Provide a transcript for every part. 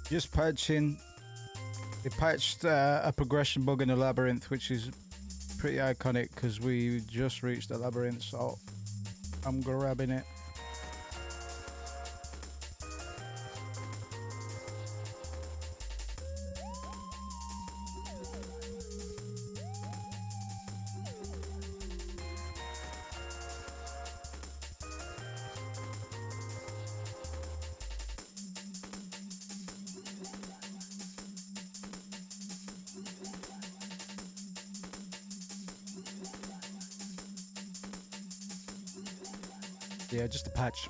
Just patching. They patched a progression bug in the labyrinth, which is pretty iconic because we just reached the labyrinth, so I'm grabbing it. Yeah, just a patch.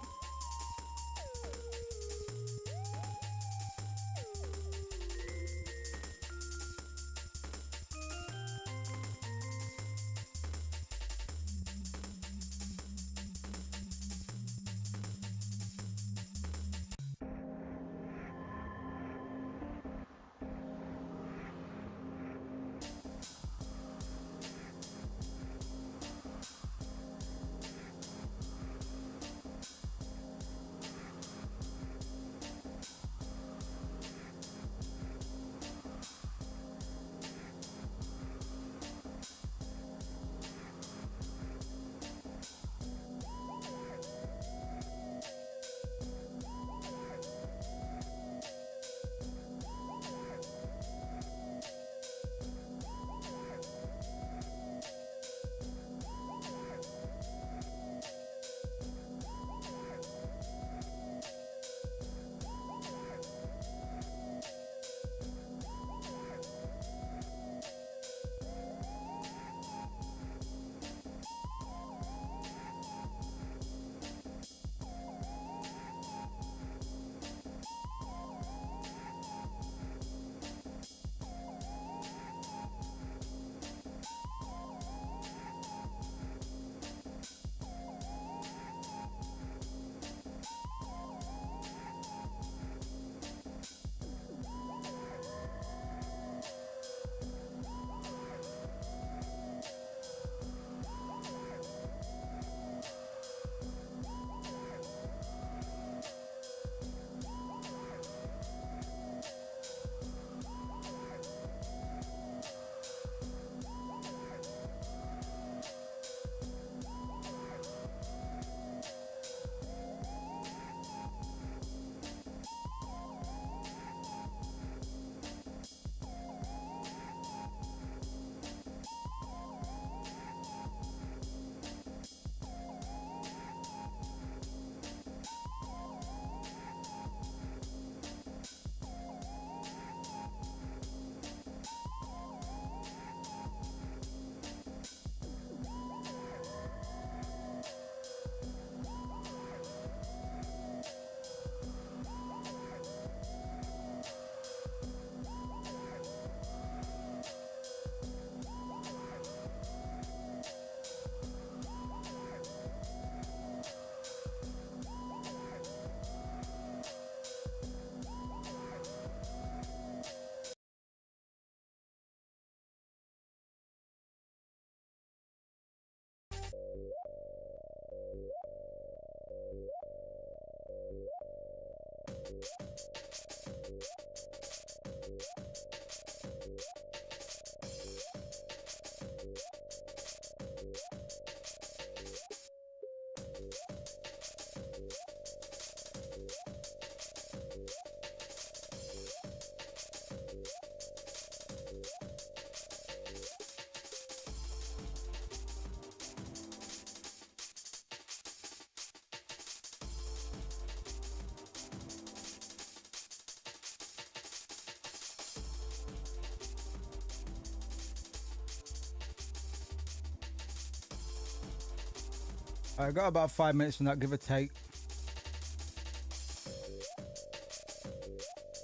I got about 5 minutes on that, give or take.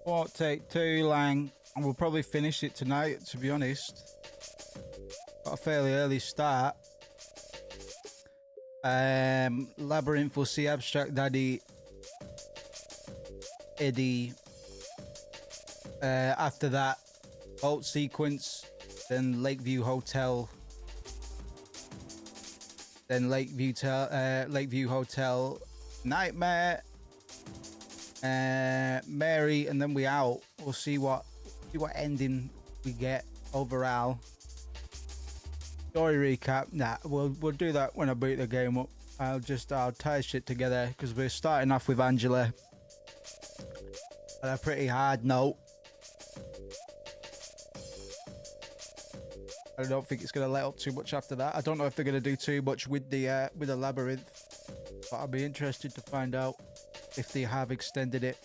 Won't take too long, and we'll probably finish it tonight, to be honest. Got a fairly early start. Labyrinth, we'll see Abstract Daddy, Eddie. After that, Boat Sequence, then Lakeview Hotel. Then Lakeview Hotel, Nightmare, Mary, and then we out. We'll see what ending we get overall. Story recap. Nah, we'll do that when I boot the game up. I'll tie shit together because we're starting off with Angela on a pretty hard note. I don't think it's going to let up too much after that. I don't know if they're going to do too much with the labyrinth, but I'll be interested to find out if they have extended it.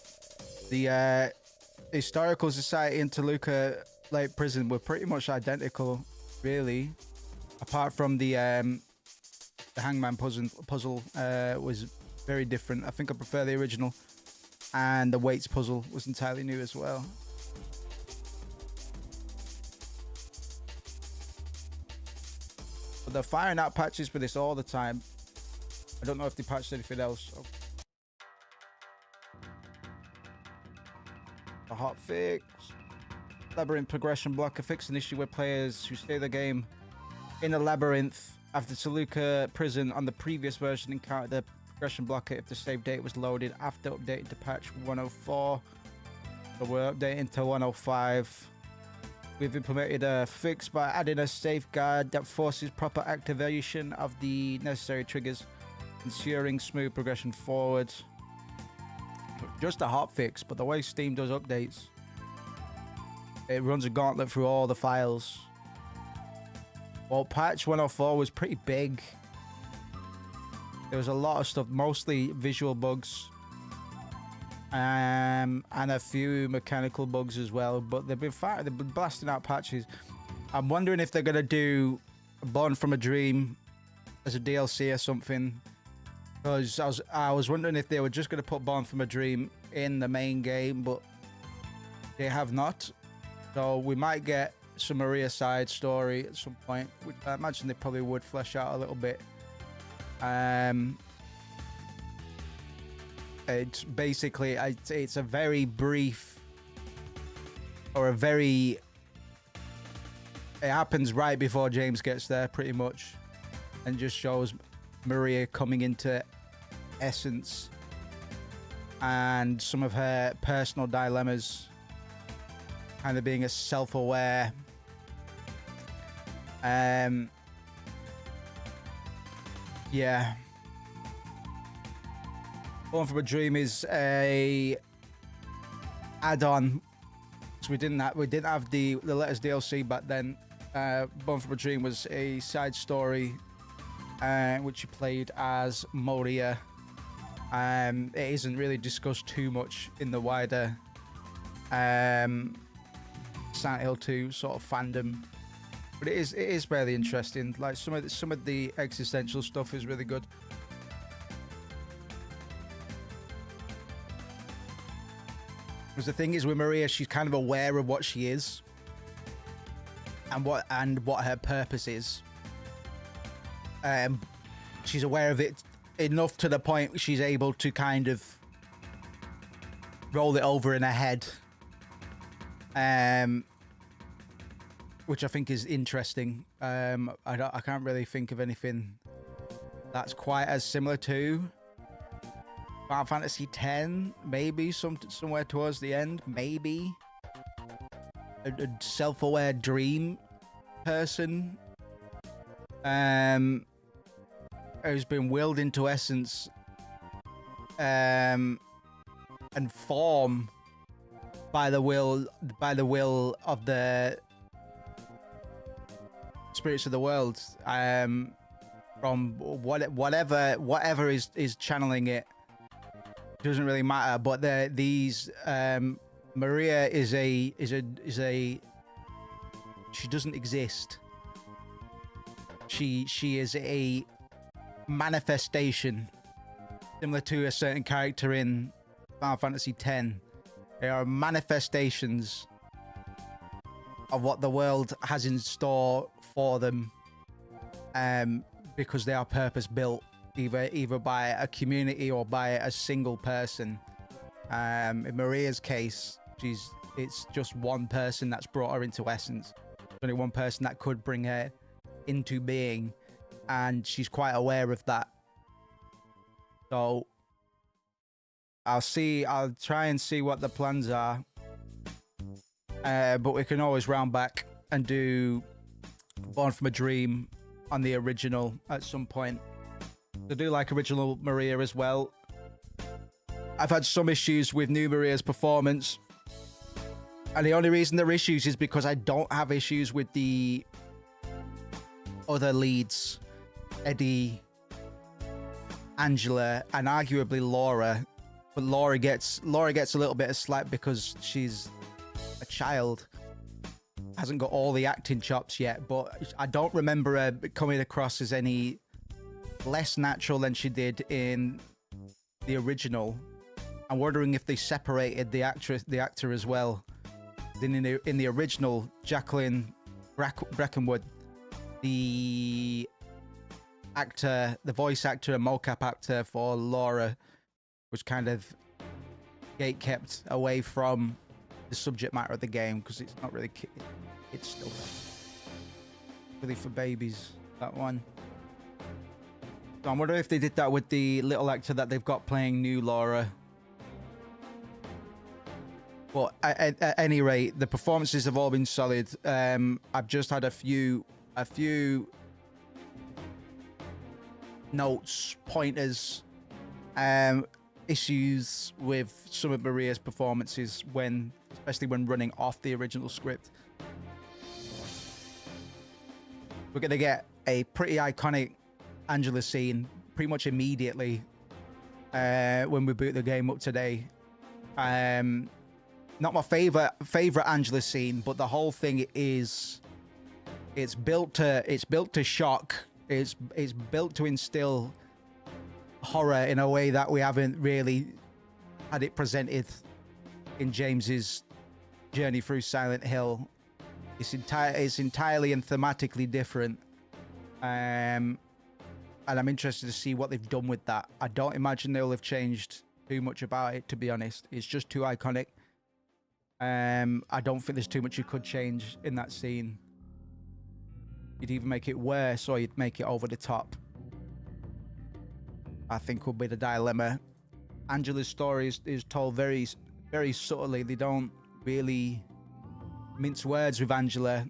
The Historical Society in Toluca Lake Prison were pretty much identical, really, apart from the Hangman puzzle was very different. I think I prefer the original, and the weights puzzle was entirely new as well. But they're firing out patches for this all the time. I don't know if they patched anything else. So. A hot fix. Labyrinth progression blocker. Fix an issue where players who stay the game in a labyrinth after Toluca prison on the previous version encountered the progression blocker if the save date was loaded after updating to patch 104. So we're updating to 105. We've implemented a fix by adding a safeguard that forces proper activation of the necessary triggers, ensuring smooth progression forward. Just a hot fix, but the way Steam does updates, it runs a gauntlet through all the files. Well, patch 104 was pretty big. There was a lot of stuff, mostly visual bugs. And a few mechanical bugs as well, but they've been blasting out patches. I'm wondering if they're gonna do Born from a Dream as a DLC or something, because I was wondering if they were just gonna put Born from a Dream in the main game, but they have not. So we might get some Maria side story at some point, which I imagine they probably would flesh out a little bit. It's basically, it's a very brief, or it happens right before James gets there, pretty much, and just shows Maria coming into essence and some of her personal dilemmas, kind of being a self-aware, yeah. Born from a Dream is a add-on, so we didn't have the Letters DLC back then. Born from a Dream was a side story, which you played as Moria. It isn't really discussed too much in the wider Silent Hill 2 sort of fandom, but it is fairly interesting. Like some of the existential stuff is really good. Because the thing is with Maria, she's kind of aware of what she is and what her purpose is. She's aware of it enough to the point she's able to kind of roll it over in her head, which I think is interesting. I can't really think of anything that's quite as similar to Final Fantasy X, maybe somewhere towards the end, maybe a self-aware dream person, who's been willed into essence, and form by the will of the spirits of the world, from whatever is channeling it. Doesn't really matter, but Maria is a she doesn't exist. She is a manifestation, similar to a certain character in Final Fantasy X. They are manifestations of what the world has in store for them, because they are purpose built, either by a community or by a single person. In Maria's case, it's just one person that's brought her into essence. Only one person that could bring her into being, and she's quite aware of that. So I'll try and see what the plans are, but we can always round back and do Born from a Dream on the original at some point. I do like original Maria as well. I've had some issues with new Maria's performance, and the only reason there are issues is because I don't have issues with the other leads, Eddie, Angela, and arguably Laura. But Laura gets a little bit of slack because she's a child, hasn't got all the acting chops yet. But I don't remember her coming across as any less natural than she did in the original. I'm wondering if they separated the actor as well. Then in the original, Jacqueline Breckenwood, the voice actor and mocap actor for Laura, was kind of gate-kept away from the subject matter of the game because it's not really it's still really for babies, that one. So I'm wondering if they did that with the little actor that they've got playing new Laura. But at any rate, the performances have all been solid. I've just had a few notes, pointers, issues with some of Maria's performances, especially when running off the original script. We're gonna get a pretty iconic Angela scene pretty much immediately when we boot the game up today. Not my favorite Angela scene, but the whole thing is it's built to shock. It's built to instill horror in a way that we haven't really had it presented in James's journey through Silent Hill. It's entirely and thematically different, and I'm interested to see what they've done with that. I don't imagine they'll have changed too much about it, to be honest. It's just too iconic. I don't think there's too much you could change in that scene. You'd either make it worse or you'd make it over the top, I think would be the dilemma. Angela's story is told very, very subtly. They don't really mince words with Angela,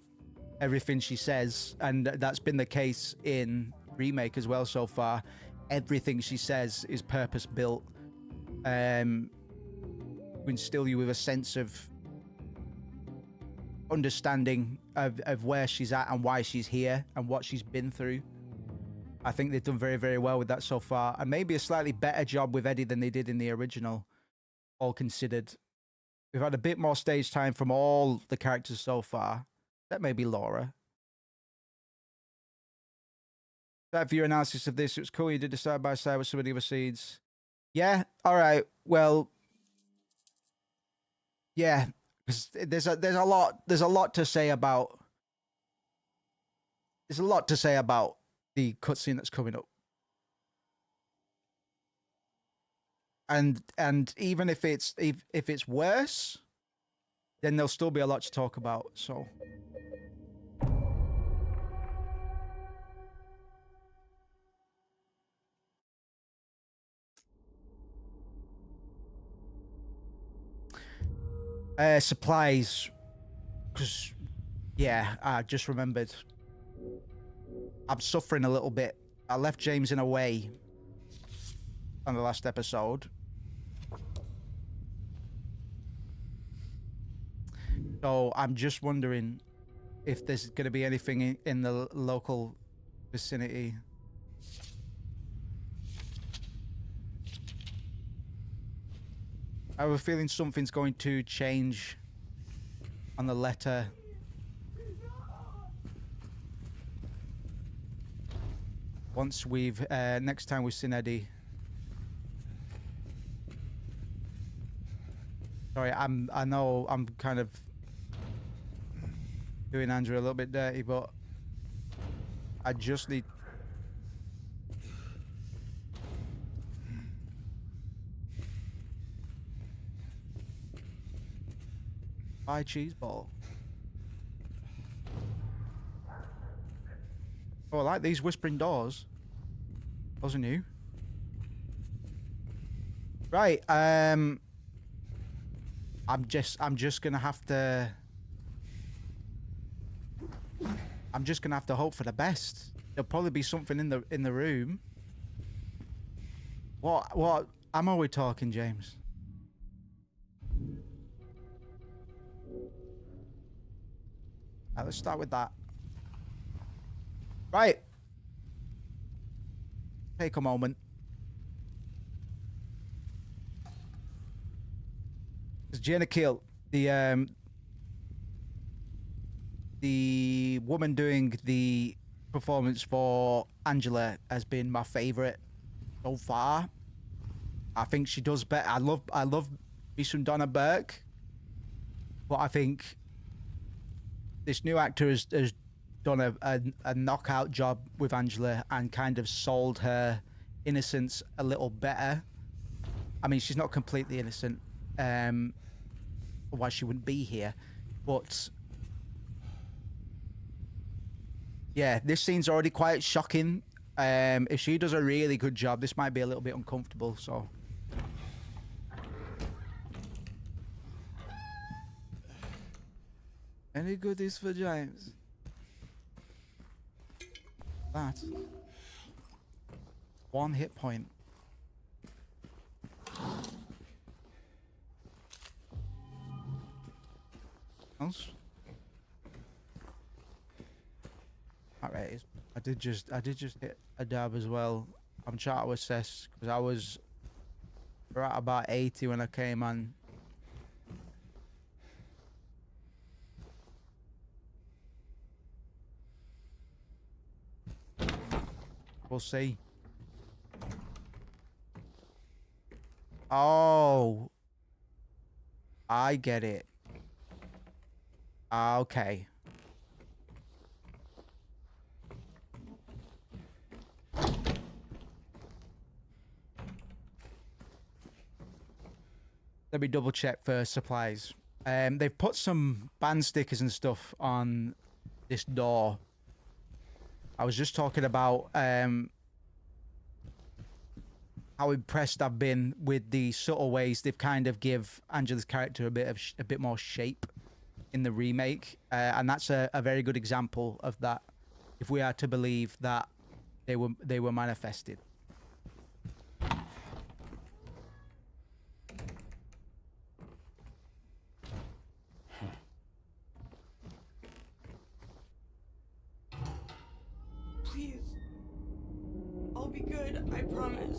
everything she says, and that's been the case in Remake as well so far. Everything she says is purpose built, to instill you with a sense of understanding of where she's at and why she's here and what she's been through. I think they've done very, very well with that so far, and maybe a slightly better job with Eddie than they did in the original, all considered. We've had a bit more stage time from all the characters so far. That may be Laura. That for your analysis of this, it was cool you did the side by side with some of the other seeds. Yeah, all right. Well, yeah, there's a lot to say about the cutscene that's coming up. And even if it's worse, then there'll still be a lot to talk about. So Supplies. Because, yeah, I just remembered. I'm suffering a little bit. I left James in a way on the last episode. So I'm just wondering if there's going to be anything in the local vicinity. I have a feeling something's going to change on the letter. Once we've, next time we've seen Eddie. Sorry, I know I'm kind of doing Andrew a little bit dirty, but I just need... Pie cheese ball. Oh, I like these whispering doors. Those are new. Right, I'm just gonna have to... I'm just gonna have to hope for the best. There'll probably be something in the room. What ammo are we talking, James? Right, let's start with that. Right. Take a moment. It's Jenna Kill, the woman doing the performance for Angela has been my favorite so far. I think she does better. I love me some Donna Burke, but I think this new actor has done a knockout job with Angela and kind of sold her innocence a little better. I mean, she's not completely innocent, otherwise she wouldn't be here, but yeah, this scene's already quite shocking. If she does a really good job, this might be a little bit uncomfortable, so. Any goodies for James? That. 1 hit point. Else? Alright, I did just hit a dab as well. I'm trying to assess because I was right about 80 when I came on. We'll see. Oh, I get it. Okay. Let me double check for supplies. They've put some band stickers and stuff on this door. I was just talking about how impressed I've been with the subtle ways they've kind of give Angela's character a bit more shape in the remake, and that's a very good example of that. If we are to believe that they were manifested. Please. I'll be good, I promise.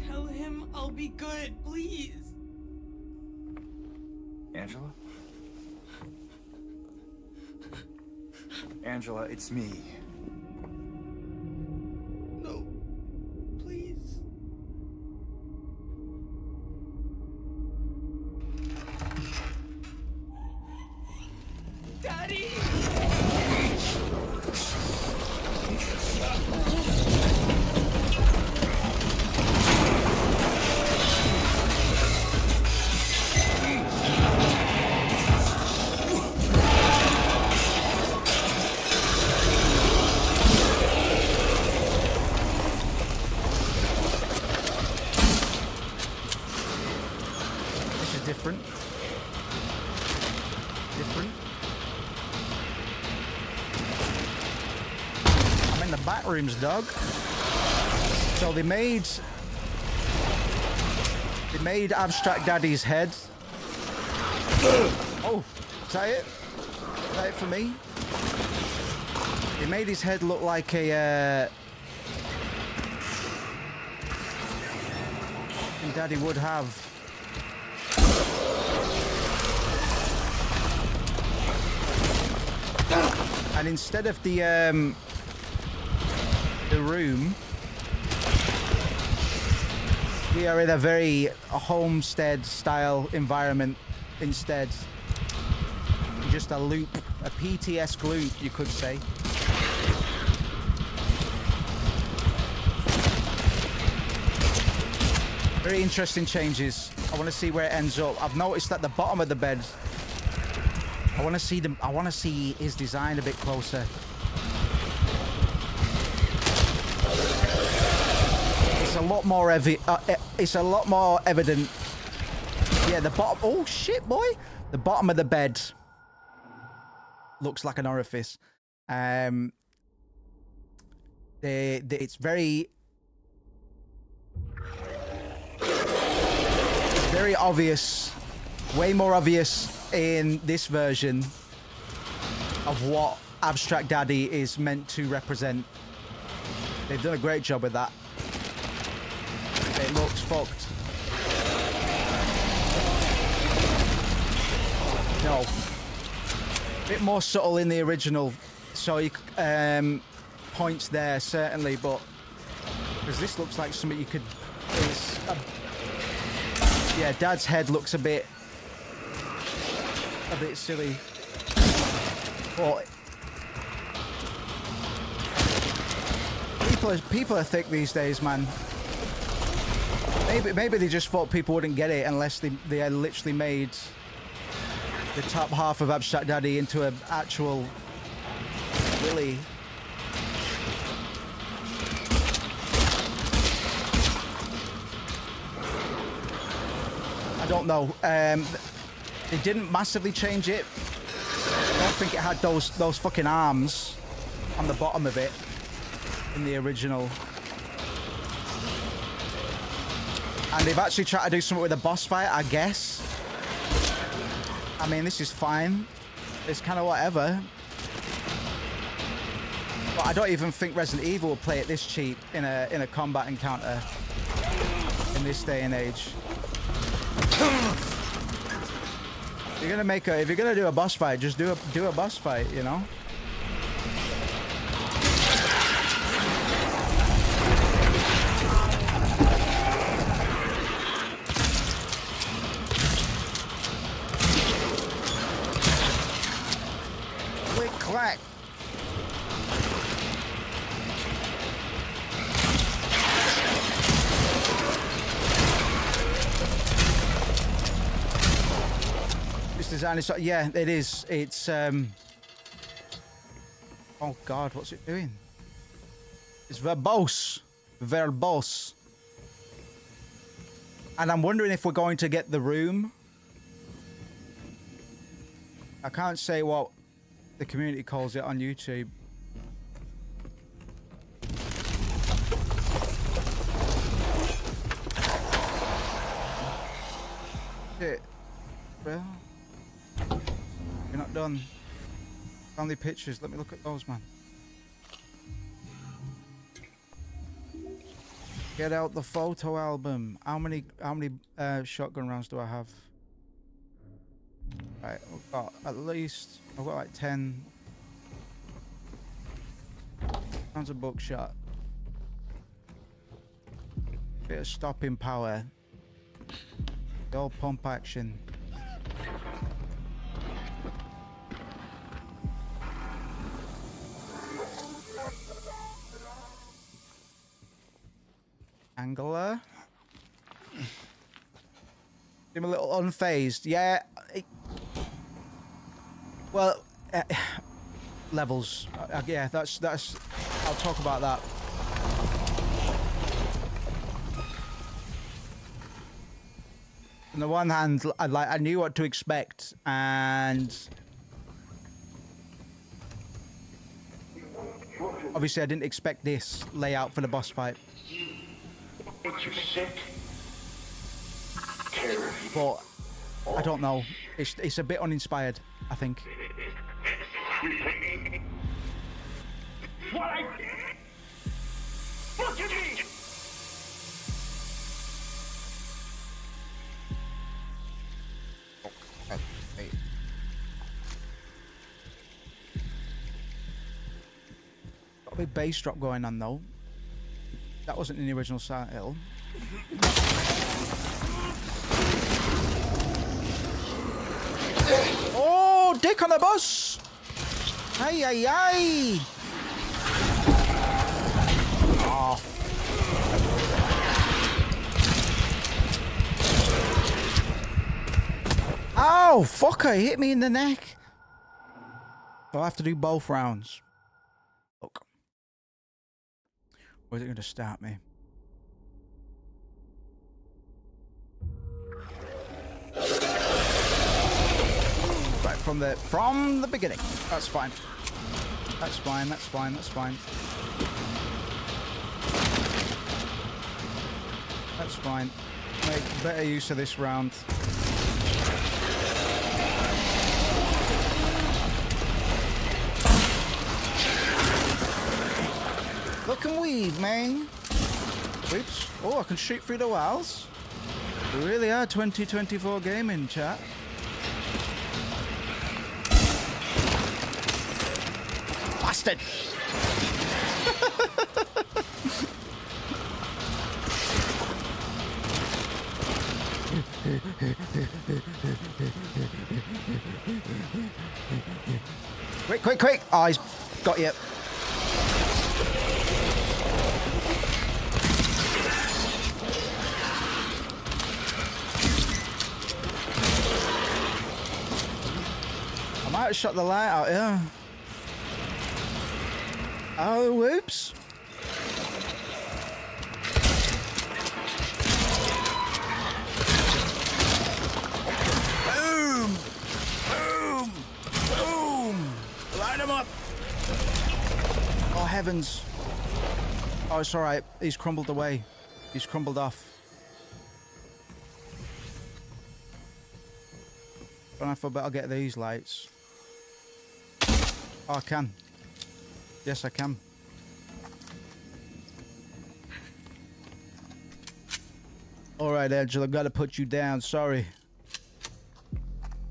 Tell him I'll be good, please. Angela? Angela, it's me. No. Please. Daddy! back rooms, dog. So they made Abstract Daddy's head. Oh, is that it? Is that it for me? They made his head look like a Daddy would have. And instead of the room, we are in a very homestead style environment instead. Just a loop, a PTS loop, you could say. Very interesting changes. I want to see where it ends up. I've noticed at the bottom of the bed, I want to see his design a bit closer. It's a lot more it's a lot more evident. Yeah, the bottom. Oh shit, boy! The bottom of the bed looks like an orifice. It's very obvious, way more obvious in this version of what Abstract Daddy is meant to represent. They've done a great job with that. It looks fucked. No. A bit more subtle in the original, so you points there certainly, but because this looks like something you could. Yeah, Dad's head looks a bit silly. But people are thick these days, man. Maybe they just thought people wouldn't get it unless they had literally made the top half of Abstract Daddy into an actual Willy. I don't know. They didn't massively change it. I don't think it had those fucking arms on the bottom of it in the original. And they've actually tried to do something with a boss fight, I guess. I mean, this is fine. It's kind of whatever. But I don't even think Resident Evil will play it this cheap in a combat encounter in this day and age. If you're gonna do a boss fight, just do a boss fight, you know? Click clack. Design is, yeah, it is. It's oh god, what's it doing? It's verbose. And I'm wondering if we're going to get the room. I can't say what the community calls it on YouTube. Shit, bro. You're not done. Family pictures. Let me look at those, man. Get out the photo album. How many shotgun rounds do I have? Right, I've got I've got like 10 rounds of buckshot. Bit of stopping power. The old pump action. Angler. I'm a little unfazed. Yeah. Well, levels. Yeah, that's. I'll talk about that. On the one hand, I knew what to expect, and Obviously, I didn't expect this layout for the boss fight. Makes you sick. Terror. But I don't know. It's a bit uninspired, I think. What I... Look at me! Hey. Got a big bass drop going on though. That wasn't in the original Silent Hill. Oh, dick on the bus! Ay, ay, ay! Oh. Ow! Fucker, he hit me in the neck. I'll have to do both rounds. Look. Where's it going to start me? Right, from the beginning. That's fine. That's fine, that's fine, that's fine. That's fine. Make better use of this round. Look and weave, man. Oops. Oh, I can shoot through the walls. We really are 2024 gaming, chat. Bastard! Quick, quick, quick! Oh, he's got you. I might have shot the light out, yeah. Oh, whoops. Boom! Boom! Boom! Light him up! Oh, heavens. Oh, it's alright. He's crumbled away. He's crumbled off. Don't know if I better get these lights. Oh, I can. Yes, I can. Alright, Angela, I've got to put you down. Sorry.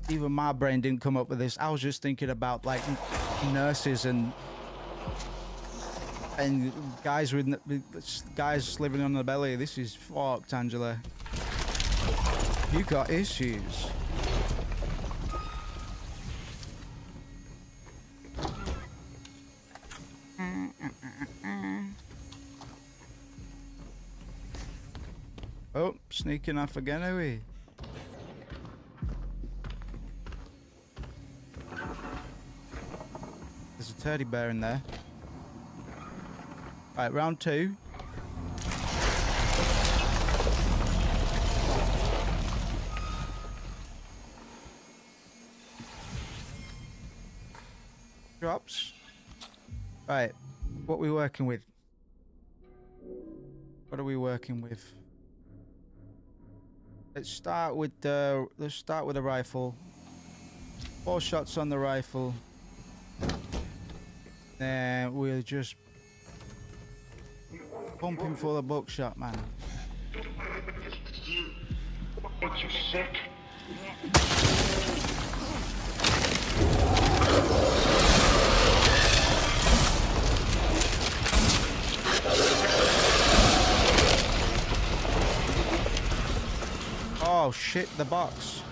Even my brain didn't come up with this. I was just thinking about, like, nurses and guys with guys living on the belly. This is fucked, Angela. You got issues. Oh, sneaking off again, are we? There's a teddy bear in there. Right, round 2. Drops. Right, what are we working with? What are we working with? Let's start with the rifle. 4 shots on the rifle. Then we'll just pump him full of buckshot, man. Makes you sick. Oh shit, the box.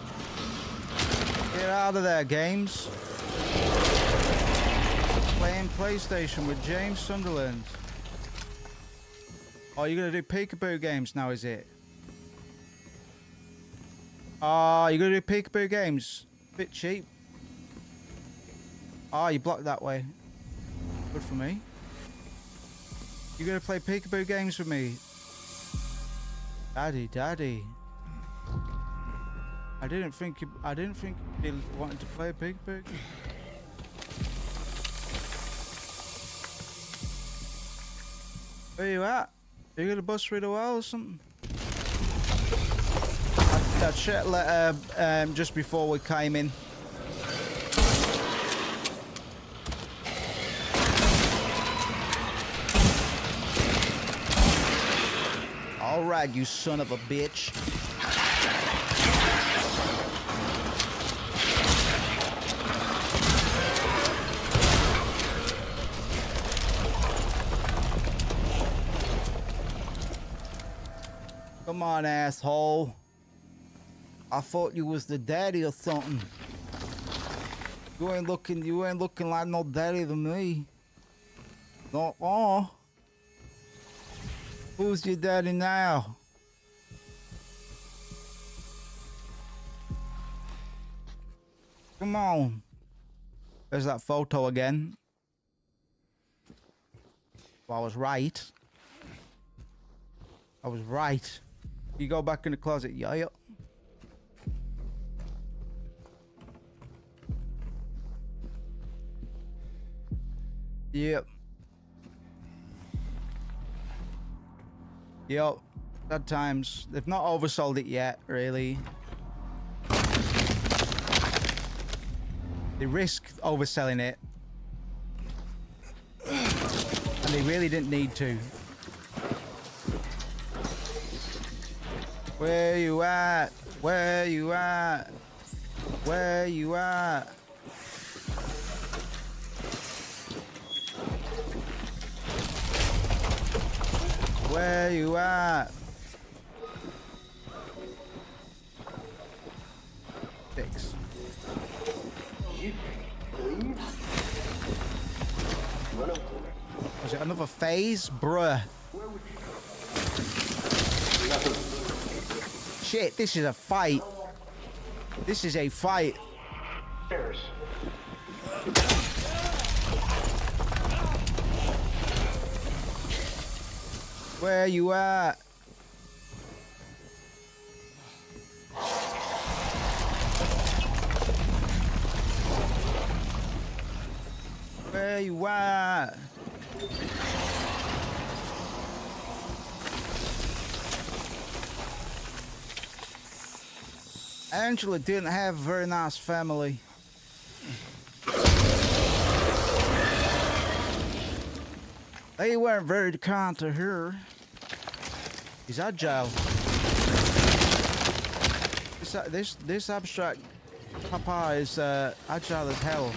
Get out of there, games. Playing PlayStation with James Sunderland. Oh, you're gonna do peekaboo games now, is it? Oh, you're gonna do peekaboo games? Bit cheap. Oh, you blocked that way. Good for me. You're gonna play peekaboo games with me? Daddy. I didn't think you wanted to play peekaboo. Where you at? Are you gonna bust through the wall or something? I checked letter just before we came in. All right, you son of a bitch. Come on, asshole. I thought you was the daddy or something. You ain't looking like no daddy to me. No. Who's your daddy now? Come on. There's that photo again. Well, I was right. I was right. You go back in the closet, yeah. Yep. Yep. At times. They've not oversold it yet, really. They risk overselling it. And they really didn't need to. Where you at? Where you at? Where you at? Where you at? 6. Was it another phase? Bruh. Shit, this is a fight. This is a fight. Stairs. Where you at? Where you at? Angela didn't have a very nice family. They weren't very kind to her. He's agile. This abstract papa is agile as hell.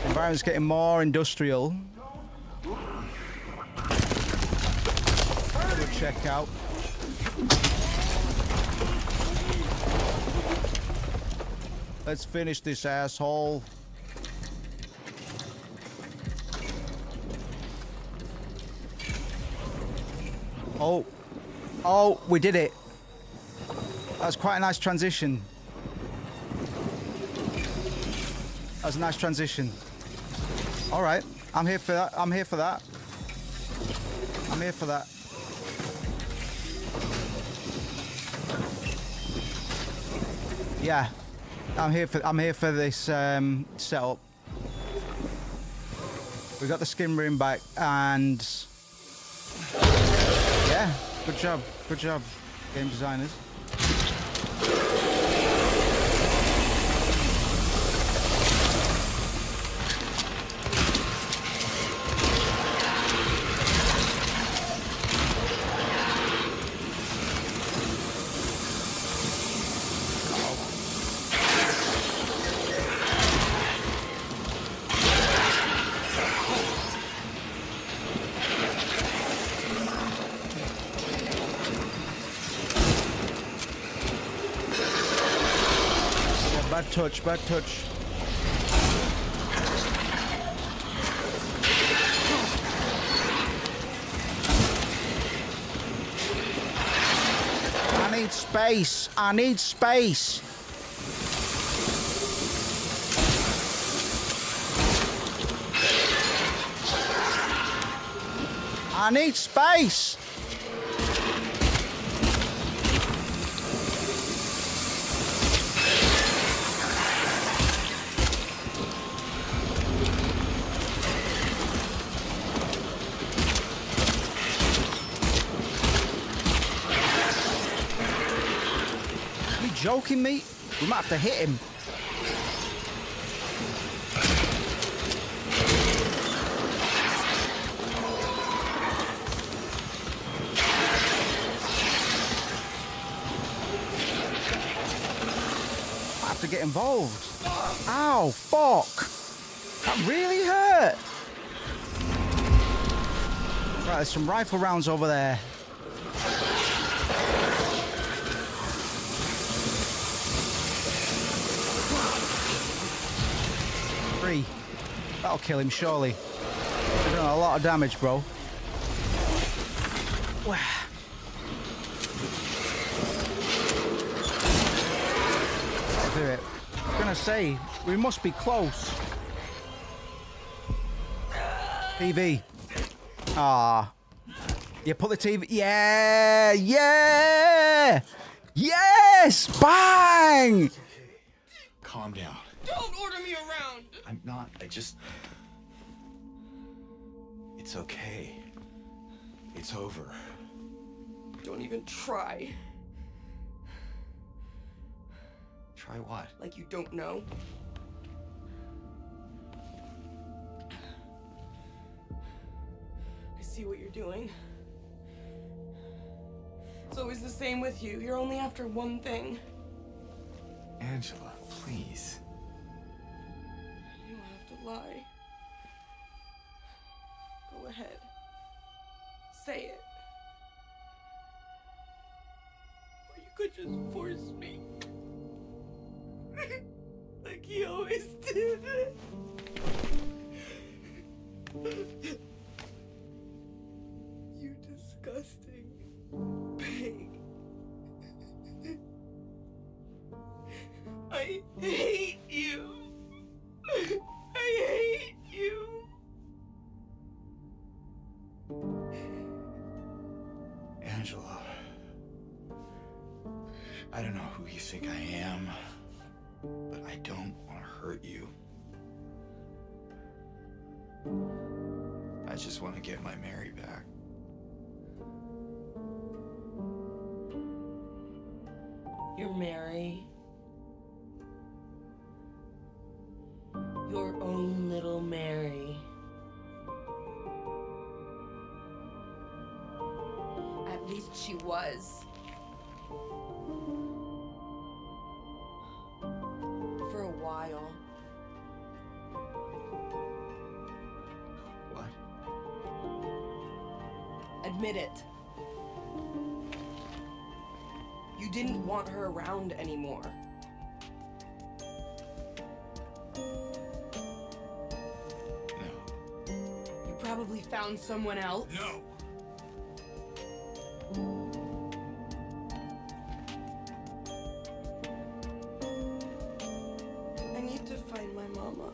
The environment's getting more industrial. We'll check out. Let's finish this asshole. Oh, we did it. That was quite a nice transition. That was a nice transition. All right, I'm here for that. I'm here for that. I'm here for that. Yeah. I'm here for this setup. We got the skin room back, and yeah, good job, game designers. Bad touch. I need space. I need space. I need space. joking me? We might have to hit him. I have to get involved. Ow, fuck. That really hurt. Right, there's some rifle rounds over there. Three. That'll kill him, surely. They're doing a lot of damage, bro. Wow. I'll do it. I was gonna say, we must be close. TV. Ah. Yeah, put the TV. Yeah! Yeah! Yes! Bang! Calm down. Don't order me around. I'm not. It's okay. It's over. Don't even try. Try what? Like you don't know. I see what you're doing. It's always the same with you. You're only after one thing. Angela, please. You don't have to lie. Go ahead. Say it. Or you could just force me. Like he always did. You disgusting pig. I hate you. I hate you. Angela. I don't know who you think I am, but I don't want to hurt you. I just want to get my Mary back. You're Mary. Your own little Mary. At least she was. For a while. What? Admit it. You didn't want her around anymore. No. You probably found someone else. No! I need to find my mama.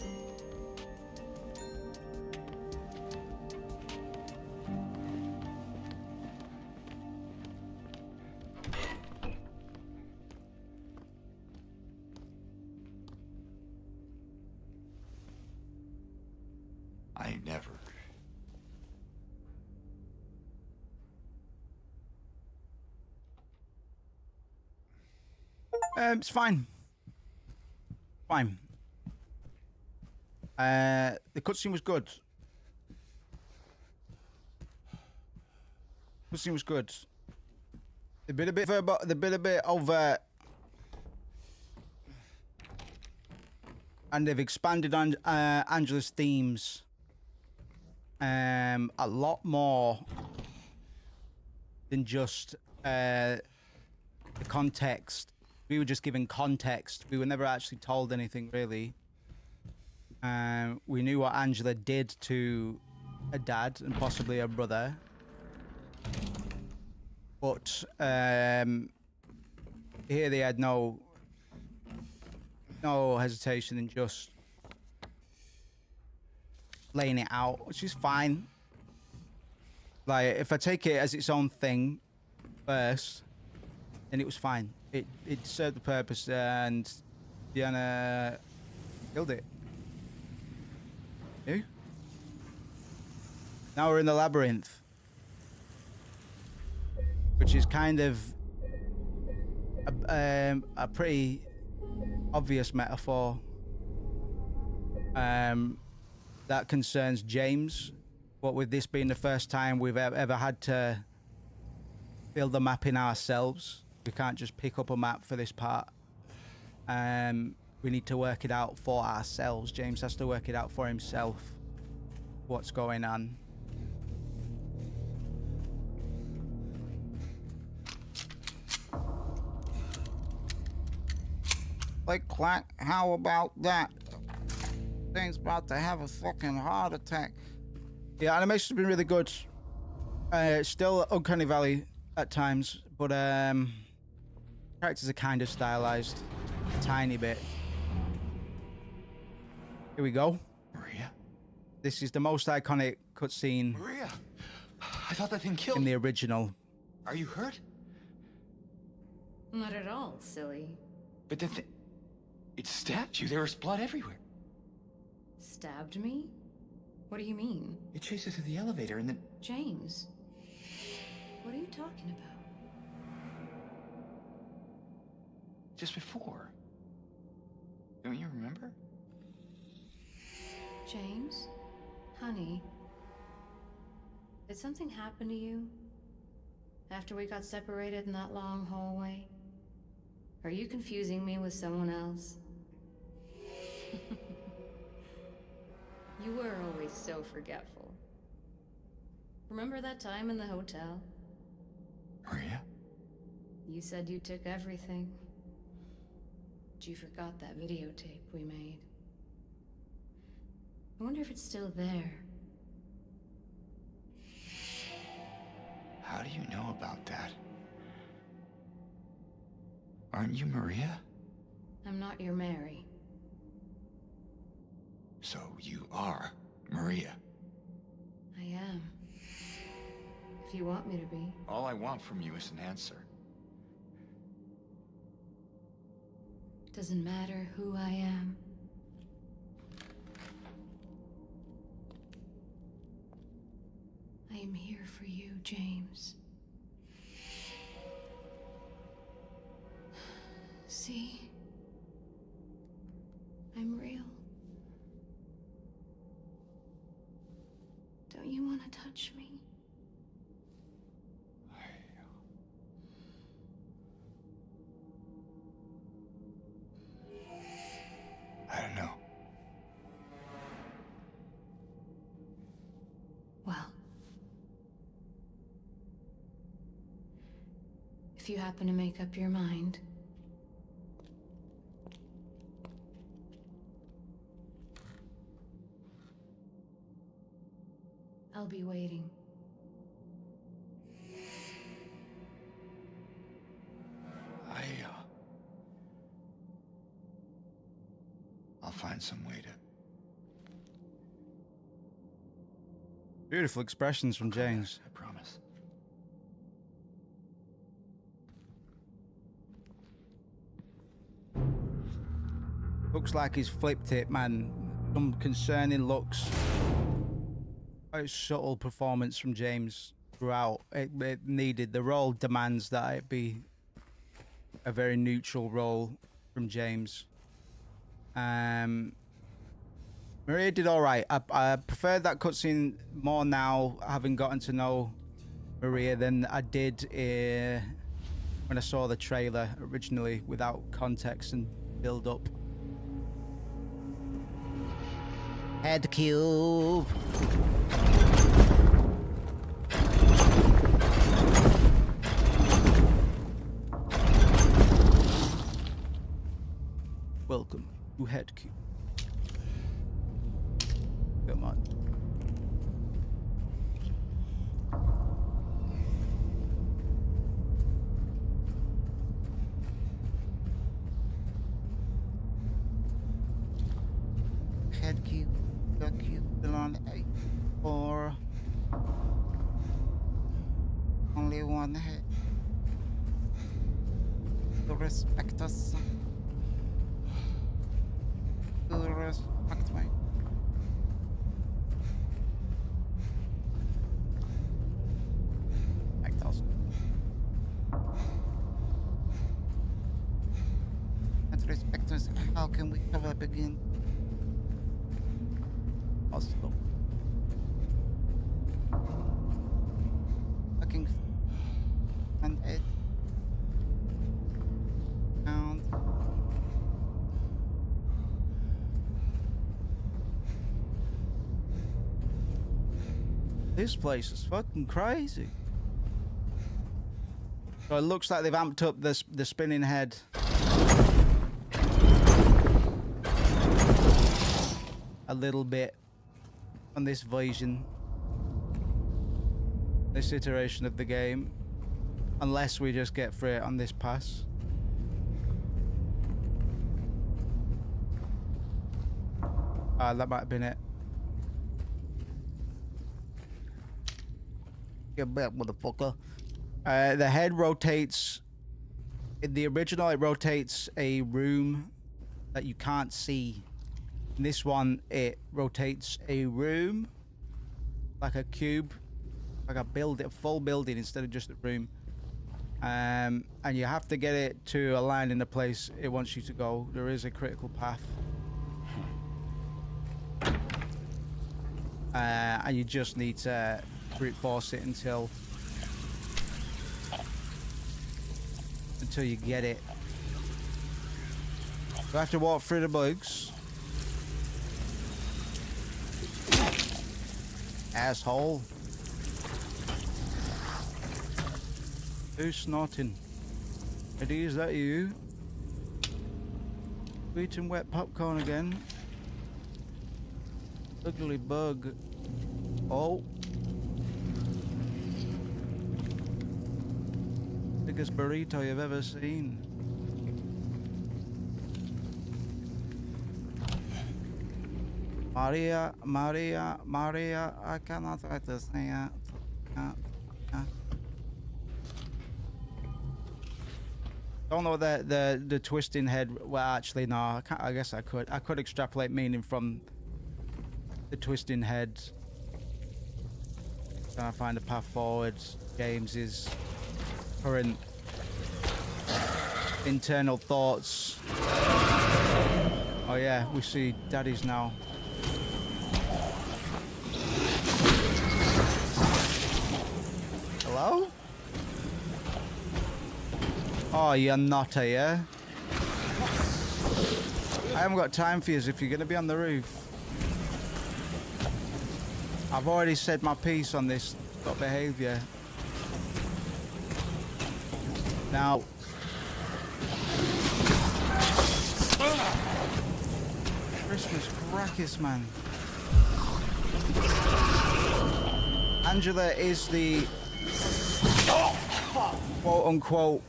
I never. It's fine. Fine. The cutscene was good. Cutscene was good. They've been a bit verbal. They've been a bit overt, and they've expanded on Angela's themes a lot more than just the context. We were just given context. We were never actually told anything, really. We knew what Angela did to her dad and possibly her brother. But here they had no hesitation in just laying it out, which is fine. Like, if I take it as its own thing first, then it was fine. It served the purpose, and Diana killed it. You? Now we're in the labyrinth, which is kind of a pretty obvious metaphor that concerns James. What with this being the first time we've ever had to build the map in ourselves, we can't just pick up a map for this part. We need to work it out for ourselves. James has to work it out for himself. What's going on? Like, Clack, how about that? Thing's about to have a fucking heart attack. Yeah, animation's been really good. Still Uncanny Valley at times, but characters are kind of stylized a tiny bit. Here we go. Maria? This is the most iconic cutscene Maria! I thought that thing killed in the original. Are you hurt? Not at all, silly. But the thing... It stabbed you. There was blood everywhere. Stabbed me? What do you mean? It chased us through the elevator and then... James, what are you talking about? Just before. Don't you remember? James? Honey? Did something happen to you? After we got separated in that long hallway? Are you confusing me with someone else? You were always so forgetful. Remember that time in the hotel? Maria? You said you took everything. But you forgot that videotape we made. I wonder if it's still there. How do you know about that? Aren't you Maria? I'm not your Mary. So you are Maria. I am. If you want me to be. All I want from you is an answer. Doesn't matter who I am. I am here for you, James. See? I'm real. Don't you want to touch me? I don't know. Well, if you happen to make up your mind, I'll be waiting. I'll find some way to... Beautiful expressions from James. I promise. Looks like he's flipped it, man. Some concerning looks. Quite subtle performance from James throughout. It needed, the role demands that it be a very neutral role from James. Maria did all right. I preferred that cutscene more now, having gotten to know Maria, than I did when I saw the trailer originally, without context and build up. Head cube. Welcome to Head Cube. Come on. Head cube, the cube belong 8 or only one head. To respect us. To respect me. How can we ever begin? I'll stop. Fucking and it. And this place is fucking crazy. So it looks like they've amped up the spinning head. A little bit on this version, this iteration of the game, unless we just get through it on this pass. That might have been it. Get back, motherfucker. The head rotates. In the original, it rotates a room that you can't see. In this one, it rotates a room like a cube, like a full building instead of just a room. And you have to get it to align in the place it wants you to go. There is a critical path. And you just need to brute force it until you get it. You have to walk through the bugs. Asshole. Who's snorting? Eddie, is that you? Eating wet popcorn again? Ugly bug. Oh. Biggest burrito you've ever seen. Maria, I cannot write this thing out. Don't know the twisting head. Well, actually, no. I guess I could extrapolate meaning from the twisting head. Trying to find a path forward. James's current internal thoughts. Oh yeah, we see daddies now. Hello? Oh, you're not here. I haven't got time for you if you're gonna be on the roof. I've already said my piece on this behavior. Now, Christmas crackers, man. Angela is the quote-unquote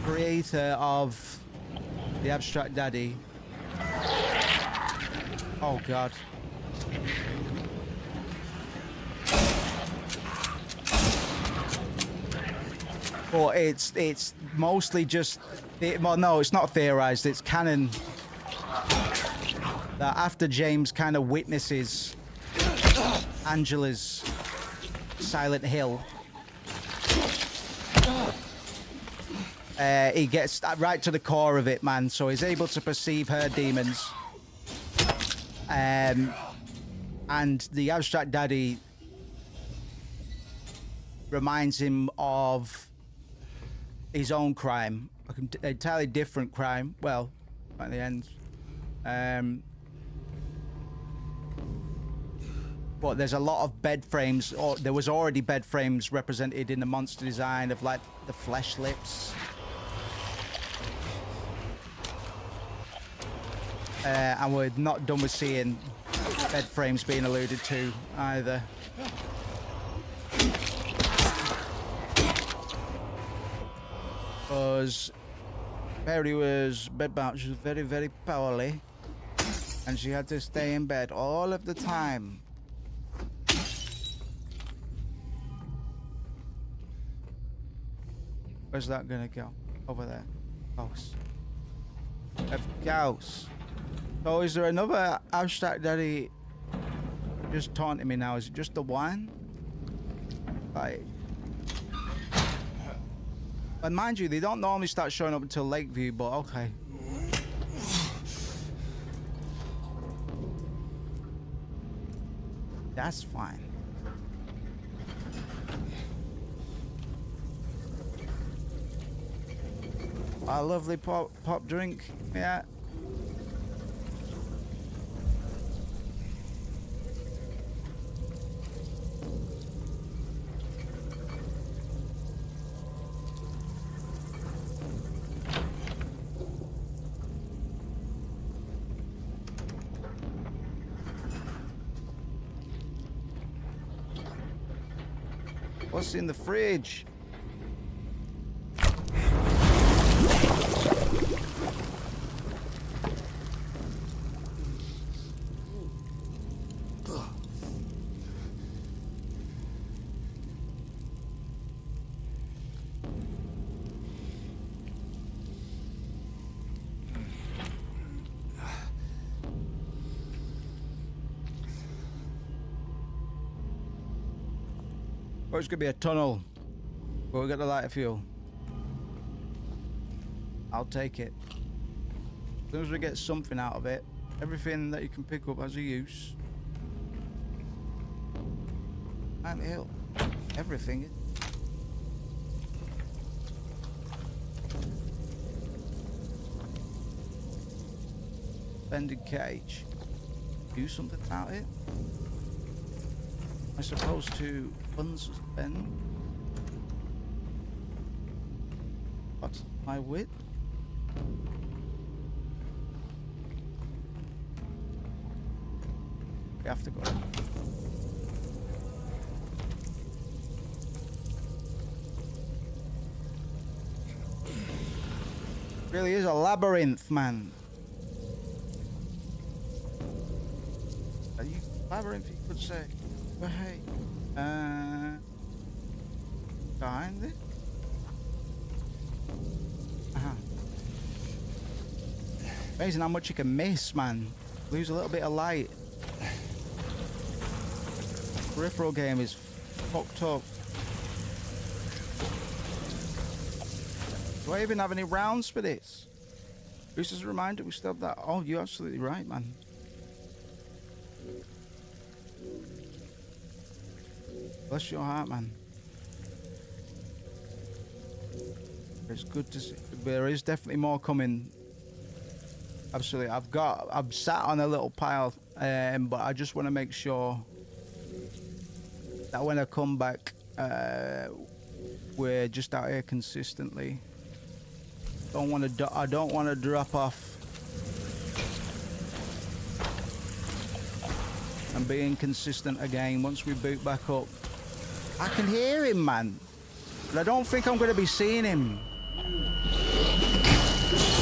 creator of the Abstract Daddy. Oh God. But it's mostly just, well, no, it's not theorized, it's canon that after James kind of witnesses Angela's Silent Hill, he gets right to the core of it, man, so he's able to perceive her demons. And the Abstract Daddy reminds him of his own crime, an entirely different crime. Well, at the end, but there's a lot of bed frames, or there was already bed frames represented in the monster design of like the flesh lips. And we're not done with seeing bed frames being alluded to either. Because Perry was bedbound, she was very, very poorly, and she had to stay in bed all of the time. Where's that gonna go? Over there. Ghost. Ghost. So is there another Abstract Daddy just taunting me now? Is it just the one? Like, and mind you, they don't normally start showing up until Lakeview, but okay. That's fine. A lovely pop drink. Yeah. What's in the fridge? Oh, it's gonna be a tunnel. But we got the lighter fuel. I'll take it. As long as we get something out of it. Everything that you can pick up has a use. And hell, everything. Bended cage. Do something about it. I suppose to unsuspend. What's my width? We have to go. Really is a labyrinth, man. Are you labyrinth? You could say. But hey, behind it. Amazing how much you can miss, man. Lose a little bit of light. Peripheral game is fucked up. Do I even have any rounds for this? Just as a reminder, we still have that. Oh, you're absolutely right, man. Bless your heart, man. It's good to see. There is definitely more coming. Absolutely. I'm sat on a little pile, but I just want to make sure that when I come back, we're just out here consistently. I don't want to drop off and be inconsistent again once we boot back up. I can hear him, man, but I don't think I'm going to be seeing him.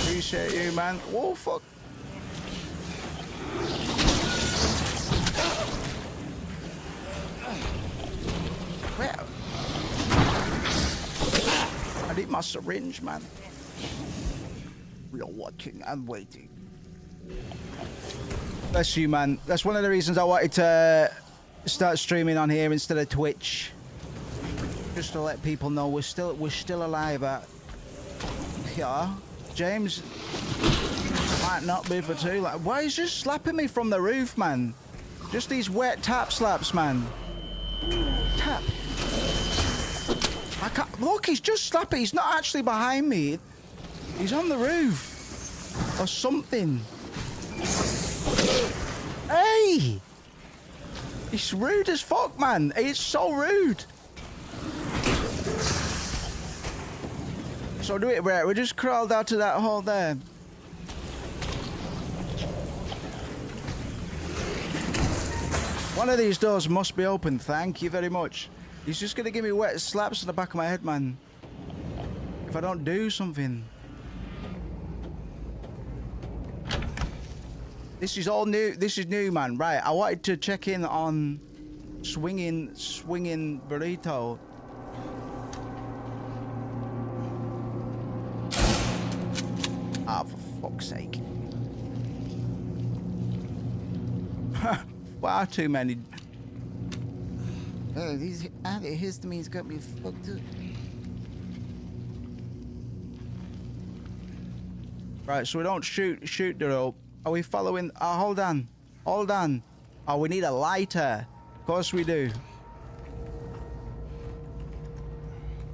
Appreciate you, man. Whoa, fuck. Where? I need my syringe, man. We are watching and waiting. Bless you, man. That's one of the reasons I wanted to start streaming on here instead of Twitch. Just to let people know we're still alive. Yeah, James might not be for too long. Why is he just slapping me from the roof, man? Just these wet tap slaps, man. Tap. I can't look. He's just slapping. He's not actually behind me. He's on the roof or something. Hey! It's rude as fuck, man. It's so rude. So do it right. We just crawled out to that hole there. One of these doors must be open. Thank you very much. He's just gonna give me wet slaps on the back of my head, man. If I don't do something. This is all new. This is new, man. Right. I wanted to check in on swinging burrito. Ah, for fuck's sake. Far too many. Oh, these antihistamines got me fucked up. Right, so we don't shoot the rope. Are we following? Oh, hold on. Oh, we need a lighter. Of course we do.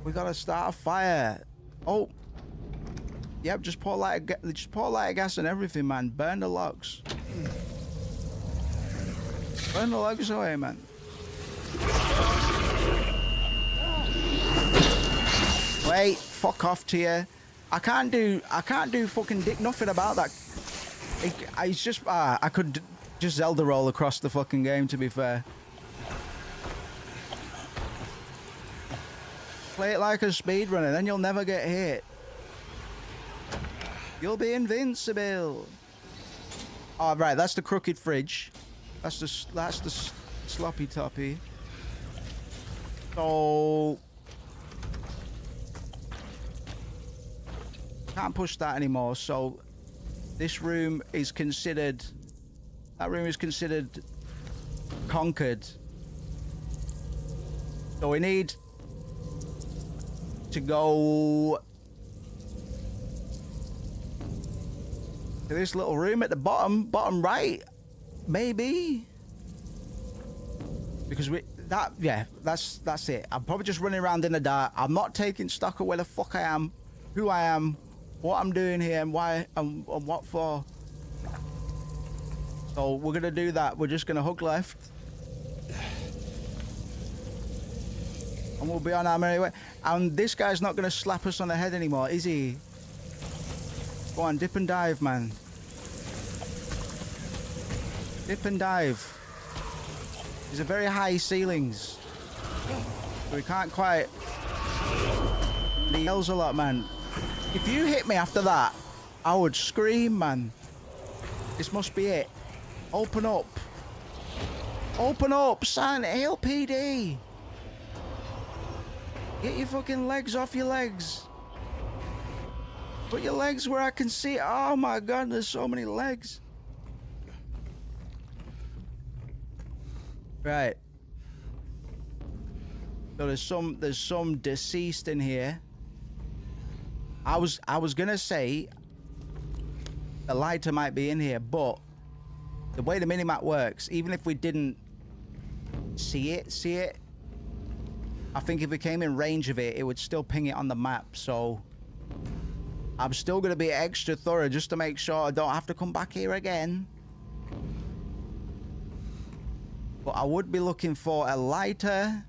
We gotta start a fire. Oh. Yep, just pour light of gas and everything, man. Burn the logs. Burn the logs away, man. Wait, fuck off to you. I can't do fucking dick nothing about that. It's just, I could just Zelda roll across the fucking game, to be fair. Play it like a speedrunner, then you'll never get hit. You'll be invincible. Oh, right, that's the crooked fridge. That's the sloppy toppy. So can't push that anymore. So this room is considered. That room is considered conquered. So we need to go to this little room at the bottom right, maybe, because that's it. I'm probably just running around in the dark. I'm not taking stock of where the fuck I am, who I am, what I'm doing here, and why, and what for. So we're gonna do that. We're just gonna hook left, and we'll be on our merry way. And this guy's not gonna slap us on the head anymore, is he? Go on, dip and dive, man. Dip and dive. These are very high ceilings. We can't quite... He yells a lot, man. If you hit me after that, I would scream, man. This must be it. Open up. Open up, Silent Hill PD. Get your fucking legs off your legs. Put your legs where I can see. Oh my god, there's so many legs. Right. So there's some deceased in here. I was gonna say the lighter might be in here, but the way the minimap works, even if we didn't see it, I think if we came in range of it, it would still ping it on the map. So I'm still going to be extra thorough just to make sure I don't have to come back here again. But I would be looking for a lighter,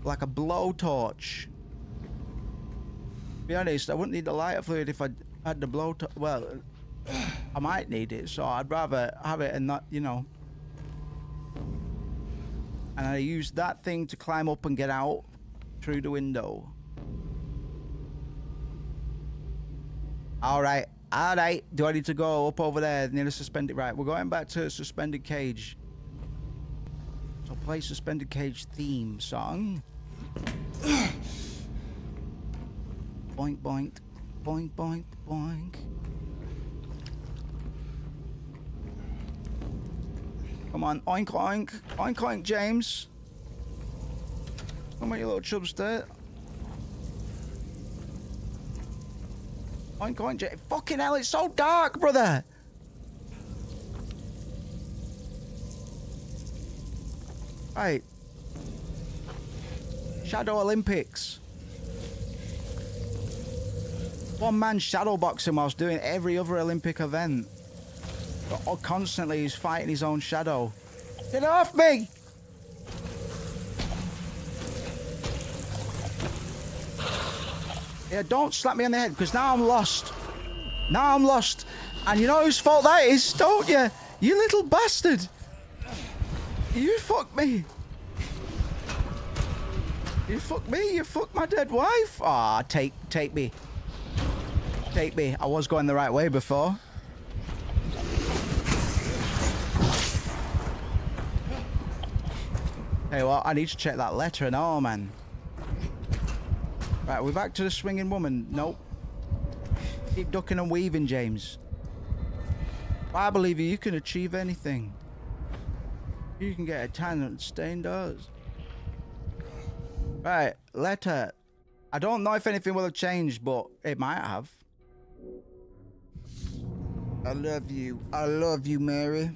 like a blowtorch. To be honest, I wouldn't need the lighter fluid if I had the blowtorch. Well, I might need it, so I'd rather have it and not, you know. And I use that thing to climb up and get out through the window. Alright. Do I need to go up over there near the suspended? Right, we're going back to suspended cage. So play suspended cage theme song. Boink, boink. Boink, boink, boink. Come on, oink, oink. Oink, oink, James. Come on, you little chubster. Oink, oink, James. Fucking hell, it's so dark, brother. Right. Shadow Olympics. One man shadow boxing whilst doing every other Olympic event. But constantly he's fighting his own shadow. Get off me! Yeah, don't slap me on the head, because now I'm lost. Now I'm lost. And you know whose fault that is, don't you? You little bastard. You fucked me. You fucked me. You fucked my dead wife. Ah, take me. Take me. I was going the right way before. Hey, well, I need to check that letter and all, man. Right, we're back to the swinging woman. Nope. Keep ducking and weaving, James. I believe you can achieve anything. You can get a tan and stay indoors. Right, letter. I don't know if anything will have changed, but it might have. I love you. I love you, Mary.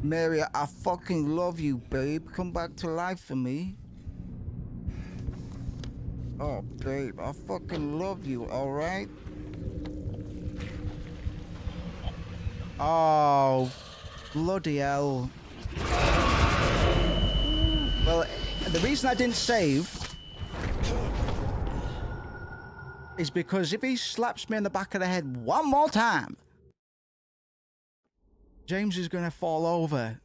Mary, I fucking love you, babe. Come back to life for me. Oh, babe, I fucking love you, alright? Oh, bloody hell. Well, the reason I didn't save is because if he slaps me in the back of the head one more time, James is gonna fall over.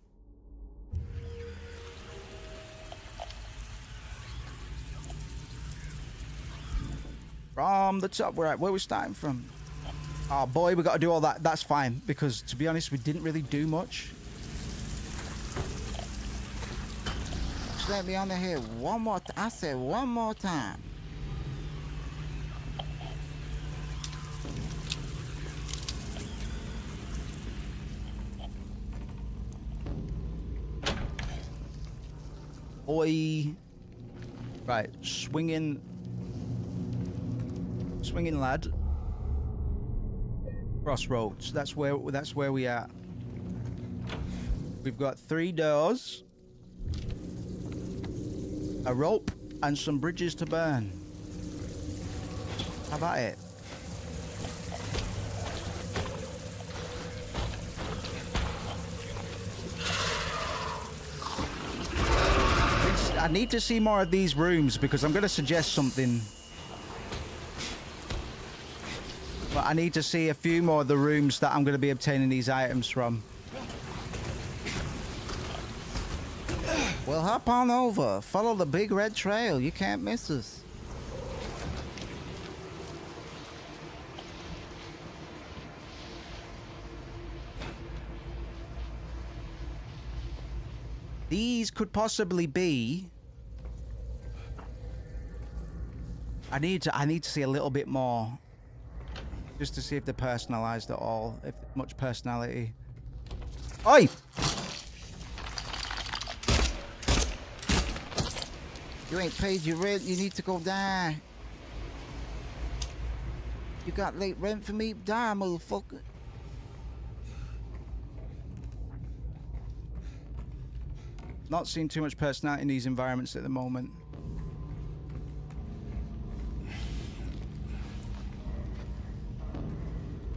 From the top, where are we starting from? Oh boy, we got to do all that. That's fine, because to be honest, we didn't really do much. Just let me on the head one more time. I said one more time. Oi. Right, swinging lad. Crossroads. That's where we are. We've got 3 doors, a rope, and some bridges to burn. How about it? I need to see more of these rooms because I'm going to suggest something. But I need to see a few more of the rooms that I'm going to be obtaining these items from. Well, hop on over. Follow the big red trail. You can't miss us. These could possibly be... I need to see a little bit more. Just to see if they're personalized at all. If there's much personality. Oi! You ain't paid your rent. You need to go die. You got late rent for me? Die, motherfucker. Not seeing too much personality in these environments at the moment.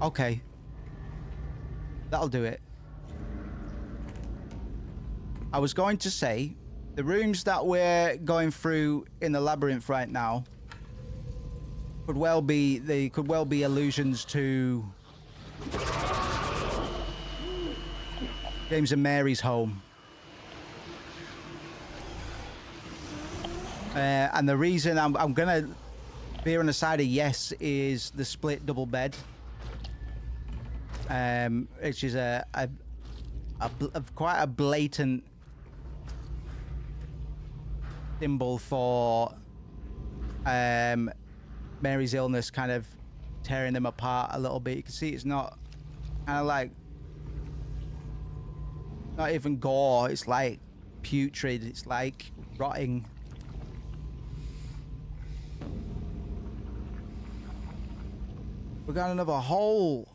Okay. That'll do it. I was going to say, the rooms that we're going through in the labyrinth right now could well be allusions to James and Mary's home. And the reason I'm gonna veer on the side of yes is the split double bed, which is a quite a blatant symbol for Mary's illness, kind of tearing them apart a little bit. You can see it's not kind of like not even gore. It's like putrid. It's like rotting. We got another hole.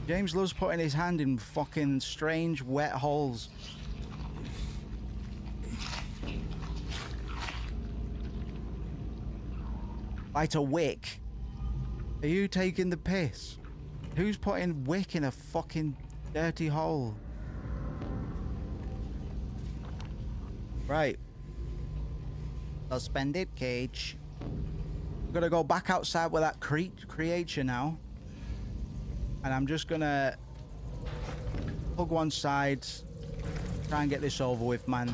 James loves putting his hand in fucking strange wet holes. Light a wick. Are you taking the piss? Who's putting wick in a fucking dirty hole? Right. Suspended cage. I'm gonna go back outside with that creature now. And I'm just gonna hug one side. Try and get this over with, man.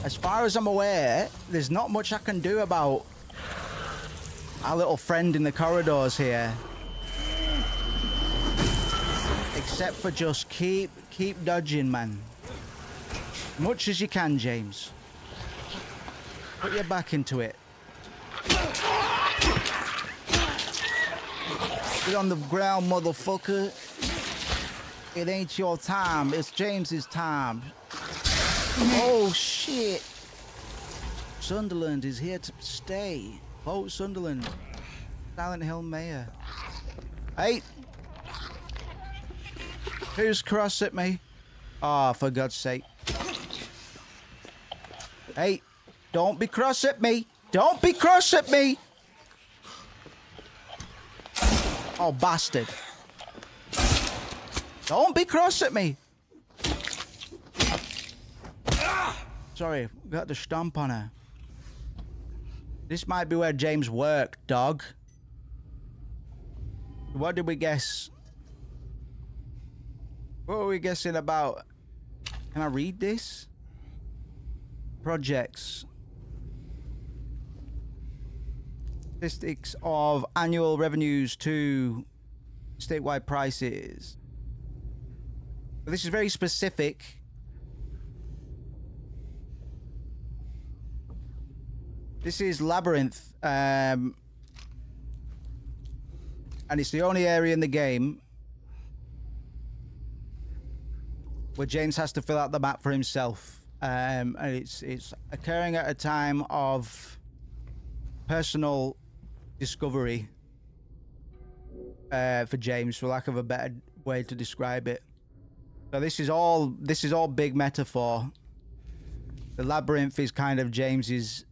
As far as I'm aware, there's not much I can do about our little friend in the corridors here. Except for just keep dodging, man. Much as you can, James. Put your back into it. Get on the ground, motherfucker. It ain't your time. It's James's time. Oh, shit. Sunderland is here to stay. Vote Sunderland. Silent Hill Mayor. Hey. Who's cross at me? Oh, for God's sake. Hey, don't be cross at me. Don't be cross at me. Oh, bastard. Don't be cross at me. Sorry, got the stomp on her. This might be where James worked, dog. What did we guess? What were we guessing about? Can I read this? Projects. Statistics of annual revenues to statewide prices. This is very specific. This is Labyrinth, and it's the only area in the game where James has to fill out the map for himself, and it's occurring at a time of personal discovery for James, for lack of a better way to describe it. So this is all big metaphor. The labyrinth is kind of James's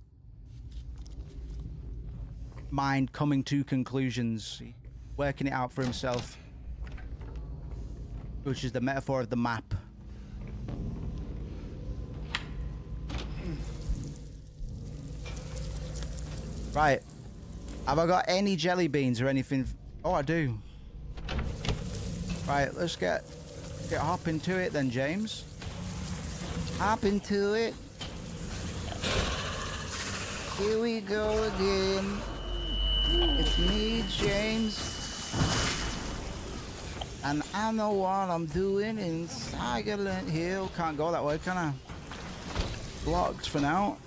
mind coming to conclusions, working it out for himself, which is the metaphor of the map. Right, have I got any jelly beans or anything? Oh, I do. Right, let's get hop into it then, James. Hop into it. Here we go again. It's me, James. And I know what I'm doing in Silent Hill. Can't go that way, can I? Blocked for now.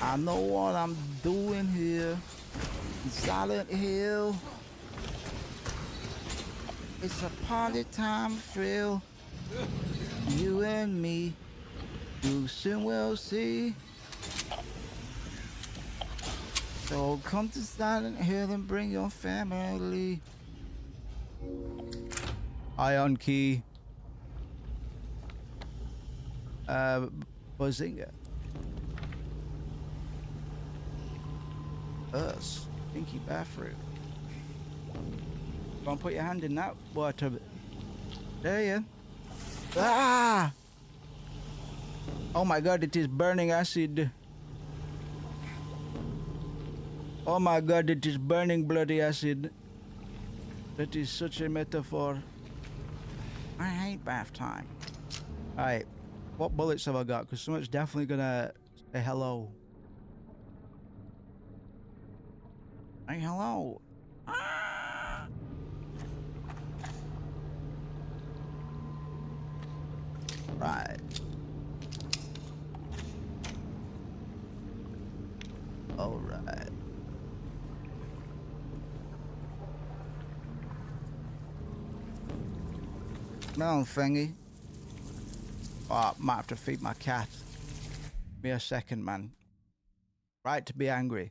I know what I'm doing here in Silent Hill. It's a party time thrill. You and me. You soon will see. So come to Silent Hill and bring your family. Ion key. Bazinga. Us. Stinky bathroom. Go and put your hand in that water. There you. Ah! Oh my God, it is burning acid. Oh my God, it is burning bloody acid. That is such a metaphor. I hate bath time. Alright, what bullets have I got? Because someone's definitely gonna say hello. Hey, hello. Ah! Right. All right. No, thingy. Oh, I might have to feed my cat. Give me a second, man. Right to be angry.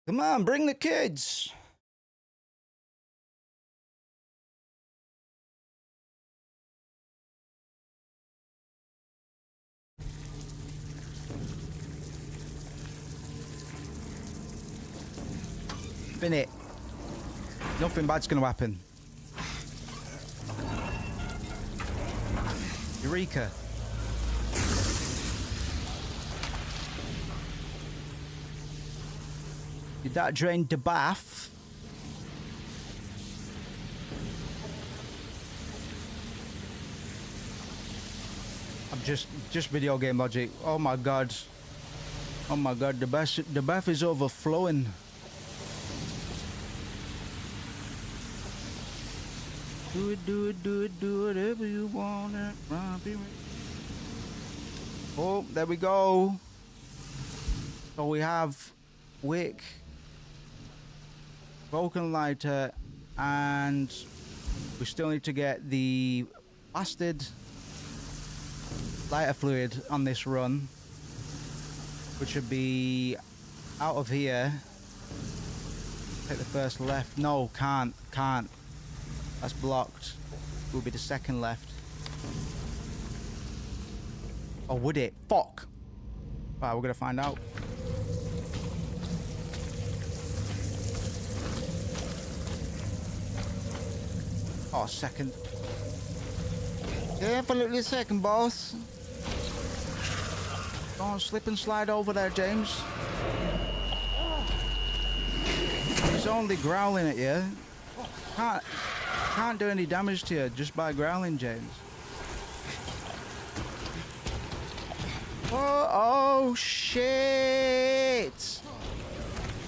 Come on, bring the kids. Spin it. Nothing bad's gonna happen. Eureka. Did that drain the bath? I'm just video game logic. Oh my god. Oh my god, the bath is overflowing. Do it, do it, do it, do whatever you want. Oh, there we go. So we have wick, broken lighter, and we still need to get the blasted lighter fluid on this run, which should be out of here. Take the first left. No, can't. That's blocked. Will be the second left. Or would it? Fuck. Right, we're gonna find out. Oh, second. Definitely second, boss. Don't slip and slide over there, James. He's only growling at you. Can't do any damage to you just by growling, James. Oh shit!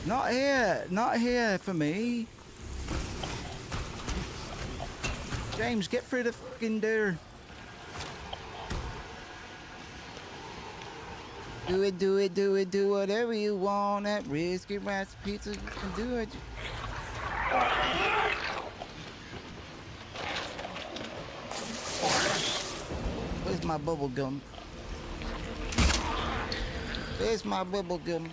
Not here for me. James, get through the fucking door. Do it, do it, do it, do whatever you want. At Risky Rats Pizza, you can do it. Where's my bubble gum? Where's my bubble gum?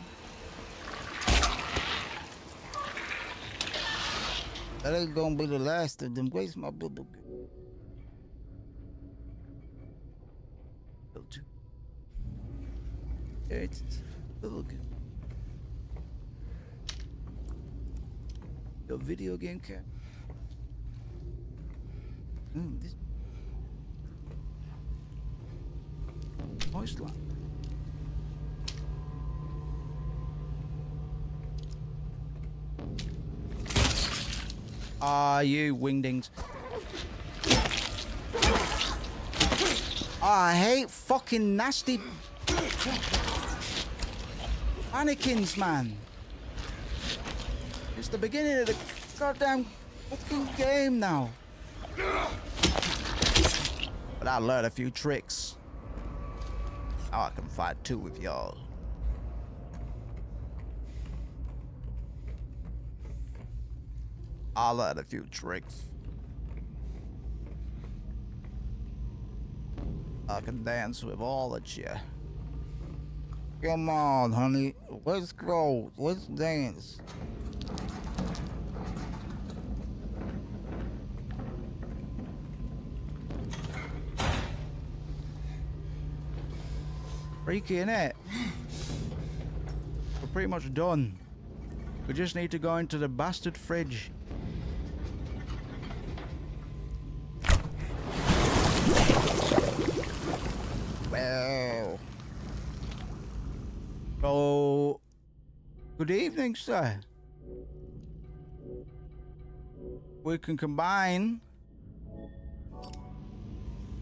That ain't gonna be the last of them. Where's my bubble gum? It's bubble gum. The video game cat. This moist line. Ah, you wingdings. I hate fucking nasty mannequins, man. It's the beginning of the goddamn fucking game now. But I learned a few tricks. Now I can fight two with y'all. I learned a few tricks. I can dance with all of you. Come on, honey. Let's go. Let's dance. Freaky, innit? We're pretty much done. We just need to go into the bastard fridge. Well. So, good evening, sir. We can combine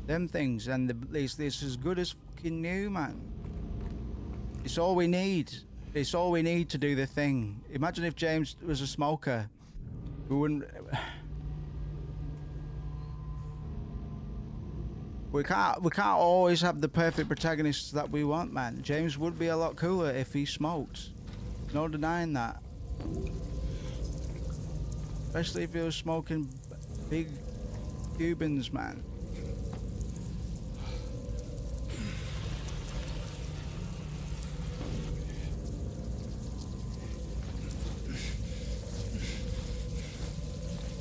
them things, and this is as good as fucking new, man. It's all we need. It's all we need to do the thing. Imagine if James was a smoker. We wouldn't. We can't always have the perfect protagonists that we want, man. James would be a lot cooler if he smoked. No denying that. Especially if he was smoking big Cubans, man.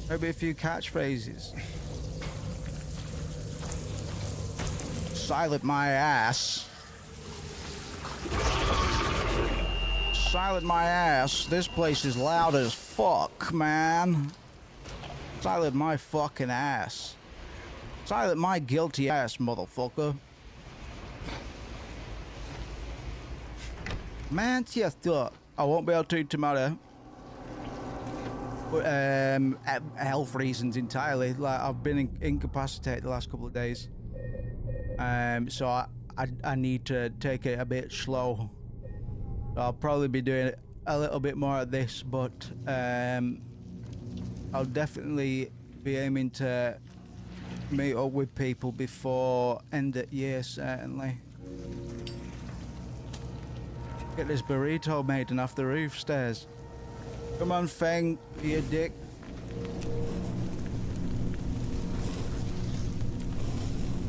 Maybe a few catchphrases. Silent my ass. Silent my ass. This place is loud as fuck, man. Silent my fucking ass. Silent my guilty ass, motherfucker. Manchester. I won't be able to eat tomato. health reasons entirely. Like I've been incapacitated the last couple of days. So I need to take it a bit slow. So I'll probably be doing a little bit more of this, but I'll definitely be aiming to meet up with people before end of year, certainly. Get this burrito maiden off the roof stairs. Come on, Feng, you dick.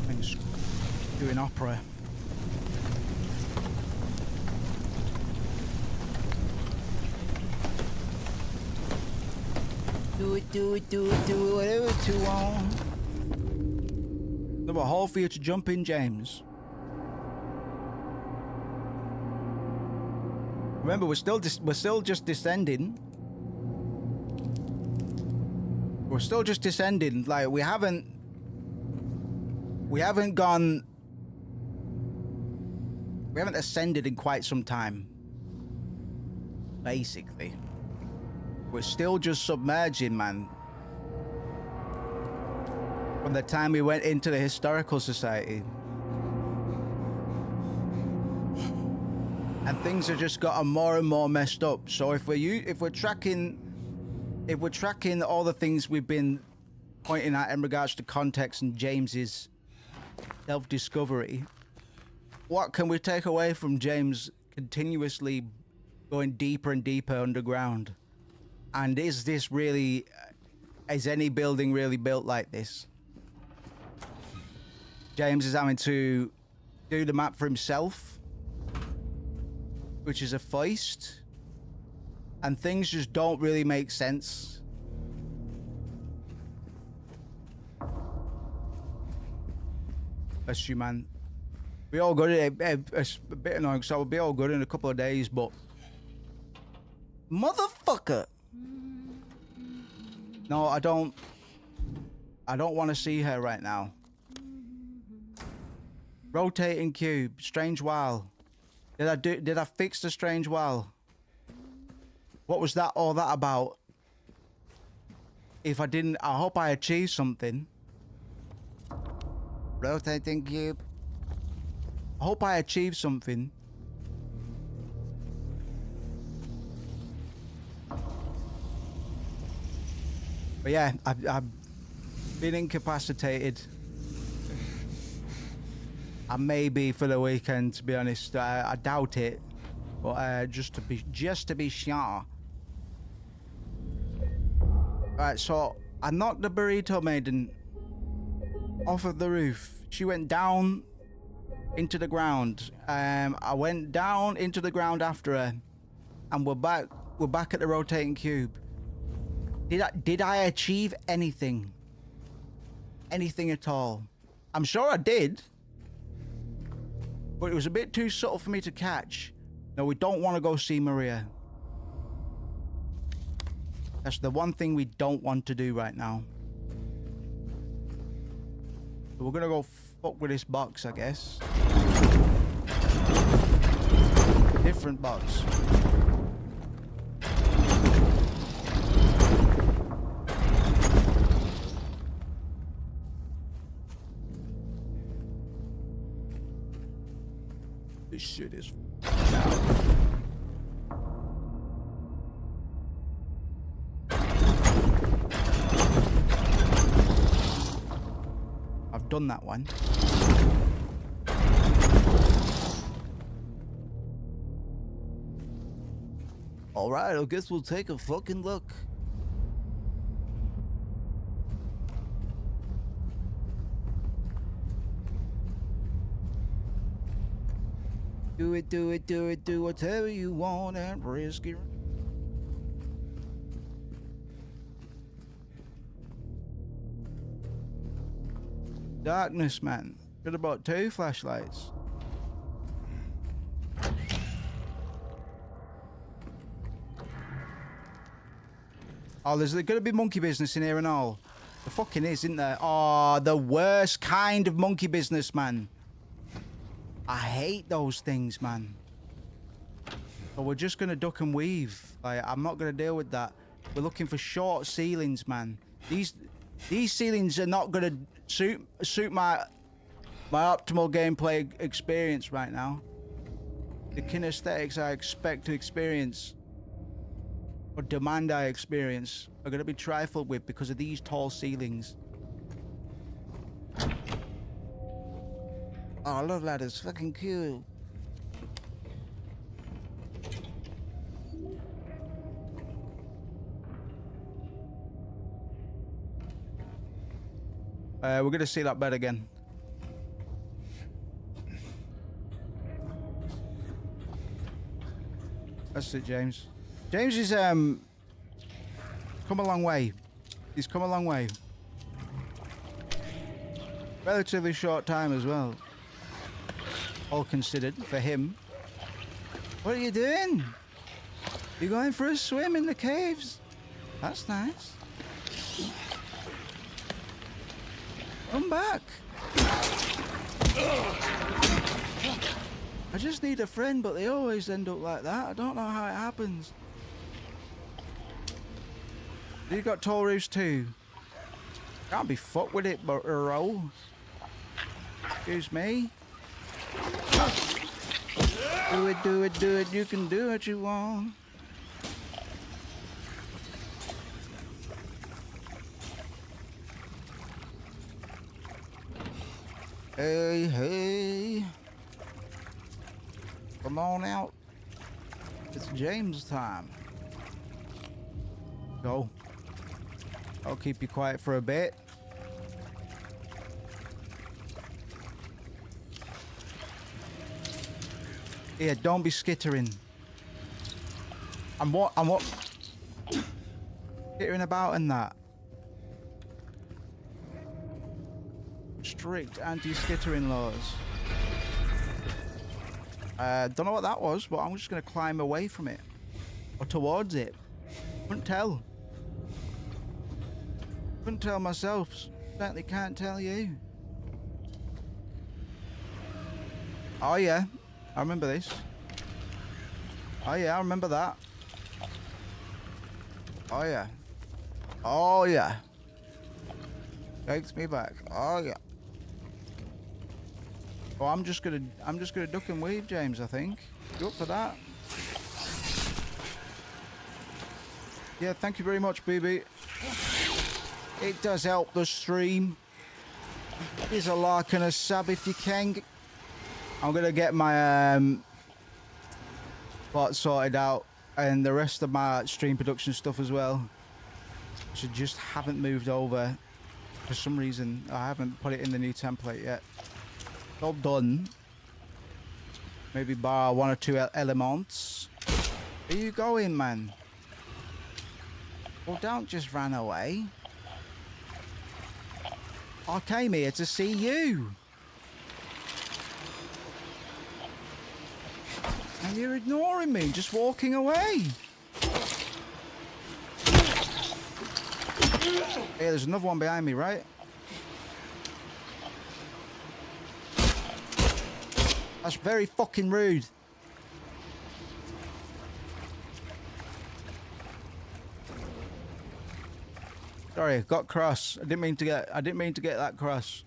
Feng's doing opera. Do it, whatever you want. Another hole for you to jump in, James. Remember, we're still just descending. We're still just descending. Like we haven't ascended in quite some time. Basically, we're still just submerging, man. From the time we went into the Historical Society. And things have just gotten more and more messed up. So if we're tracking all the things we've been pointing at in regards to context and James's self-discovery, what can we take away from James continuously going deeper and deeper underground? And is any building really built like this? James is having to do the map for himself, which is a feist, and things just don't really make sense. Bless you, man. We all good. It's a bit annoying, so we'll be all good in a couple of days, but motherfucker. No, I don't want to see her right now. Rotating cube, strange wow. Did I fix the strange wow? What was that all that about? If I didn't, I hope I achieved something. Rotating cube. I hope I achieved something. But yeah, I've been incapacitated. I may be for the weekend, to be honest. I doubt it, but just to be sure. Right, so I knocked the burrito maiden off of the roof. She went down into the ground. I went down into the ground after her, and we're back at the rotating cube. Did I achieve anything? Anything at all? I'm sure I did. But it was a bit too subtle for me to catch. No, we don't want to go see Maria. That's the one thing we don't want to do right now. So we're gonna go fuck with this box, I guess. Different box. This shit is out. I've done that one. All right, I guess we'll take a fucking look. Do it, do whatever you want and risk it. Darkness, man. Could have bought 2 flashlights. Oh, there's gonna be monkey business in here and all. There fucking is, isn't there? Oh, the worst kind of monkey business, man. I hate those things, man. But we're just gonna duck and weave. Like, I'm not gonna deal with that. We're looking for short ceilings, man. These ceilings are not gonna suit my optimal gameplay experience right now. The kinesthetics I expect to experience or demand I experience are gonna be trifled with because of these tall ceilings. Oh, I love ladders. Fucking cool. We're gonna see that bed again. That's it, James. James is come a long way. He's come a long way. Relatively short time as well. All considered for him. What are you doing? You going for a swim in the caves? That's nice. Come back. I just need a friend, but they always end up like that. I don't know how it happens. You got tall roofs too. Can't be fucked with it, but roll. Excuse me. Do it, do it, do it. You can do what you want. Hey, hey. Come on out. It's James time. Go. I'll keep you quiet for a bit. Yeah, don't be skittering. I'm what skittering about in that. Strict anti-skittering laws. Don't know what that was, but I'm just gonna climb away from it. Or towards it. Couldn't tell. Couldn't tell myself. Certainly can't tell you. Oh yeah. I remember this. Oh yeah, I remember that. Oh yeah. Oh yeah. Takes me back. Oh yeah. Oh, I'm just gonna duck and weave, James, I think. You up for that? Yeah, thank you very much, BB. It does help the stream. Here's a like and a sub if you can. I'm gonna get my bot sorted out and the rest of my stream production stuff as well. Which I just haven't moved over. For some reason, I haven't put it in the new template yet. All done. Maybe bar one or two elements. Where you going, man? Well, don't just run away. I came here to see you. And you're ignoring me, just walking away. Hey, there's another one behind me, right? That's very fucking rude. Sorry, got cross. I didn't mean to get that cross.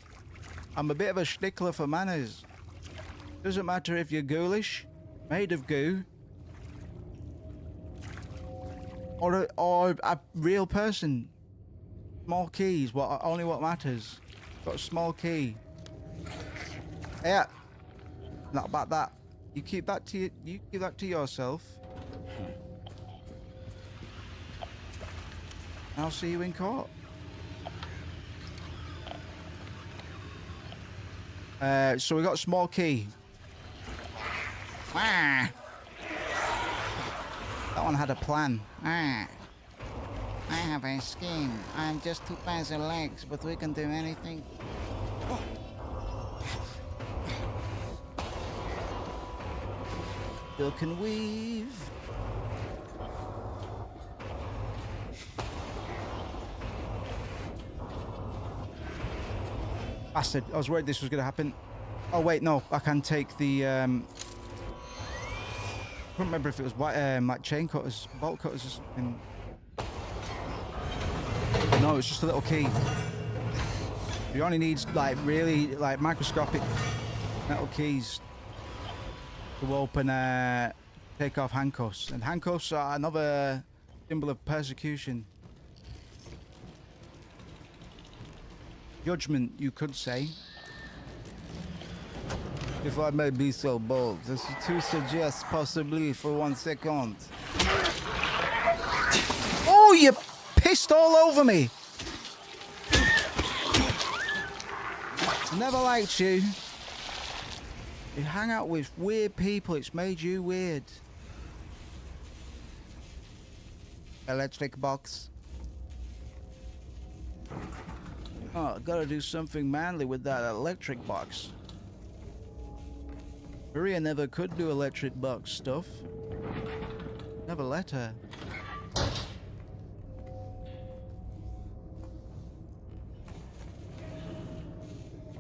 I'm a bit of a stickler for manners. Doesn't matter if you're ghoulish, made of goo, or a real person. Small keys, only what matters. Got a small key. Yeah. Not about that. You keep that to yourself. I'll see you in court. So we got a small key. Ah. That one had a plan. Ah. I have a scheme. I'm just 2 pairs of legs, but we can do anything. Duck and weave. Bastard, I was worried this was going to happen. Oh wait, no, I can take the I can't remember if it was like chain cutters, bolt cutters or something. No, it's just a little key. You only need like really like microscopic metal keys to open take off handcuffs. And handcuffs are another symbol of persecution. Judgment, you could say. If I may be so bold, as to suggest possibly for 1 second. Oh, you pissed all over me! Never liked you. You hang out with weird people, it's made you weird. Electric box. Oh, gotta do something manly with that electric box. Maria never could do electric box stuff. Never let her.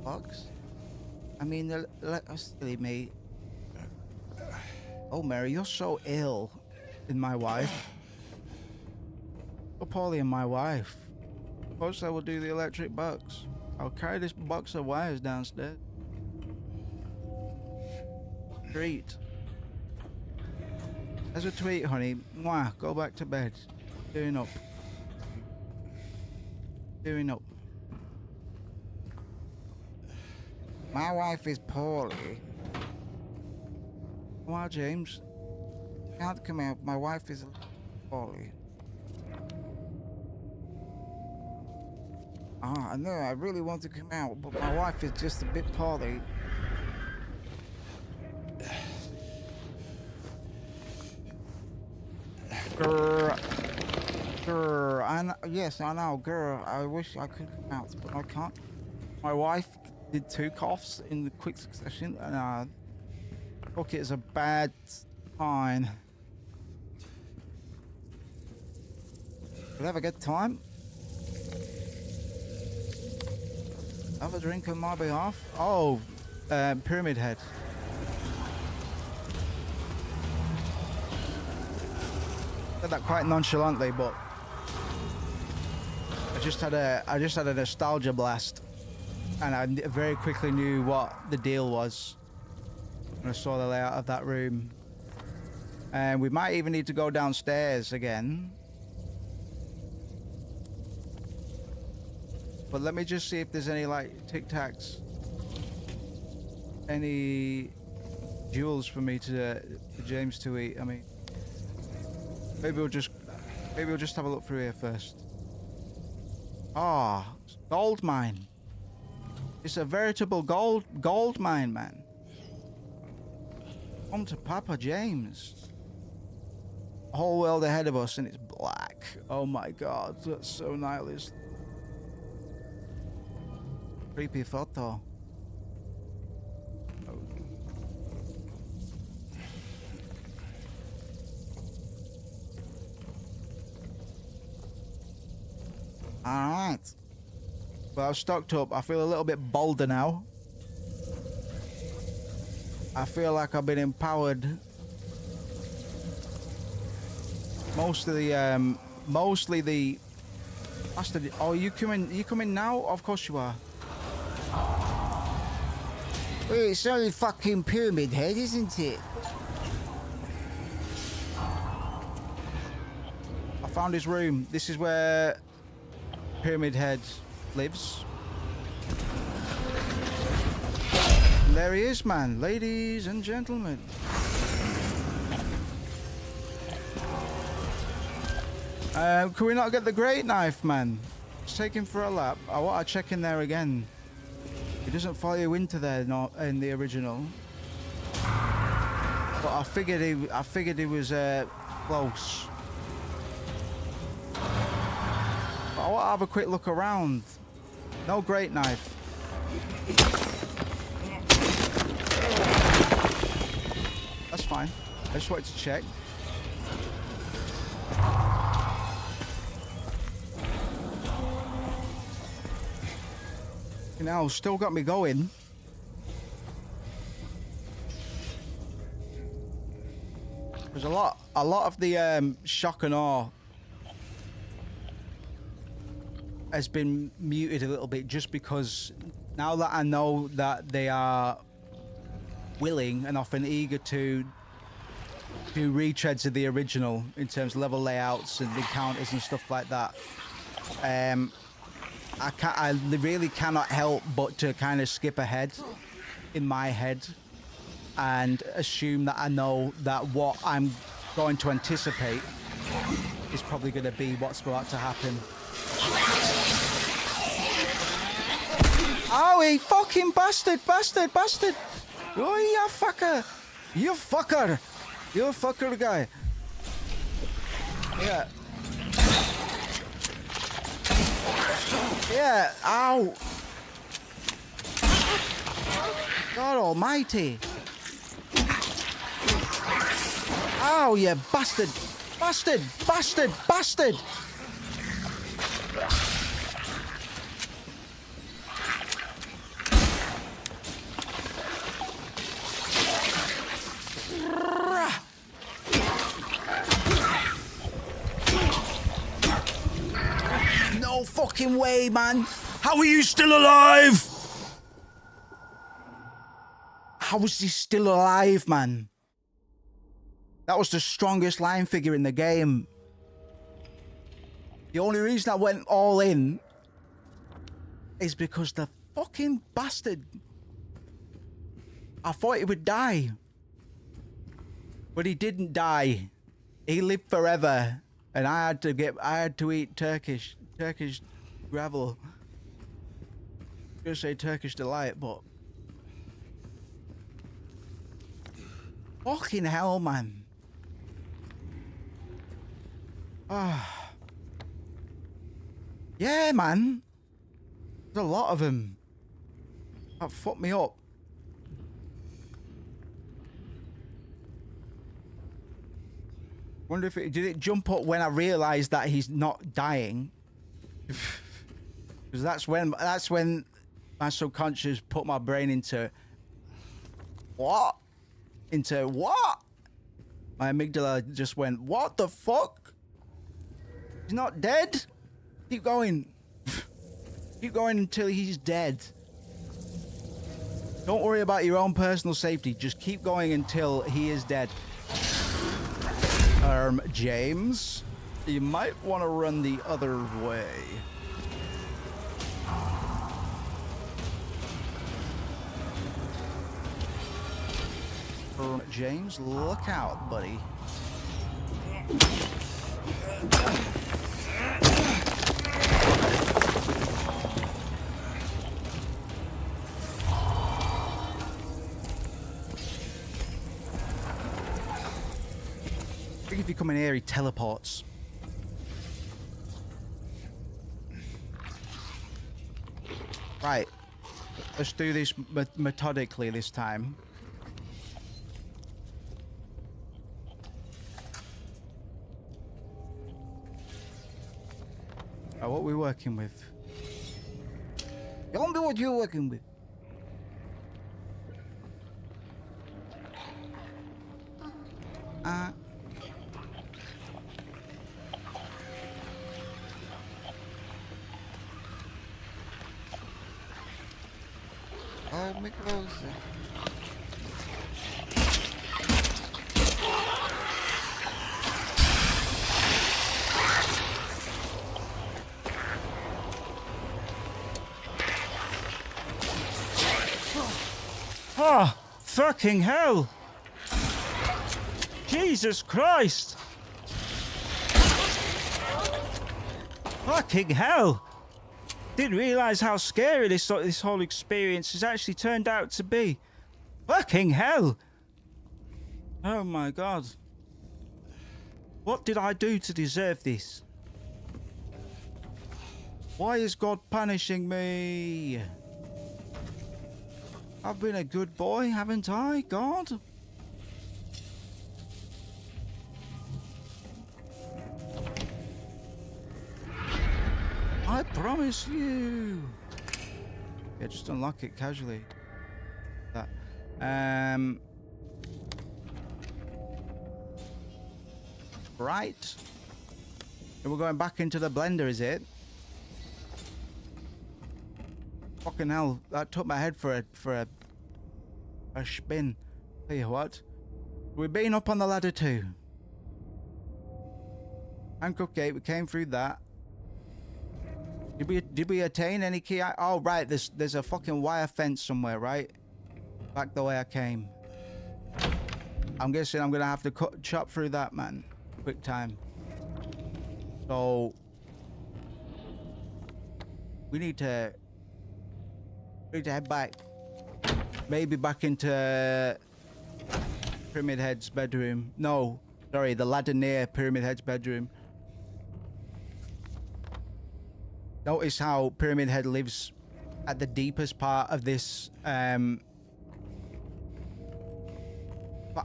Box? I mean, let us silly me. Oh, Mary, you're so ill in my wife. So poorly in my wife. Of course I will do the electric box. I'll carry this box of wires downstairs. Treat. As a tweet, honey. Mwah, go back to bed. Doing up. Doing up. My wife is poorly. Why, James? Can't come out. My wife is poorly. Ah, I know. I really want to come out, but my wife is just a bit poorly. Grr, yes, I know, girl. I wish I could come out, but I can't. My wife did 2 coughs in the quick succession, and I took it as a bad sign. Did have a good time? Have a drink on my behalf? Oh, Pyramid Head. Said that quite nonchalantly, but I just had a nostalgia blast, and I very quickly knew what the deal was when I saw the layout of that room. And we might even need to go downstairs again. But let me just see if there's any like Tic Tacs, any jewels for me for James to eat. I mean, maybe we'll just have a look through here first. Ah, gold mine. It's a veritable gold mine, man. On to Papa James. A whole world ahead of us, and it's black. Oh my God, that's so nihilist. Creepy photo. Alright. Well, I've stocked up. I feel a little bit bolder now. I feel like I've been empowered. Mostly the bastard. Oh, you coming now? Of course you are. Well, it's only fucking Pyramid Head, isn't it? I found his room. This is where Pyramid Head lives. And there he is, man. Ladies and gentlemen. Can we not get the great knife, man? Let's take him for a lap. I want to check in there again. He doesn't follow you into there, not in the original. But I figured he was close. But I want to have a quick look around. No great knife. That's fine. I just wanted to check. You know, still got me going. There's a lot of the shock and awe has been muted a little bit just because now that I know that they are willing and often eager to do retreads of the original in terms of level layouts and encounters and stuff like that. I really cannot help but to kind of skip ahead in my head and assume that I know that what I'm going to anticipate is probably going to be what's about to happen. Oh, he fucking bastard! Oh, you fucker! You fucker! You fucker guy! Yeah. Yeah, ow! God almighty! Ow, you bastard! Bastard! No fucking way, man! How are you still alive? How is he still alive, man? That was the strongest line figure in the game. The only reason I went all in is because the fucking bastard. I thought he would die. But he didn't die. He lived forever. And I had to eat Turkish gravel. I was gonna say Turkish delight, but fucking hell, man. Ah, yeah, man. There's a lot of them. That fucked me up. Wonder if did it jump up when I realised that he's not dying? Because that's when my subconscious put my brain into what? Into what? My amygdala just went, what the fuck? He's not dead? Keep going. Keep going until he's dead. Don't worry about your own personal safety. Just keep going until he is dead. James, you might want to run the other way. James, look out, buddy. I think if you come in here, he teleports. Right. Let's do this methodically this time. Oh, what are we working with? Tell me what you're working with. Oh, me closer. Oh, fucking hell! Jesus Christ! Fucking hell! Didn't realise how scary this whole experience has actually turned out to be. Fucking hell! Oh my god. What did I do to deserve this? Why is God punishing me? I've been a good boy, haven't I, God? I promise you. Yeah, just unlock it casually. That. Right. And we're going back into the blender, is it? Fucking hell, that took my head for a spin. Tell you what, we've been up on the ladder too. Handcuff gate, we came through that. Did we attain any key? Oh right, there's a fucking wire fence somewhere, right? Back the way I came. I'm guessing I'm gonna have to chop through that, man. Quick time. So we need to head back. Maybe back into Pyramid Head's bedroom. No, sorry, the ladder near Pyramid Head's bedroom. Notice how Pyramid Head lives at the deepest part of this.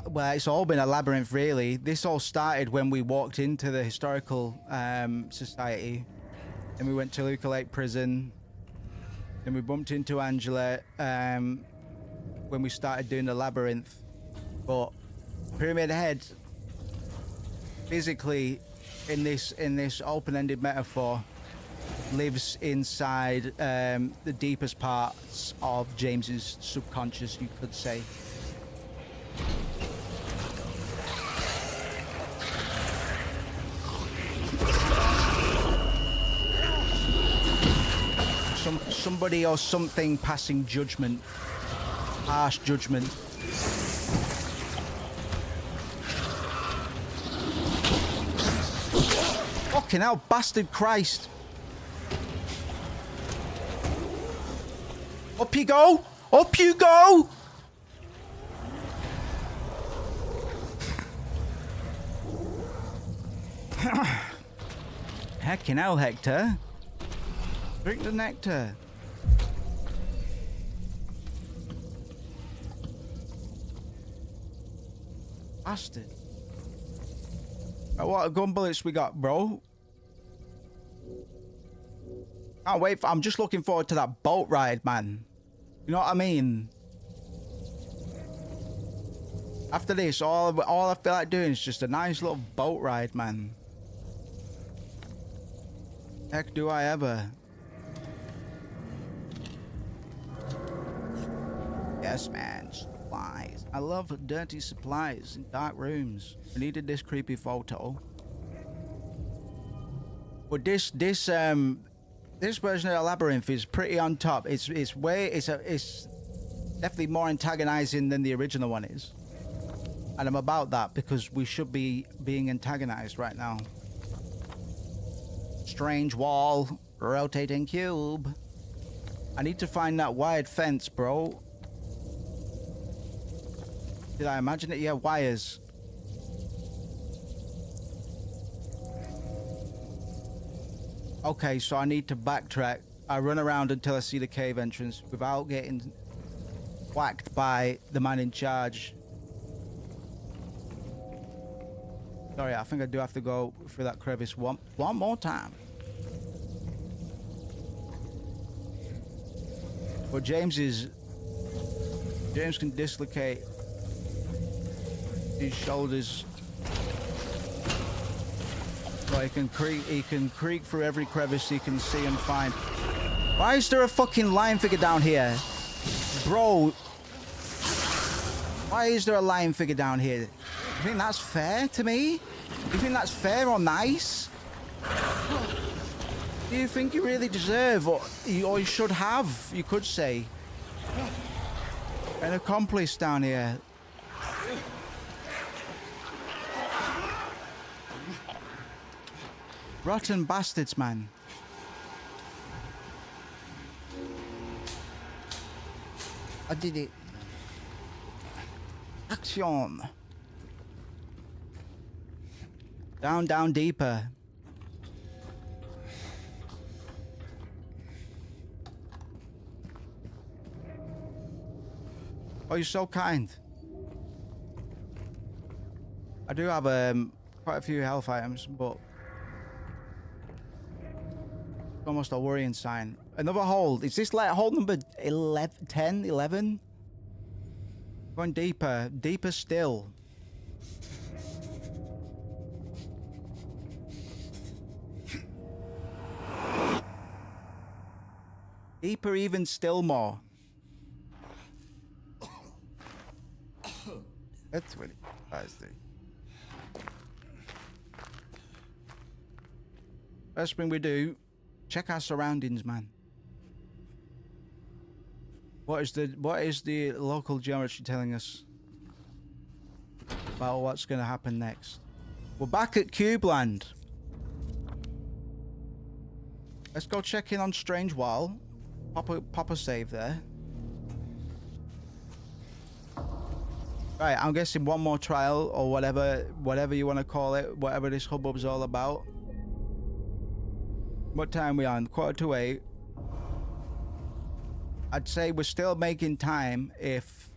Well, it's all been a labyrinth, really. This all started when we walked into the historical society, and we went to Luca Lake Prison. Then we bumped into Angela when we started doing the labyrinth. But Pyramid Head, physically, in this open-ended metaphor, lives inside the deepest parts of James's subconscious, you could say. Somebody or something passing judgment, harsh judgment. Fucking hell, bastard Christ. Up you go! Up you go! Heckin' hell, Hector. Drink the nectar. Bastard. What gun bullets we got, bro? Can't wait for, I'm just looking forward to that boat ride, man. You know what I mean? After this, all I feel like doing is just a nice little boat ride, man. Heck do I ever. Yes, man. Supplies. I love dirty supplies in dark rooms. I needed this creepy photo. But this version of the labyrinth is pretty on top. It's definitely more antagonizing than the original one is. And I'm about that because we should be being antagonized right now. Strange wall, rotating cube. I need to find that wired fence, bro. Did I imagine it? Yeah, wires. Okay, so I need to backtrack. I run around until I see the cave entrance without getting whacked by the man in charge. Sorry, I think I do have to go through that crevice one more time. But James can dislocate his shoulders. So he can creak through every crevice he can see and find. Why is there a fucking lion figure down here? Bro. Why is there a lion figure down here? You think that's fair to me? You think that's fair or nice? Do you think you really deserve, or you should have, you could say, an accomplice down here? Rotten bastards, man. I did it. Action. Down, down deeper. Oh, you're so kind. I do have quite a few health items, but almost a worrying sign. Another hold. Is this like hold number 11, 10, 11? Going deeper. Deeper still. Deeper, even still more. That's really nice thing. First thing we do, check our surroundings, man. What is the local geometry telling us about what's going to happen next? We're back at Cubeland. Let's go check in on Strange Wall. Pop a save there. Right, I'm guessing one more trial or whatever you want to call it, whatever this hubbub's all about. What time are we on? 7:45. I'd say we're still making time if...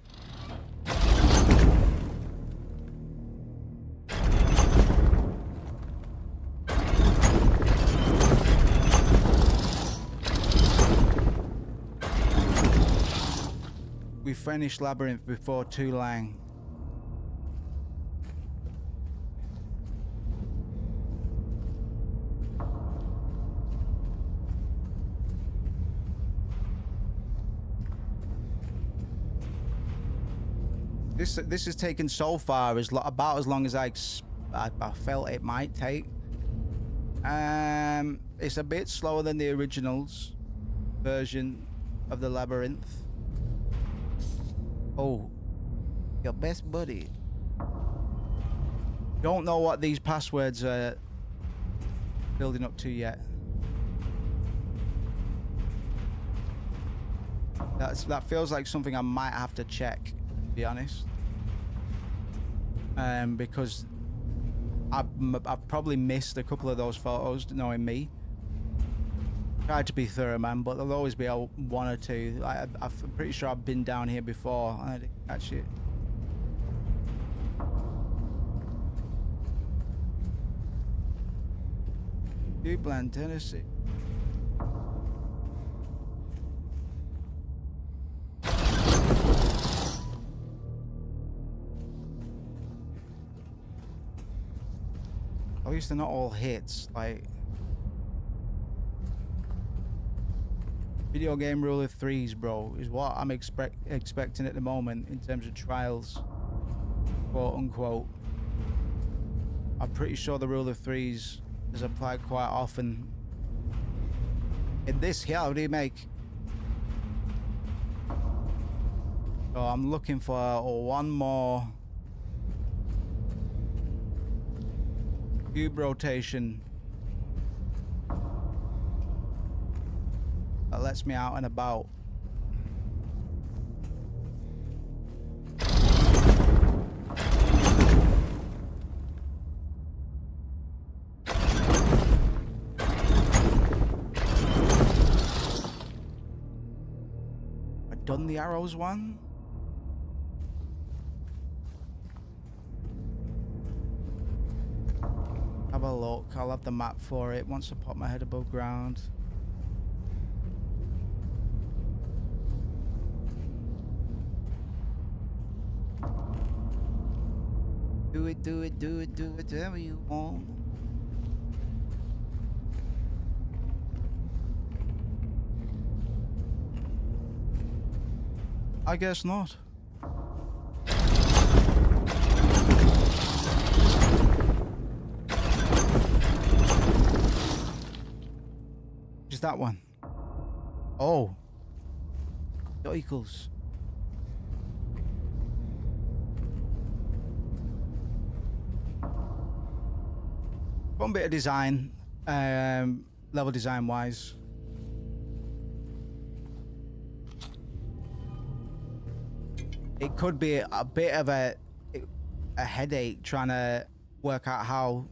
we finish Labyrinth before too long. This has taken so far about as long as I felt it might take. It's a bit slower than the originals version of the Labyrinth. Oh, your best buddy. Don't know what these passwords are building up to yet. That feels like something I might have to check, to be honest. Because I've probably missed a couple of those photos, knowing me. Tried to be thorough, man, but there'll always be one or two. I'm pretty sure I've been down here before and I didn't catch it. Dublin, Tennessee. At least they're not all hits, like... Video game rule of threes, bro, is what I'm expecting at the moment in terms of trials, quote unquote. I'm pretty sure the rule of threes is applied quite often in this here remake. So I'm looking for one more cube rotation that lets me out and about. I've done the arrows one. Have a look. I'll have the map for it once I pop my head above ground. Do it, do it, do it, do it, whatever you want. I guess not. Is that one? Oh. Equals. One bit of design, level design wise. It could be a bit of a headache trying to work out how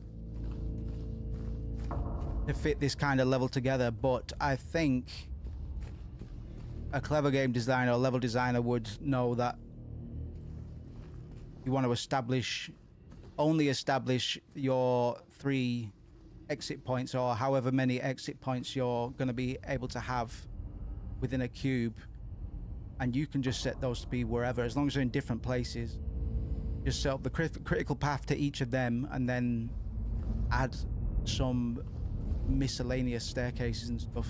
to fit this kind of level together, but I think a clever game designer or level designer would know that you want to only establish your 3 exit points, or however many exit points you're going to be able to have within a cube, and you can just set those to be wherever, as long as they're in different places. Just set up the critical path to each of them, and then add some miscellaneous staircases and stuff.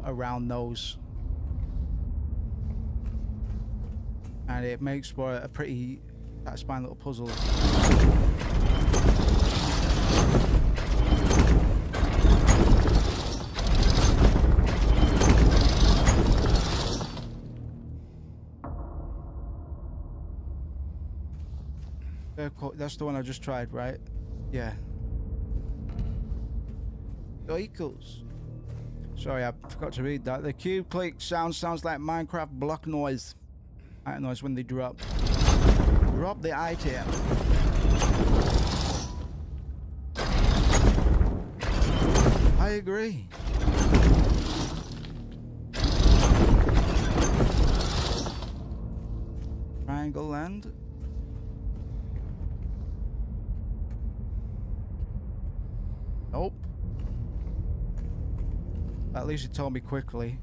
around those. And it makes for a pretty satisfying little puzzle. That's the one I just tried, right? Yeah. Equals. Sorry, I forgot to read that. The cube click sounds like Minecraft block noise. Item noise when they drop. Drop the item. I agree. Triangle land. Nope. At least it told me quickly.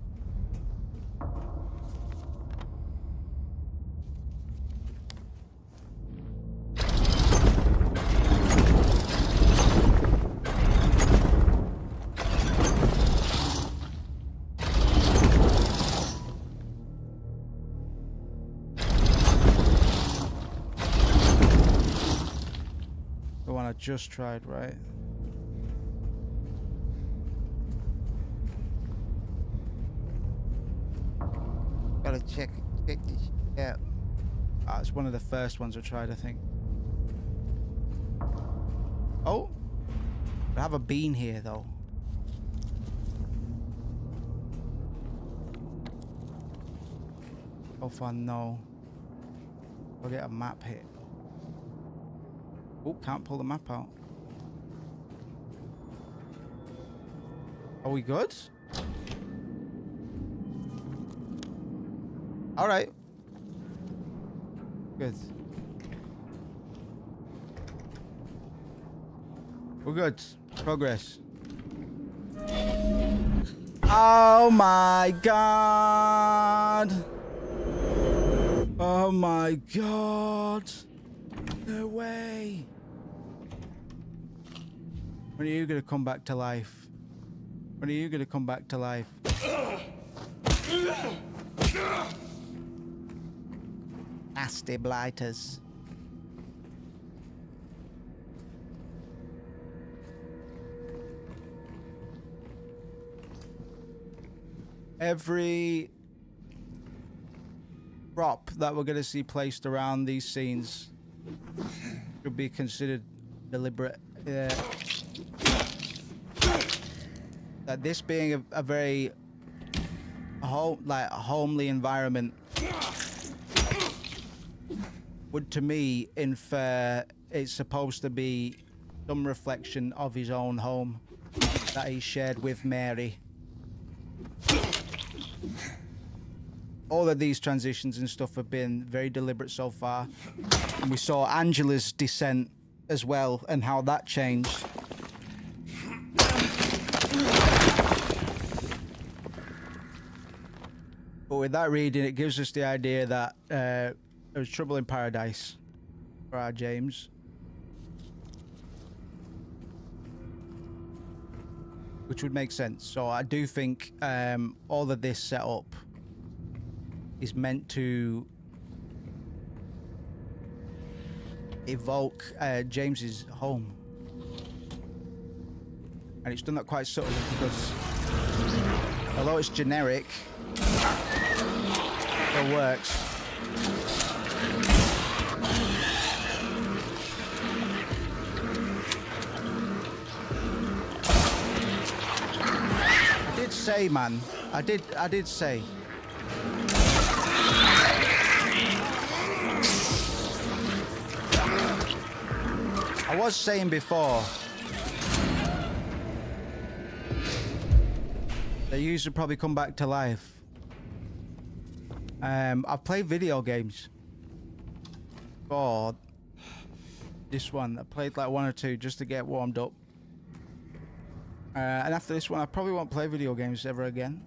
The one I just tried, right? Gotta check this out. Ah, it's one of the first ones I tried, I think. Oh, I have a bean here though. Oh fun, no. I'll get a map hit. Oh, can't pull the map out. Are we good? All right. Good. We're good. Progress. Oh my god. Oh my god. No way. When are you gonna come back to life? When are you gonna come back to life? Nasty blighters. Every prop that we're going to see placed around these scenes should be considered deliberate. That this being a very homely environment would, to me, infer it's supposed to be some reflection of his own home that he shared with Mary. All of these transitions and stuff have been very deliberate so far. And we saw Angela's descent as well and how that changed. But with that reading, it gives us the idea that there was trouble in paradise for our James. Which would make sense. So I do think all of this setup is meant to evoke James's home. And it's done that quite subtly because although it's generic, it works. I did say, man. I did say. I was saying before the user probably come back to life. I've played video games for this one. I played like one or two just to get warmed up. And after this one, I probably won't play video games ever again.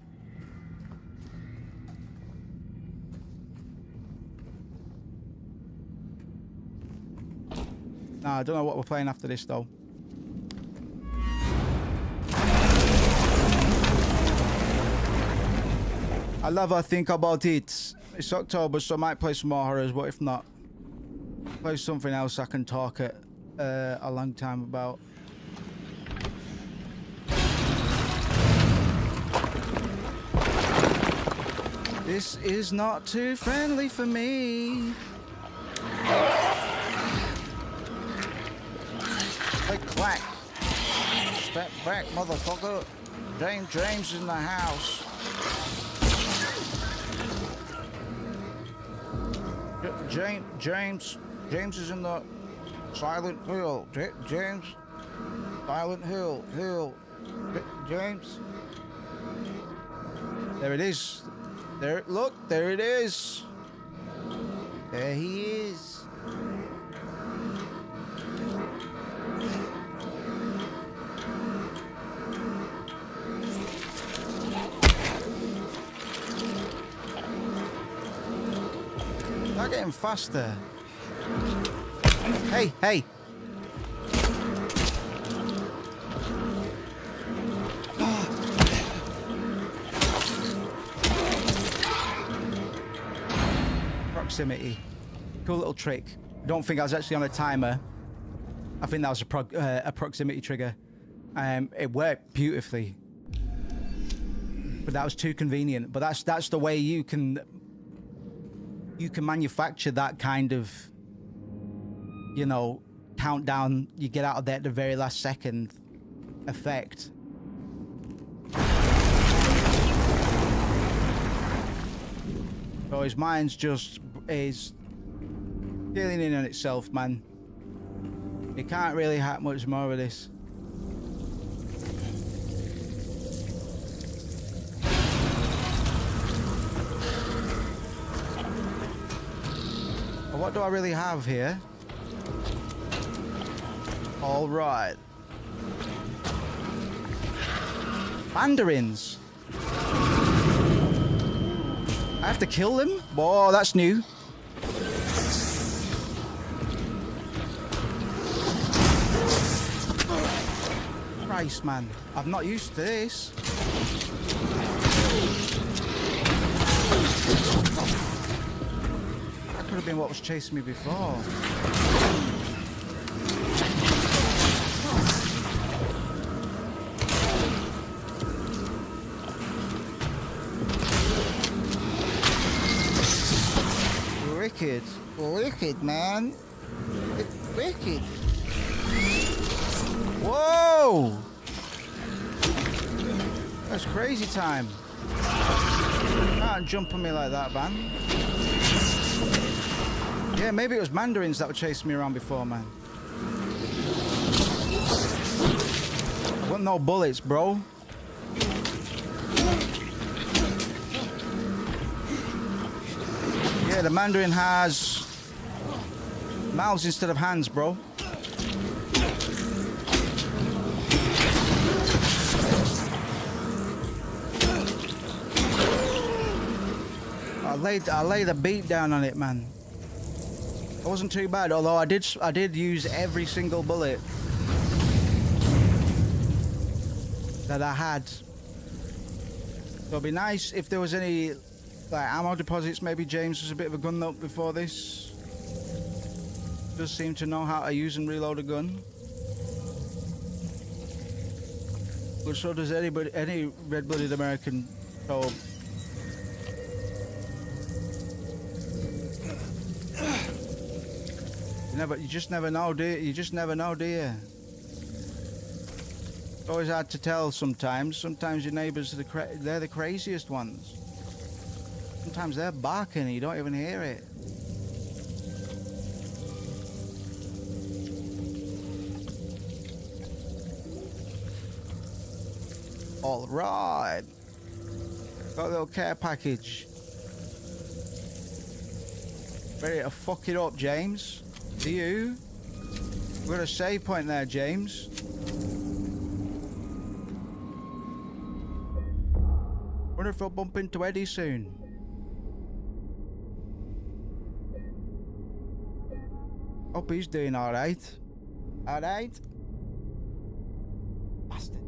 No, I don't know what we're playing after this though. I love how I think about it. It's October, so I might play some more horrors, but if not, play something else I can talk at a long time about. This is not too friendly for me. Click clack. Step back, motherfucker. James in the house. James is in the Silent Hill. James. Silent Hill. James. There it is. There, look, there it is. There he is. They're getting faster. Hey. Proximity. Cool little trick. Don't think I was actually on a timer. I think that was a proximity trigger. It worked beautifully. But that was too convenient. But that's the way you can manufacture that kind of, you know, countdown. You get out of there at the very last second effect. So his mind's just is dealing in on itself, man. You can't really hack much more of this. What do I really have here? All right. Mandarins. I have to kill them? Whoa, that's new. Christ, man. I'm not used to this. That could have been what was chasing me before. Wicked, man. It's wicked. Whoa! That's crazy time. You can't jump on me like that, man. Yeah, maybe it was mandarins that were chasing me around before, man. I want no bullets, bro. Yeah, the mandarin has mouths instead of hands, bro. I laid a beat down on it, man. It wasn't too bad, although I did use every single bullet that I had. So it'd be nice if there was any like ammo deposits. Maybe James was a bit of a gun nut before this. Does seem to know how to use and reload a gun. But so does any red-blooded American. So you just never know, do you? You just never know, do you? It's always hard to tell sometimes. Sometimes your neighbours are they're the craziest ones. Sometimes they're barking and you don't even hear it. All right. Got a little care package. Ready to fuck it up, James. Do you? We've got a save point there, James. Wonder if I'll bump into Eddie soon. Hope he's doing alright. Alright? Bastard.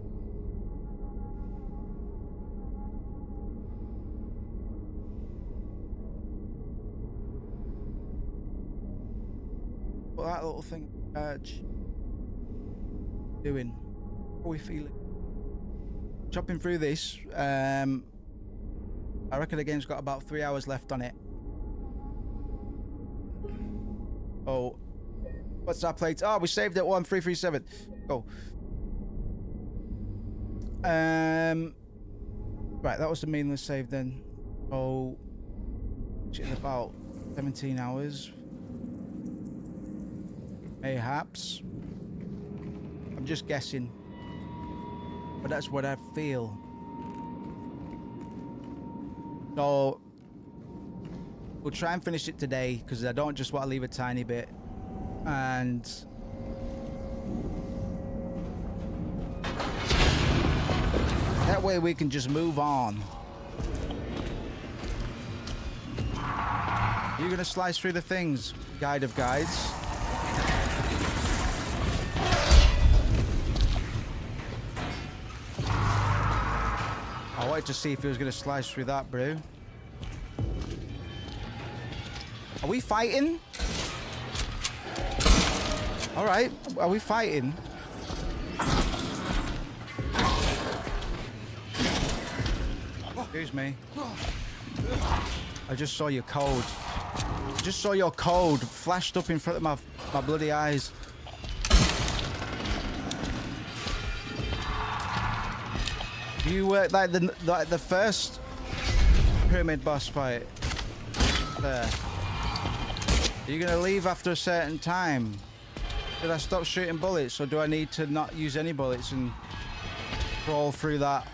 What that little thing doing? How are we feeling? Chopping through this. I reckon the game's got about 3 hours left on it. Oh, what's our plate? Oh, we saved it. 1337. Go. Right, that was the meaningless save then. Oh, in about 17 hours. Mayhaps. I'm just guessing. But that's what I feel. So we'll try and finish it today because I don't just want to leave a tiny bit. And that way we can just move on. You're gonna slice through the things, guide of guides. I wanted to see if he was gonna slice through that, bro. Are we fighting? All right, are we fighting? Excuse me. I just saw your code. Just saw your code flashed up in front of my bloody eyes. You were like the first pyramid boss fight. There. Are you gonna leave after a certain time? Did I stop shooting bullets, or do I need to not use any bullets and crawl through that?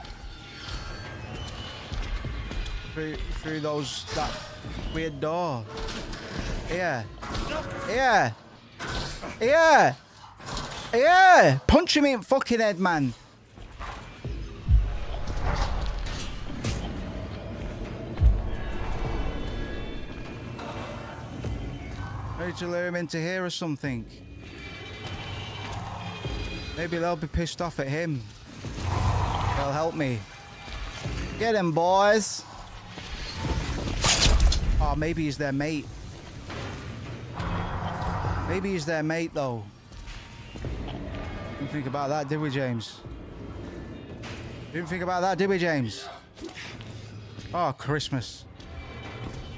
Through that weird door. Yeah. Yeah. Yeah. Yeah. Punch him in the fucking head, man. Ready to lure him into here or something. Maybe they'll be pissed off at him. They'll help me. Get him, boys. Oh, maybe he's their mate. Maybe he's their mate, though. Didn't think about that, did we, James? Didn't think about that, did we, James? Oh, Christmas.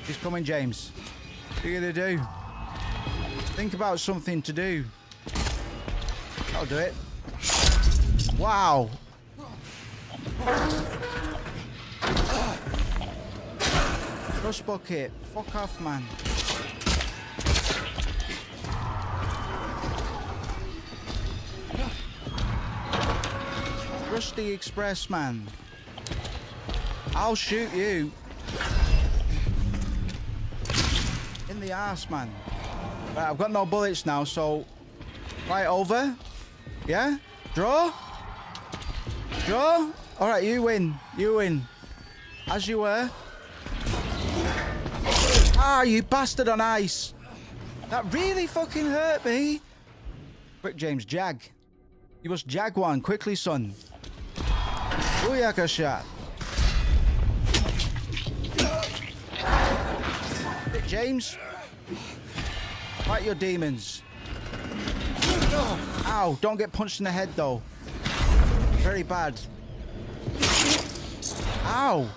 He's coming, James. What are you gonna do? Think about something to do. I'll do it. Wow. Rush bucket. Fuck off, man. Rusty Express, man. I'll shoot you. In the ass, man. Right, I've got no bullets now, so... Right, over. Yeah? Draw? Draw? Alright, you win. You win. As you were. Ah, you bastard on ice. That really fucking hurt me. Quick, James, jag. You must jag one. Quickly, son. Booyaka shot. Quick, James. Fight your demons. Ow, don't get punched in the head, though. Very bad. Ow.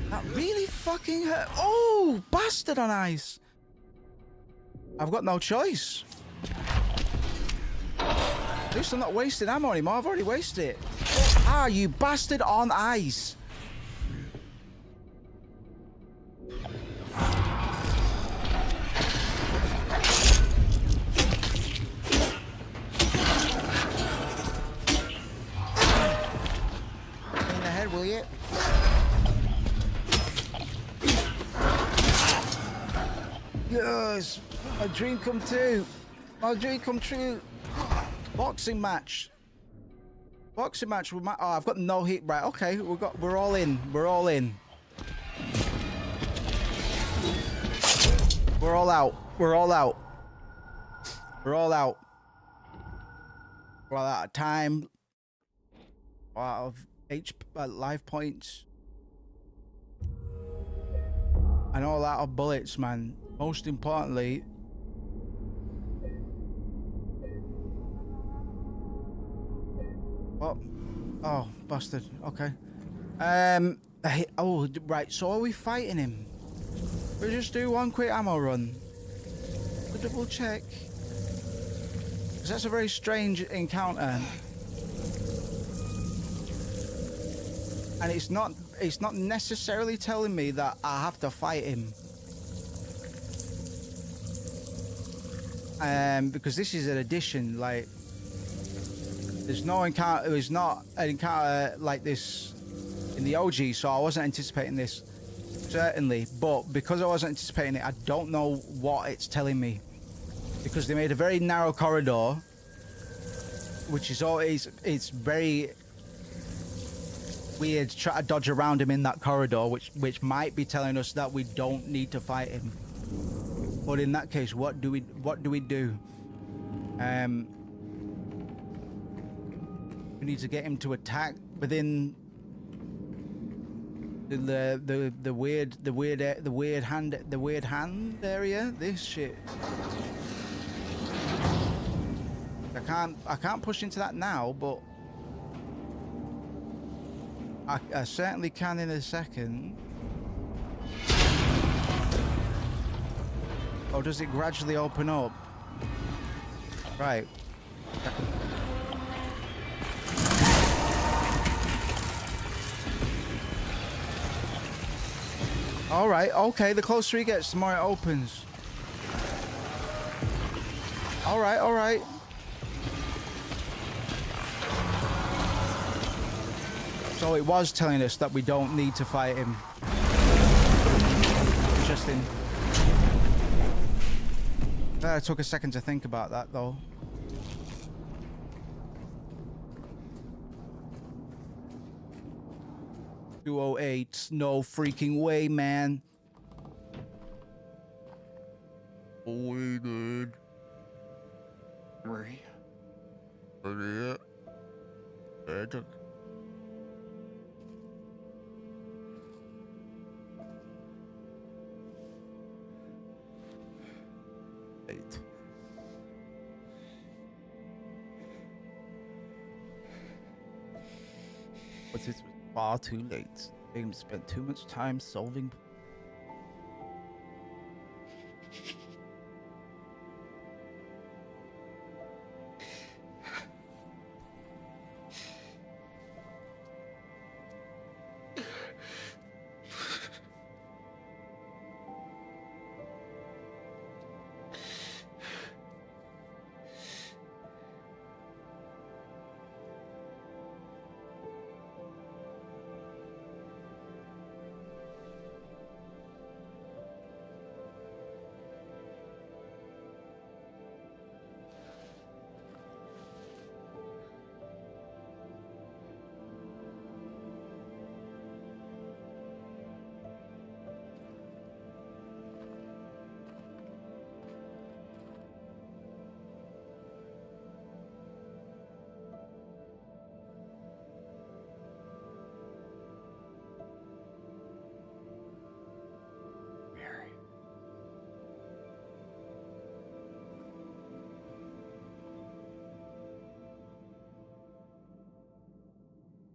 That really fucking hurt. Oh, bastard on ice. I've got no choice. At least I'm not wasting ammo anymore. I've already wasted it. Ah, you bastard on ice. In the head, will you? Yes, my dream come true. My dream come true. Boxing match. Boxing match with my. Oh, I've got no hit. Right, okay, we're all in. We're all in. We're all out. We're all out. We're all out. We're all out of time. Out of life points. And all out of bullets, man. most importantly, what? Oh, bastard. Okay. Oh, right. So are we fighting him? We'll just do one quick ammo run. We'll double check. 'Cause that's a very strange encounter. And it's not necessarily telling me that I have to fight him. Because this is an addition, like there's not an encounter like this in the OG, so I wasn't anticipating this, certainly. But because I wasn't anticipating it, I don't know what it's telling me. Because they made a very narrow corridor, which is always, it's very weird to try to dodge around him in that corridor, which might be telling us that we don't need to fight him. But in that case, what do we do? We need to get him to attack within the weird hand area. This shit. I can't push into that now, but I certainly can in a second. Or does it gradually open up? Right. All right, okay, the closer he gets, the more it opens. All right, all right. So it was telling us that we don't need to fight him. Interesting. I took a second to think about that, though. $208, no freaking way, man. We did. Marie? Yeah. Eight. But it was far too late. James spent too much time solving.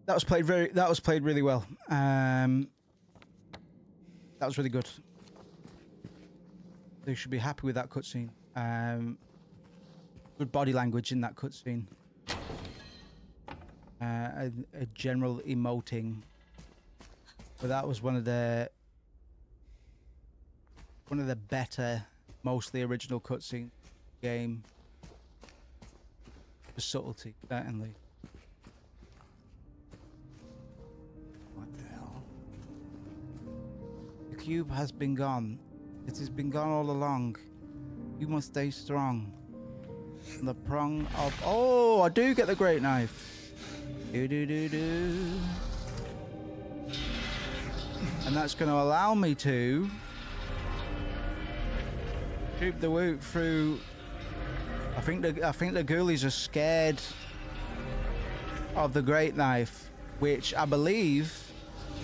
That was played really well. That was really good. They should be happy with that cutscene. Good body language in that cutscene. A general emoting. But that was one of the better, mostly original cutscene game. The subtlety, certainly. The cube has been gone. It has been gone all along. You must stay strong. The prong of... Oh, I do get the great knife. Do. And that's going to allow me to... shoot the woot through... I think the ghoulies are scared of the great knife, which I believe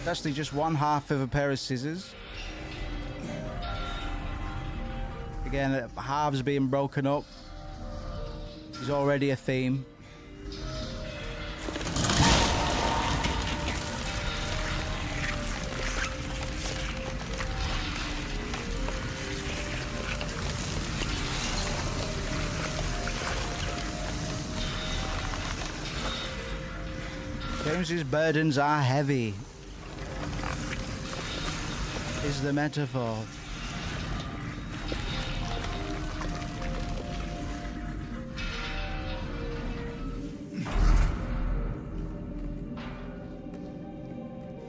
is actually just one half of a pair of scissors. Again, halves being broken up is already a theme. James's burdens are heavy, is the metaphor.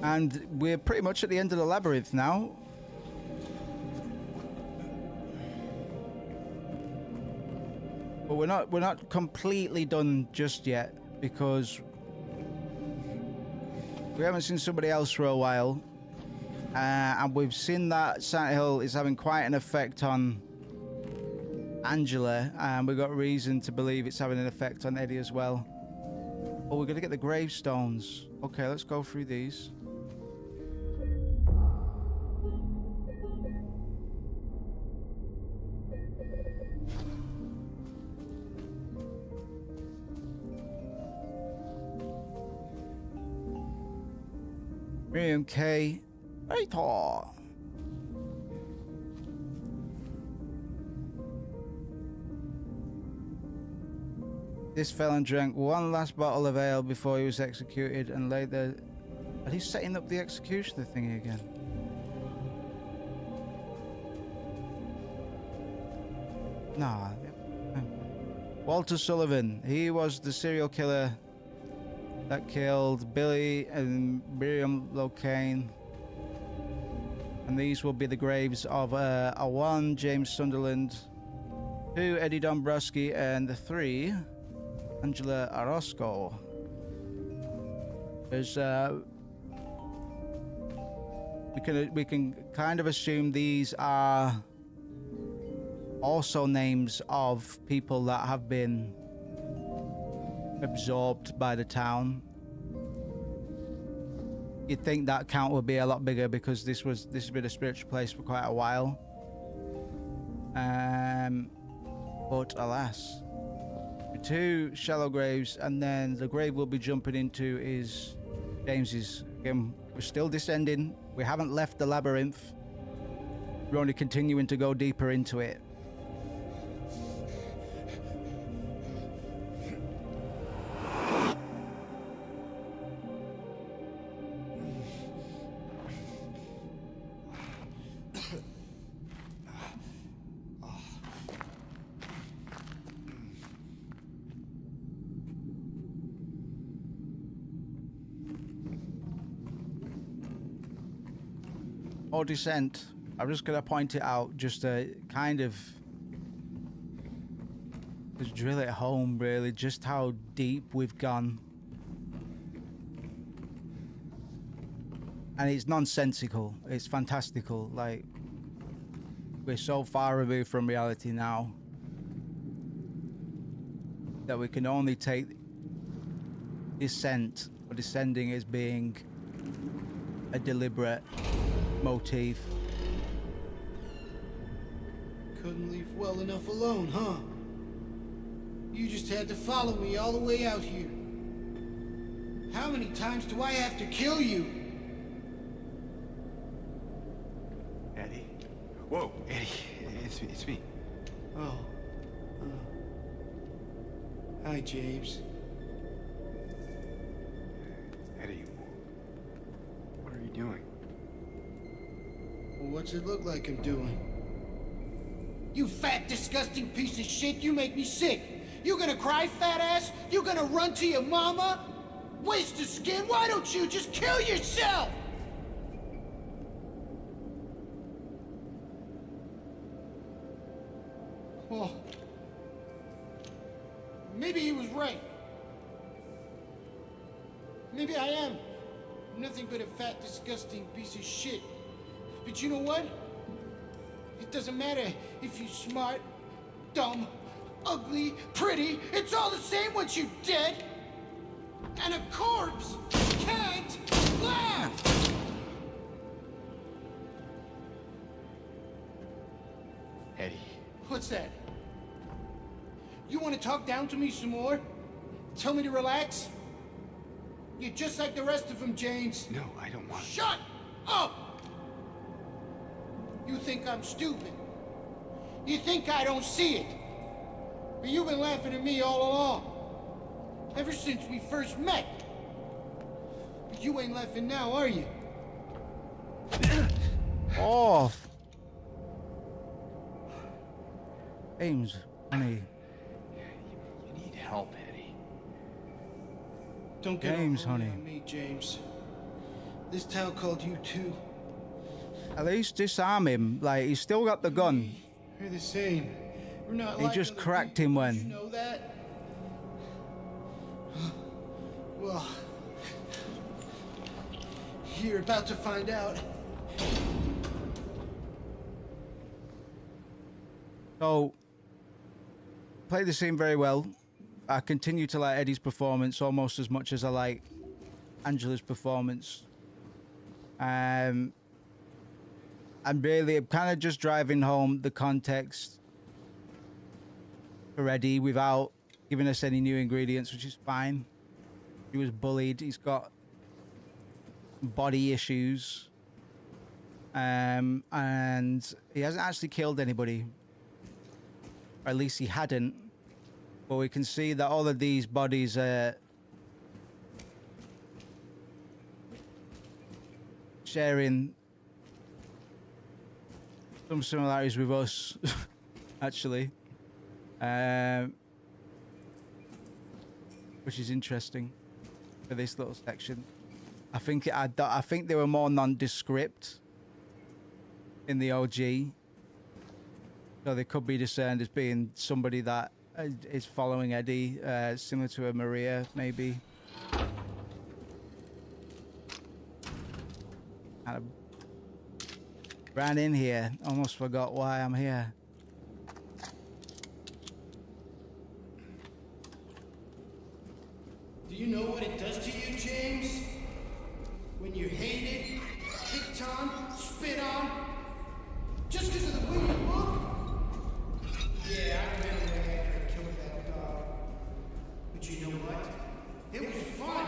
And we're pretty much at the end of the labyrinth now. But we're not completely done just yet, because we haven't seen somebody else for a while. And we've seen that Silent Hill is having quite an effect on Angela, and we've got reason to believe it's having an effect on Eddie as well. Oh, we're gonna get the gravestones. Okay, let's go through these. Miriam K. Raitor. This felon drank one last bottle of ale before he was executed and laid there. Are they setting up the executioner thingy again? Nah. Walter Sullivan. He was the serial killer that killed Billy and Miriam Locane. And these will be the graves of 1, James Sunderland, 2, Eddie Dombrowski, and 3, Angela Orozco. There's we can kind of assume these are also names of people that have been absorbed by the town. You'd think that count would be a lot bigger because this has been a spiritual place for quite a while. But alas, 2 shallow graves, and then the grave we'll be jumping into is James's. Again, we're still descending. We haven't left the labyrinth. We're only continuing to go deeper into it. Or descent. I'm just going to point it out just to kind of just drill it home, really, just how deep we've gone. And it's nonsensical. It's fantastical. Like, we're so far removed from reality now that we can only take descent or descending as being a deliberate motif. Couldn't leave well enough alone, huh? You just had to follow me all the way out here. How many times do I have to kill you? Eddie. Whoa, Eddie. It's me. Oh. Hi, James. Eddie, what are you doing? Well, what's it look like I'm doing? You fat, disgusting piece of shit, you make me sick. You gonna cry, fat ass? You gonna run to your mama? Waste of skin, why don't you just kill yourself? Oh. Maybe he was right. Maybe I am nothing but a fat, disgusting piece of shit. But you know what? It doesn't matter if you're smart, dumb, ugly, pretty. It's all the same once you're dead. And a corpse can't laugh. Eddie, What's that? You want to talk down to me some more? Tell me to relax? You're just like the rest of them, James. No, I don't want. Shut up! You think I'm stupid? You think I don't see it? But you've been laughing at me all along. Ever since we first met. But you ain't laughing now, are you? Off. James, honey. You need help, Eddie. Don't get James, all honey. on me, James. This town called you too. At least disarm him. Like, he's still got the gun. We're the same. We're not He like just other cracked people. him when- You know that? Well, you're about to find out. So, played the scene very well. I continue to like Eddie's performance almost as much as I like Angela's performance. I'm kind of just driving home the context for Eddie without giving us any new ingredients, which is fine. He was bullied. He's got body issues. And he hasn't actually killed anybody. Or at least he hadn't. But we can see that all of these bodies are sharing some similarities with us, actually. Which is interesting for this little section. I think they were more nondescript in the OG. So they could be discerned as being somebody that is following Eddie, similar to a Maria, maybe. Kind of ran in here, almost forgot why I'm here. Do you know what it does to you, James? When you're hated, picked on, spit on, just because of the way you look? Yeah, I remember after I killed that dog. But you know what? It was fun.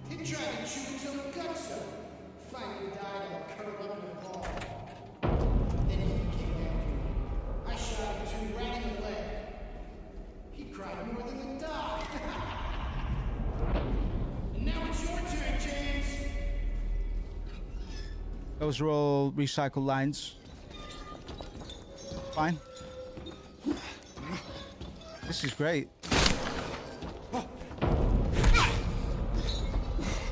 He tried to chew his own guts up. Finally died all curled up in a ball. Then he came after me. I shot him 2 right in the leg. He cried more than the dog. And now it's your turn, James. Those are all recycled lines. Fine. This is great.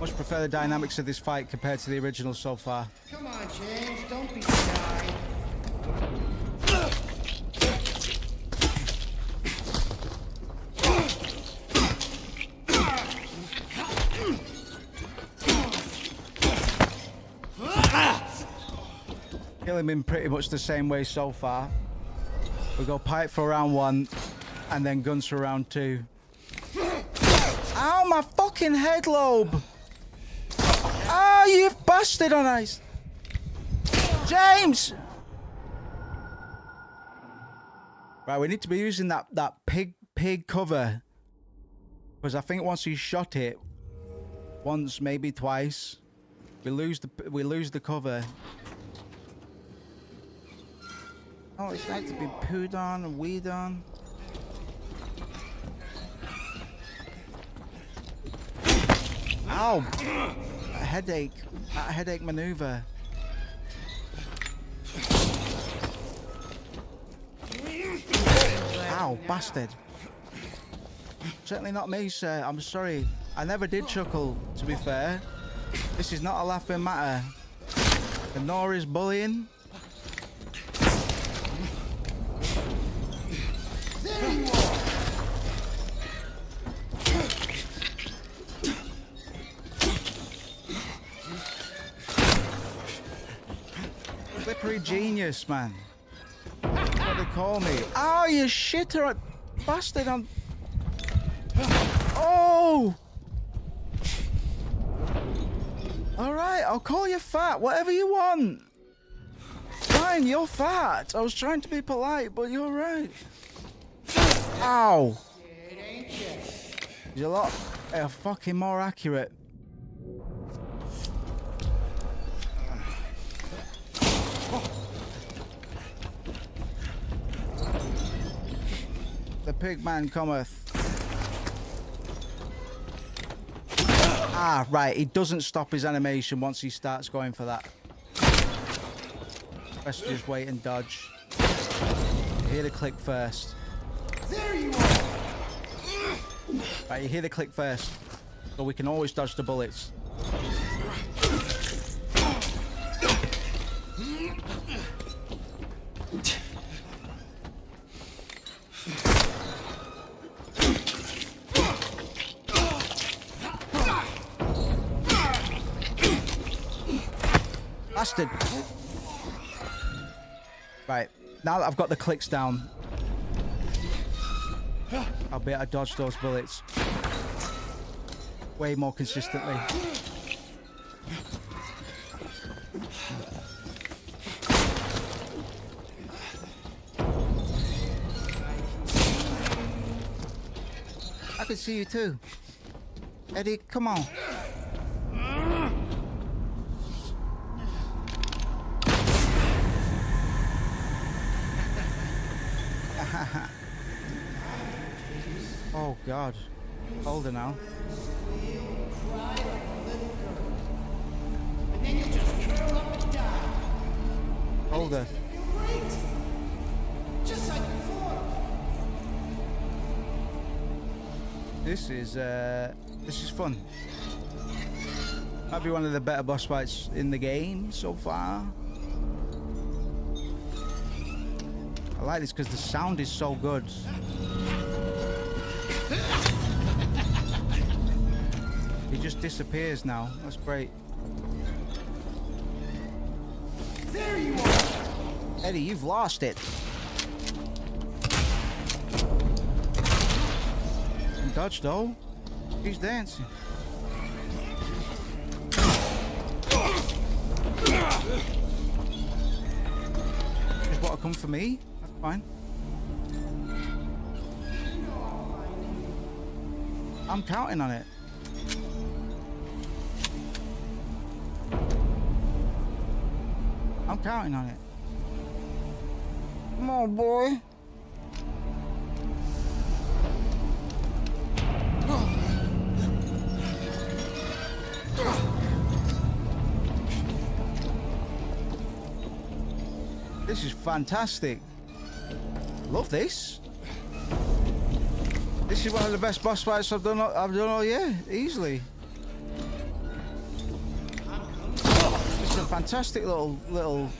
Much prefer the dynamics of this fight compared to the original so far. Come on, James, don't be shy. Kill him in pretty much the same way so far. We go pipe for round 1 and then guns for round 2. Ow, my fucking head lobe! Ah, you bastard on ice! James! Right, we need to be using that pig cover. Because I think once he shot it, once, maybe twice, we lose the cover. Oh, it's nice to be pooed on and weed on. Ow! A headache. That headache maneuver. Ow, bastard. Certainly not me, sir. I'm sorry. I never did chuckle, to be fair. This is not a laughing matter. And nor is bullying. There you are. Slippery genius, man. That's what they call me. Oh, you shitter bastard. Oh! Alright, I'll call you fat. Whatever you want. fine. You're fat. I was trying to be polite, but you're right. Ow. It ain't you. You're a lot fucking more accurate. The pig man cometh. Ah, right. He doesn't stop his animation once he starts going for that. Let's just wait and dodge. You hear the click first. There you are. Right, you hear the click first. So we can always dodge the bullets. Bastard. Right, now that I've got the clicks down, I'll be able to dodge those bullets way more consistently. I can see you too. Eddie, come on. Oh God, older now. And then you just curl up and die. Older. Great. Just like before. This is fun. Might be one of the better boss fights in the game so far. I like this because the sound is so good. He just disappears now. That's great. There you are. Eddie, you've lost it. And dodge though. He's dancing. Just want to come for me? That's fine. I'm counting on it. I'm counting on it. Come on, boy. This is fantastic. Love this. This is one of the best boss fights I've done all year, easily. It's a fantastic little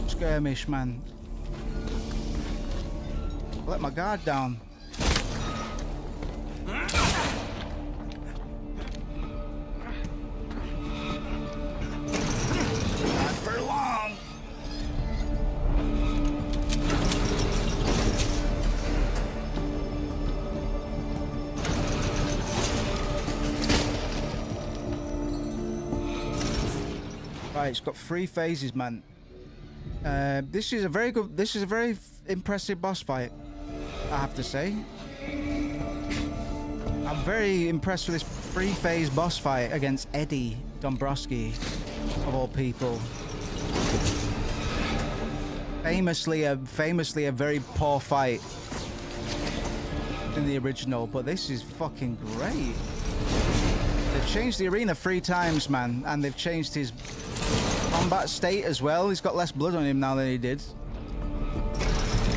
skirmish, man. I let my guard down. Not for long. Right, it's got 3 phases, man. This is a very impressive boss fight, I have to say. I'm very impressed with this 3-phase boss fight against Eddie Dombrowski, of all people. Famously a very poor fight in the original, but this is fucking great. They've changed the arena 3 times, man, and they've changed his combat state as well. He's got less blood on him now than he did.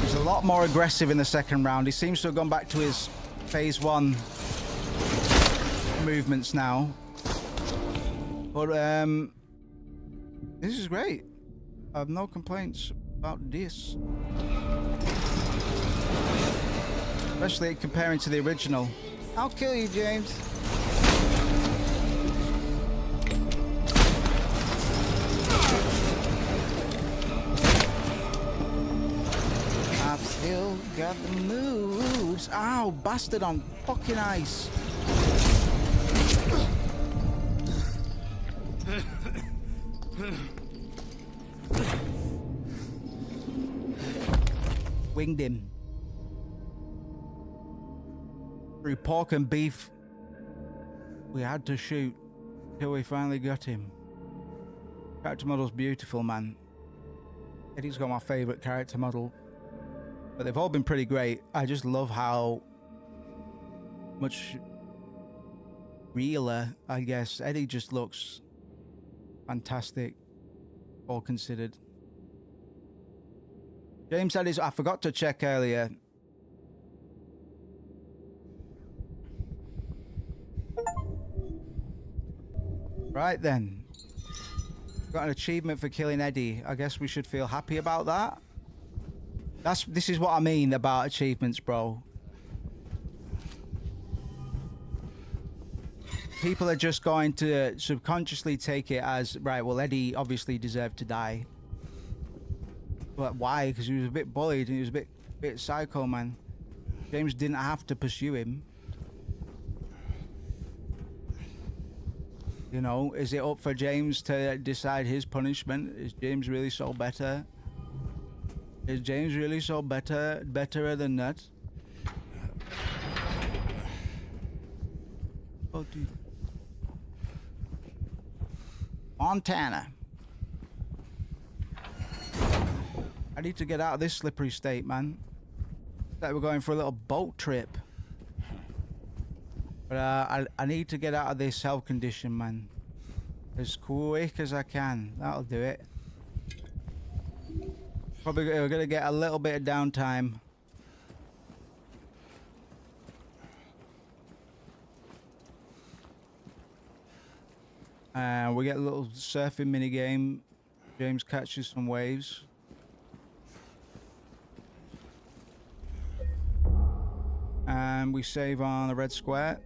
He's a lot more aggressive in the second round. He seems to have gone back to his phase 1 movements now. But this is great. I have no complaints about this. Especially comparing to the original. I'll kill you, James. I've still got the moves. Ow, bastard on fucking ice. Winged him. Through pork and beef, we had to shoot till we finally got him. Character model's beautiful, man. Eddie's got my favourite character model. But they've all been pretty great. I just love how much realer, I guess. Eddie just looks fantastic, all considered. James said I forgot to check earlier. Right then. Got an achievement for killing Eddie. I guess we should feel happy about that. This is what I mean about achievements, bro. People are just going to subconsciously take it as, right, well, Eddie obviously deserved to die. But why? Because he was a bit bullied and he was a bit psycho, man. James didn't have to pursue him. You know, is it up for James to decide his punishment? Is James really so better? Is James really so betterer than that? Oh, dude. Montana. I need to get out of this slippery state, man. Like we're going for a little boat trip. But I need to get out of this health condition, man. As quick as I can. That'll do it. Probably we're gonna get a little bit of downtime. We get a little surfing mini game. James catches some waves. And we save on a red square.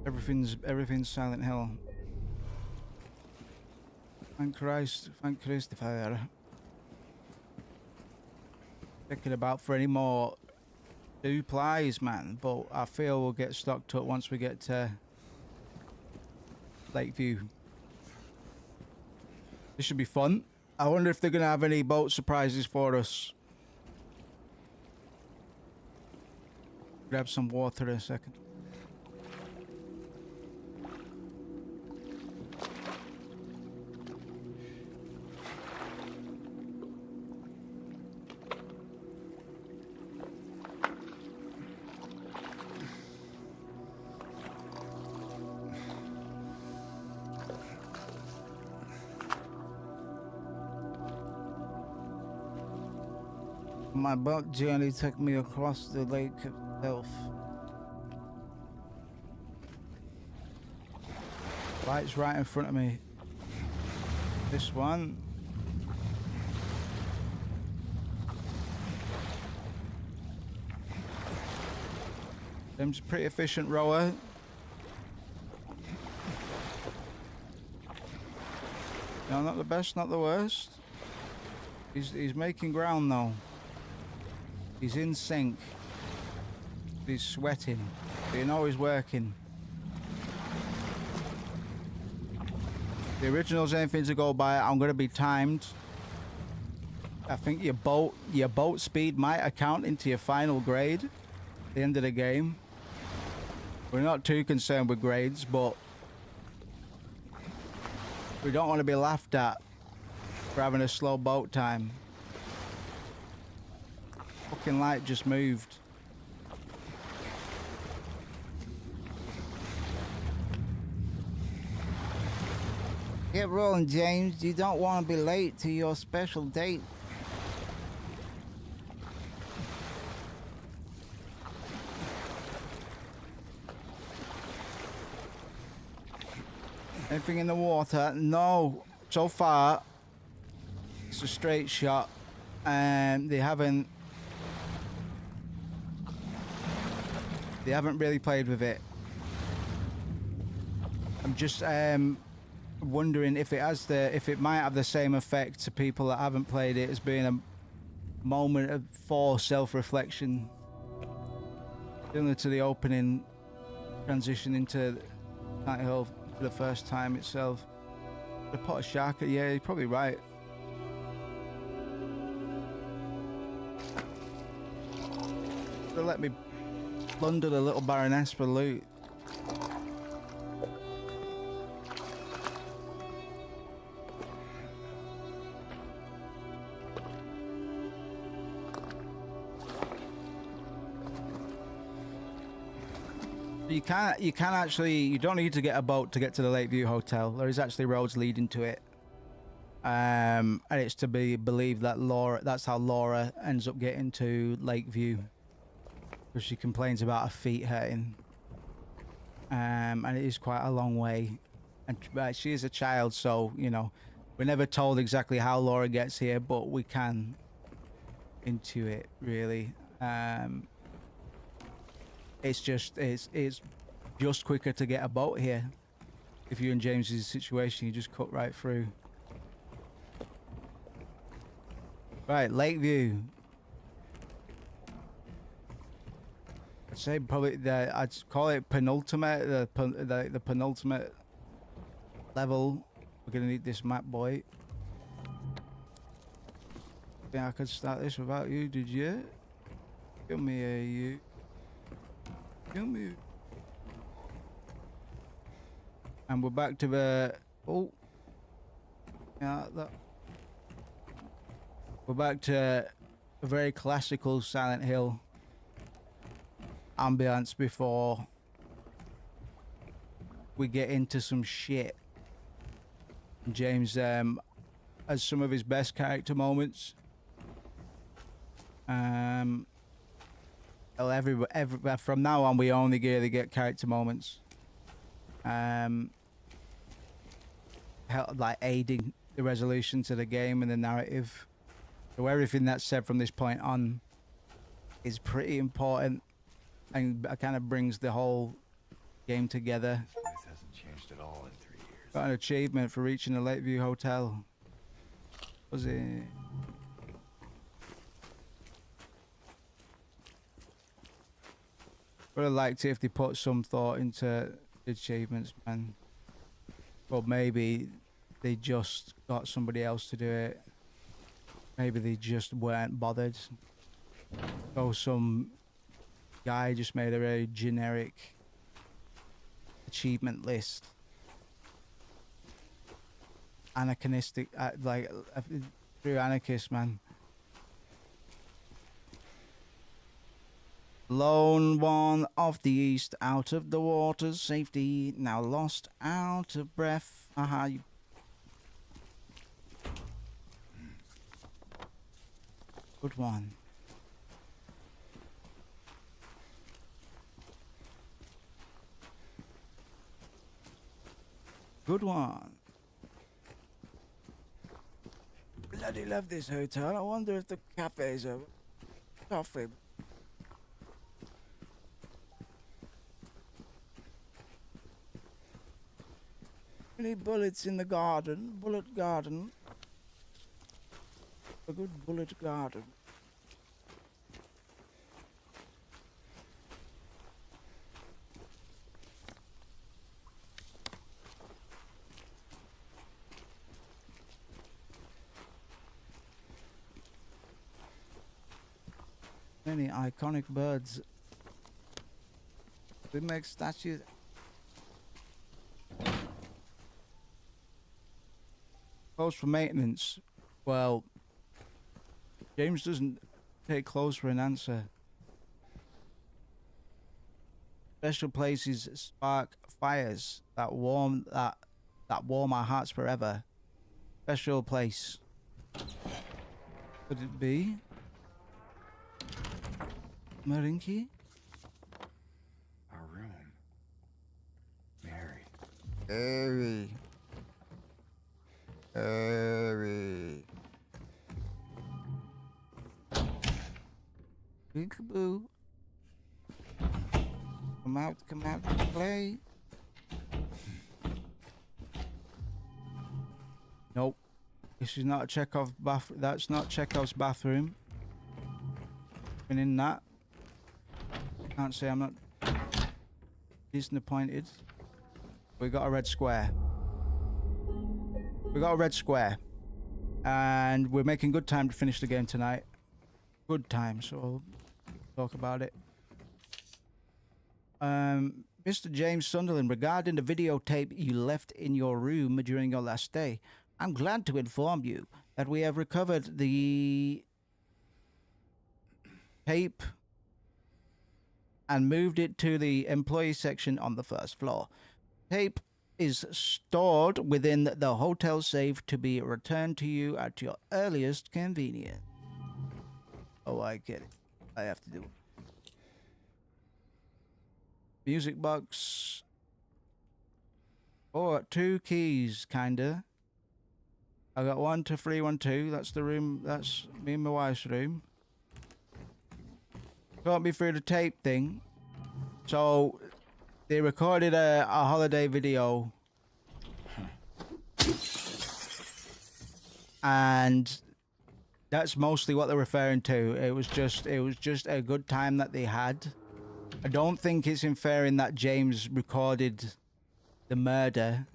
Everything's Silent Hill. Thank Christ, thank Christopher. Checking about for any more supplies, man. But I feel we'll get stocked up once we get to Lakeview. This should be fun. I wonder if they're gonna have any boat surprises for us. Grab some water in a second. My boat journey took me across the lake itself. Light's right in front of me. This one. Tim's a pretty efficient rower. No, not the best, not the worst. He's making ground though. He's in sync. He's sweating. But you know he's working. The original's anything to go by. I'm gonna be timed. I think your boat speed might account into your final grade at the end of the game. We're not too concerned with grades, but we don't want to be laughed at for having a slow boat time. Fucking light just moved. Get rolling, James. You don't want to be late to your special date. Anything in the water? No. So far, it's a straight shot, and they haven't really played with it. I'm just wondering if it might have the same effect to people that haven't played it as being a moment for self-reflection, similar to the opening transition into Silent Hill for the first time itself. To put a shark at, yeah, you're probably right. They let me plunder the little Baroness for loot. You can actually, you don't need to get a boat to get to the Lakeview Hotel. There is actually roads leading to it. And it's to be believed that that's how Laura ends up getting to Lakeview. Because she complains about her feet hurting. And it is quite a long way. And she is a child, so, you know, we're never told exactly how Laura gets here, but we can intuit, really. It's just quicker to get a boat here. If you're in James's situation, you just cut right through. Right, Lakeview. I'd say probably I'd call it penultimate, the penultimate level. We're gonna need this map, boy. Think I could start this without you, did you? Give me a you. Give me. And we're back to the we're back to a very classical Silent Hill ambience before we get into some shit. James has some of his best character moments. From now on, we only really get character moments. Like aiding the resolution to the game and the narrative. So everything that's said from this point on is pretty important and kind of brings the whole game together. This hasn't changed at all in 3 years. Got an achievement for reaching the Lakeview Hotel. Was it? Would have liked it if they put some thought into the achievements, man. But maybe they just got somebody else to do it. Maybe they just weren't bothered. So some guy just made a very generic achievement list. Anachronistic, like true anarchist, man. Lone one of the east, out of the water's safety, now lost, out of breath. Aha, you. Good one. Good one. Bloody love this hotel. I wonder if the cafes are coffee. Any bullets in the garden? Bullet garden. A good bullet garden. Many iconic birds. We make statues. Clothes for maintenance. Well, James doesn't take clothes for an answer. Special places spark fires that warm our hearts forever. Special place. Could it be Marinki? Our room. Mary. Harry. Harry. Peekaboo. Come out to play. Nope. This is not a Chekhov bath. That's not Chekhov's bathroom. Been in that. Can't say I'm not disappointed. We got a red square. We got a red square. And we're making good time to finish the game tonight. Good time, so we'll talk about it. Mr. James Sunderland, regarding the videotape you left in your room during your last stay, I'm glad to inform you that we have recovered the tape and moved it to the employee section on the first floor. Tape is stored within the hotel safe to be returned to you at your earliest convenience. Oh, I get it. I have to do it. Music box. Oh, 2 keys, kinda. I got 1 to 312. That's the room. That's me and my wife's room. Got me through the tape thing. So they recorded a holiday video, and that's mostly what they're referring to. It was just a good time that they had. I don't think it's inferring that James recorded the murder.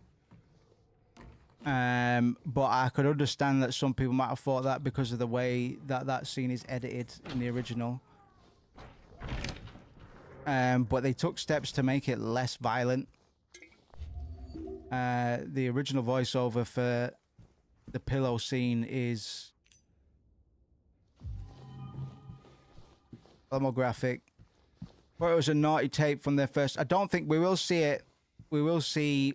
But I could understand that some people might have thought that because of the way that that scene is edited in the original. But they took steps to make it less violent. The original voiceover for the pillow scene is a lot more graphic. But it was a naughty tape from their first. I don't think we will see it. We will see.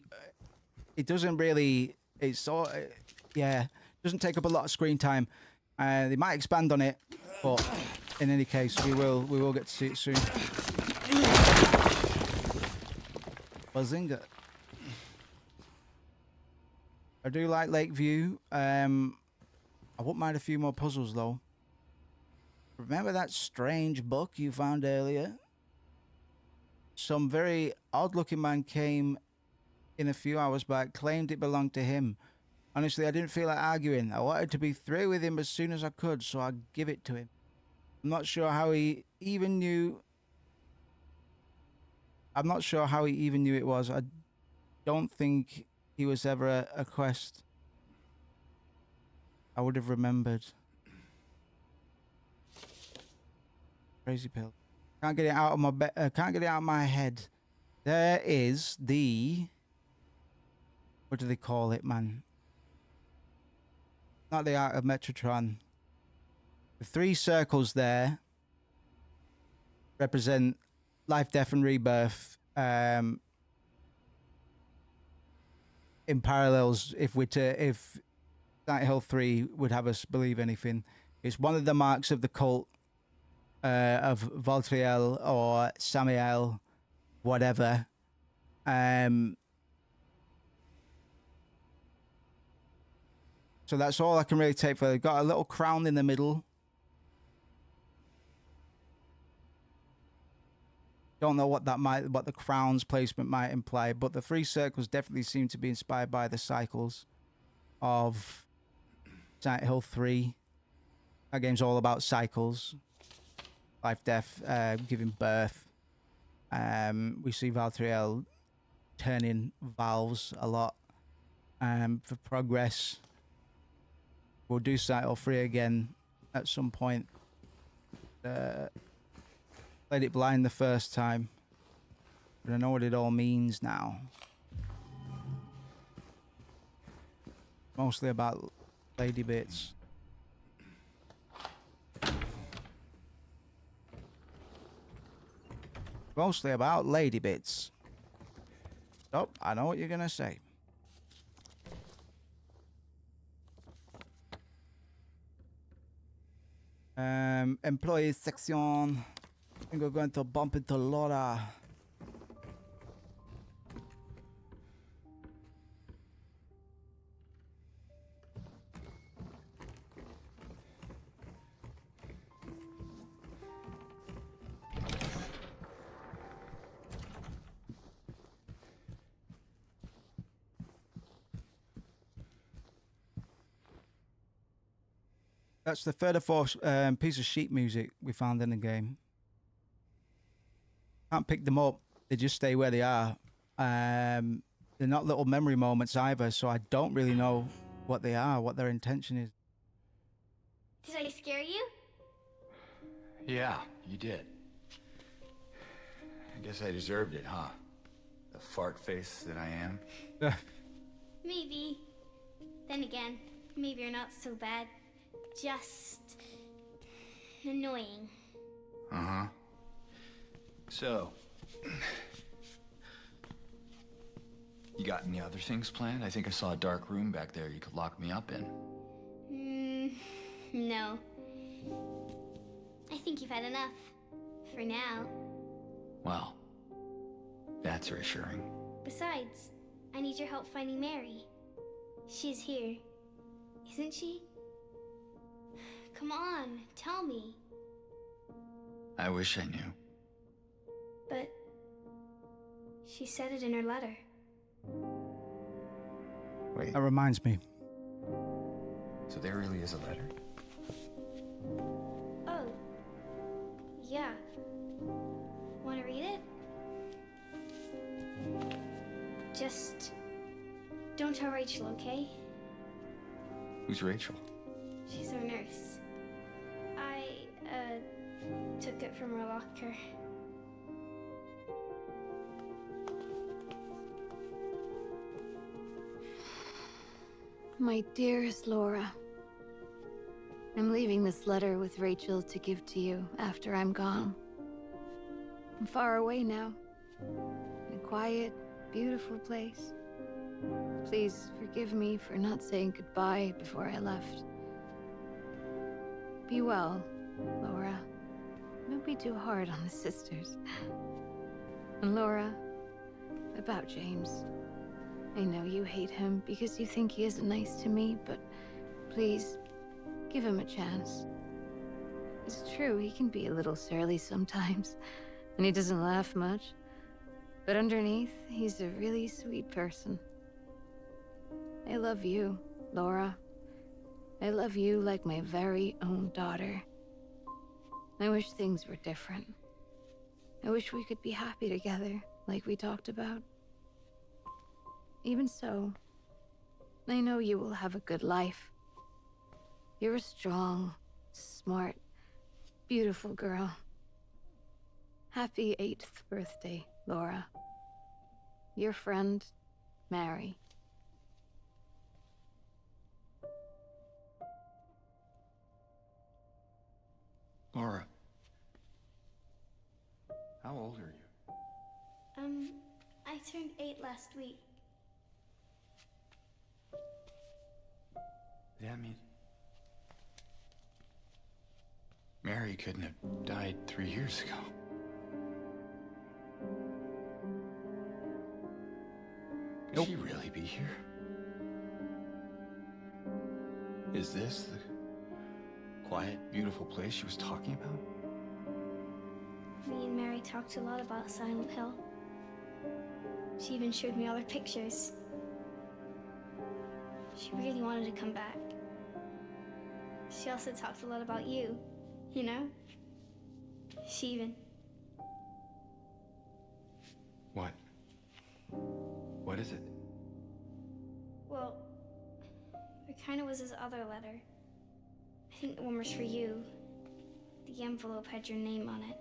It doesn't really. It's so. Yeah. Doesn't take up a lot of screen time. They might expand on it, but in any case, we will get to see it soon. Bazinga. I do like Lakeview. I wouldn't mind a few more puzzles though. Remember that strange book you found earlier? Some very odd-looking man came in a few hours back, claimed it belonged to him. Honestly, I didn't feel like arguing. I wanted to be through with him as soon as I could, so I give it to him. I'm not sure how he even knew. I'm not sure how he even knew it was. I don't think he was ever a quest I would have remembered. Crazy pill. Can't get it out of my can't get it out of my head. There is the. What do they call it, man? Not the Art of Metatron. The 3 circles there represent life, death, and rebirth. In parallels, if Silent Hill 3 would have us believe anything, it's one of the marks of the cult of Valtriel or Samael, whatever. So that's all I can really take for it. They've got a little crown in the middle. Don't know what the crown's placement might imply, but the 3 circles definitely seem to be inspired by the cycles of Silent Hill 3. That game's all about cycles. Life, death, giving birth. We see Valtriel turning valves a lot for progress. We'll do Silent Hill 3 again at some point. Played it blind the first time, but I know what it all means now. Mostly about lady bits. Mostly about lady bits. Oh, I know what you're gonna say. Employees section. I think we're going to bump into Laura. That's the third or fourth piece of sheet music we found in the game. Can't pick them up. They just stay where they are. They're not little memory moments either, so I don't really know what they are, what their intention is. Did I scare you? Yeah, you did. Guess I deserved it, huh? The fart face that I am. Maybe. Then again, maybe you're not so bad. Just annoying. Uh-huh. So, you got any other things planned? I think I saw a dark room back there you could lock me up in. No. I think you've had enough. For now. Well, that's reassuring. Besides, I need your help finding Mary. She's here. Isn't she? Come on, tell me. I wish I knew. But she said it in her letter. Wait, That reminds me. so there really is a letter? Oh. Yeah. Want to read it? Just don't tell Rachel, okay? Who's Rachel? She's our nurse. I took it from her locker. My dearest Laura, I'm leaving this letter with Rachel to give to you after I'm gone. I'm far away now, in a quiet, beautiful place. Please forgive me for not saying goodbye before I left. Be well, Laura. Don't be too hard on the sisters. And Laura, about James. I know you hate him because you think he isn't nice to me, but please, give him a chance. It's true, he can be a little surly sometimes, and he doesn't laugh much. But underneath, he's a really sweet person. I love you, Laura. I love you like my very own daughter. I wish things were different. I wish we could be happy together, like we talked about. Even so, I know you will have a good life. You're a strong, smart, beautiful girl. Happy 8th birthday, Laura. Your friend, Mary. Laura. How old are you? I turned 8 last week. That mean Mary couldn't have died 3 years ago. Could she really be here? Is this the quiet, beautiful place she was talking about? Me and Mary talked a lot about Silent Hill. She even showed me all her pictures. She really wanted to come back. She also talked a lot about you, you know? She even... What? What is it? Well, it kind of was his other letter. I think the one was for you. The envelope had your name on it.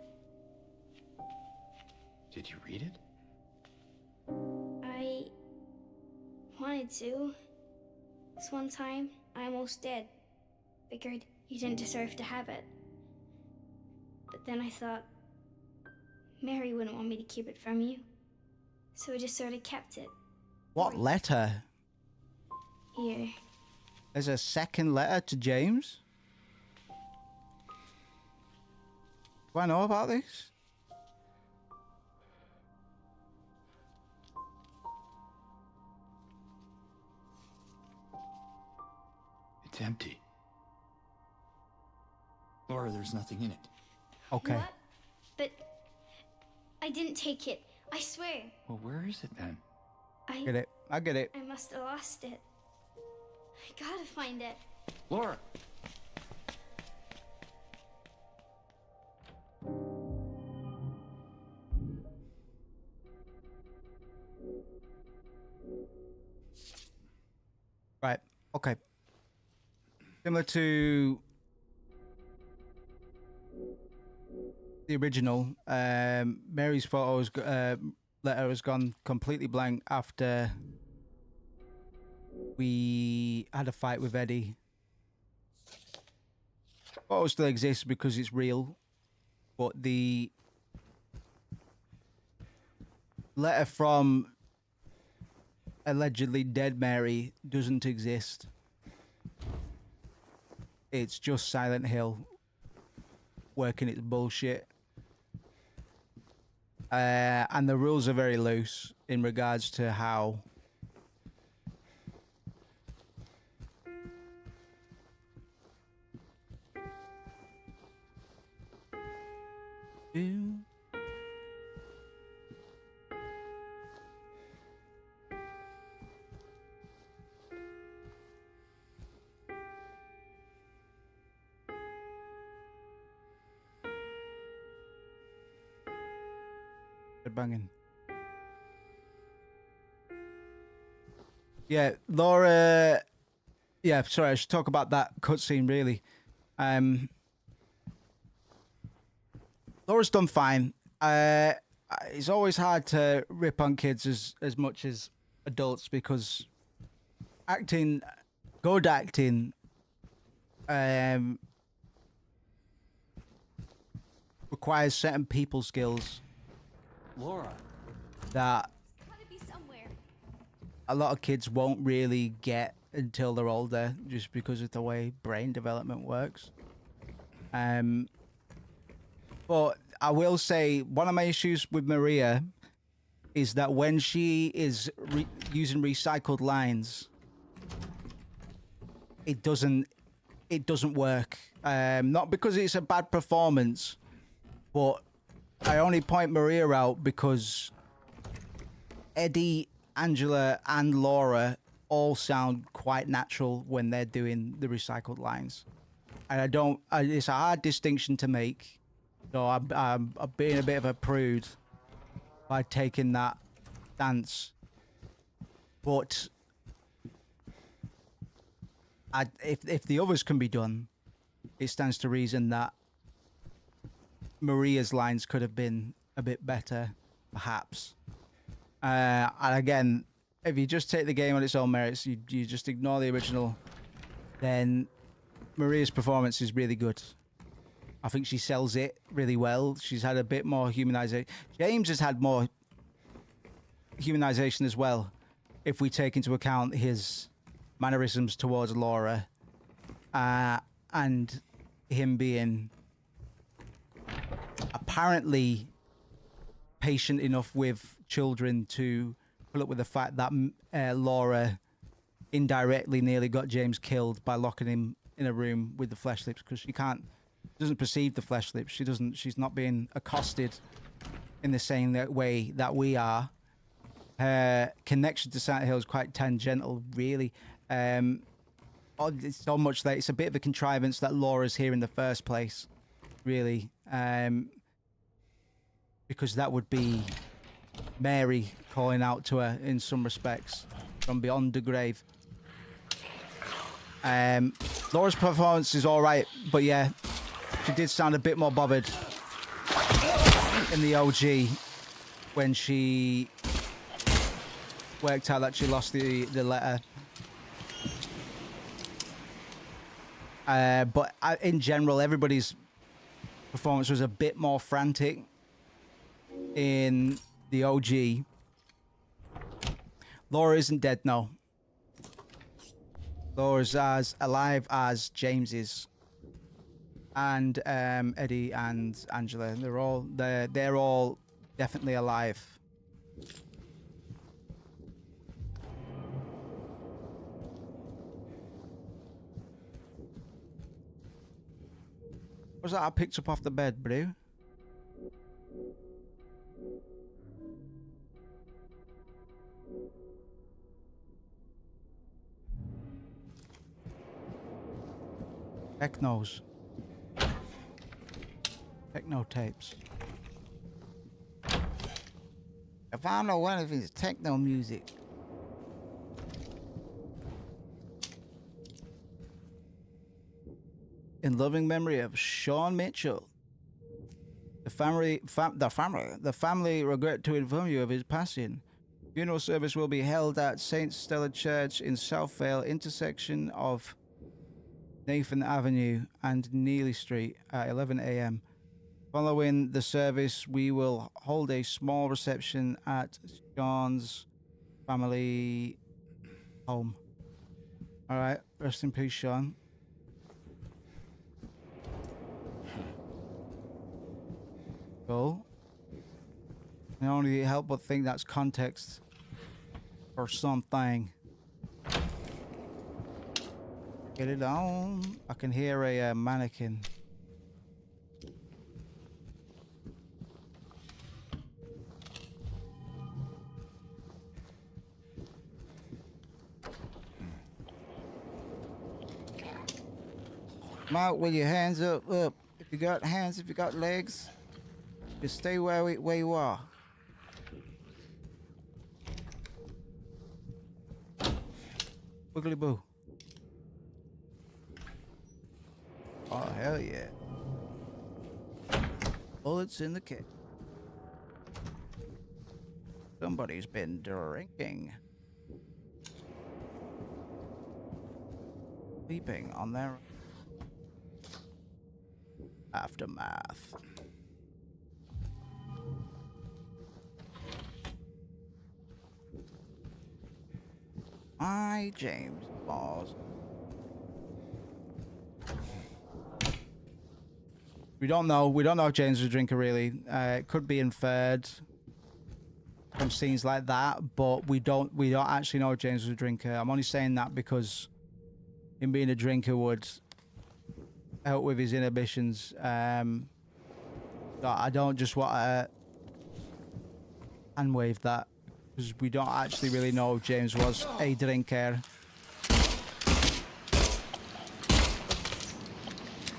Did you read it? I wanted to. This one time, I almost did. Figured you didn't deserve to have it. But then I thought, Mary wouldn't want me to keep it from you. So I just sort of kept it. What letter? Here. There's a second letter to James? Do I know about this? It's empty. Laura, there's nothing in it. Okay. What? But I didn't take it. I swear. Well, where is it then? Get it. I get it. I must have lost it. I gotta find it. Laura! Right. Okay. Similar to the original, Mary's letter has gone completely blank after we had a fight with Eddie. Photo still exists because it's real, but the letter from allegedly dead Mary doesn't exist. It's just Silent Hill working its bullshit. And the rules are very loose in regards to how banging. Yeah, Laura. Yeah, sorry, I should talk about that cutscene really. Laura's done fine. It's always hard to rip on kids as much as adults because acting, good acting, requires certain people skills. Laura. That Gotta be somewhere. a lot of kids won't really get until they're older, just because of the way brain development works. But I will say one of my issues with Maria is that when she is using recycled lines, it doesn't work. Not because it's a bad performance, but I only point Maria out because Eddie, Angela, and Laura all sound quite natural when they're doing the recycled lines. And it's a hard distinction to make. So I'm being a bit of a prude by taking that stance. But if the others can be done, it stands to reason that Maria's lines could have been a bit better, perhaps. And again, if you just take the game on its own merits, you just ignore the original, then Maria's performance is really good. I think she sells it really well. She's had a bit more humanization. James has had more humanization as well, if we take into account his mannerisms towards Laura, and him being apparently patient enough with children to put up with the fact that Laura indirectly nearly got James killed by locking him in a room with the flesh lips, because she doesn't perceive the flesh lips. She's not being accosted in the same way that we are. Her connection to Silent Hill is quite tangential, really. It's so much that it's a bit of a contrivance that Laura's here in the first place, really. Because that would be Mary calling out to her in some respects from beyond the grave. Laura's performance is all right, but yeah, she did sound a bit more bothered in the OG when she worked out that she lost the letter. But in general, everybody's performance was a bit more frantic in the OG. Laura isn't dead, no. Laura's as alive as James is, and Eddie and Angela. They're all definitely alive. What's that I picked up off the bed, bro? Technos. Techno tapes. If I know one of his techno music. In loving memory of Sean Mitchell. The family regret to inform you of his passing. Funeral service will be held at St. Stella Church in Southvale, intersection of Nathan Avenue and Neely Street at 11 a.m. Following the service, we will hold a small reception at Sean's family home. All right, rest in peace, Sean. Cool. I only help but think that's context or something. Get it on. I can hear a mannequin. Come out with your hands up. If you got hands, if you got legs, just stay where you are. Wiggly boo. Oh, hell yeah. Bullets in the kit. Somebody's been drinking. Sleeping on their aftermath. Hi, James Balls. We don't know. We don't know if James was a drinker, really. It could be inferred from scenes like that, but we don't actually know if James was a drinker. I'm only saying that because him being a drinker would help with his inhibitions. I don't just want to hand wave that, because we don't actually really know if James was a drinker.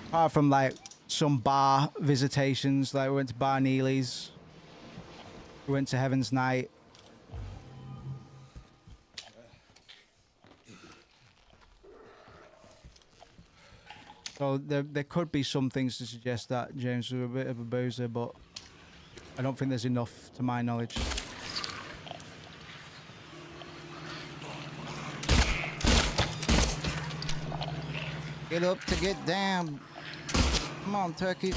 Apart from like some bar visitations, like we went to Bar Neely's, we went to Heaven's Night. So there could be some things to suggest that James was a bit of a boozer, but I don't think there's enough to my knowledge. Get up to get down. Come on, turkey.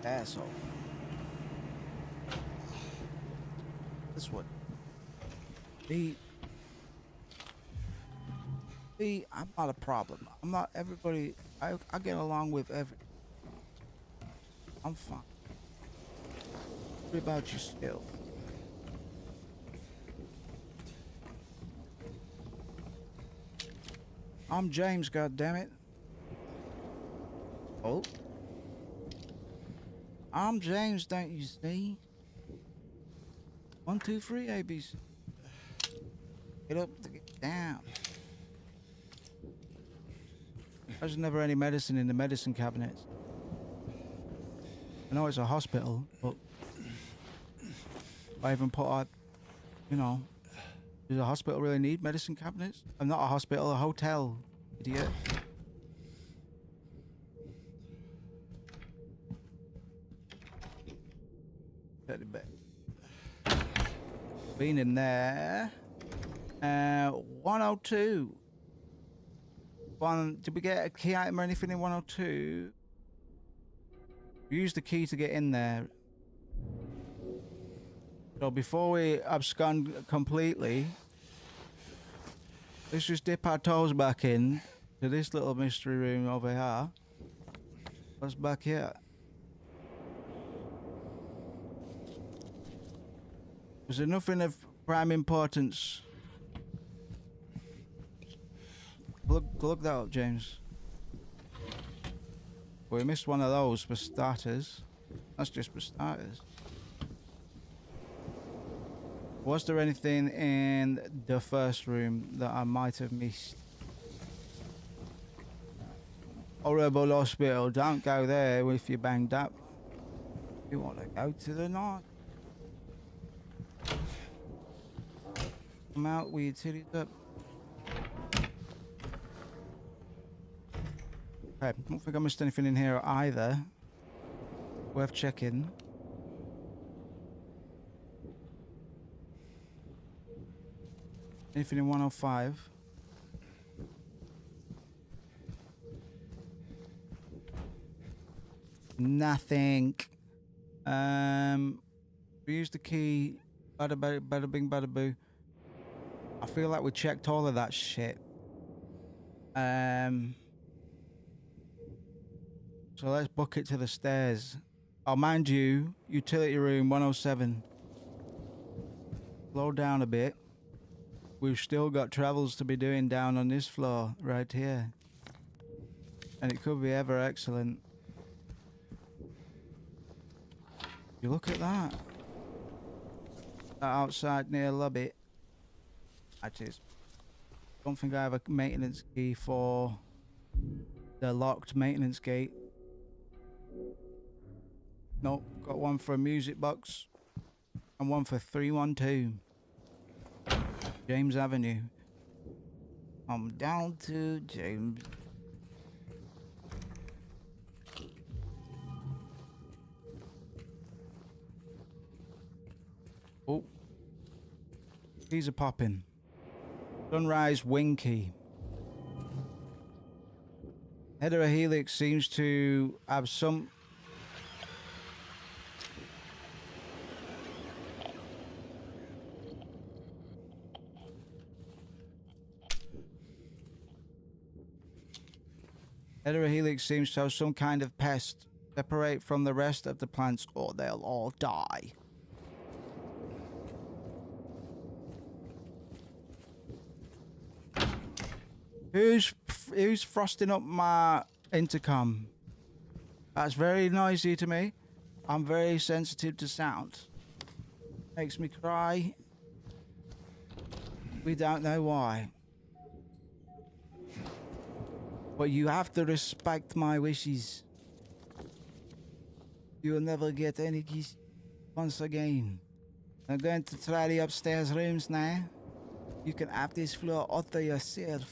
Asshole. This one. I'm not a problem. I'm not everybody. I get along with every. I'm fine. What about you still? I'm James, goddammit. Oh. I'm James, don't you see? 1, 2, 3, ABC. Get up to get down. There's never any medicine in the medicine cabinets. I know it's a hospital, but I even put out, you know, does a hospital really need medicine cabinets? I'm not a hospital, a hotel, idiot. Put it back. Been in there. 102. Did we get a key item or anything in 102? We used the key to get in there. So before we abscond completely, let's just dip our toes back in to this little mystery room over here. What's back here? Was there nothing of prime importance? Look that up, James. We missed one of those for starters. That's just for starters. Was there anything in the first room that I might have missed? Horrible hospital. Don't go there if you're banged up. You want to go to the night. Come out with your titties up. Okay, don't think I missed anything in here either. Worth checking. Anything in 105? Nothing. We used the key. Bada bing, bada boo. I feel like we checked all of that shit. So let's book it to the stairs. Oh, mind you, utility room 107. Slow down a bit. We've still got travels to be doing down on this floor right here. And it could be ever excellent. You look at that. That outside near lobby. Actually, don't think I have a maintenance key for the locked maintenance gate. Nope, got one for a music box and one for 312 James Avenue. I'm down to James. Oh, keys are popping. Sunrise wing key. Head of a helix seems to have some. Head of a helix seems to have some kind of pest. Separate from the rest of the plants or they'll all die. Who's frosting up my intercom? That's very noisy to me. I'm very sensitive to sound. Makes me cry. We don't know why. But you have to respect my wishes. You'll never get any keys once again. I'm going to try the upstairs rooms now. You can have this floor all to yourself.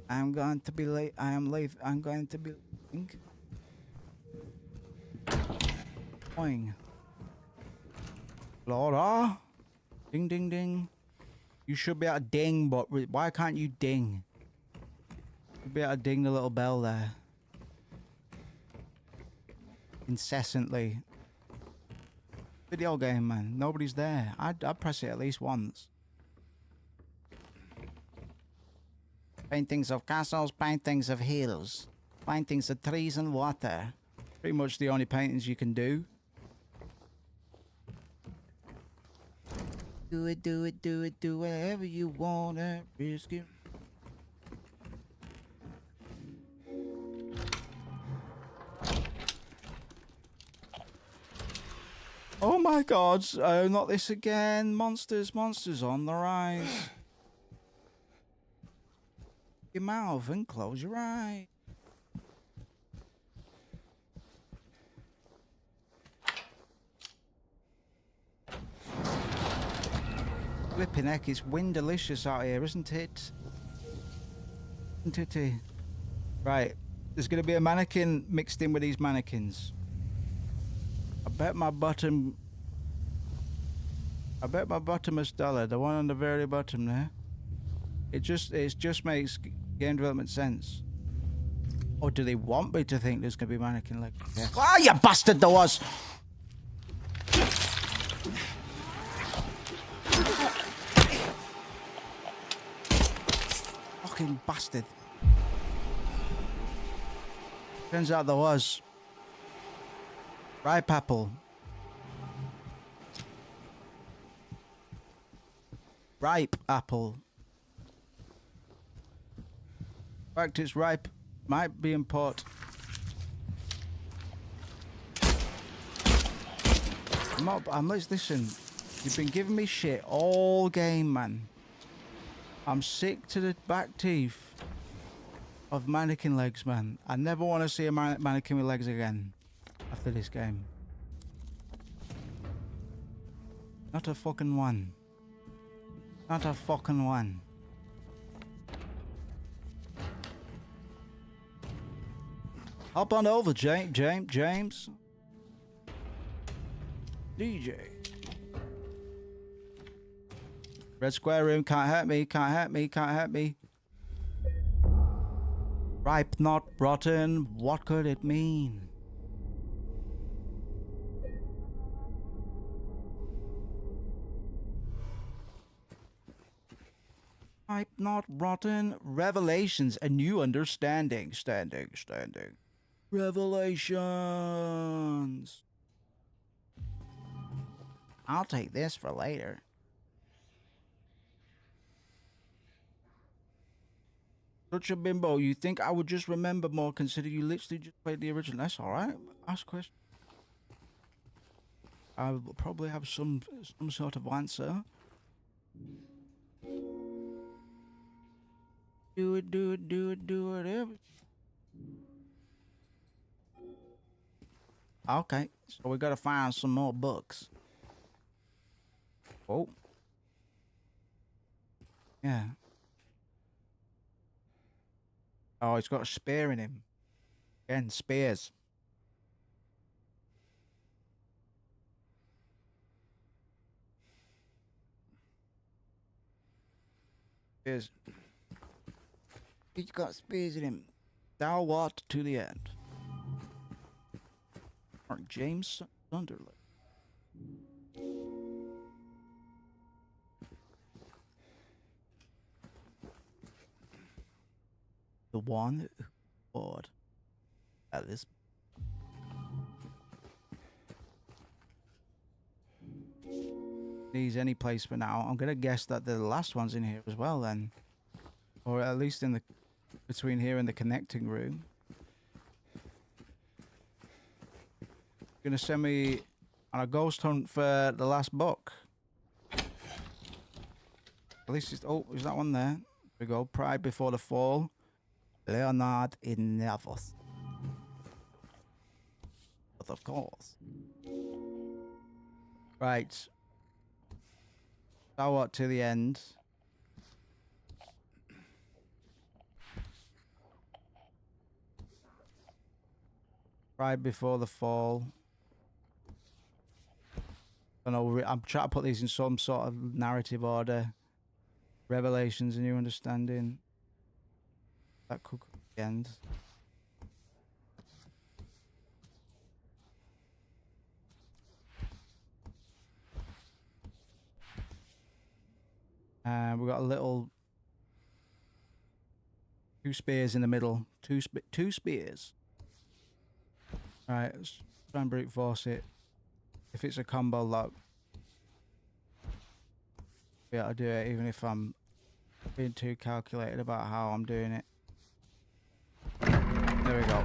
I'm going to be late. I'm going to be late. Boing. Laura. Ding ding ding. You should be able to ding, but why can't you ding? You'd be able to ding the little bell there. Incessantly. Video game, man. Nobody's there. I'd press it at least once. Paintings of castles, paintings of hills, paintings of trees and water. Pretty much the only paintings you can do. Do it, do it, do it, do whatever you wanna. Risk it. Oh my god, oh, not this again. Monsters, monsters on the rise. Your mouth and close your eyes. Flipping heck, it's windalicious out here, isn't it? Isn't it? Right, there's going to be a mannequin mixed in with these mannequins. I bet my bottomest dollar, the one on the very bottom there. It just makes game development sense. Or do they want me to think there's gonna be mannequin legs? Yeah. Ah, you bastard! There was. Fucking bastard! Turns out there was. Ripe apple. Ripe apple. In fact, it's ripe. Might be in port. Listen. You've been giving me shit all game, man. I'm sick to the back teeth of mannequin legs, man. I never want to see a mannequin with legs again after this game. Not a fucking one. Not a fucking one. Hop on over, James. DJ. Red square room, can't hurt me, can't hurt me, can't hurt me. Ripe, not rotten, what could it mean? Ripe, not rotten, revelations, a new understanding. Standing. Revelations. I'll take this for later. Such a bimbo. You think I would just remember more, consider you literally just played the original. That's alright. Ask question. I will probably have some sort of answer. Do it. Okay, so we gotta find some more books. Oh. Yeah. Oh, he's got a spear in him. Again, spears. Spears. He's got spears in him. Thou art to the end. Or James Sunderland. The one who fought at this. Needs any place for now. I'm gonna guess that the last one's in here as well then, or at least in the between here and the connecting room. Gonna send me on a ghost hunt for the last book. At least it's is that one there? There we go. Pride Before the Fall. Leonard in Nervous. But of course. Right. Now what to the end? Pride Before the Fall. I don't know, I'm trying to put these in some sort of narrative order. Revelations, a new understanding. That could come at the end. We've got a little... two spears in the middle. Two spears. Alright, let's try and brute force it. If it's a combo lock, yeah, I'll do it even if I'm being too calculated about how I'm doing it. There we go.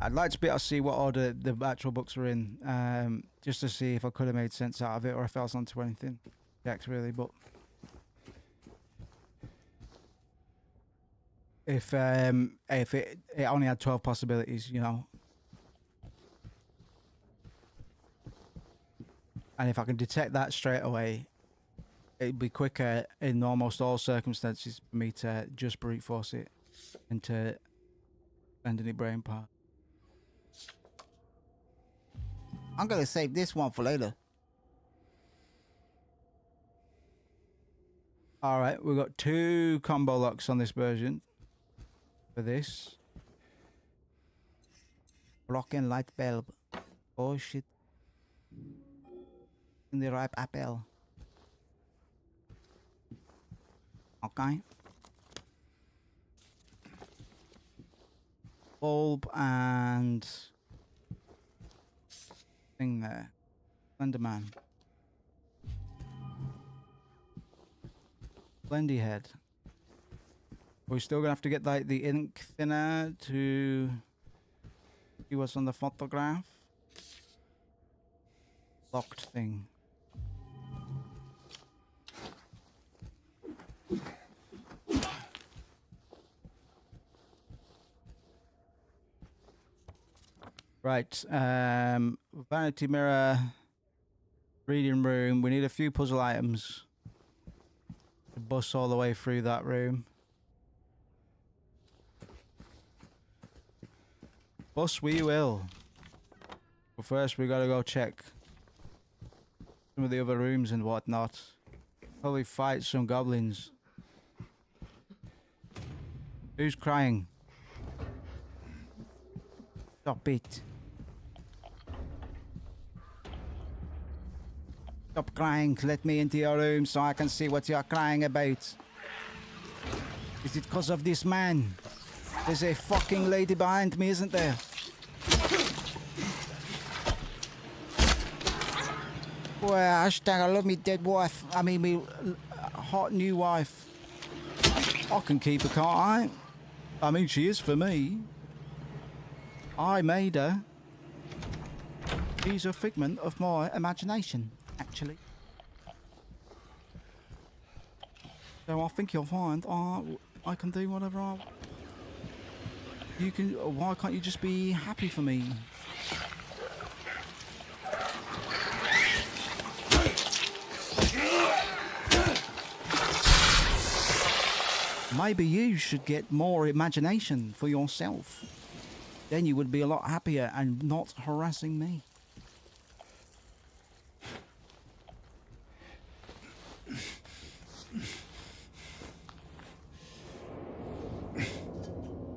I'd like to be able to see what order the actual books are in, just to see if I could have made sense out of it or if I was onto anything. Checks really, but if it only had 12 possibilities, you know. And if I can detect that straight away, it'd be quicker in almost all circumstances for me to just brute force it and to spend any brain power. I'm gonna save this one for later. Alright, we've got 2 combo locks on this version. For this. Blocking light bulb. Oh shit. In the ripe apple. Okay. Bulb and thing there. Slenderman. Blendy head. We're still gonna have to get like the ink thinner to see what's on the photograph. Locked thing. Right, vanity mirror, reading room. We need a few puzzle items. bus all the way through that room. Bus we will. But first we gotta go check some of the other rooms and whatnot. Probably fight some goblins. Who's crying? Stop it. Stop crying. Let me into your room so I can see what you're crying about. Is it because of this man? There's a fucking lady behind me, isn't there? Well, hashtag I love me dead wife. I mean, me hot new wife. I can keep her, can't I? I mean, she is for me. I made her. She's a figment of my imagination, actually. So I think you'll find I can do whatever I want. You can. Why can't you just be happy for me? Maybe you should get more imagination for yourself. Then you would be a lot happier and not harassing me.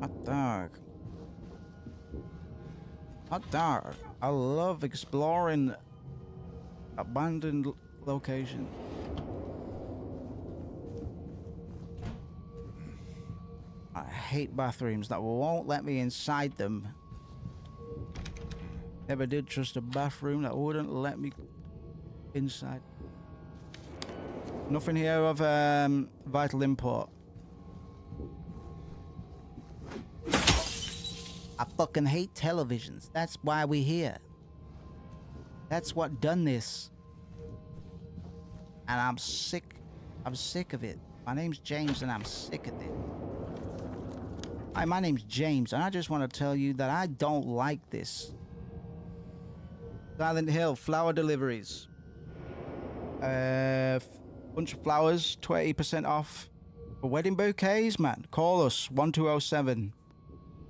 Hot dog. Hot dog. I love exploring abandoned locations. I hate bathrooms that won't let me inside them. Never did trust a bathroom that wouldn't let me inside. Nothing here of vital import. I fucking hate televisions. That's why we're here. That's what done this. And I'm sick. I'm sick of it. My name's James and I'm sick of it. Hi, my name's James, and I just want to tell you that I don't like this. Silent Hill, flower deliveries. Bunch of flowers, 20% off. For wedding bouquets, man, call us, 1207.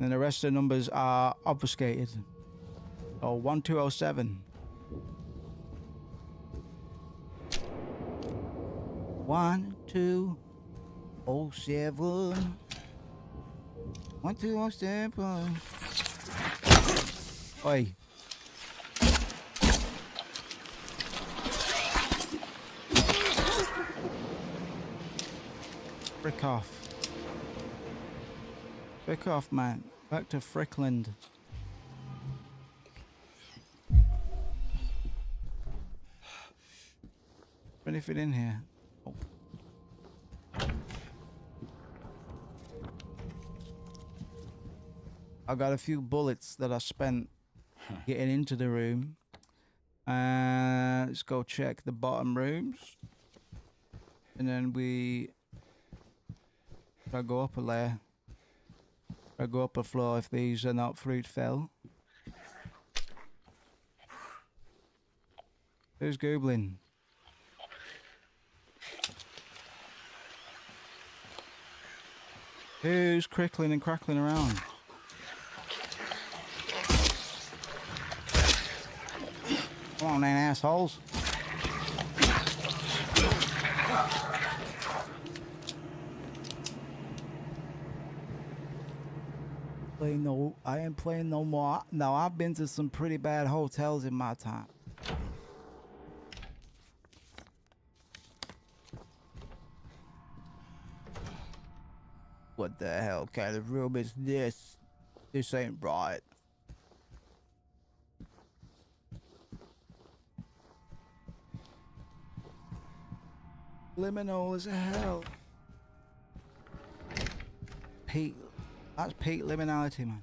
And the rest of the numbers are obfuscated. So, 1207. 1207. 1207. Oi. Frick off. Frick off, man. Back to Frickland. Anything in here? Oh. I got a few bullets that I spent getting into the room. Let's go check the bottom rooms. And then I go up a layer. I go up a floor if these are not fruit fell. Who's googling? Who's crickling and crackling around? Come on then, assholes. No, I ain't playing no more. Now, I've been to some pretty bad hotels in my time. What the hell kind of room is this? This ain't right. Liminal as hell. Pete. That's peak liminality, man.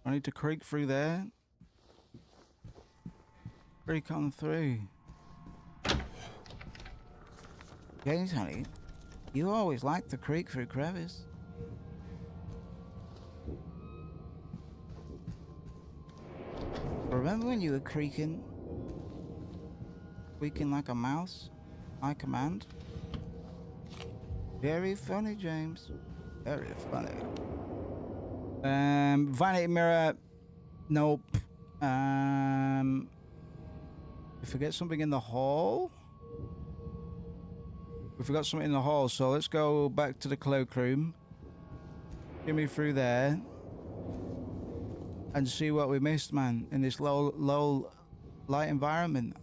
I need to creak through there. Creak on through. James, honey, you always like to creak through crevice. Remember when you were creaking like a mouse? I command. Very funny, James. Very funny. Vanity mirror. Nope. We forget something in the hall. We forgot something in the hall, so let's go back to the cloakroom. Get me through there. And see what we missed, man, in this low light environment.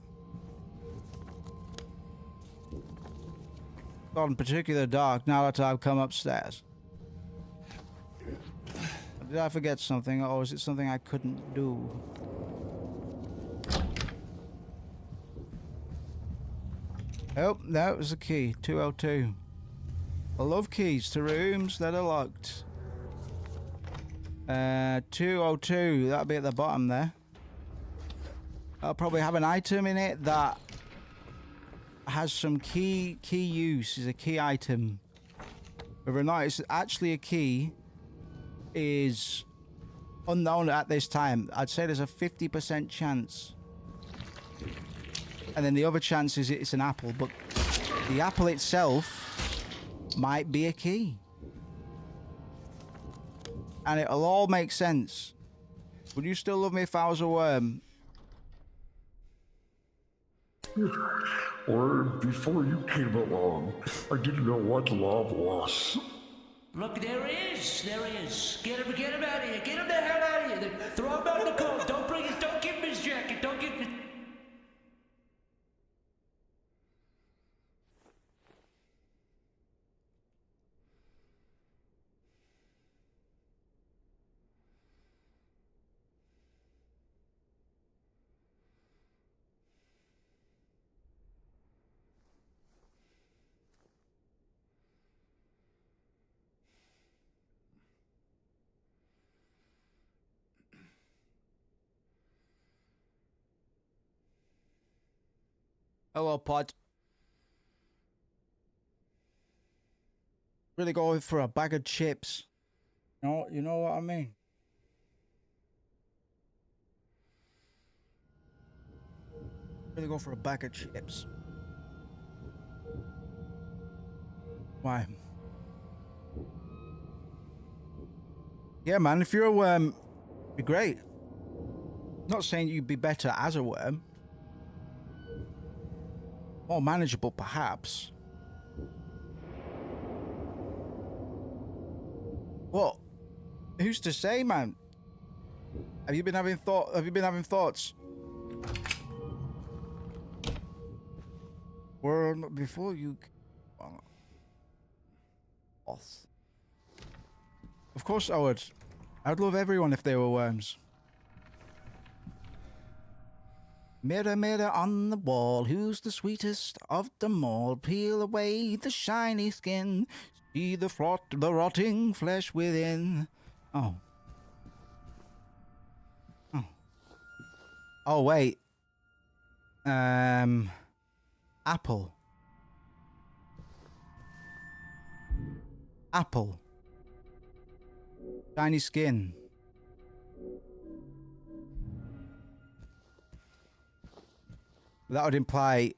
Gotten particularly dark now that I've come upstairs. Did I forget something, or is it something I couldn't do? Oh, that was the key. 202. I love keys to rooms that are locked. 202. That'll be at the bottom there. I'll probably have an item in it that has some key use. Is a key item. Whether or not it's actually a key is unknown at this time. I'd say there's a 50% chance. And then the other chance is it's an apple, but the apple itself might be a key. And it'll all make sense. Would you still love me if I was a worm? Or before you came along, I didn't know what love was. Look, there he is. Get him out of here. Get him the hell out of here. Throw him out in the cold. Don't give him his jacket. Don't give him. Hello, Pod. Really going for a bag of chips. You know what I mean? Really go for a bag of chips. Why? Yeah, man, if you're a worm, it'd be great. Not saying you'd be better as a worm. More manageable, perhaps. What? Who's to say, man? Have you been having thoughts? Worm, before you. Of course I would. I'd love everyone if they were worms. Mirror, mirror on the wall, who's the sweetest of them all? Peel away the shiny skin, see the rotting flesh within. Oh. Oh, wait. Apple. Apple. Shiny skin. That would imply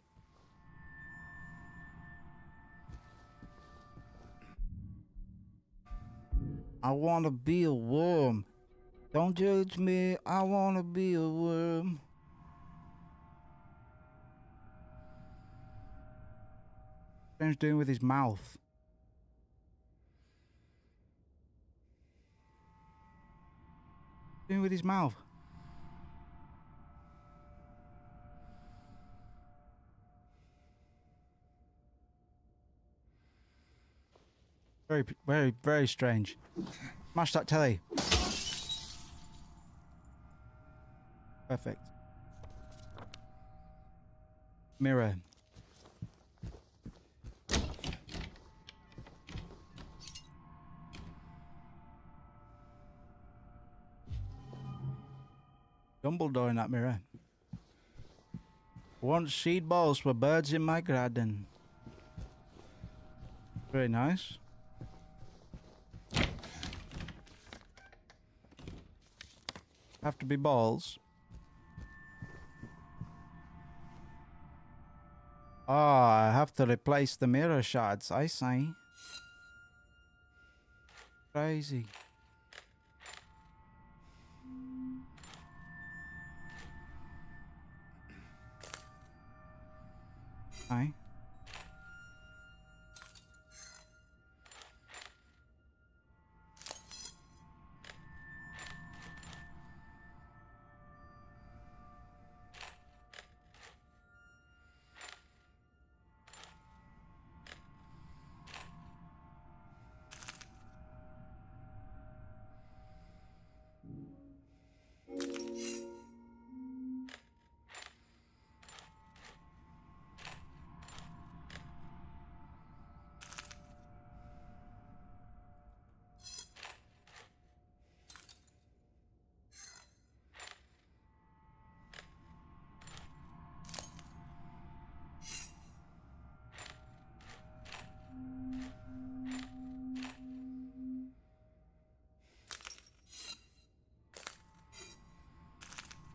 I want to be a worm. Don't judge me, I want to be a worm. What's he doing with his mouth? Doing with his mouth? Very, very, very strange. Smash that telly. Perfect. Mirror. Dumbledore in that mirror. Once seed balls were birds in my garden. Very nice. Have to be balls. Oh, I have to replace the mirror shards, I see. Crazy. Aye.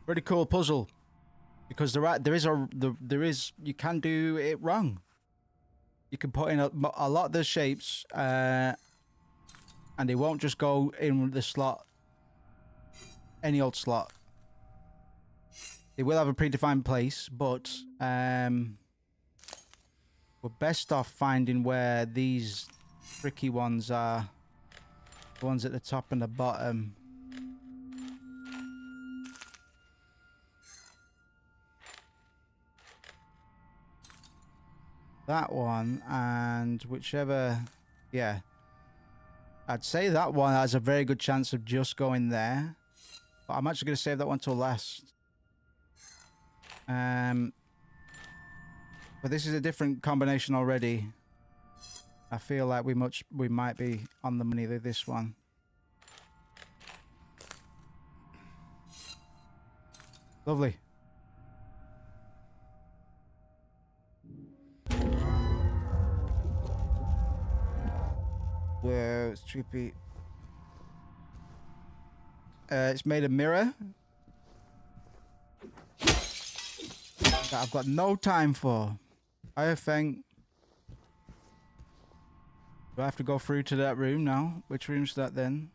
Pretty cool puzzle, because there is you can do it wrong. You can put in a lot of the shapes, and they won't just go in the slot, any old slot. They will have a predefined place, but we're best off finding where these tricky ones are, the ones at the top and the bottom. That one, and whichever, yeah. I'd say that one has a very good chance of just going there. But I'm actually going to save that one till last. But this is a different combination already. I feel like we might be on the money with this one. Lovely. Whoa, it's trippy. It's made a mirror that I've got no time for. I think. Do I have to go through to that room now? Which room's that then?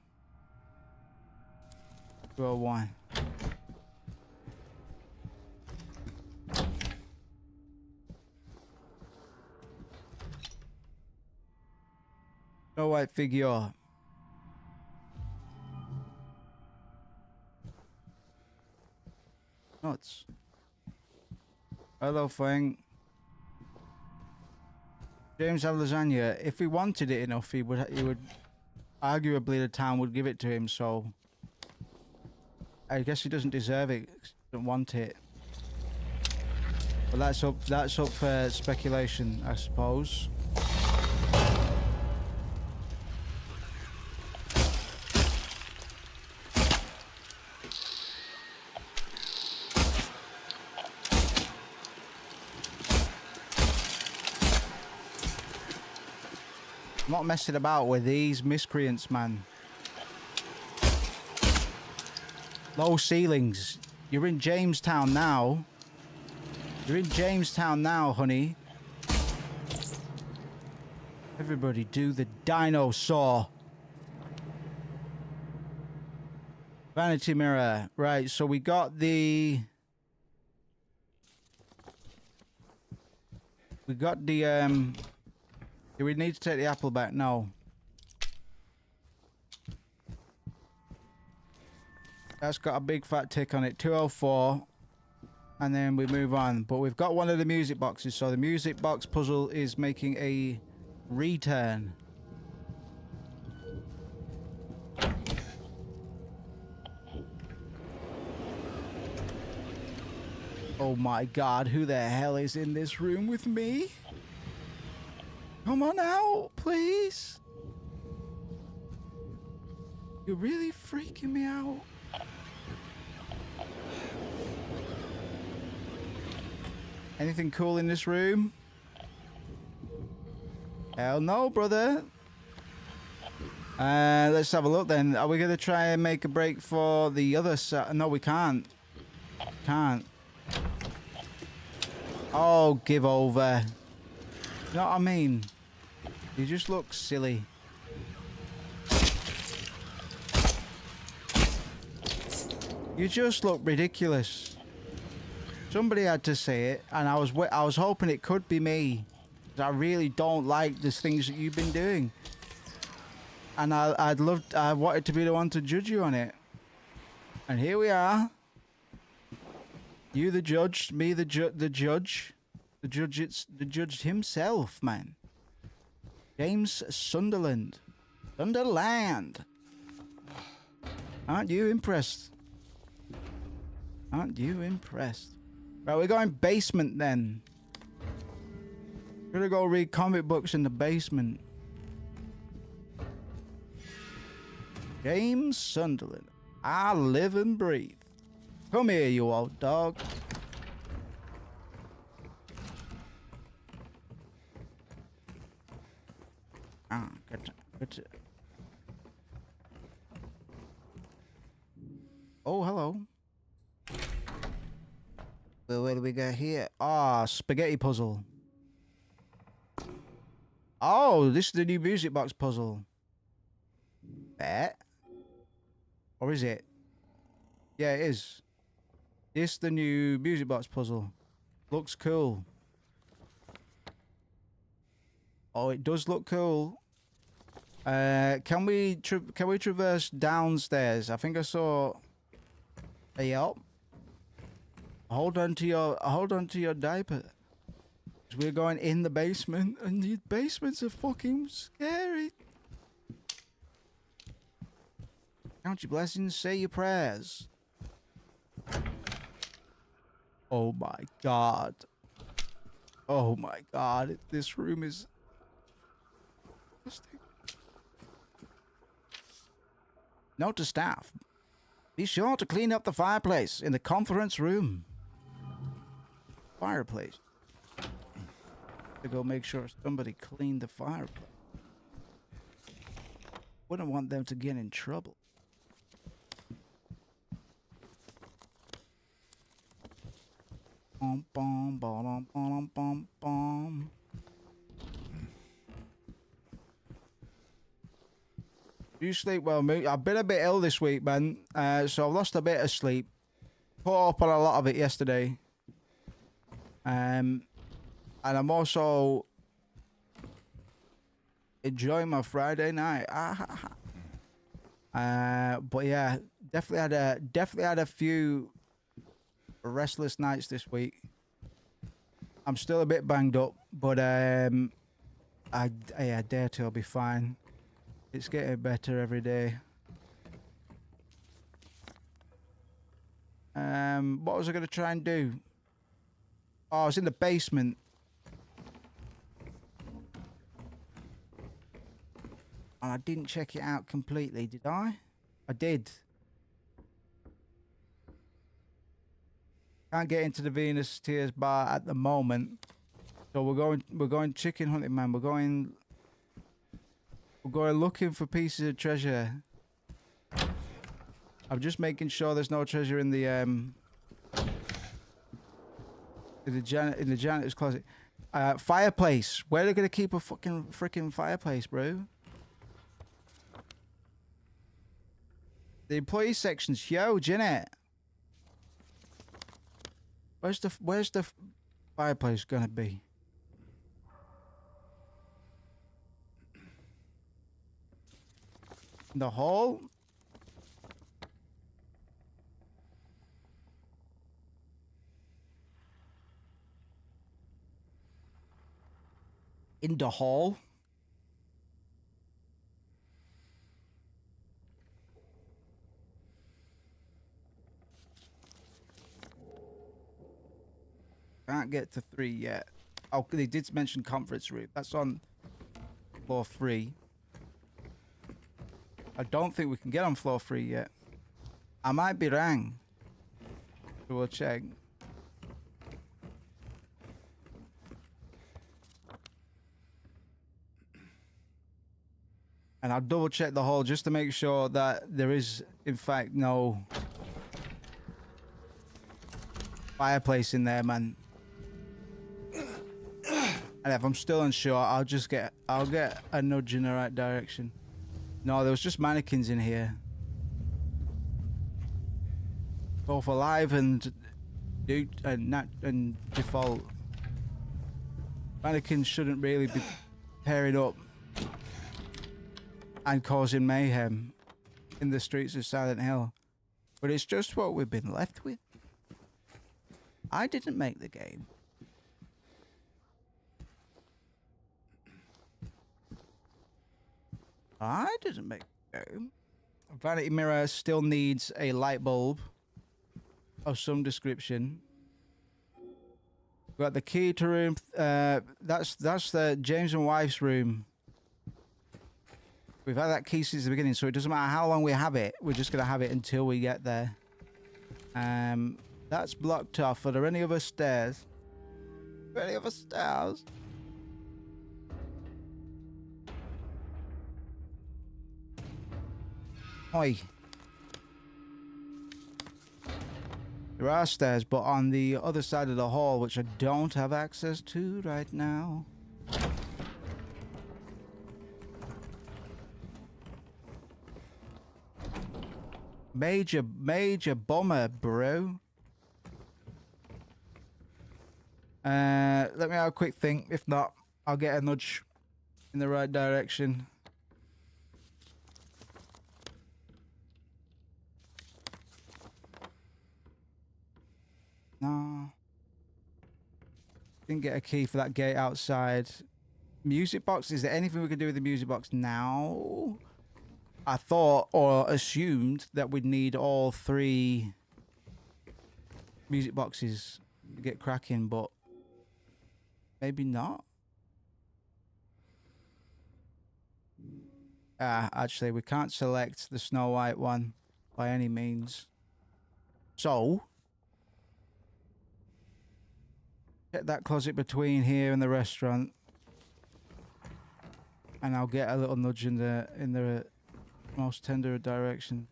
201. No white figure. Nuts. Hello, thing. James have lasagna. If he wanted it enough, he would arguably the town would give it to him. So I guess he doesn't deserve it. Doesn't want it. But that's up for speculation, I suppose. I'm not messing about with these miscreants, man. Low ceilings. You're in Jamestown now. You're in Jamestown now, honey. Everybody do the dinosaur. Vanity mirror. Right, so we got the... Do we need to take the apple back? No. That's got a big fat tick on it. 204. And then we move on. But we've got one of the music boxes. So the music box puzzle is making a return. Oh my god, who the hell is in this room with me? Come on out, please. You're really freaking me out. Anything cool in this room? Hell no, brother. Let's have a look then. Are we going to try and make a break for the other side? No, we can't. Can't. Oh, give over. You know what I mean? You just look silly. You just look ridiculous. Somebody had to say it, and I was hoping it could be me. I really don't like the things that you've been doing, and I wanted to be the one to judge you on it. And here we are. You the judge, me the judge. The judge himself, man. James Sunderland. Sunderland. Aren't you impressed? Aren't you impressed? Right, we're going basement then. We're gonna go read comic books in the basement. James Sunderland. I live and breathe. Come here, you old dog. Ah, good. Oh, hello. Well, what do we got here? Ah, spaghetti puzzle. Oh, this is the new music box puzzle. Bet. Or is it? Yeah, it is. This is the new music box puzzle. Looks cool. Oh, it does look cool. Can we traverse downstairs? I think I saw. Yep. Hold on to your diaper. We're going in the basement, and the basements are fucking scary. Count your blessings, say your prayers. Oh my god. Oh my god, this room is disgusting. Note to staff. Be sure to clean up the fireplace in the conference room. Fireplace. To go make sure somebody cleaned the fireplace. Wouldn't want them to get in trouble. Bum, bum, bum, bum, bum, bum. You sleep well, mate. I've been a bit ill this week, man. So I've lost a bit of sleep. Caught up on a lot of it yesterday. And I'm also enjoying my Friday night. But yeah, definitely had a few restless nights this week. I'm still a bit banged up, but I dare to. I'll be fine. It's getting better every day. What was I gonna try and do? Oh, I was in the basement. And I didn't check it out completely, did I? I did. Can't get into the Venus Tears bar at the moment. So we're going chicken hunting, man. We're going looking for pieces of treasure. I'm just making sure there's no treasure in the janitor's closet. Fireplace. Where are they gonna keep a freaking fireplace, bro? The employee section's huge, innit? Where's the fireplace gonna be? In the hall? In the hall? Can't get to 3 yet. Oh, they did mention conference room. That's on floor 3. I don't think we can get on floor 3 yet. I might be wrong. So we'll check. And I'll double check the hall just to make sure that there is, in fact, no fireplace in there, man. And if I'm still unsure, I'll get a nudge in the right direction. No, there was just mannequins in here. Both alive and default. Mannequins shouldn't really be pairing up and causing mayhem in the streets of Silent Hill. But it's just what we've been left with. I didn't make the game. I didn't make the game. Vanity mirror still needs a light bulb of some description. We got the key to room. That's the James and wife's room. We've had that key since the beginning, so it doesn't matter how long we have it. We're just gonna have it until we get there. That's blocked off. Are there any other stairs? Any other stairs? Oi. There are stairs, but on the other side of the hall, which I don't have access to right now. Major bomber, bro. Let me have a quick think. If not, I'll get a nudge in the right direction. No. Didn't get a key for that gate outside. Music box, is there anything we can do with the music box now? I thought or assumed that we'd need all 3 music boxes to get cracking, but maybe not. Actually, we can't select the Snow White one by any means. So, check that closet between here and the restaurant, and I'll get a little nudge in the most tender direction.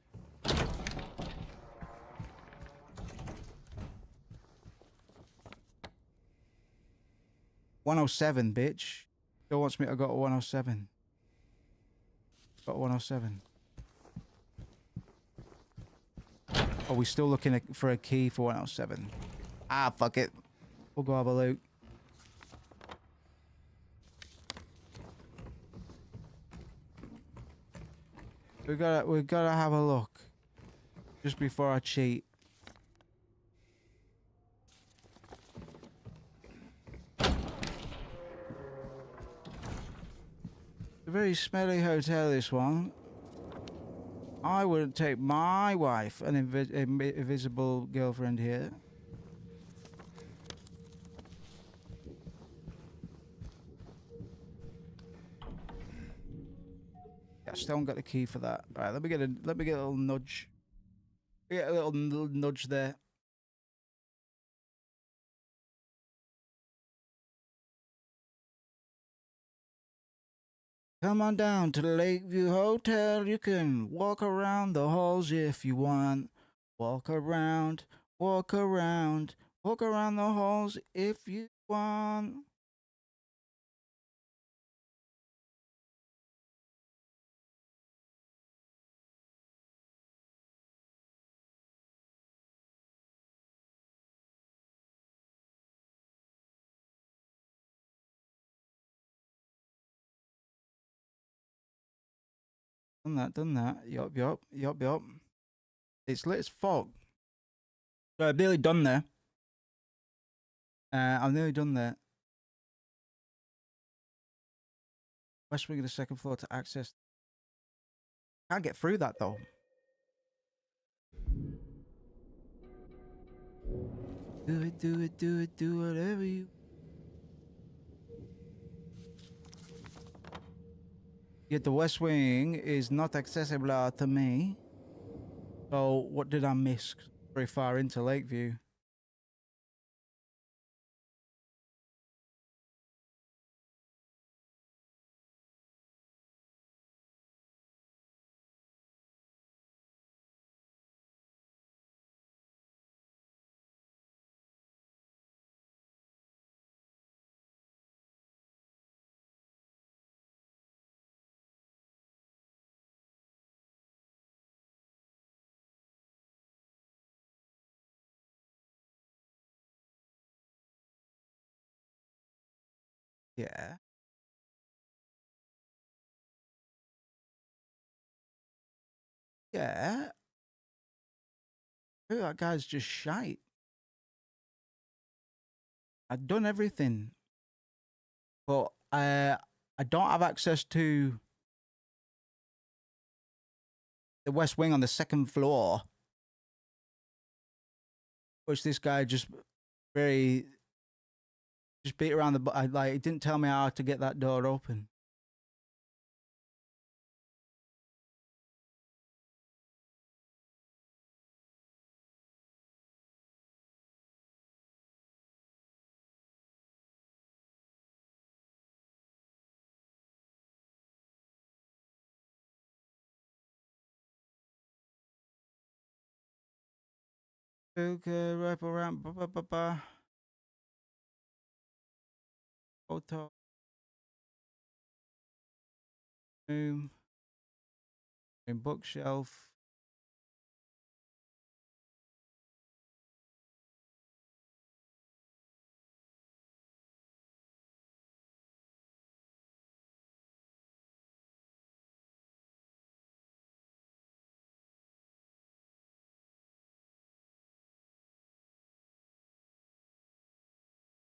"107, bitch." Still wants me to go to 107. Got 107. Are we still looking for a key for 107? Ah, fuck it. We'll go have a look. We gotta have a look just before I cheat. A very smelly hotel, this one. I wouldn't take my wife, an invisible girlfriend here. Yeah, still haven't got the key for that. Right, let me get a little nudge. Get a little nudge there. Come on down to the Lakeview Hotel. You can walk around the halls if you want. Walk around the halls if you want. Done that. Yup. It's lit as fuck. So I've nearly done there. I've nearly done there. West wing of the second floor to access. Can't get through that though. Do whatever you. Yet the west wing is not accessible to me. So what did I miss? Very far into Lakeview. Yeah. Yeah. Ooh, that guy's just shite. I've done everything. But I don't have access to the West Wing on the second floor. Which this guy just beat around the like he didn't tell me how to get that door open. Okay, wrap around. Photo. Room. In bookshelf.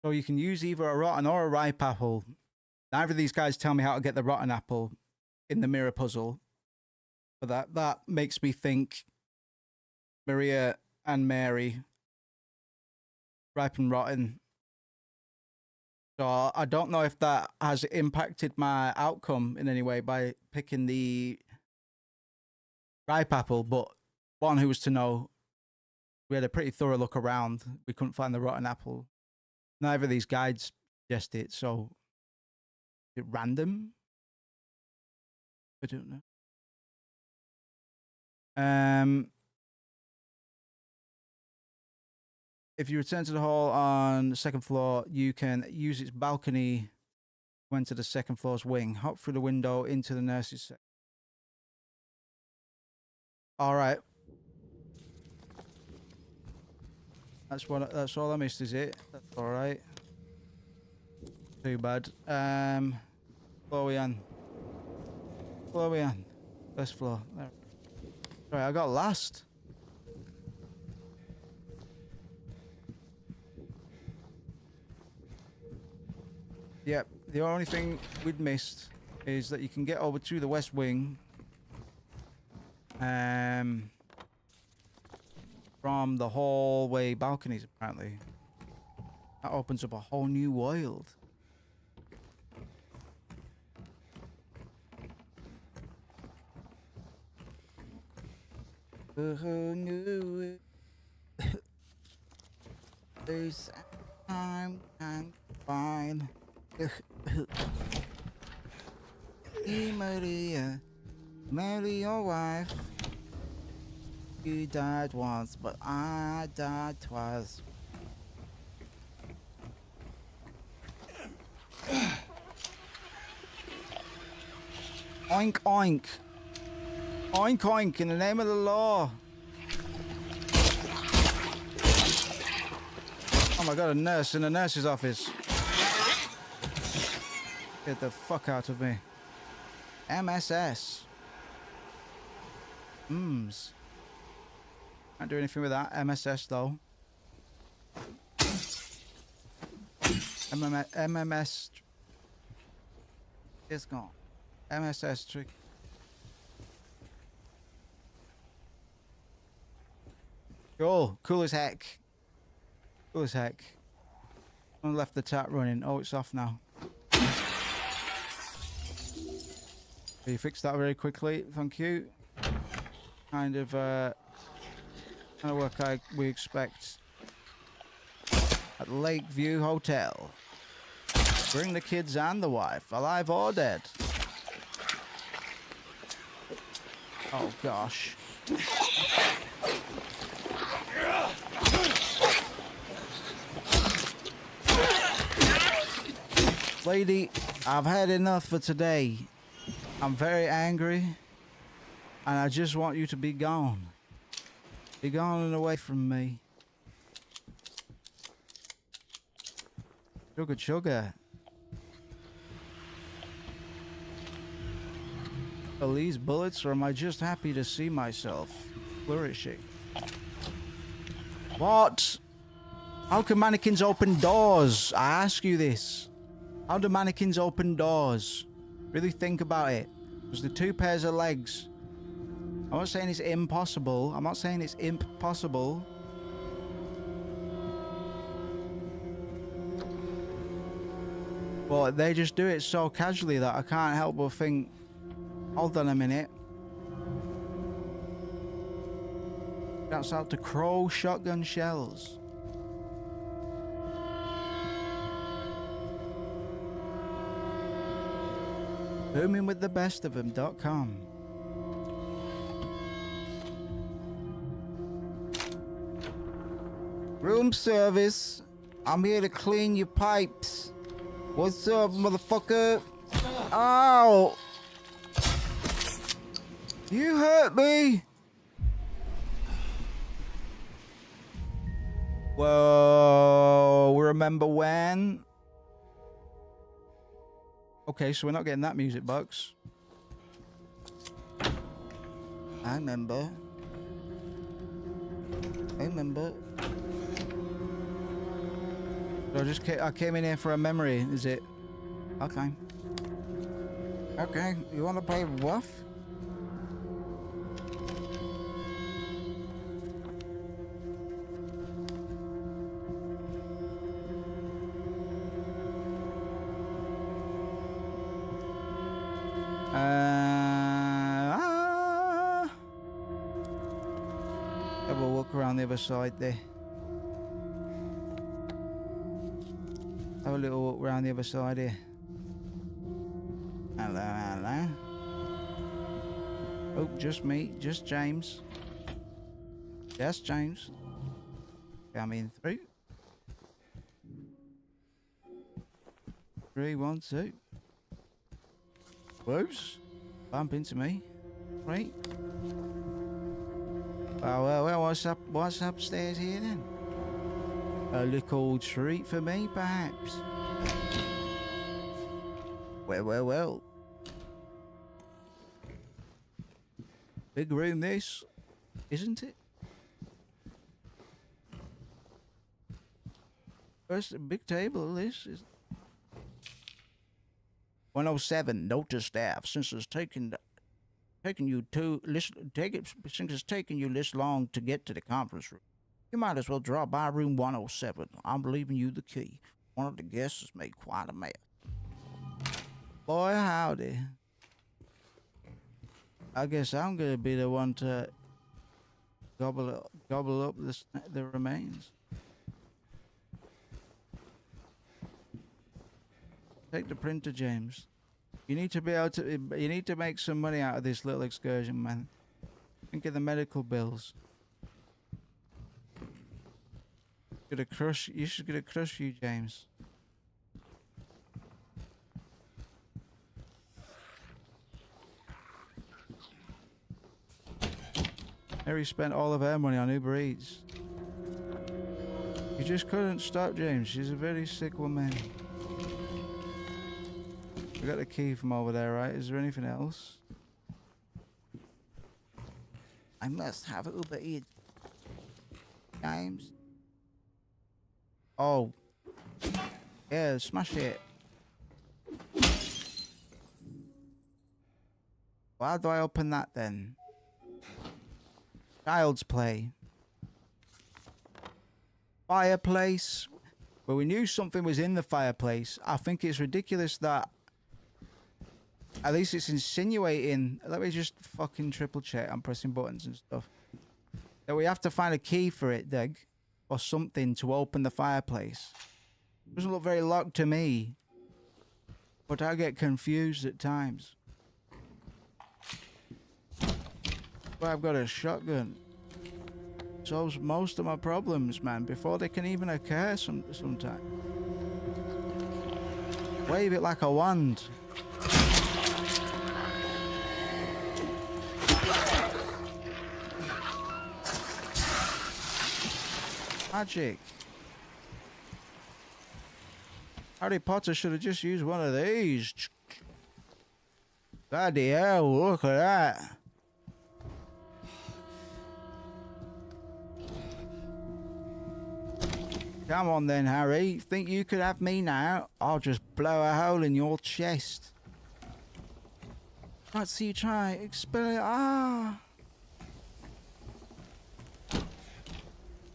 So you can use either a rotten or a ripe apple. Neither of these guys tell me how to get the rotten apple in the mirror puzzle. But that makes me think Maria and Mary, ripe and rotten. So I don't know if that has impacted my outcome in any way by picking the ripe apple, but one who was to know, we had a pretty thorough look around. We couldn't find the rotten apple. Neither of these guides suggest it, so is it random? I don't know. If you return to the hall on the second floor, you can use its balcony to enter the second floor's wing. Hop through the window into the nurse's section. All right. That's all I missed, is it? That's all right. Too bad. Floor we on? Floor we on? First floor. There. Right, I got last. Yep, the only thing we'd missed is that you can get over to the West Wing from the hallway balconies, apparently. That opens up a whole new world. A whole new place I'm fine. Hey Maria, marry your wife. You died once, but I died twice. Oink oink. Oink oink in the name of the law. Oh my god, a nurse in the nurse's office. Get the fuck out of me. MSS. Can't do anything with that. MSS though. MMS. It's gone. MSS trick. Cool. Cool as heck. Cool as heck. I left the tap running. Oh, it's off now. You fixed that very quickly. Thank you. Kind of work we expect at Lakeview Hotel. Bring the kids and the wife, alive or dead. Oh gosh. Lady, I've had enough for today. I'm very angry, and I just want you to be gone. Be gone and away from me. Sugar, sugar. Are these bullets, or am I just happy to see myself flourishing? What? How can mannequins open doors? I ask you this. How do mannequins open doors? Really think about it. Because the two pairs of legs. I'm not saying it's impossible. I'm not saying it's impossible. But they just do it so casually that I can't help but think, hold on a minute. That's out to Crow shotgun shells. Booming with the best of them.com. Room service. I'm here to clean your pipes. What's up, motherfucker? Ow! You hurt me! Whoa, remember when? Okay, so we're not getting that music box. I remember. So I came in here for a memory, is it? Okay. Okay, you wanna play Woof? Have a walk around the other side there. Have a little walk around the other side here. Hello, hello. Oh, just me, just James. Just James. Coming through. 3, 1, 2. Whoops. Bump into me. Right. Well, what's upstairs here then? A little treat for me, perhaps? Well. Big room this, isn't it? First, a big table, this is... 107, note to staff, since it's taken you this long to get to the conference room, you might as well drop by room 107. I'm leaving you the key. One of the guests has made quite a mess. Boy, howdy. I guess I'm gonna be the one to gobble up the remains. Take the printer, James. You need to be able to. You need to make some money out of this little excursion, man. Think of the medical bills. Gonna crush. You should gonna crush you, James. Mary spent all of her money on Uber Eats. You just couldn't stop, James. She's a very sick woman. We got the key from over there, right? Is there anything else? I must have Uber Eats. James. Oh. Yeah, smash it. Well, how do I open that then? Child's play. Fireplace. Well, we knew something was in the fireplace. I think it's ridiculous that at least it's insinuating. Let me just fucking triple check. I'm pressing buttons and stuff. That we have to find a key for it, Dig. Or something to open the fireplace. Doesn't look very locked to me. But I get confused at times. But I've got a shotgun. Solves most of my problems, man, before they can even occur sometimes. Wave it like a wand. Magic. Harry Potter should have just used one of these. Bloody hell, look at that. Come on then, Harry. Think you could have me now? I'll just blow a hole in your chest. Let's see you try. Expel it. Ah!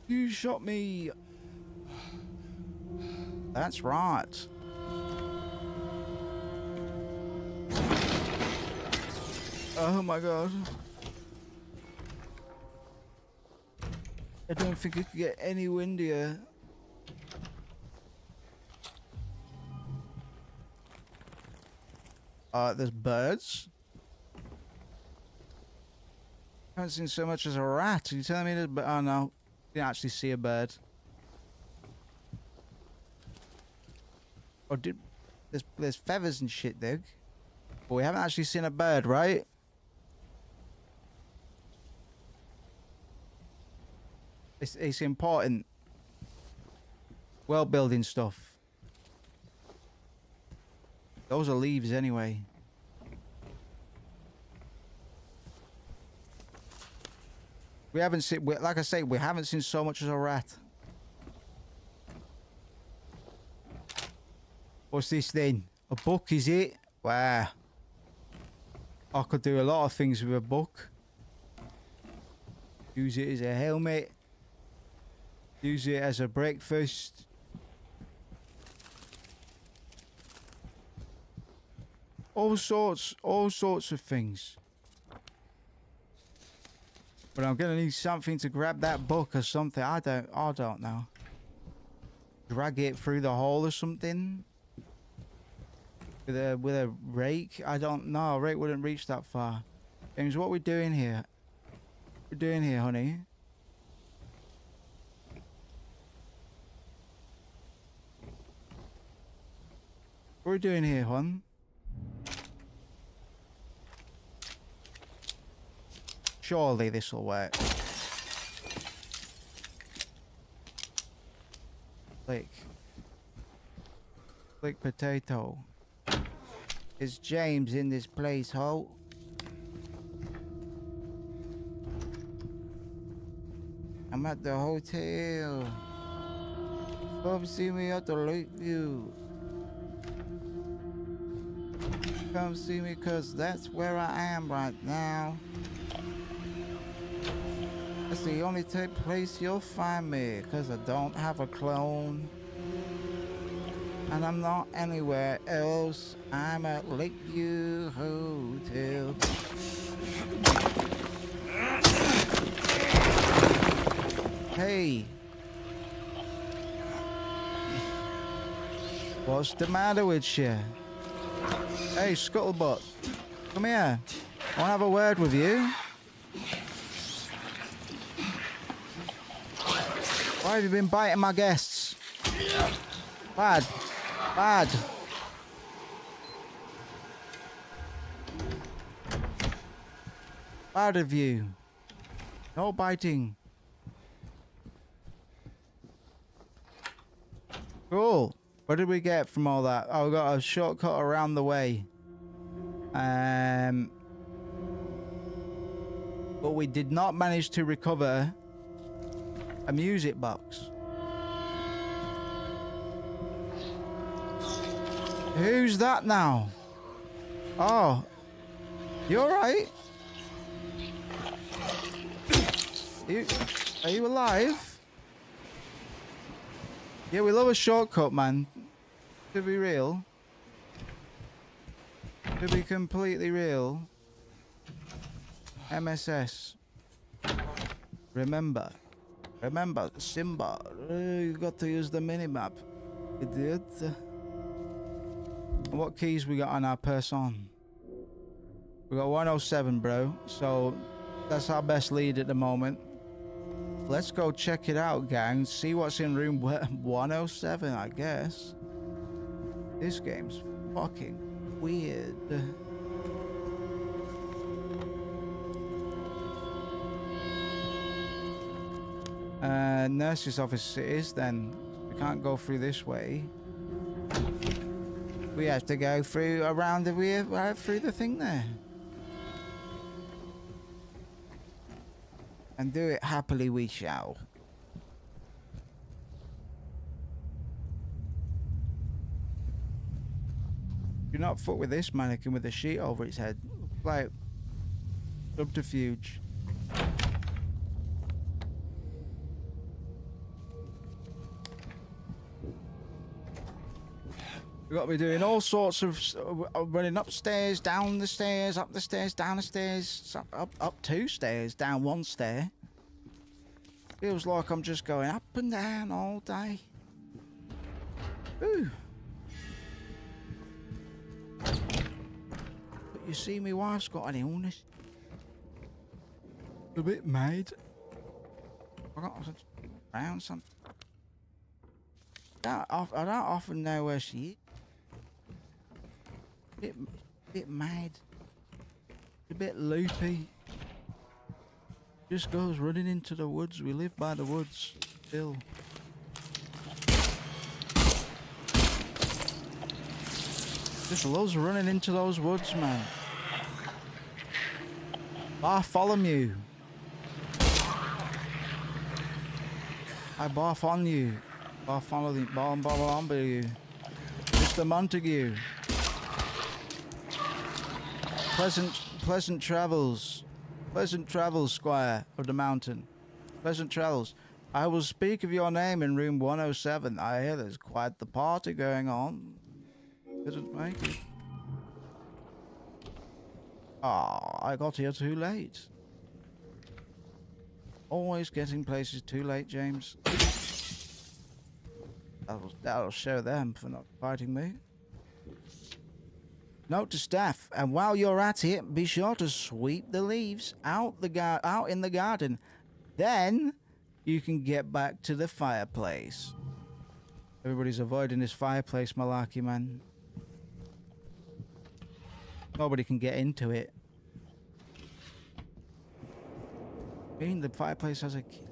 You shot me. That's right. Oh my god. I don't think it could get any windier. There's birds. I haven't seen so much as a rat. Are you telling me there's... Oh no. Didn't actually see a bird. Or did... There's feathers and shit, Dig. But we haven't actually seen a bird, right? It's important. World building stuff. Those are leaves anyway. We haven't seen, like I say, we haven't seen so much as a rat. What's this then? A book, is it? Wow. I could do a lot of things with a book. Use it as a helmet. Use it as a breakfast. All sorts of things. But I'm gonna need something to grab that book or something. I don't know. Drag it through the hole or something. With a rake. I don't know. A rake wouldn't reach that far. James, what are we doing here? What are we doing here, honey? What are we doing here, hon? Surely this will work. Click potato. Is James in this place, ho? I'm at the hotel. Come see me at the Lakeview. Come see me, cause that's where I am right now. That's the only place you'll find me, cause I don't have a clone. And I'm not anywhere else. I'm at Lakeview Hotel. Hey. What's the matter with you? Hey, Scuttlebutt. Come here. I wanna have a word with you. Why have you been biting my guests? Bad. Bad. Bad of you. No biting. Cool. What did we get from all that? Oh, we got a shortcut around the way. But we did not manage to recover a music box. Who's that now? Oh, you alright? Are you alive? Yeah, we love a shortcut, man. To be real. To be completely real. MSS. Remember, Simba. You got to use the minimap, idiot. What keys we got on our person? We got 107, bro. So that's our best lead at the moment. Let's go check it out, gang. See what's in room 107, I guess. This game's fucking weird. Nurse's office it is then. We can't go through this way. We have to go through around the way through the thing there. And do it happily we shall. Do not fuck with this mannequin with a sheet over its head. Like subterfuge. We've got to be doing all sorts of running upstairs, down the stairs, up the stairs, down the stairs, up 2 stairs, down 1 stair. Feels like I'm just going up and down all day. Ooh. But you see, my wife's got an illness. A bit mad. I got around something. I don't often know where she is. Bit mad. A bit loopy. Just goes running into the woods. We live by the woods still. Just loves running into those woods, man. Bartholomew. I barf on you. Bartholomew. Bartholomew. Mr. Montague. Pleasant travels. Pleasant travels, Squire of the Mountain. Pleasant travels. I will speak of your name in room 107. I hear there's quite the party going on. Couldn't make it. Ah, I got here too late. Always getting places too late, James. That'll show them for not fighting me. Note to staff, and while you're at it, be sure to sweep the leaves out in the garden. Then you can get back to the fireplace. Everybody's avoiding this fireplace malarkey, man. Nobody can get into it. I mean, the fireplace has a key.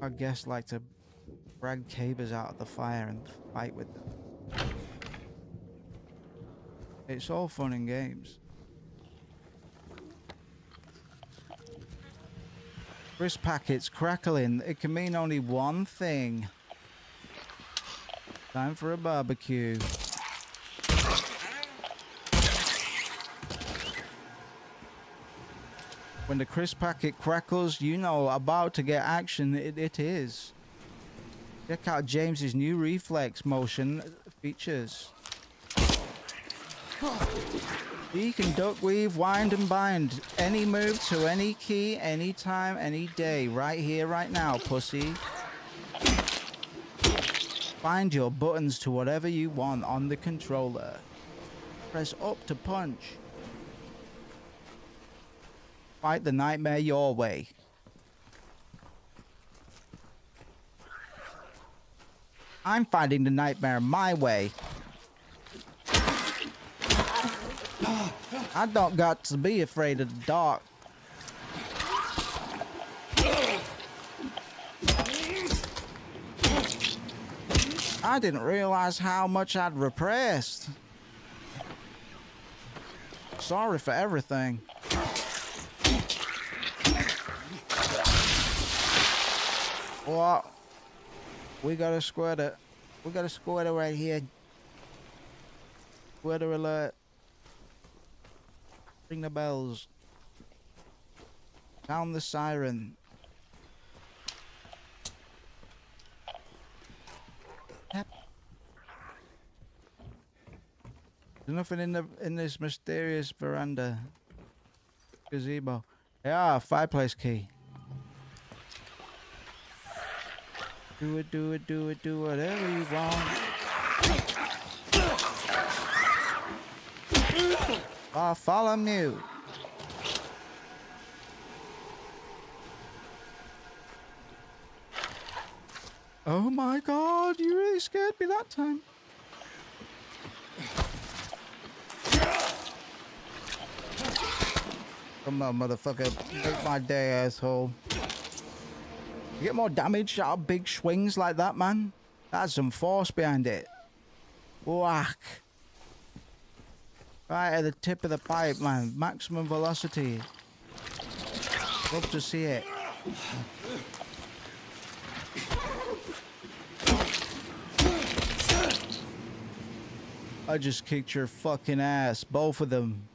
Our guests like to drag cabers out of the fire and fight with them. It's all fun and games. Crisp packets crackling. It can mean only one thing. Time for a barbecue. When the crisp packet crackles, you know about to get action. It is. Check out James's new reflex motion features. He can duck, weave, wind, and bind. Any move to any key, anytime, any day. Right here, right now, pussy. Find your buttons to whatever you want on the controller. Press up to punch. Fight the nightmare your way. I'm fighting the nightmare my way. I don't got to be afraid of the dark. I didn't realize how much I'd repressed. Sorry for everything. What? We got a squirter. We got a squirter right here. Squirter alert. Ring the bells. Sound the siren. Yep. There's nothing in this mysterious veranda. Gazebo. Yeah, fireplace key. Do it, do it, do it, do whatever you want. Bartholomew. Oh my God, you really scared me that time. Come on, motherfucker. Make my day, asshole. You get more damage out of big swings like that, man. That's some force behind it. Whack. Right at the tip of the pipe, man. Maximum velocity. Love to see it. I just kicked your fucking ass, both of them.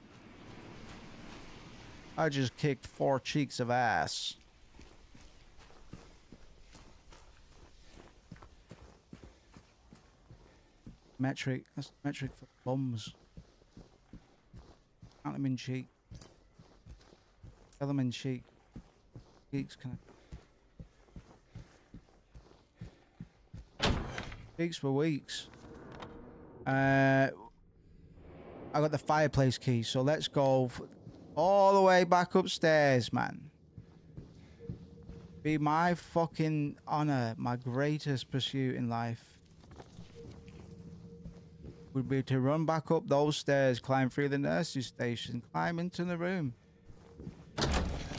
I just kicked 4 cheeks of ass. Metric, that's metric for bums. Count them in cheek. Tell them in cheek. Cheeks can I? Cheeks for weeks. I got the fireplace key, so let's go all the way back upstairs, man. Be my fucking honor, my greatest pursuit in life would be to run back up those stairs, climb through the nurse's station, climb into the room,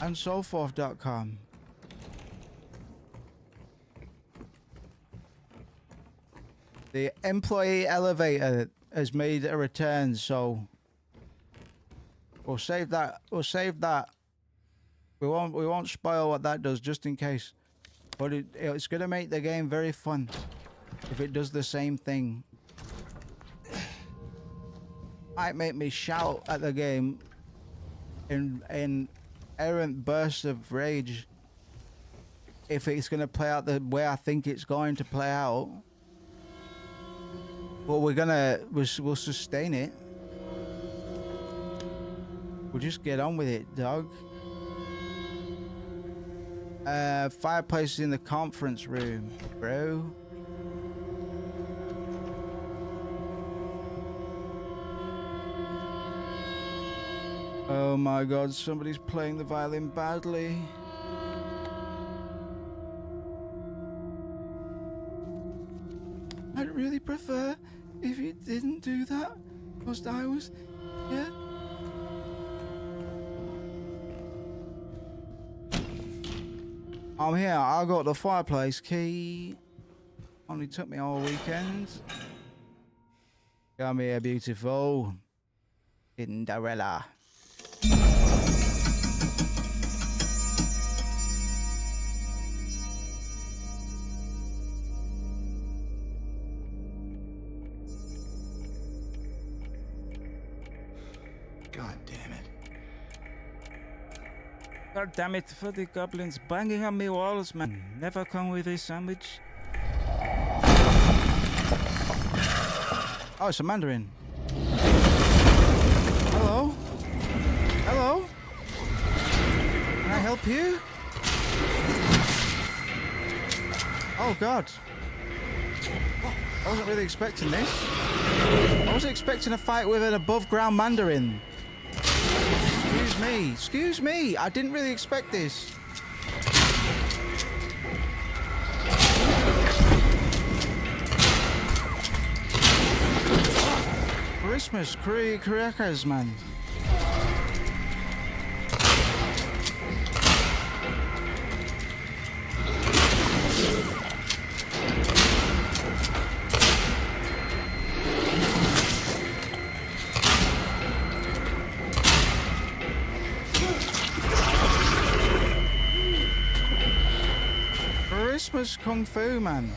and so forth.com. The employee elevator has made a return, so we'll save that. We'll save that. We won't spoil what that does, just in case. But it's gonna make the game very fun if it does the same thing. Might make me shout at the game in errant bursts of rage if it's gonna play out the way I think it's going to play out. But we'll sustain it. We'll just get on with it, dog. Fireplace in the conference room, bro. Oh my god, somebody's playing the violin badly. I'd really prefer if you didn't do that, whilst I was here. I'm here, I got the fireplace key. Only took me all weekend. Come here, beautiful Cinderella. God damn it. God damn it, for the goblins banging on me walls, man. Never come with a sandwich. Oh, it's a Mandarin. Hello? Hello? Can I help you? Oh god. I wasn't really expecting this. I wasn't expecting a fight with an above ground Mandarin. Excuse me, I didn't really expect this. Christmas, crackers, man. Christmas Kung Fu, man.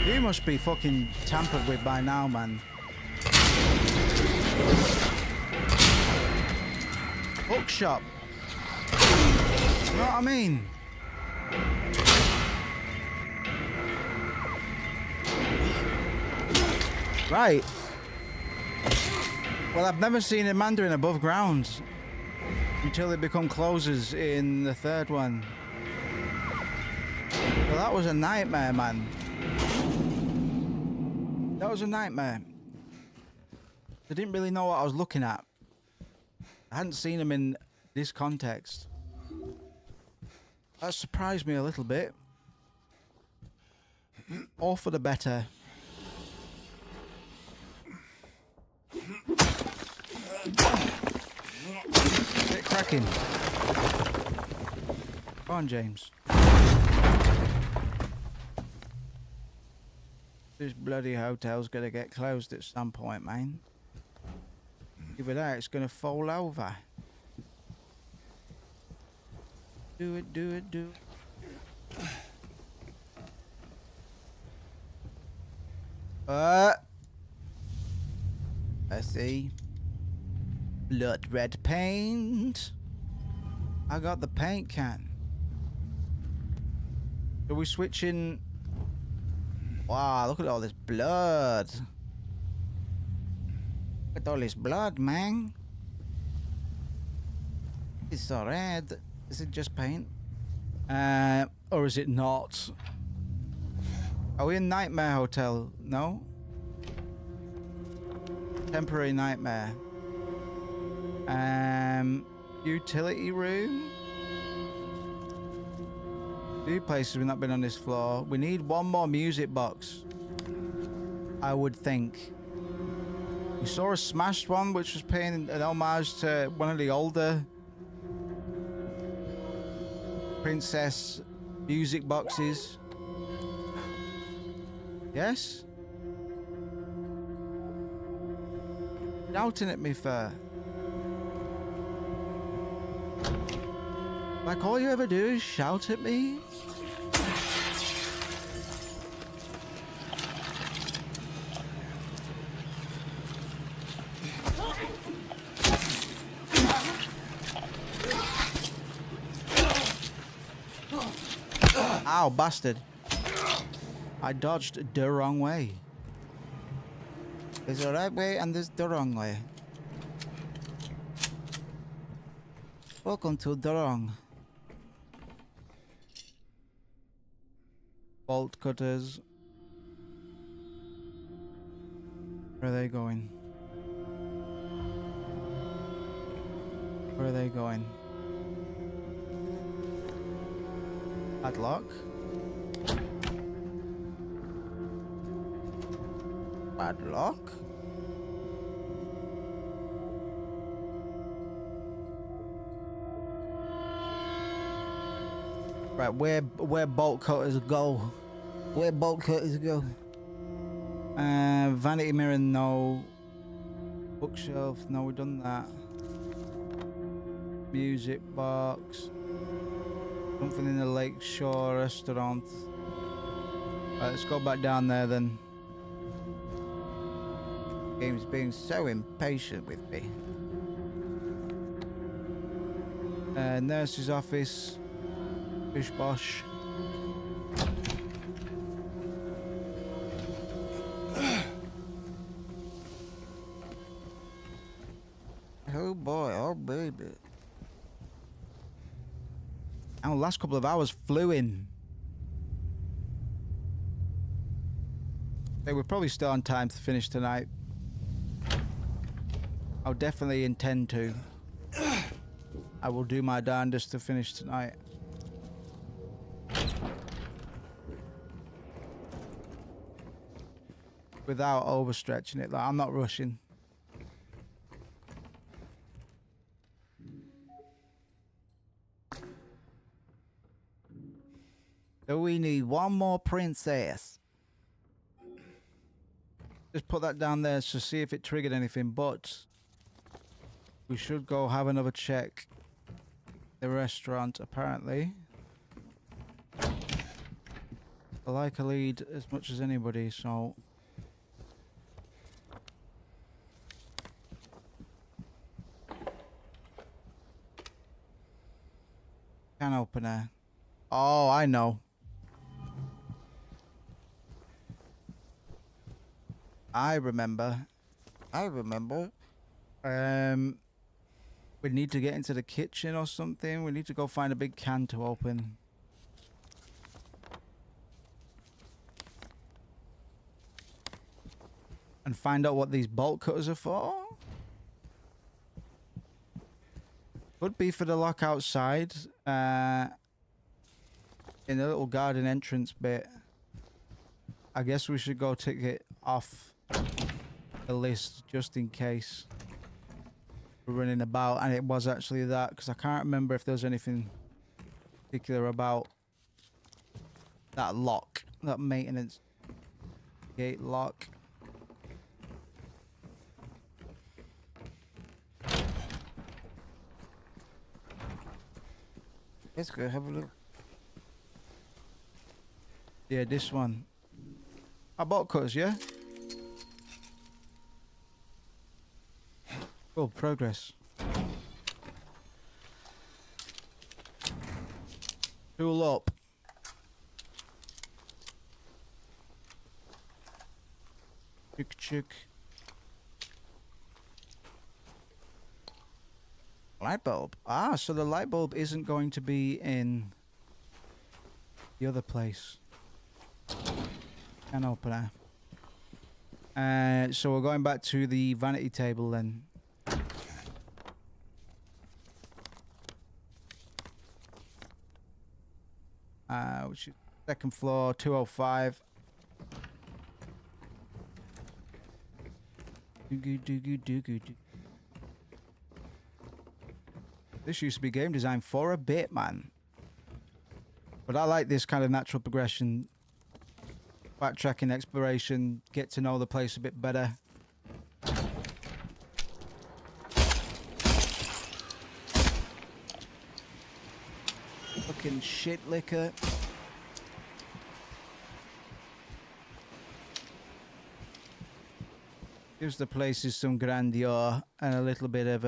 You must be fucking tampered with by now, man. Bookshop. You know what I mean? Right. Well, I've never seen a Mandarin above ground until they become closers in the third one. Well, that was a nightmare, man. That was a nightmare. I didn't really know what I was looking at. I hadn't seen him in this context. That surprised me a little bit. All for the better. cracking? Go on, James. This bloody hotel's gonna get closed at some point, man. Either that, it's gonna fall over. Do it, do it, do it. I see. Blood red paint. I got the paint can. Are we switching? Wow, look at all this blood. Look at all this blood, man. It's so red. Is it just paint? Or is it not? Are we in Nightmare Hotel? No? Temporary Nightmare. Utility room? Two places we've not been on this floor. We need one more music box, I would think. We saw a smashed one which was paying an homage to one of the older princess music boxes. Yes? Shouting at me for? Like all you ever do is shout at me? Ow, bastard. I dodged the wrong way. There's a right way and there's the wrong way. Welcome to the wrong. Bolt cutters. Where are they going? Where are they going? Padlock. Padlock. Right, where bolt cutters go? Where bolt cutters go? Vanity mirror, no. Bookshelf, no, we've done that. Music box. Something in the Lakeshore restaurant. Right, let's go back down there then. Game's being so impatient with me. Nurse's office. Bish bosh. Oh boy, oh baby. Our last couple of hours flew in. Hey, we're probably still on time to finish tonight. I'll definitely intend to. I will do my darndest to finish tonight. Without overstretching it. Like, I'm not rushing. So we need one more princess. Just put that down there to see if it triggered anything, but we should go have another check. The restaurant, apparently. I like a lead as much as anybody, so... Can opener. Oh, I know. I remember. We need to get into the kitchen or something. We need to go find a big can to open. And find out what these bolt cutters are for. Could be for the lock outside. In the little garden entrance bit. I guess we should go tick it off the list just in case. running about, and it was actually that, because I can't remember if there was anything particular about that lock, that maintenance gate lock. Let's go have a look. Yeah, this one. I bought cutters, yeah? Oh, progress. Tool up. Chick chick. Light bulb. Ah, so the light bulb isn't going to be in the other place. Can opener. So we're going back to the vanity table then. Which is second floor, 205. This used to be game design for a bit, man. But I like this kind of natural progression. Backtracking, exploration, get to know the place a bit better. Fucking shit liquor. Gives the places some grandeur and a little bit of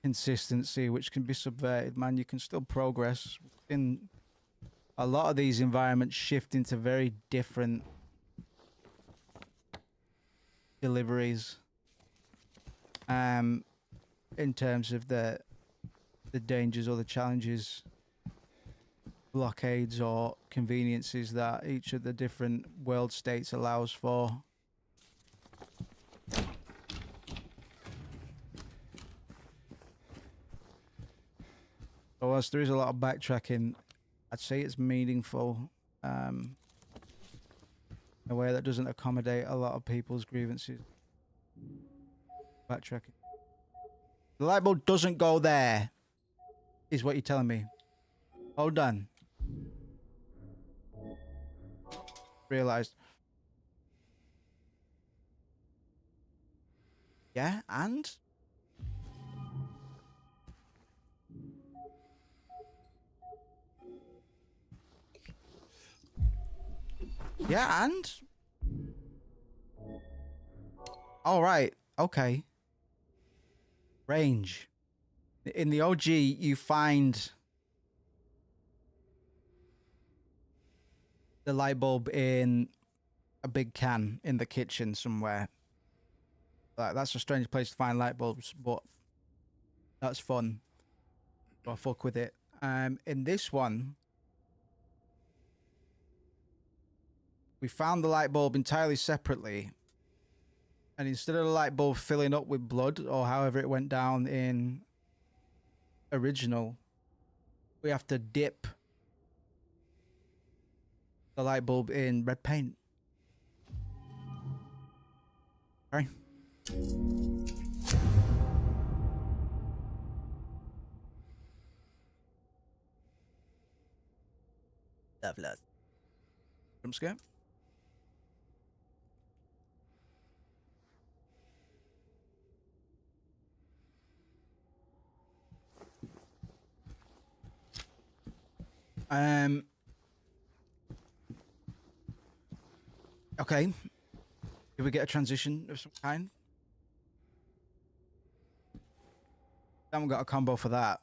consistency, which can be subverted, man. You can still progress. In a lot of these environments shift into very different deliveries in terms of the dangers or the challenges, blockades or conveniences that each of the different world states allows for. So whilst there is a lot of backtracking, I'd say it's meaningful in a way that doesn't accommodate a lot of people's grievances. Backtracking. The light bulb doesn't go there, is what you're telling me. Hold on. Realized. Yeah, and? Yeah, and? All right. Okay. Range. In the OG, you find the light bulb in a big can in the kitchen somewhere. Like, that's a strange place to find light bulbs, but that's fun. So I fuck with it. In this one, we found the light bulb entirely separately. And instead of the light bulb filling up with blood, or however it went down in original, we have to dip the light bulb in red paint. Okay. Loveless. Jump scare. Okay. Did we get a transition of some kind? Haven't got a combo for that.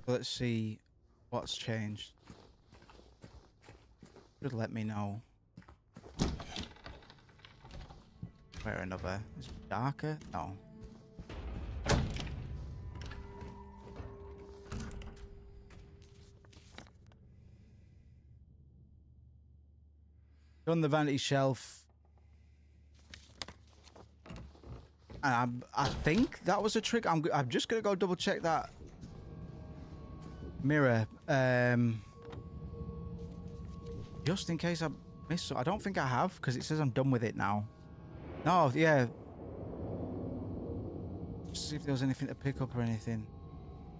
So let's see what's changed. Should let me know. Where another? Is it darker? No. Done the vanity shelf. And I think that was a trick. I'm just gonna go double check that mirror. Just in case I missed. I don't think I have, because it says I'm done with it now. No, yeah. Just see if there was anything to pick up or anything.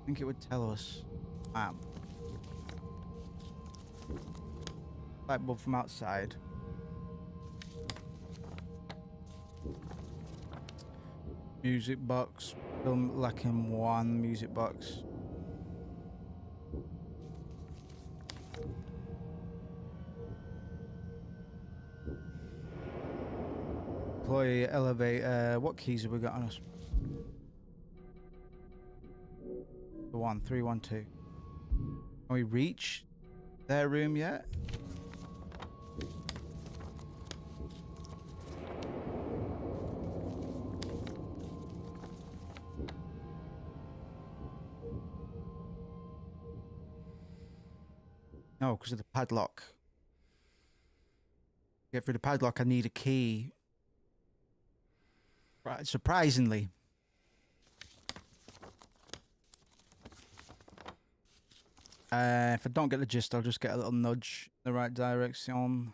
I think it would tell us. Light bulb from outside. Music box. Film lacking one music box. Employee elevator. What keys have we got on us? The 312. Can we reach their room yet? No, because of the padlock. To get through the padlock, I need a key. Right, surprisingly. If I don't get the gist, I'll just get a little nudge in the right direction.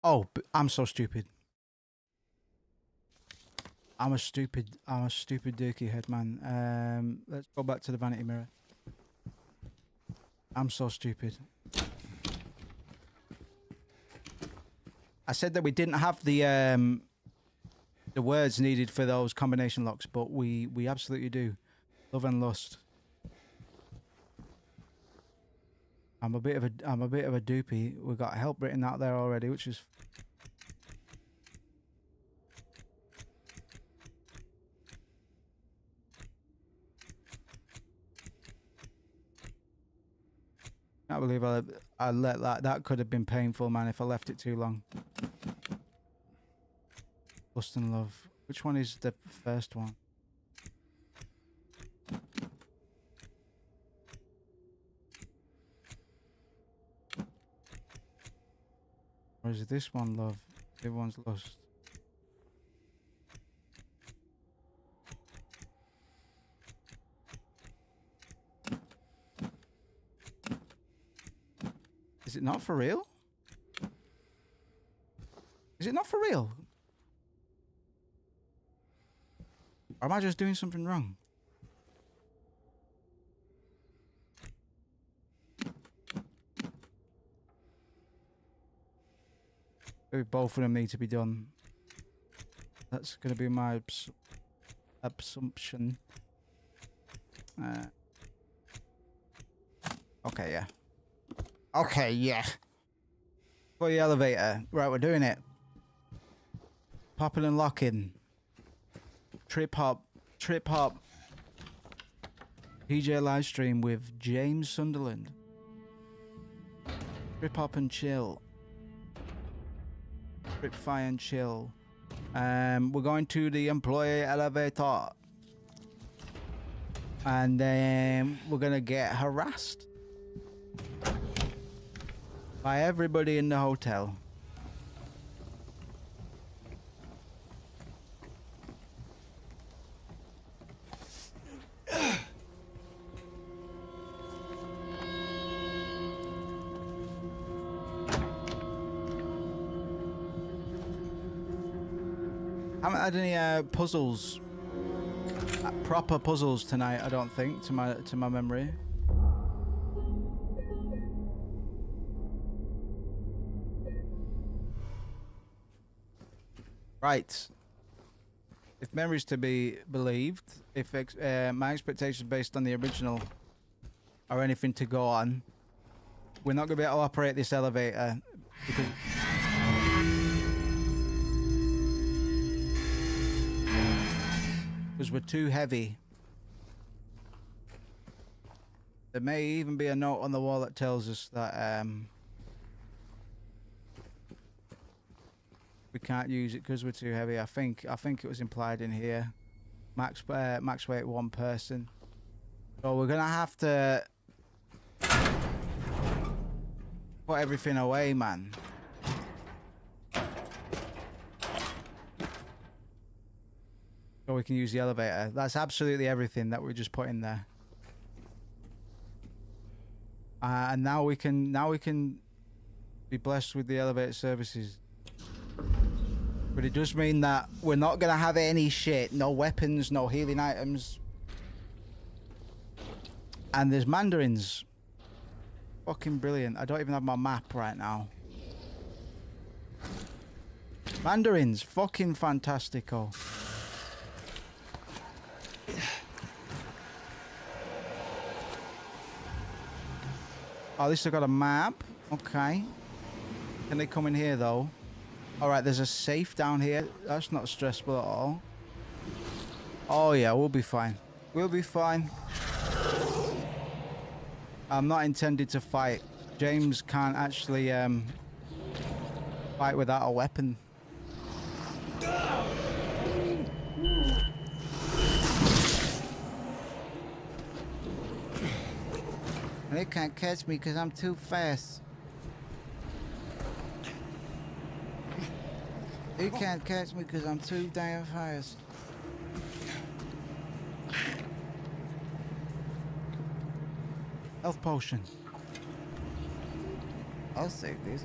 Oh, I'm so stupid. I'm a stupid dookie head, man. Let's go back to the vanity mirror. I'm so stupid. I said that we didn't have the words needed for those combination locks, but we absolutely do. Love and lust. I'm a bit of a doopy. We've got help written out there already, which is can't believe I let that could have been painful, man, if I left it too long. Lust and love. Which one is the first one? Or is it this one, love? The other one's lust. Is it not for real? Is it not for real? Or am I just doing something wrong? Maybe both of them need to be done. That's going to be my assumption. Okay, yeah. Okay, yeah. For the elevator. Right, we're doing it. Popping and locking. Trip hop. PJ live stream with James Sunderland. Trip hop and chill. Trip fire and chill. We're going to the employee elevator. And then we're gonna get harassed by everybody in the hotel. Haven't had any puzzles, proper puzzles tonight. I don't think, to my memory. Right. If memory's to be believed, if my expectations based on the original are anything to go on, we're not going to be able to operate this elevator because we're too heavy. There may even be a note on the wall that tells us that we can't use it because we're too heavy. I think it was implied in here. Max weight 1 person. So we're gonna have to put everything away, man. So we can use the elevator. That's absolutely everything that we just put in there. And now we can be blessed with the elevator services. But it does mean that we're not gonna have any shit, no weapons, no healing items. And there's mandarins. Fucking brilliant. I don't even have my map right now. Mandarins, fucking fantastico. Oh, at least I got a map. Okay. Can they come in here though? Alright, there's a safe down here. That's not stressful at all. Oh yeah, we'll be fine. We'll be fine. I'm not intended to fight. James can't actually fight without a weapon. They can't catch me because I'm too fast. They can't catch me because I'm too damn fast. Health potion. I'll save this.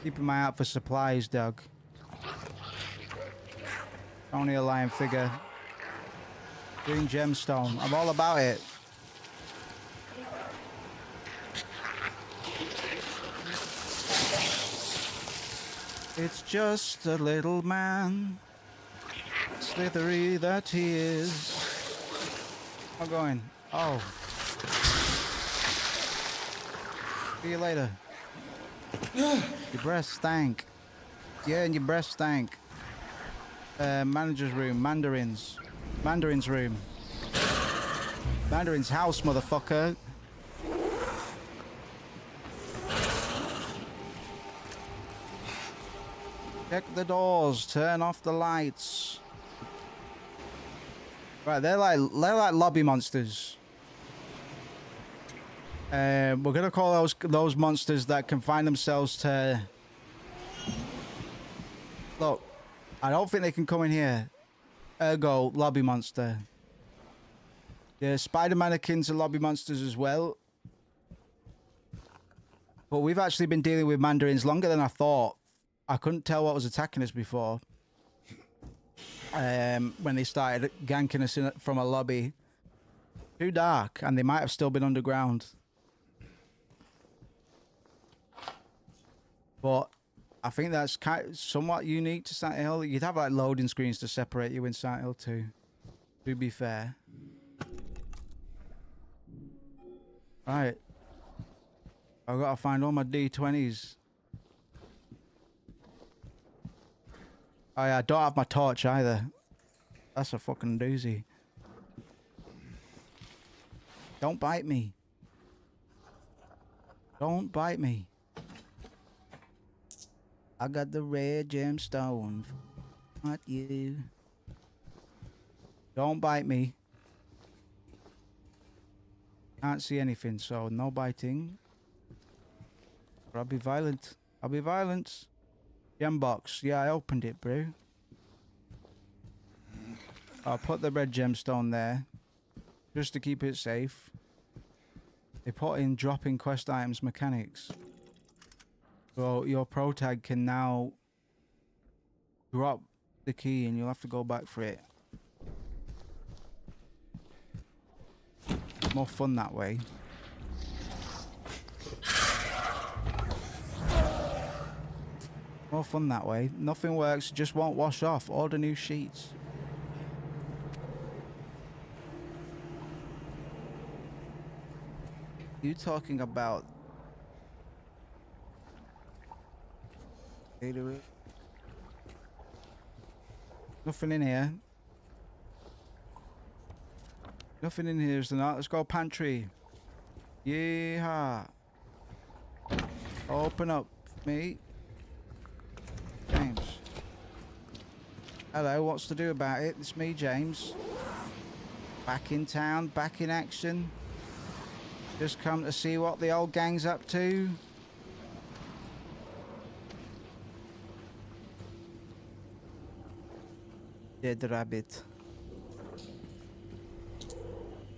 Keeping my eye out for supplies, Doug. Only a lion figure. Green gemstone. I'm all about it. It's just a little man, slithery that he is. I'm going. Oh. See you later. Your breath stank. Yeah, and your breath stank. Manager's room. Mandarin's. Mandarin's room. Mandarin's house, motherfucker. Check the doors. Turn off the lights. Right, they're like lobby monsters. We're gonna call those monsters that confine themselves to. Look, I don't think they can come in here. Ergo, lobby monster. The spider mannequins are lobby monsters as well. But we've actually been dealing with mandarins longer than I thought. I couldn't tell what was attacking us before. When they started ganking us from a lobby. Too dark, and they might have still been underground. But I think that's somewhat unique to Silent Hill. You'd have like loading screens to separate you in Silent Hill 2. To be fair. Right. I've got to find all my D20s. Oh yeah, I don't have my torch either. That's a fucking doozy. Don't bite me. Don't bite me. I got the red gemstone. Not you. Don't bite me. Can't see anything, so no biting. But I'll be violent. I'll be violent. Gem box. Yeah, I opened it, bro. I'll put the red gemstone there. Just to keep it safe. They put in dropping quest items mechanics. So your pro tag can now drop the key and you'll have to go back for it. More fun that way. More fun that way. Nothing works, just won't wash off. Order new sheets. You talking about nothing in here. Nothing in here, is there not? Let's go pantry. Yeehaw. Open up, mate. James. Hello, what's to do about it? It's me, James. Back in town, back in action. Just come to see what the old gang's up to. Dead rabbit.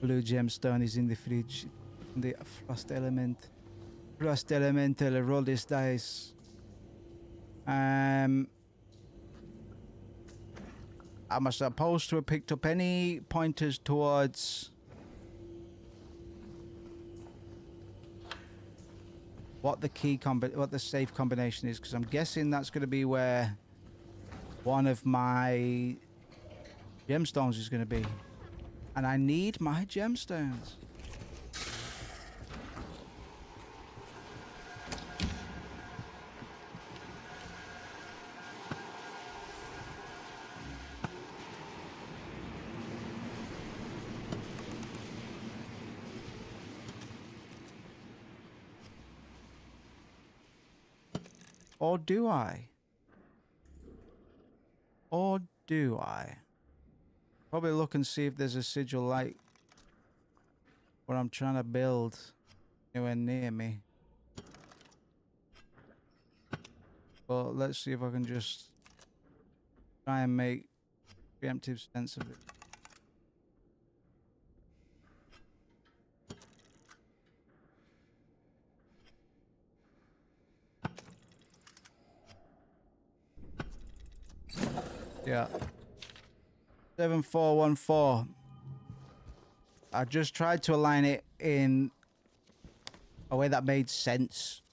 Blue gemstone is in the fridge. The frost element. Frost elemental, roll this dice. Am I supposed to have picked up any pointers towards what the what the safe combination is? Because I'm guessing that's going to be where one of my gemstones is going to be, and I need my gemstones. Or do I? Or do I? Probably look and see if there's a sigil light what I'm trying to build anywhere near me. But let's see if I can just try and make preemptive sense of it. Yeah. 7414. I just tried to align it in a way that made sense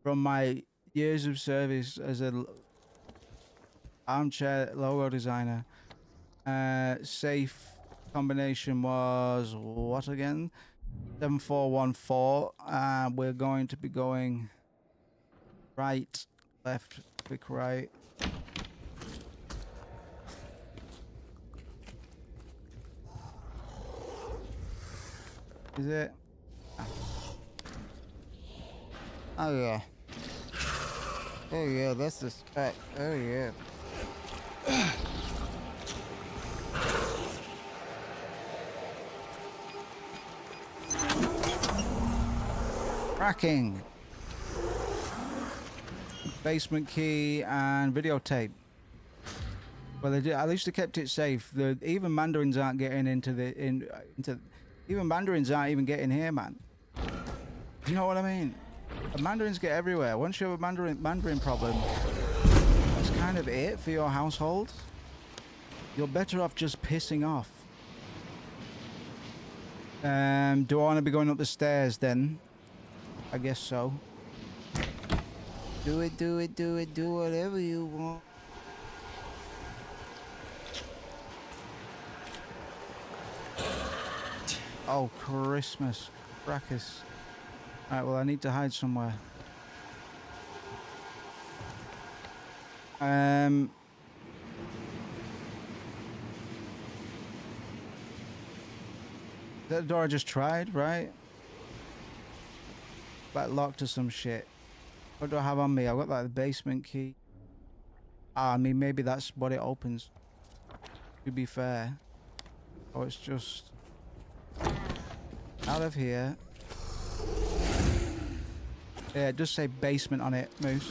from my years of service as a armchair logo designer. Safe combination was what again? 7414. We're going to be going right, left, click right. Is it? Oh yeah. Oh yeah, that's the spec. Oh yeah. Cracking. Basement key and videotape. Well, they did, at least they kept it safe. Even mandarins aren't getting into even mandarins aren't even getting here, man. You know what I mean? The mandarins get everywhere. Once you have a mandarin problem, that's kind of it for your household. You're better off just pissing off. Do I want to be going up the stairs then? I guess so. Do it, do it, do it, do whatever you want. Oh, Christmas. Fracas. Alright, well, I need to hide somewhere. That door I just tried, right? Like locked to some shit. What do I have on me? I've got like the basement key. I mean, maybe that's what it opens. To be fair. Oh, it's just out of here. Yeah, it does say basement on it, Moose.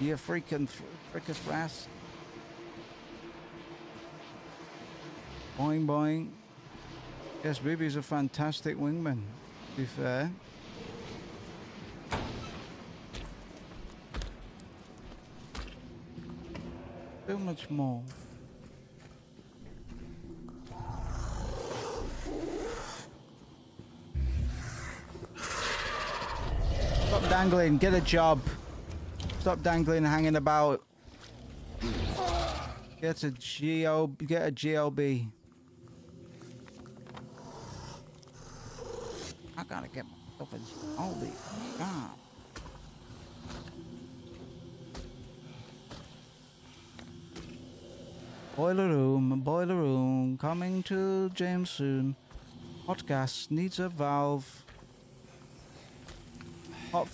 You freaking fast. Boing boing. Yes, Booby's a fantastic wingman, to be fair. So much more. Stop dangling, get a job. Stop dangling, hanging about. Get a GLB. I gotta get myself a holy God. Boiler room, coming to James soon. Hot gas needs a valve. Hot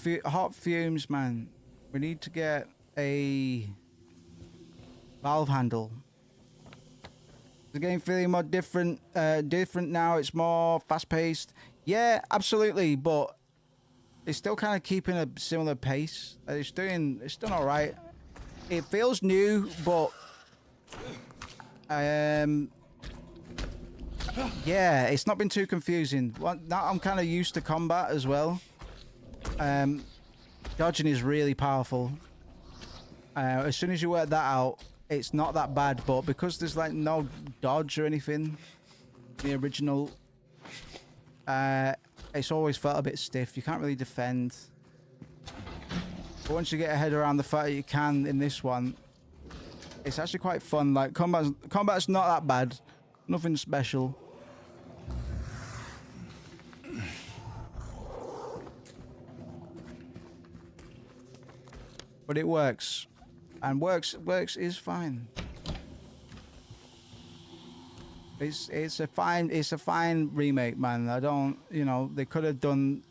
fumes, man. We need to get a valve handle. The game feeling more different now. It's more fast-paced. Yeah, absolutely, but it's still kind of keeping a similar pace. It's done all right. It feels new, but yeah, it's not been too confusing. Now I'm kind of used to combat as well. Dodging is really powerful. As soon as you work that out, it's not that bad, but because there's like no dodge or anything in the original, it's always felt a bit stiff. You can't really defend. But once you get a head around the fact that you can in this one, it's actually quite fun. Like combat's not that bad. Nothing special. But it works. And works is fine. It's a fine remake, man. I don't, you know, they could have done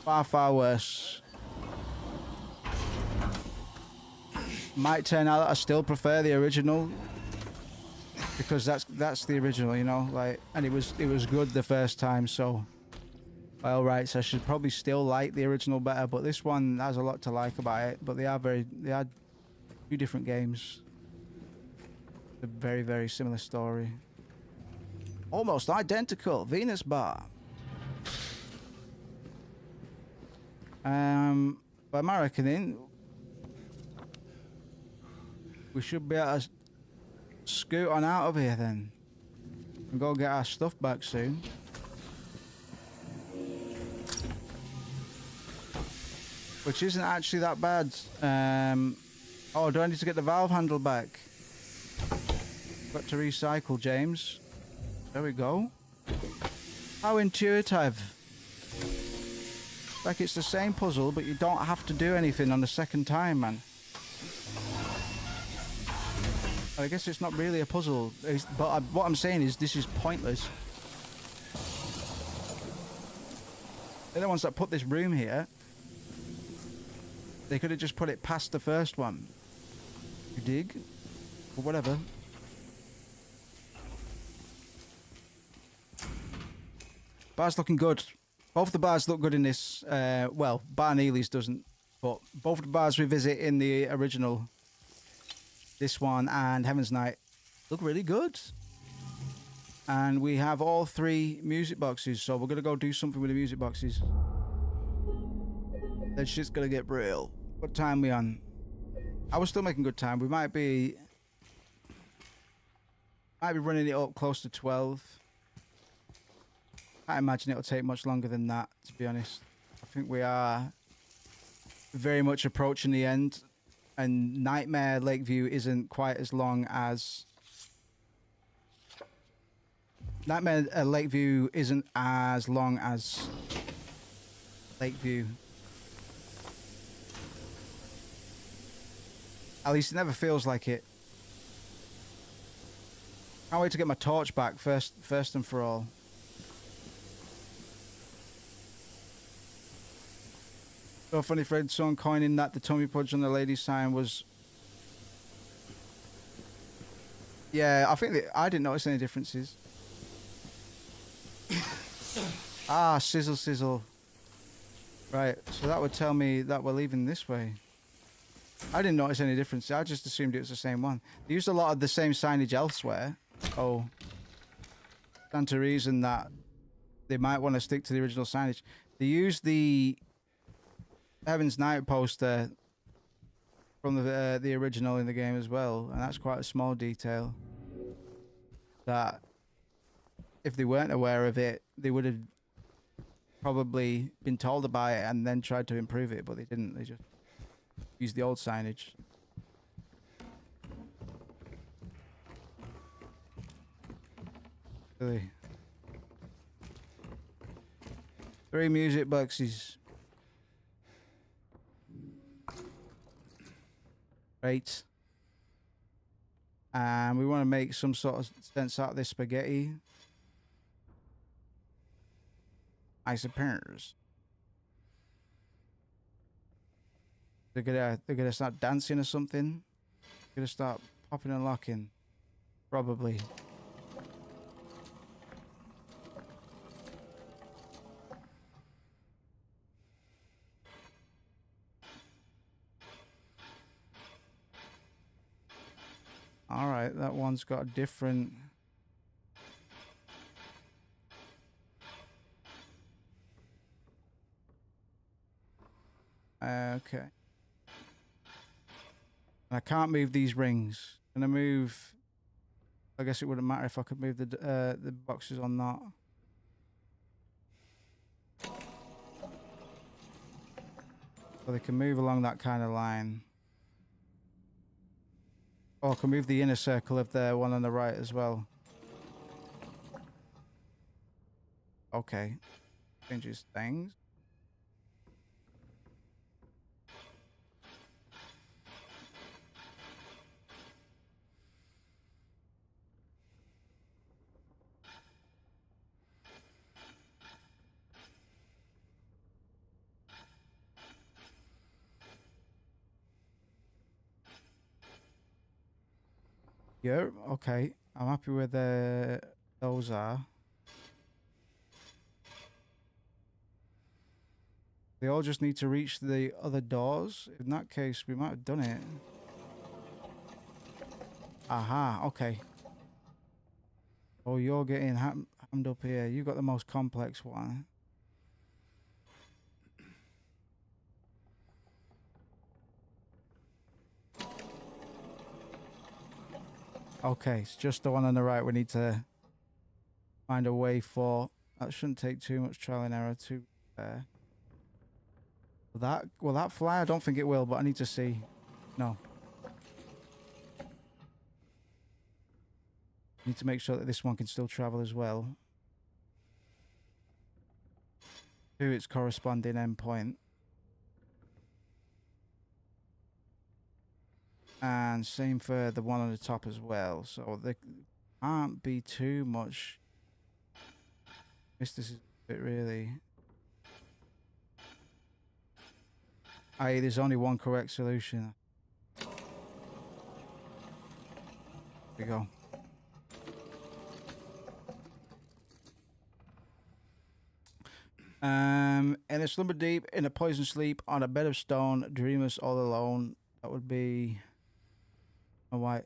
far worse. Might turn out that I still prefer the original because that's the original, you know, like, and it was good the first time, so by all rights I should probably still like the original better, but this one has a lot to like about it. But they are two different games. A very similar story. Almost identical. Venus Bar. By my reckoning, we should be able to scoot on out of here then and go get our stuff back soon. Which isn't actually that bad. Oh, do I need to get the valve handle back? Got to recycle, James. There we go. How intuitive. Like it's the same puzzle, but you don't have to do anything on the second time, man. I guess it's not really a puzzle, but what I'm saying is this is pointless. They're the ones that put this room here. They could have just put it past the first one. You dig? Or whatever. Bar's looking good. Both the bars look good in this. Well, Bar Neely's doesn't, but both the bars we visit in the original, this one and Heaven's Night, look really good. And we have all 3 music boxes, so we're gonna go do something with the music boxes. That shit's gonna get real. What time are we on? I was still making good time. We might be running it up close to 12. I imagine it'll take much longer than that, to be honest. I think we are very much approaching the end, and Nightmare Lakeview isn't quite as long as Lakeview isn't as long as Lakeview. At least it never feels like it. Can't wait to get my torch back first and for all. So funny, Fred. Someone coining that the tummy punch on the lady's sign was. Yeah, I think I didn't notice any differences. Ah, sizzle, sizzle. Right, so that would tell me that we're leaving this way. I didn't notice any difference. I just assumed it was the same one. They used a lot of the same signage elsewhere. Oh. Stand to reason that they might want to stick to the original signage. They used the Heaven's Night poster from the original in the game as well. And that's quite a small detail. That if they weren't aware of it, they would have probably been told about it and then tried to improve it. But they didn't. They just used the old signage. Really. 3 music boxes. Right. And we want to make some sort of sense out of this spaghetti. I suppose. They're gonna start dancing or something. They're gonna start popping and locking. Probably. All right, that one's got a different. Okay. I can't move these rings. Can I move? I guess it wouldn't matter if I could move the boxes or not. So they can move along that kind of line. Or I can move the inner circle of the one on the right as well. Okay. Changes things. Yeah, okay. I'm happy with those are. They all just need to reach the other doors. In that case, we might have done it. Aha, okay. Oh, you're getting hammed up here. You got the most complex one. Okay, it's just the one on the right we need to find a way for. That shouldn't take too much trial and error to will that fly? I don't think it will, but I need to see. No. Need to make sure that this one can still travel as well to its corresponding endpoint. And same for the one on the top as well. So there can't be too much. This is it really. There's only one correct solution. There we go. In a slumber deep, in a poison sleep, on a bed of stone, dreamless all alone. That would be my white.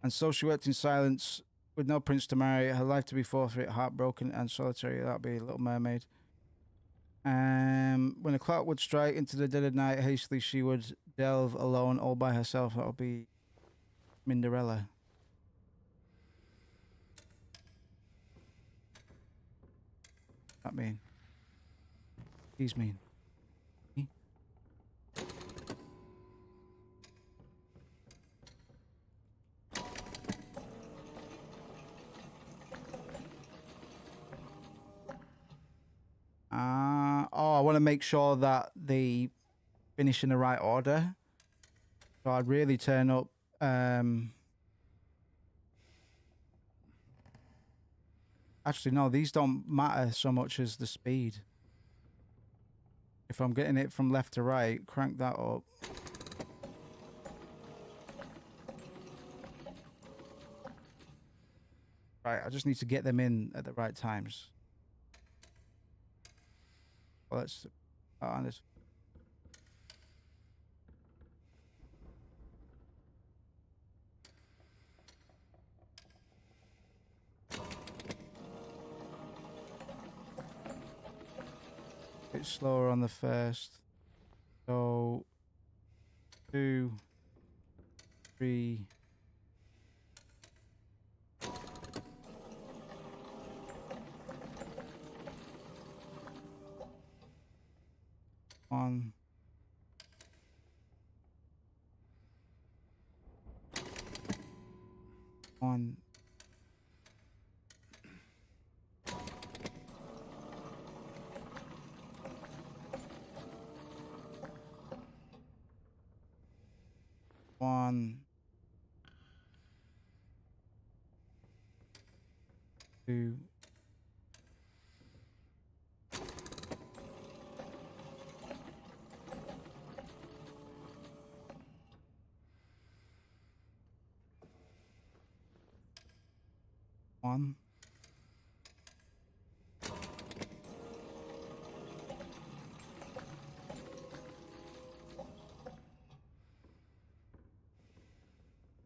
And so she wept in silence, with no prince to marry, her life to be forfeit, heartbroken and solitary. That'd be Little Mermaid. When the clock would strike into the dead of night, hastily she would delve alone, all by herself. That would be Cinderella. That mean? He's mean. Me? Oh, I want to make sure that they finish in the right order. So I'd really turn up. Actually, no, these don't matter so much as the speed. If I'm getting it from left to right, crank that up. Right, I just need to get them in at the right times. Well, let's on this. Bit slower on the first. So 2, 3. One. One. One. 2. One.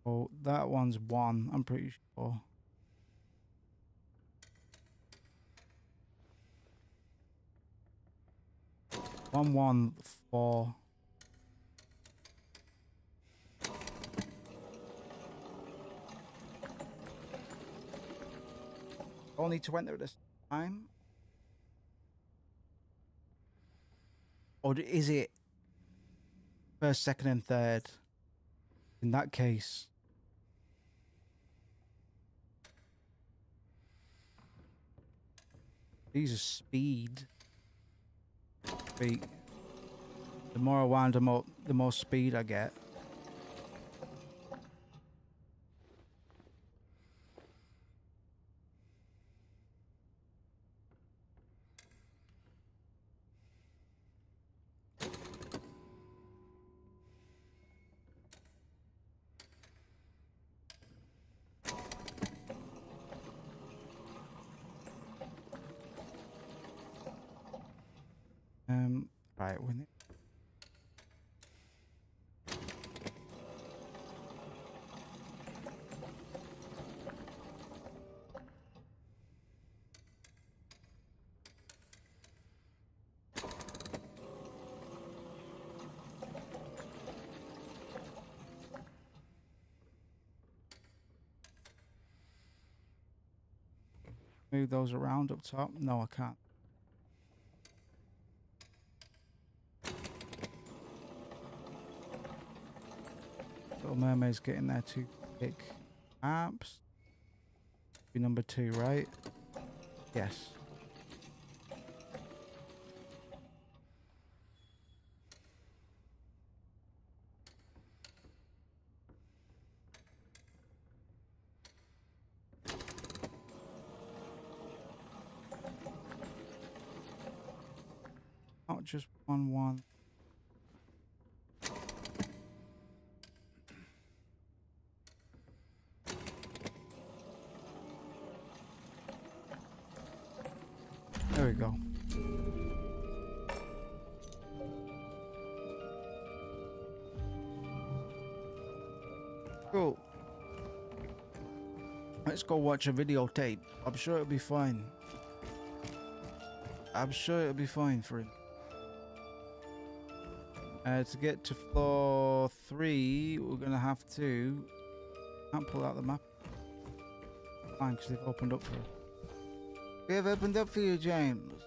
Oh, that one's 1, I'm pretty sure. One, 1, 4. I'll need to enter this time. Or is it first, second, and third? In that case, these are speed. The more I wind them up, the more speed I get. Right, when it move those around up top? No, I can't. Little Mermaid's getting there too quick. Apps. Be number 2, right? Yes. Not just 1, 1. There we go. Cool. Let's go watch a videotape. I'm sure it'll be fine. I'm sure it'll be fine for him. To get to floor 3, we're gonna have to. Can't pull out the map. Fine, because they've opened up for us. They've opened up for you, James.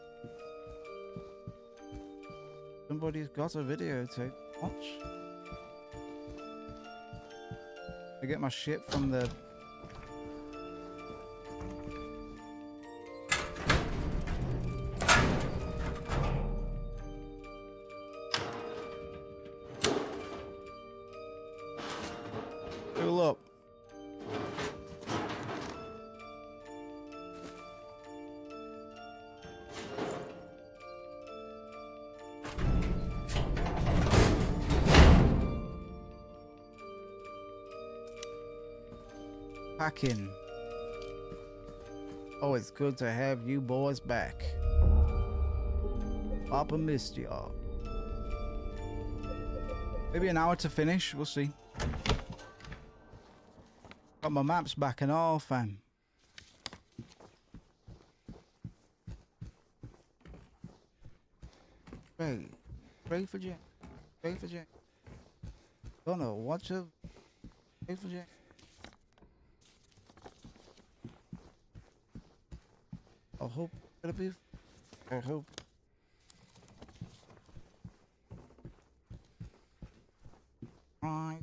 Somebody's got a videotape. Watch. I get my shit from the. Pull up. Packing. Oh, it's good to have you boys back. Papa missed y'all. Maybe an hour to finish, we'll see. Got my maps back and all, fam. Great. Great for Jack. Great for Jack. Don't know what's up. Great for Jack. I hope it'll be. I hope. Right.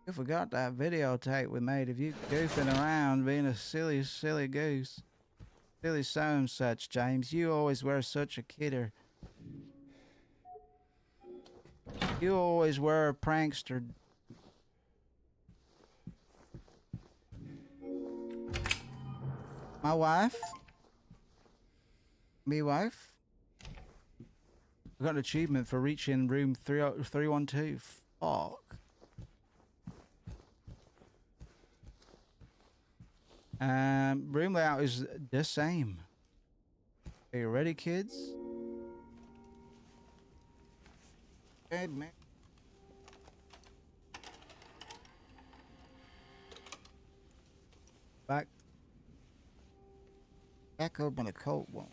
You forgot that videotape we made of you goofing around being a silly, silly goose. Silly so and such, James. You always were such a kidder. You always were a prankster. My wife? Me wife? I got an achievement for reaching room 312. Fuck. Room layout is the same. Are you ready, kids? Good, man. Back open a cold one.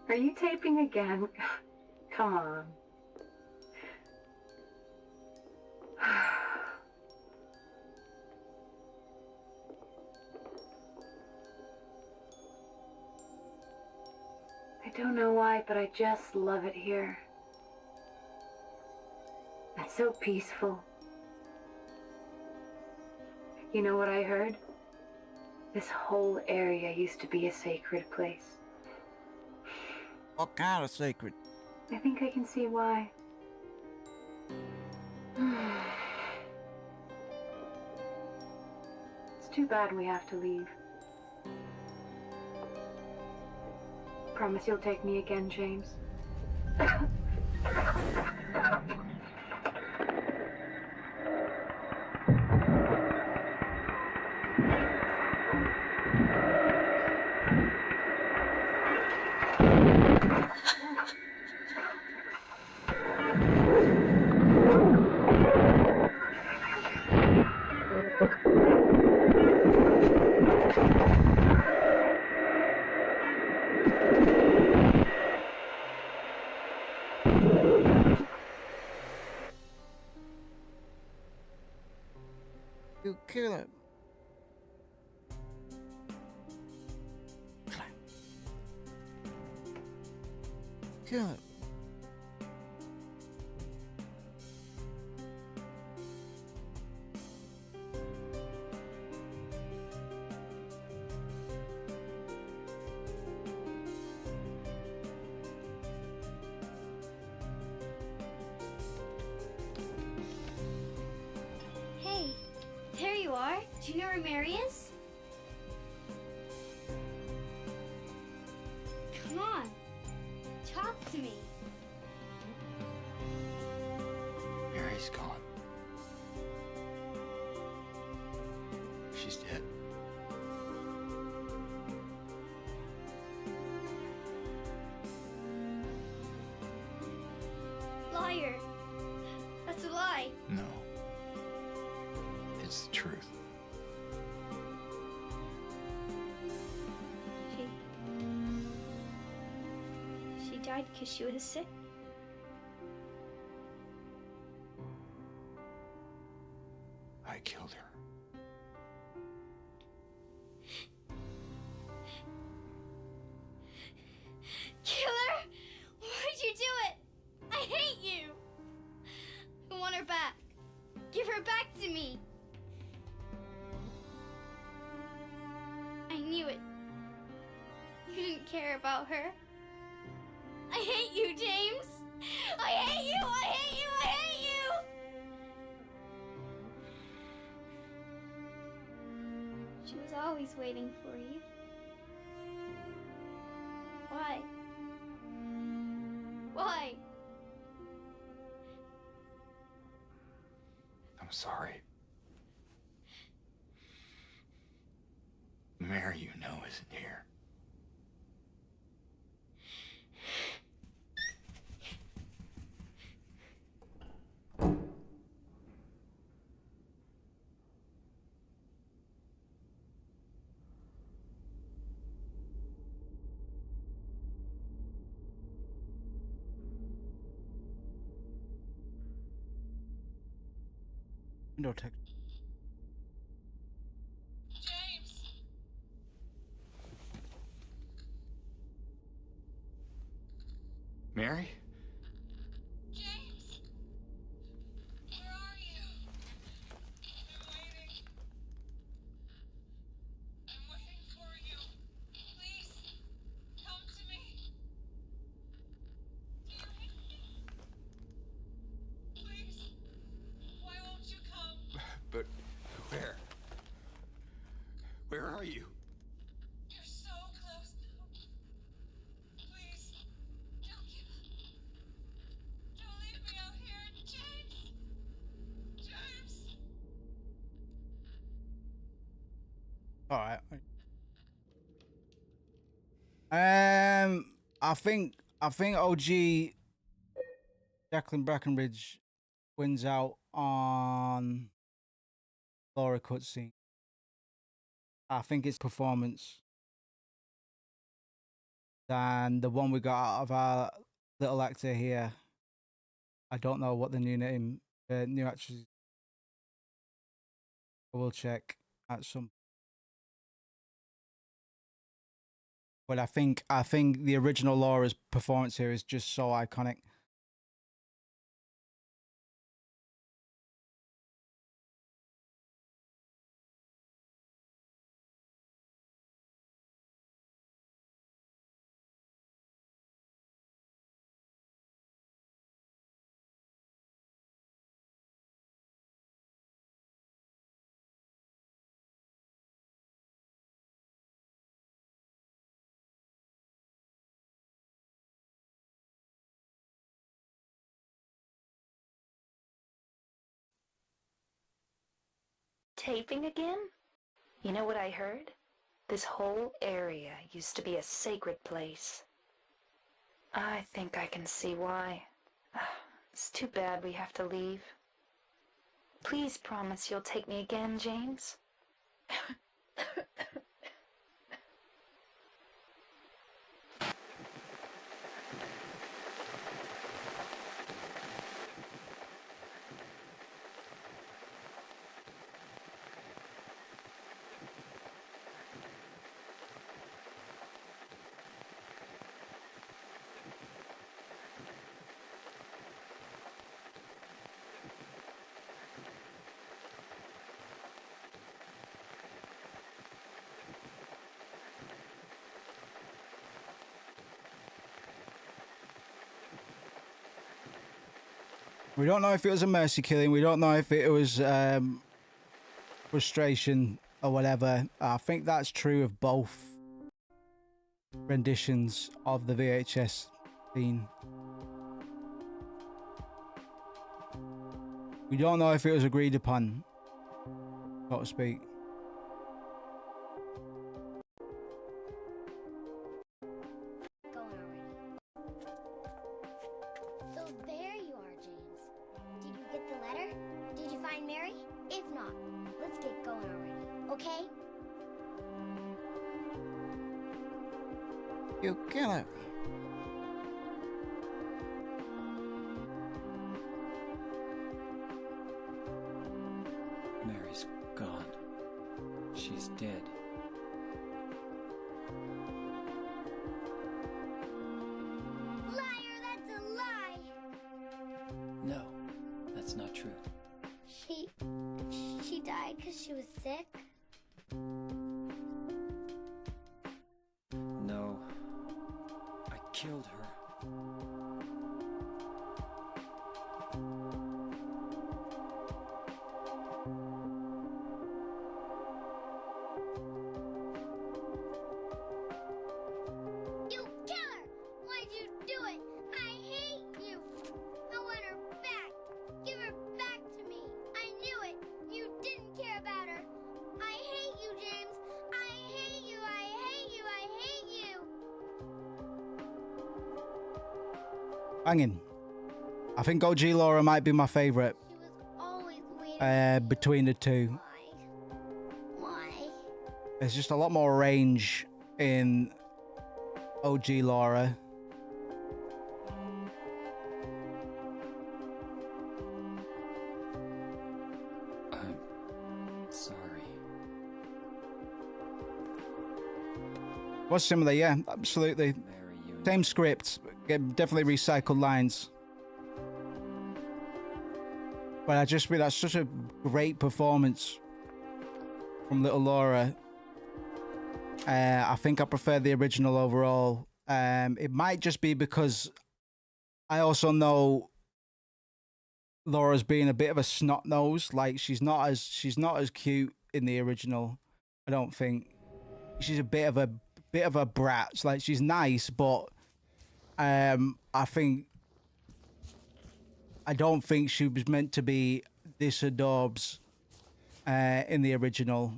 Are you taping again? Come on. I don't know why, but I just love it here. It's so peaceful. You know what I heard? This whole area used to be a sacred place. What kind of sacred? I think I can see why. It's too bad we have to leave. Promise you'll take me again, James. You kill it. Kill it. Hey, there you are. Do you know where Mary is? Come on. Talk to me. Mary's gone. She's dead. Liar. That's a lie. No. It's the truth. She died because she was sick. I killed her. Killer! Why'd you do it? I hate you! I want her back. Give her back to me. I knew it. You didn't care about her. I hate you, James! I hate you! I hate you! I hate you! She was always waiting for you. Why? Why? I'm sorry. Mary, you know, isn't here. Window text. Mary? James! Where are you? Where are you? You're so close now. Please, don't leave me out here, James. James. All right. I think OG Jacqueline Brackenridge wins out on Laura cutscene. I think it's performance than the one we got out of our little actor here. I don't know what the new name, new actress. I will check at some. But I think the original Laura's performance here is just so iconic. Taping again? You know what I heard? This whole area used to be a sacred place. I think I can see why. It's too bad we have to leave. Please promise you'll take me again, James. We don't know if it was a mercy killing. We don't know if it was frustration or whatever. I think that's true of both renditions of the VHS scene. We don't know if it was agreed upon, so to speak. So there you are, James. Did you get the letter? Did you find Mary? If not, let's get going already, okay? You kill it. Mary's gone. She's dead. Liar, that's a lie! No, that's not true. She died because she was sick? No, I killed her. You killer! Why'd you do it? I hate you! I want her back! Give her back to me! I knew it! You didn't care about her! I hate you, James! I hate you! I hate you! I hate you! Banging. I think OG Laura might be my favourite Always waiting. between the two. Why? There's just a lot more range in OG Laura. I'm sorry. Was similar, yeah, absolutely. Same script, definitely recycled lines. But I just feel that's such a great performance from little Laura. I think I prefer the original overall. It might just be because I also know Laura's being a bit of a snot nose. Like she's not as cute in the original. I don't think she's a bit of a brat. Like, she's nice, but I don't think she was meant to be this adorbs in the original.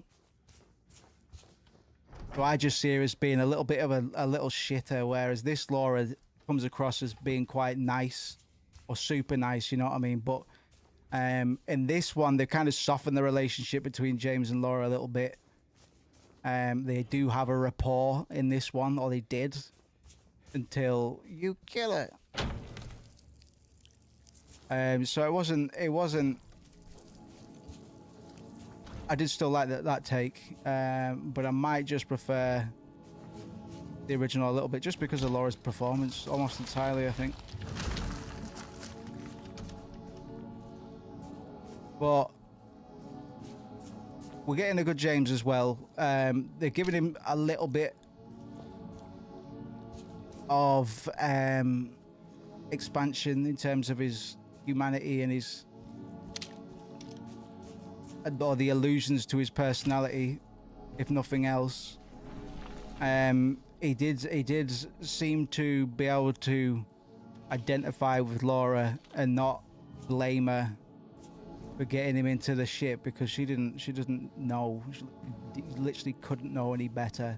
So I just see her as being a little bit of a little shitter, whereas this Laura comes across as being quite nice or super nice, you know what I mean? But in this one, they kind of soften the relationship between James and Laura a little bit. They do have a rapport in this one, or they did, until you kill it. So it wasn't. I did still like that take, but I might just prefer the original a little bit, just because of Laura's performance, almost entirely, I think. But we're getting a good James as well. They're giving him a little bit of expansion in terms of his humanity and his, or the allusions to his personality, if nothing else. He did seem to be able to identify with Laura and not blame her for getting him into the ship, because she doesn't know. She literally couldn't know any better.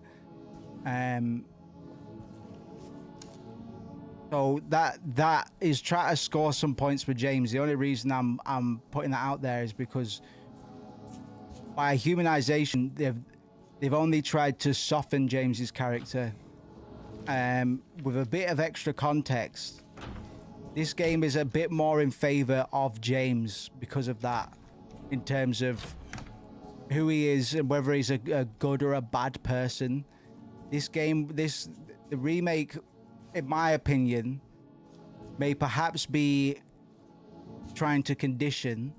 So that is trying to score some points for James. The only reason I'm putting that out there is because by humanization, they've only tried to soften James's character. With a bit of extra context, this game is a bit more in favor of James because of that, in terms of who he is and whether he's a good or a bad person. The remake, in my opinion, may perhaps be trying to condition,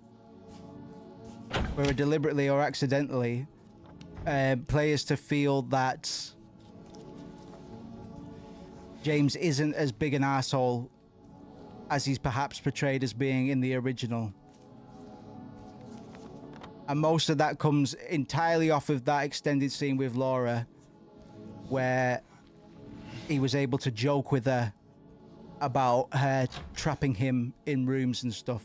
whether deliberately or accidentally, players to feel that James isn't as big an asshole as he's perhaps portrayed as being in the original. And most of that comes entirely off of that extended scene with Laura, where he was able to joke with her about her trapping him in rooms and stuff.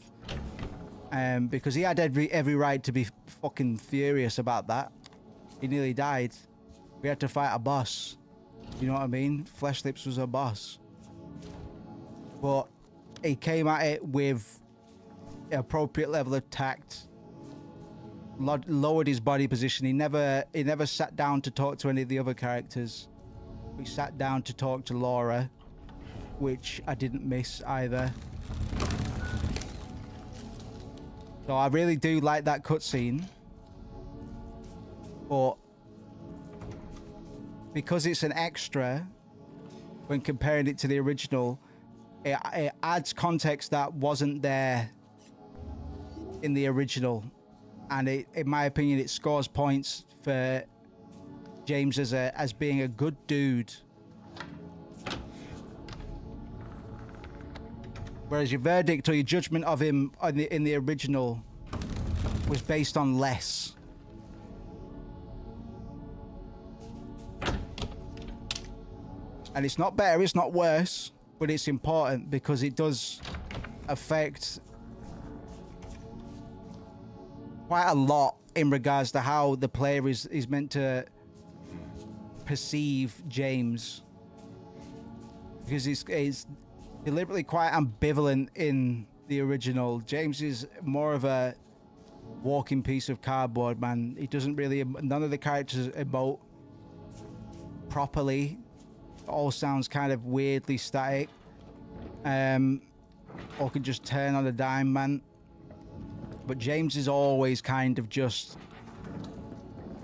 Because he had every right to be fucking furious about that. He nearly died. We had to fight a boss. You know what I mean? Flesh Lips was a boss. But he came at it with an appropriate level of tact. Lowered his body position. He never sat down to talk to any of the other characters. We sat down to talk to Laura, which I didn't miss either. So I really do like that cutscene, but because it's an extra, when comparing it to the original, it adds context that wasn't there in the original, and in my opinion, it scores points for James as being a good dude. Whereas your verdict or your judgment of him in the original was based on less. And it's not better, it's not worse, but it's important because it does affect quite a lot in regards to how the player is meant to perceive James. Because it's deliberately quite ambivalent in the original. James is more of a walking piece of cardboard, man. He doesn't really, none of the characters emote properly. It all sounds kind of weirdly static, or can just turn on a dime, man. But James is always kind of just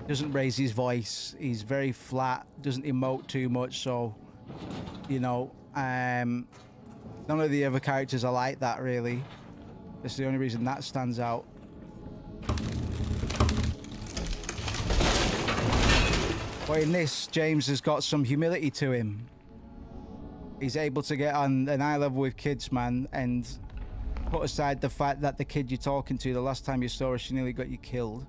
doesn't raise his voice. He's very flat, doesn't emote too much. So, you know, none of the other characters are like that, really. That's the only reason that stands out. But in this, James has got some humility to him. He's able to get on an eye level with kids, man, and put aside the fact that the kid you're talking to, the last time you saw her, she nearly got you killed.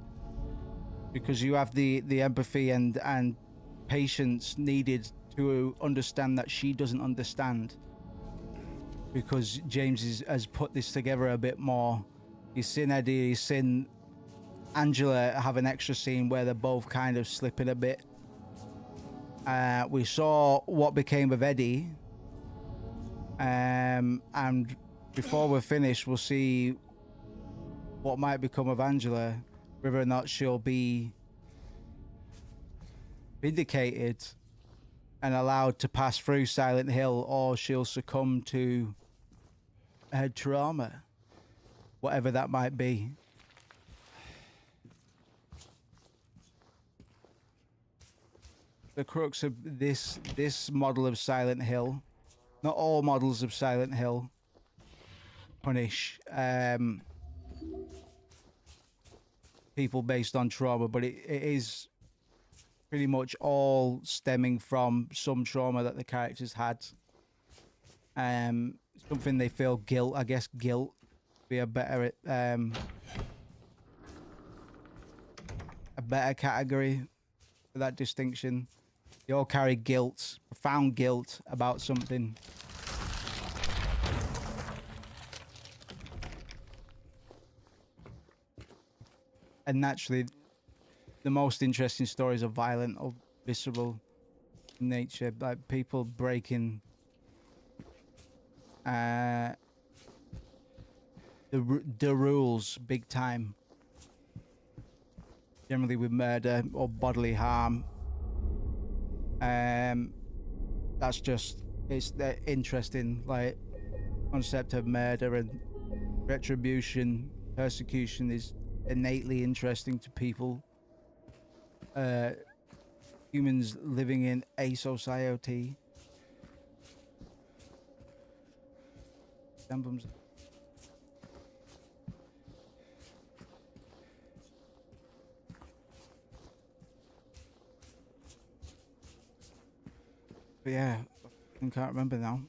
because you have the empathy and patience needed to understand that she doesn't understand, because James has put this together a bit more. You've seen Eddie, you've seen Angela have an extra scene where they're both kind of slipping a bit. We saw what became of Eddie, and before we're finished, we'll see what might become of Angela, whether or not she'll be vindicated and allowed to pass through Silent Hill, or she'll succumb to her trauma, whatever that might be. The crux of this model of Silent Hill, not all models of Silent Hill punish people based on trauma, but it is pretty much all stemming from some trauma that the characters had. Something they feel guilt, I guess guilt would be a better category for that distinction. They all carry guilt, profound guilt about something. And naturally, the most interesting stories are violent or visceral in nature, like people breaking the rules big time. Generally with murder or bodily harm. That's just, it's the interesting like concept of murder and retribution. Persecution is innately interesting to people. Humans living in a society. Emblems. But yeah, I can't remember now.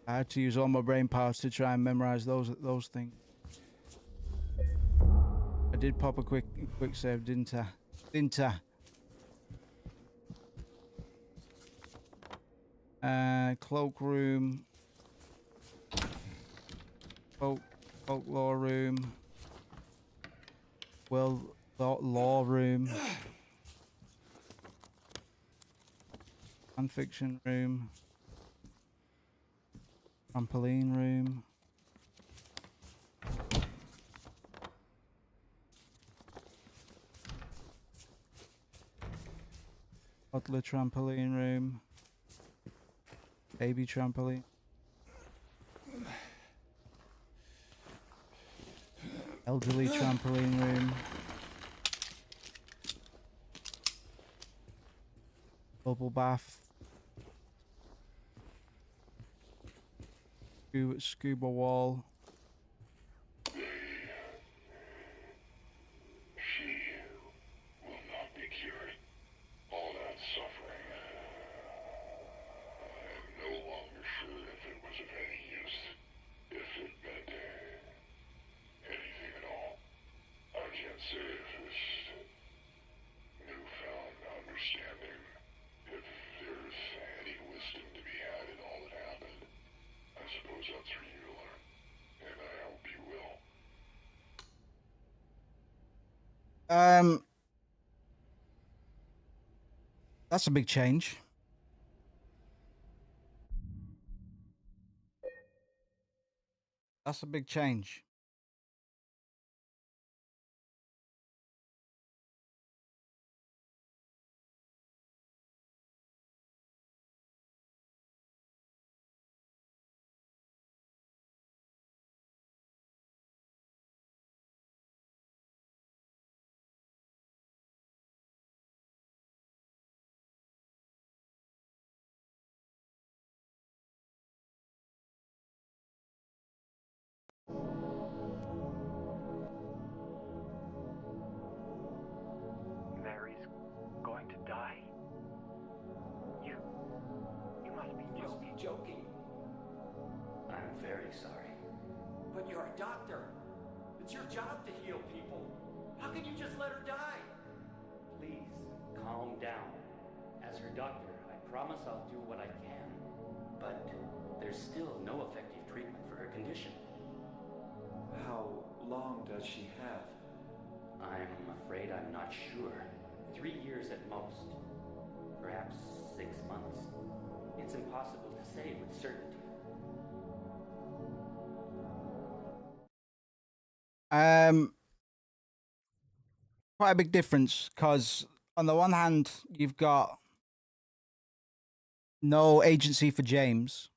I had to use all my brain powers to try and memorize those things. I did pop a quick save, didn't I? Cloakroom. Folklore room. Well, law room. Fanfiction room. Trampoline room. Toddler trampoline room. Baby trampoline. Elderly trampoline room. Bubble bath. Scuba wall. She will not be cured. All that suffering. I am no longer sure if it was of any use. If it meant anything at all. I can't say if this newfound understanding, if there's any wisdom to be had in all that happened. I suppose that's for you to learn, and I hope you will. That's a big change. That's a big change. Mary's going to die? You must be joking. I'm very sorry. But you're a doctor. It's your job to heal people. How can you just let her die? calm down. As her doctor, I promise I'll do what I can. But there's still no effective treatment for her condition. How long does she have? I'm afraid I'm not sure. 3 years at most. Perhaps 6 months. It's impossible to say with certainty. Quite a big difference, because on the one hand, you've got no agency for James.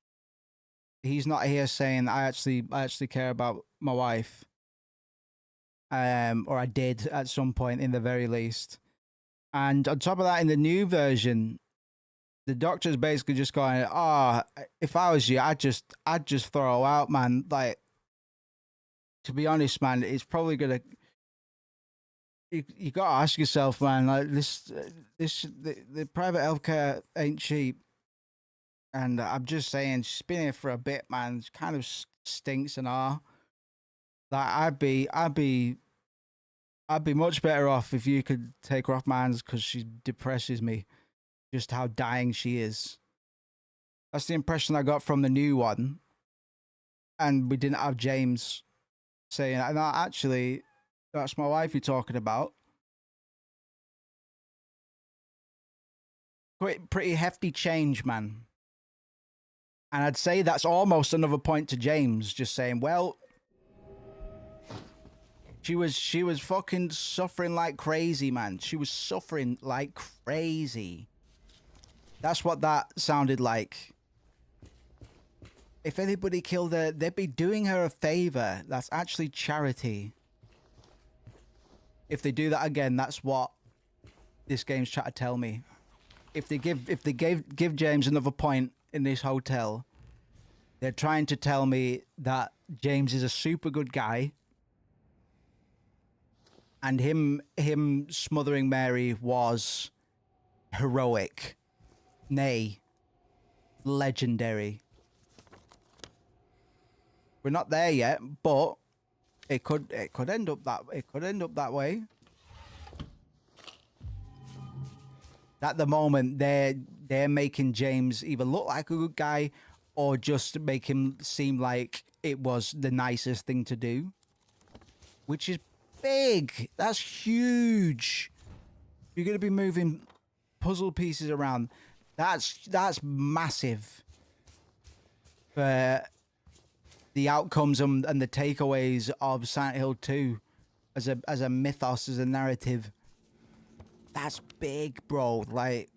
He's not here saying I actually care about my wife. Or I did at some point in the very least. And on top of that, in the new version, the doctor's basically just going, "Oh, if I was you, I'd just throw her out, man." Like, to be honest, man, it's probably gonna. You gotta ask yourself, man. Like the private healthcare ain't cheap, and I'm just saying, she's been here for a bit, man. It kind of stinks and all. Like, I'd be much better off if you could take her off my hands, because she depresses me. Just how dying she is. That's the impression I got from the new one, and we didn't have James saying, "No, actually, that's my wife you're talking about." Pretty hefty change, man. And I'd say that's almost another point to James, just saying, well, she was fucking suffering like crazy, man. She was suffering like crazy. That's what that sounded like. If anybody killed her, they'd be doing her a favor. That's actually charity. If they do that again, that's what this game's trying to tell me. If they give James another point in this hotel, they're trying to tell me that James is a super good guy, and him smothering Mary was heroic, nay, legendary. We're not there yet, but it could end up that way. At the moment, they're making James either look like a good guy or just make him seem like it was the nicest thing to do, which is big. That's huge. You're gonna be moving puzzle pieces around. That's massive for the outcomes and the takeaways of Silent Hill 2 as a mythos, as a narrative. That's big, bro. Like,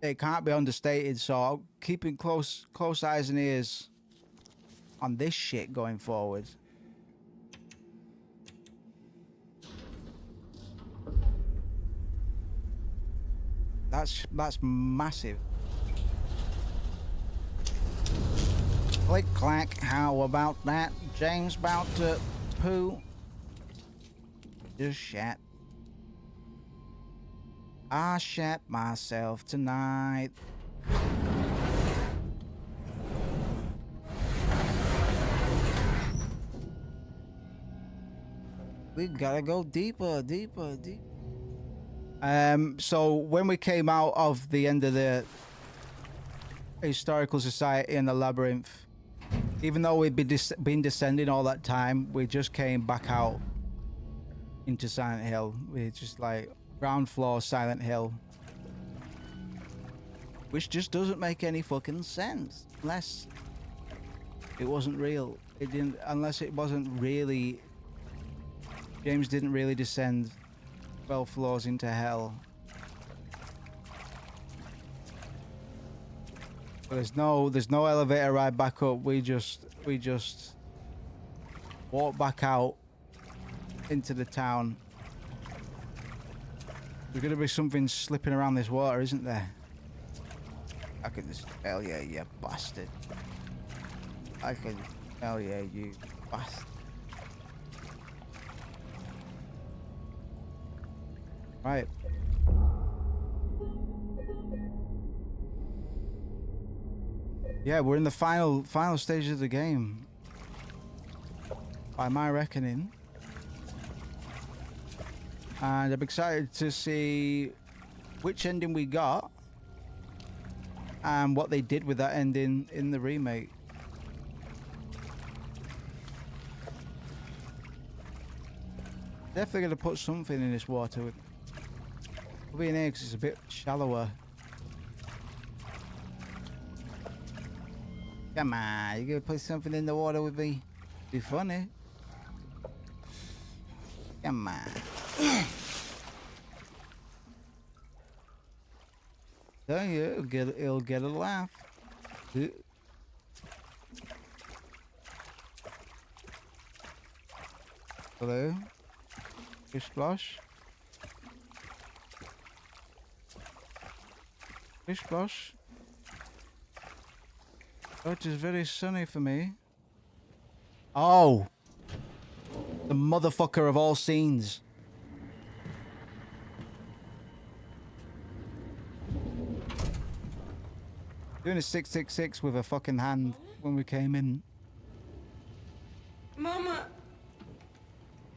it can't be understated. So keeping close eyes and ears on this shit going forward. That's massive. Click clack. How about that? James about to poo. Just shat. I shat myself tonight. We gotta go deeper. So when we came out of the end of the Historical Society in the Labyrinth, even though we'd been descending all that time, we just came back out into Silent Hill. We're just like ground floor Silent Hill, which just doesn't make any fucking sense unless it wasn't real. Unless it wasn't really. James didn't really descend 12 floors into hell. But there's no elevator ride back up. We just walk back out into the town. There's gonna be something slipping around this water, isn't there? I can smell you, you bastard. I can smell you, you bastard. Right. Yeah, we're in the final stage of the game, by my reckoning. And I'm excited to see which ending we got and what they did with that ending in the remake. Definitely gonna put something in this water. We'll be in here because it's a bit shallower. Come on, you gonna put something in the water with me? Be funny. Come on. Tell you, it'll get a laugh. Hello? Fish splash? Fish splash? Oh, it is very sunny for me. Oh! The motherfucker of all scenes. Doing a 666 with a fucking hand when we came in. Mama,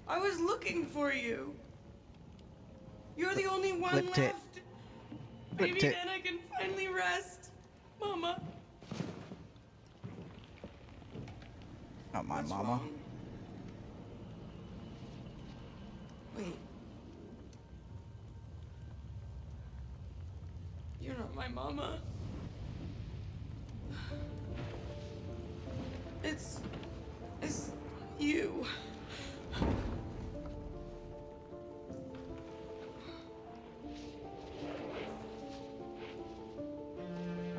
I was looking for you. You're the only one Flipped left. it. Maybe Flipped it. then I can finally rest. Mama. Not my What's mama. wrong? Wait. You're not my mama. It's you. I'm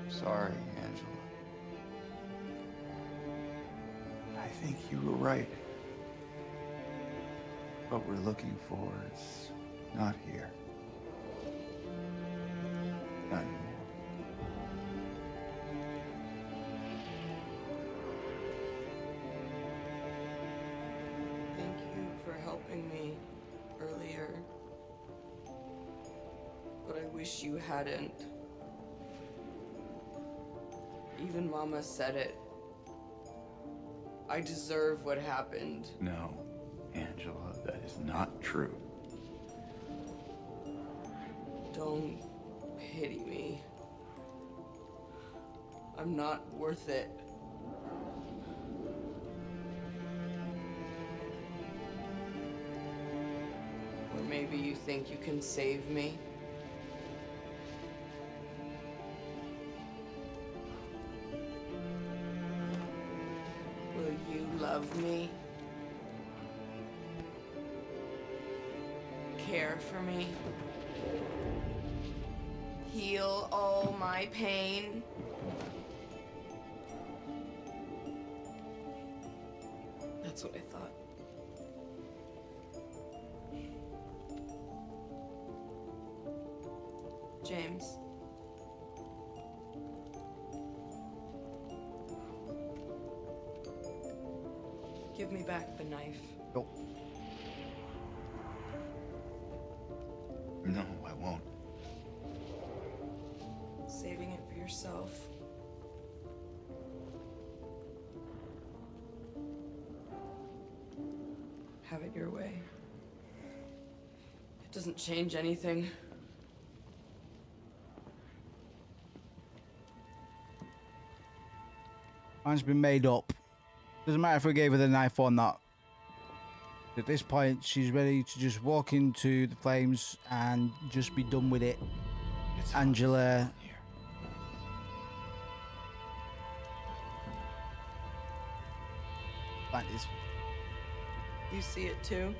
sorry, Angela. I think you were right. What we're looking for is not here. Not anymore. Thank you for helping me earlier. But I wish you hadn't. Even Mama said it. I deserve what happened. No, Angela, that is not true. Don't pity me. I'm not worth it. Or maybe you think you can save me? Will you love me? Care for me? Heal all my pain? That's what I thought. James. Give me back the knife. Go. No, I won't. Saving it for yourself. Have it your way. It doesn't change anything. Mine's been made up. Doesn't matter if we gave her the knife or not. At this point, she's ready to just walk into the flames and just be done with it. It's Angela. here. That is. You see it too?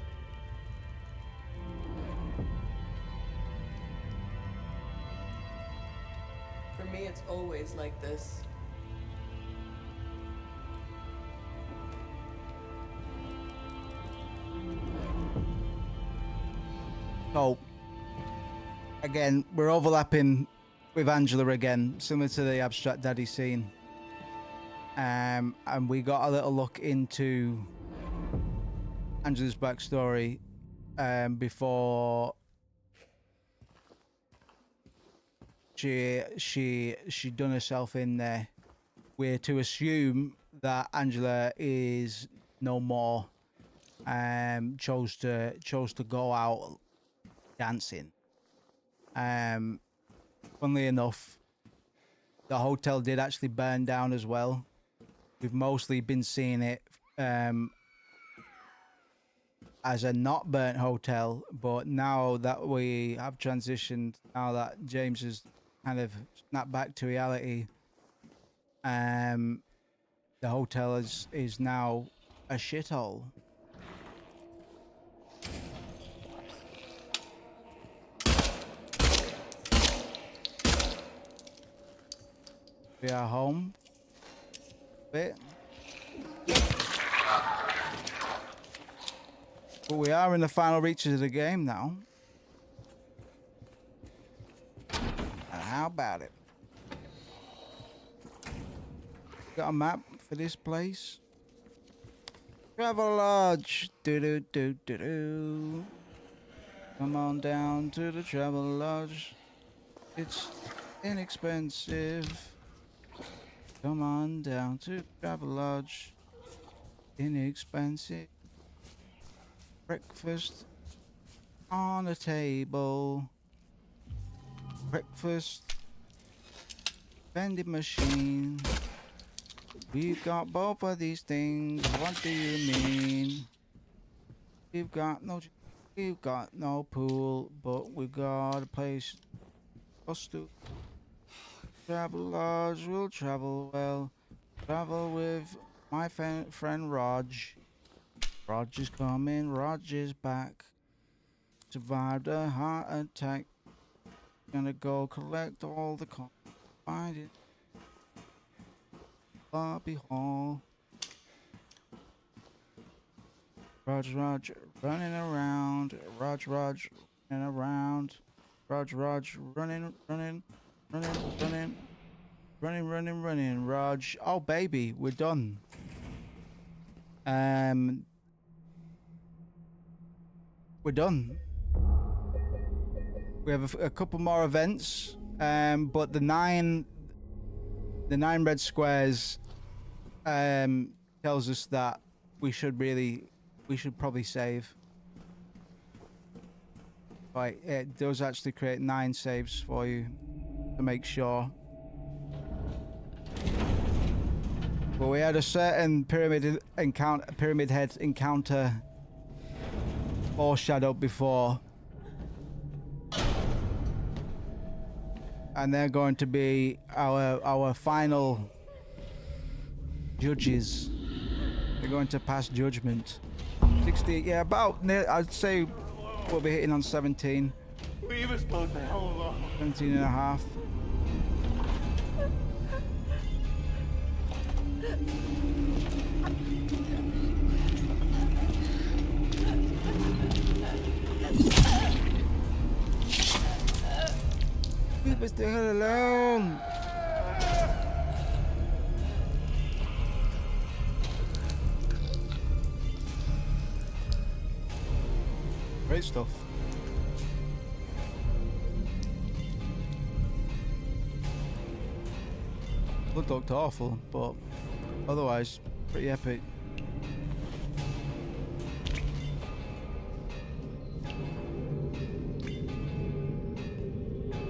For me, it's always like this. So, again, we're overlapping with Angela again, similar to the Abstract Daddy scene. And we got a little look into Angela's backstory before she done herself in there. We're to assume that Angela is no more. Chose to go out dancing, Funnily enough, the hotel did actually burn down as well. We've mostly been seeing it as a not burnt hotel, but now that we have transitioned, now that James has kind of snapped back to reality, the hotel is now a shithole. We are home. Bit. But we are in the final reaches of the game now. And how about it? Got a map for this place. Travel Lodge. Do do do do do. Come on down to the Travel Lodge. It's inexpensive. Come on down to Travel Lodge. Inexpensive. Breakfast on a table. Breakfast vending machine. We've got both of these things. What do you mean? We've got no pool, but we got a place for us to travel large. We'll travel well. Travel with my friend Raj. Raj is coming. Raj is back. Survived a heart attack. Gonna go collect all the coins. Find it. Bobby Hall. Raj running around. Raj running around. Raj running. Raj. Oh baby, we're done. We're done. We have a couple more events, but the nine red squares tells us that we should probably save. Right, it does actually create 9 saves for you to make sure. But we had a certain pyramid head encounter foreshadowed before. And they're going to be our final judges. They're going to pass judgment. 60, yeah, about, I'd say we'll be hitting on 17. Leave us both the hell alone. 17 and a half. Leave us the hell alone. Great stuff. Looked awful, but otherwise pretty epic.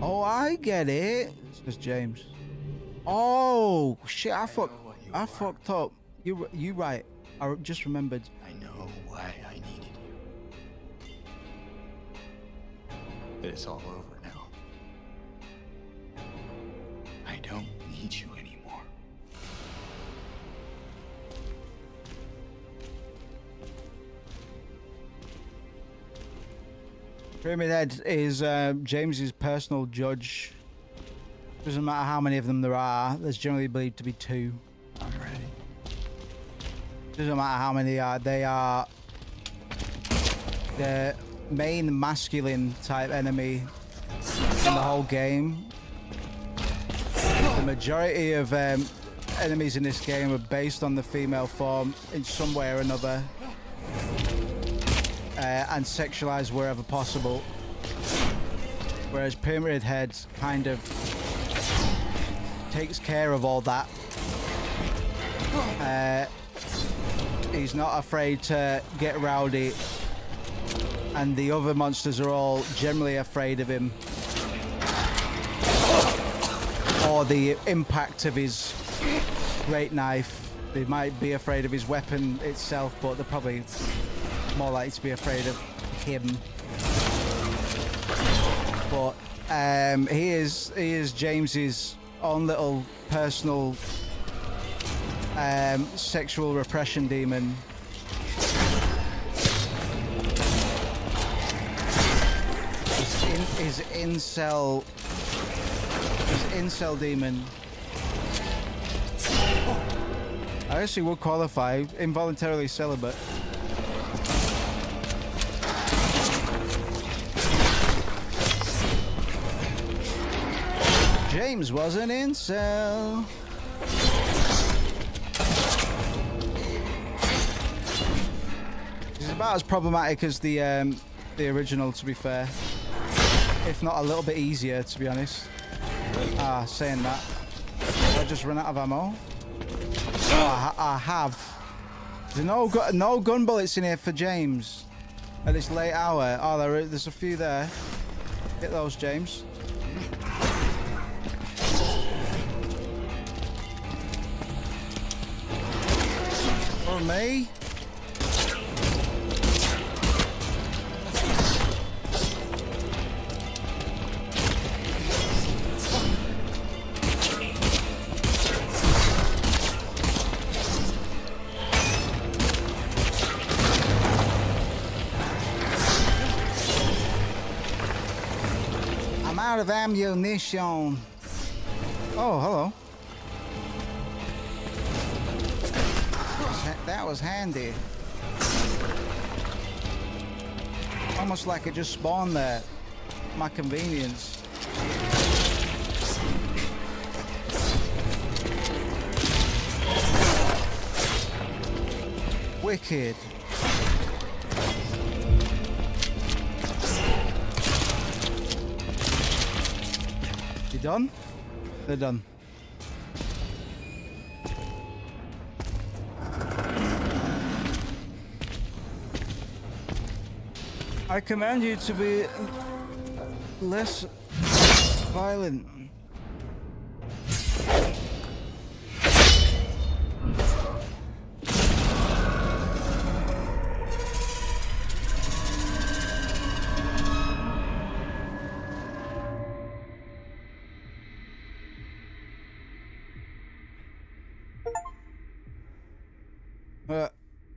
Oh, I get it. Says James. Oh shit! I fucked up. You right. I just remembered. I know why I needed you. But it's all over now. I don't need you anymore. Pyramid Head is James's personal judge. Doesn't matter how many of them there are. There's generally believed to be 2. I'm ready. Doesn't matter how many they are the main masculine type enemy in the whole game. The majority of enemies in this game are based on the female form in some way or another. And sexualized wherever possible. Whereas Pyramid Head kind of takes care of all that. He's not afraid to get rowdy, and the other monsters are all generally afraid of him or the impact of his great knife. They might be afraid of his weapon itself, but they're probably more likely to be afraid of him. But he is James's own little personal sexual repression demon. His incel demon. I actually would qualify involuntarily celibate. James was an incel. He's about as problematic as the original, to be fair. If not a little bit easier, to be honest. Saying that. Did I just run out of ammo? Oh, I have. There's no gun bullets in here for James at this late hour. Oh, there's a few there. Get those, James. For me. Out of ammunition. Oh, hello. That was handy. Almost like it just spawned there. My convenience. Wicked. You done? They're done. I command you to be less violent.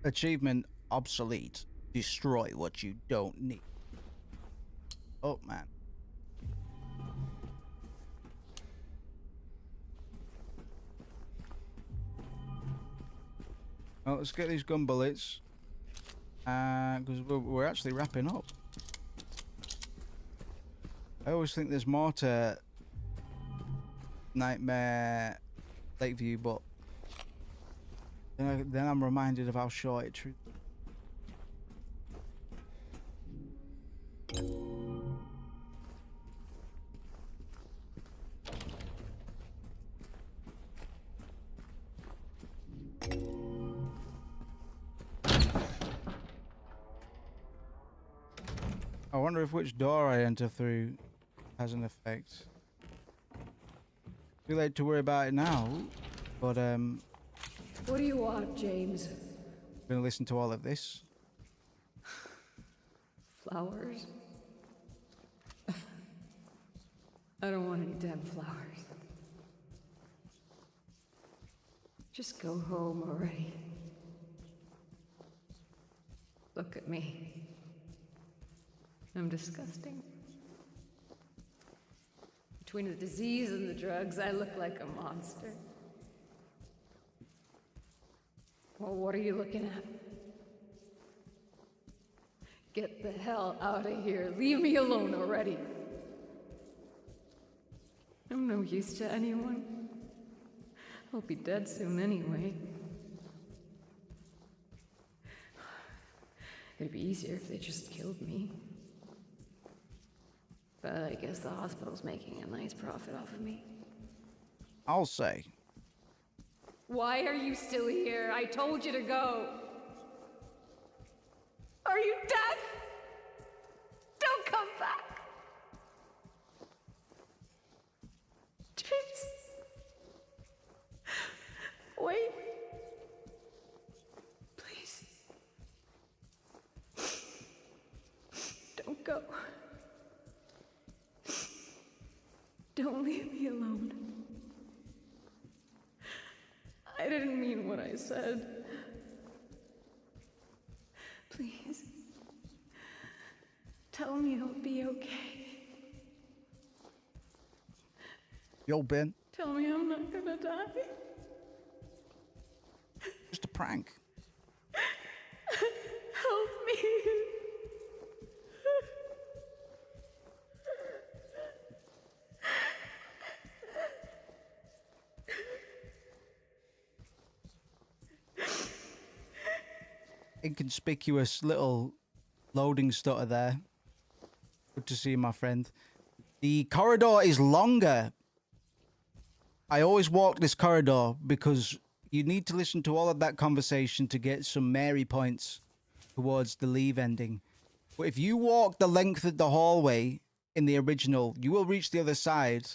Achievement obsolete. Destroy what you don't need. Oh man. Well, let's get these gun bullets. Because we're actually wrapping up. I always think there's more to Nightmare Lakeview, but then I'm reminded of how short it truly. I wonder if which door I enter through has an effect. Too late to worry about it now, but What do you want, James? I'm gonna listen to all of this. Flowers? I don't want any damn flowers. Just go home already. Look at me. I'm disgusting. Between the disease and the drugs, I look like a monster. Well, what are you looking at? Get the hell out of here. Leave me alone already. I'm no use to anyone. I'll be dead soon anyway. It'd be easier if they just killed me. But I guess the hospital's making a nice profit off of me. I'll say. Why are you still here? I told you to go. Are you deaf? Don't come back. James. didn't mean what I said. Please. Tell me it'll be okay. Yo, Ben. Tell me I'm not gonna die. Just a prank. Help me. Inconspicuous little loading stutter there. Good to see you, my friend. The corridor is longer. I always walk this corridor because you need to listen to all of that conversation to get some Mary points towards the leave ending. But if you walk the length of the hallway in the original, you will reach the other side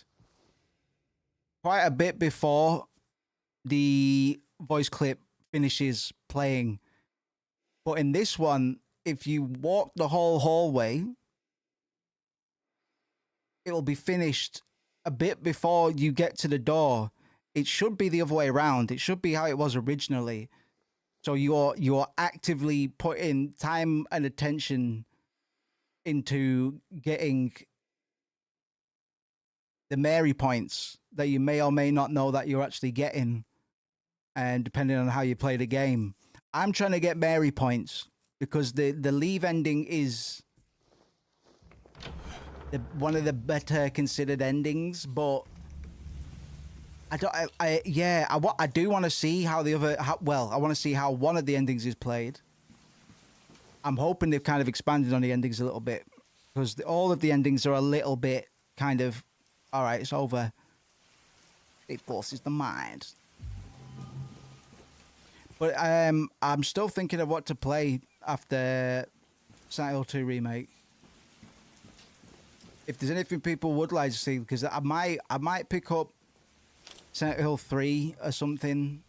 quite a bit before the voice clip finishes playing. But in this one, if you walk the whole hallway, it'll be finished a bit before you get to the door. It should be the other way around. It should be how it was originally. So you're actively putting time and attention into getting the Mary points that you may or may not know that you're actually getting, and depending on how you play the game. I'm trying to get Mary points because the leave ending is one of the better considered endings, but I do want to see how the other, I want to see how one of the endings is played. I'm hoping they've kind of expanded on the endings a little bit, because all of the endings are a little bit kind of, all right, it's over. It forces the mind. But I'm still thinking of what to play after Silent Hill 2 Remake. If there's anything people would like to see, because I might pick up Silent Hill 3 or something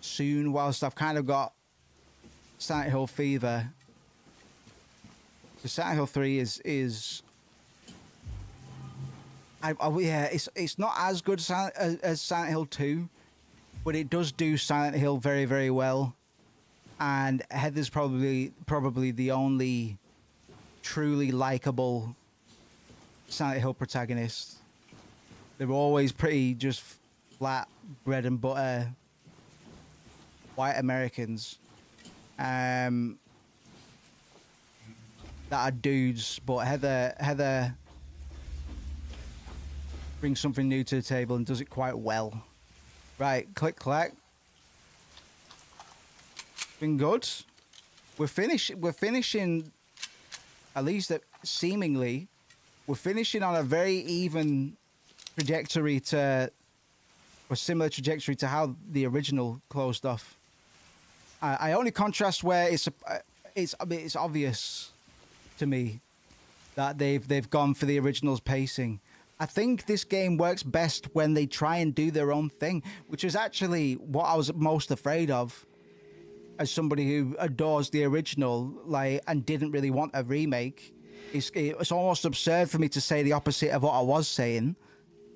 soon, whilst I've kind of got Silent Hill fever. The Silent Hill 3 is it's not as good as Silent Hill 2, but it does do Silent Hill very, very well. And Heather's probably the only truly likable Silent Hill protagonist. They're always pretty just flat bread and butter white Americans that are dudes, but Heather brings something new to the table and does it quite well. Right, click clack. Been good. We're finishing, at least seemingly, we're finishing on a very even trajectory to, or similar trajectory to how the original closed off. I only contrast where it's obvious to me that they've gone for the original's pacing. I think this game works best when they try and do their own thing, which is actually what I was most afraid of as somebody who adores the original, and didn't really want a remake. It's almost absurd for me to say the opposite of what I was saying.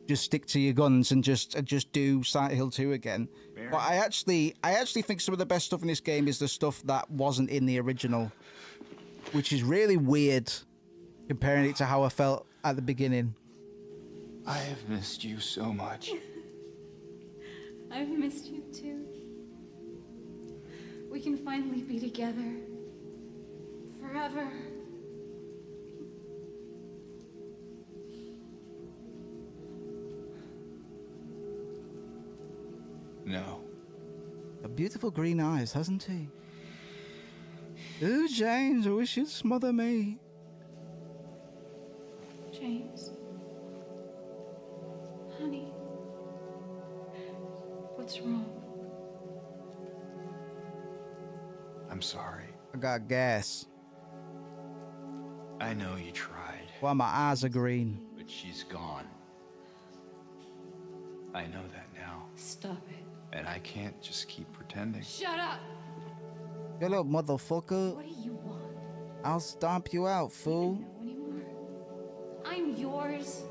Just stick to your guns and just do Silent Hill 2 again. Mary. But I actually think some of the best stuff in this game is the stuff that wasn't in the original, which is really weird comparing it to how I felt at the beginning. I have missed you so much. I've missed you too. We can finally be together. Forever. No. A beautiful green eyes, hasn't he? Ooh, James, I wish you'd smother me. James. Honey. What's wrong? I'm sorry. I got gas. I know you tried. Well, my eyes are green. But she's gone. I know that now. Stop it. And I can't just keep pretending. Shut up! You little motherfucker. What do you want? I'll stomp you out, fool. I don't know anymore. I'm yours.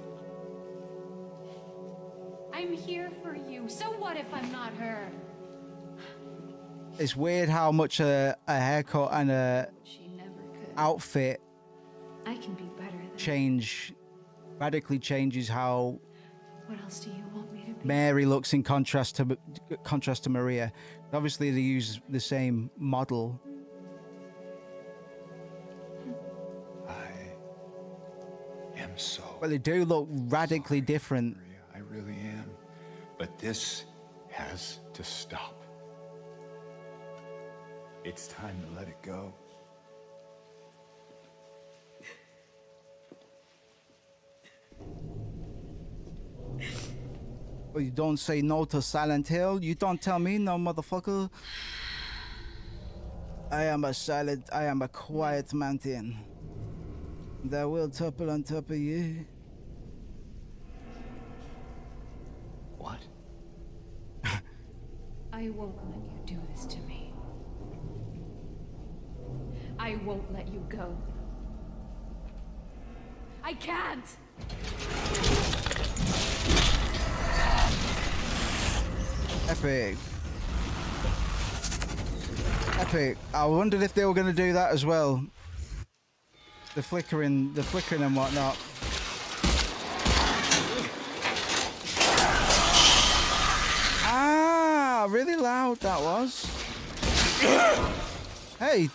I'm here for you. So what if I'm not her? It's weird how much a haircut and a outfit I can be better than radically changes how What else do you want me to be? Mary looks in contrast to Maria. Obviously, they use the same model. I am so. But they do look radically different. Maria, I really am. But this has to stop. It's time to let it go. Well, you don't say no to Silent Hill. You don't tell me no, motherfucker. I am a quiet mountain that will topple on top of you. What? I won't let you do this to me. I won't let you go. I can't! Epic. Epic. I wondered if they were going to do that as well. The flickering and whatnot. Ah, really loud that was. Hey.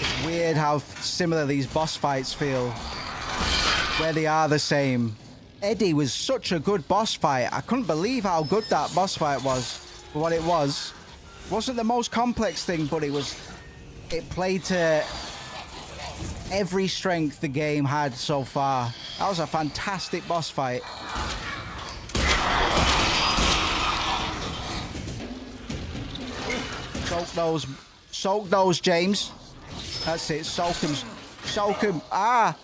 It's weird how similar these boss fights feel, where they are the same. Eddie was such a good boss fight. I couldn't believe how good that boss fight was for what it was. It wasn't the most complex thing, but it played to every strength the game had so far. That was a fantastic boss fight. Soak those, James. That's it, soak him. Ah!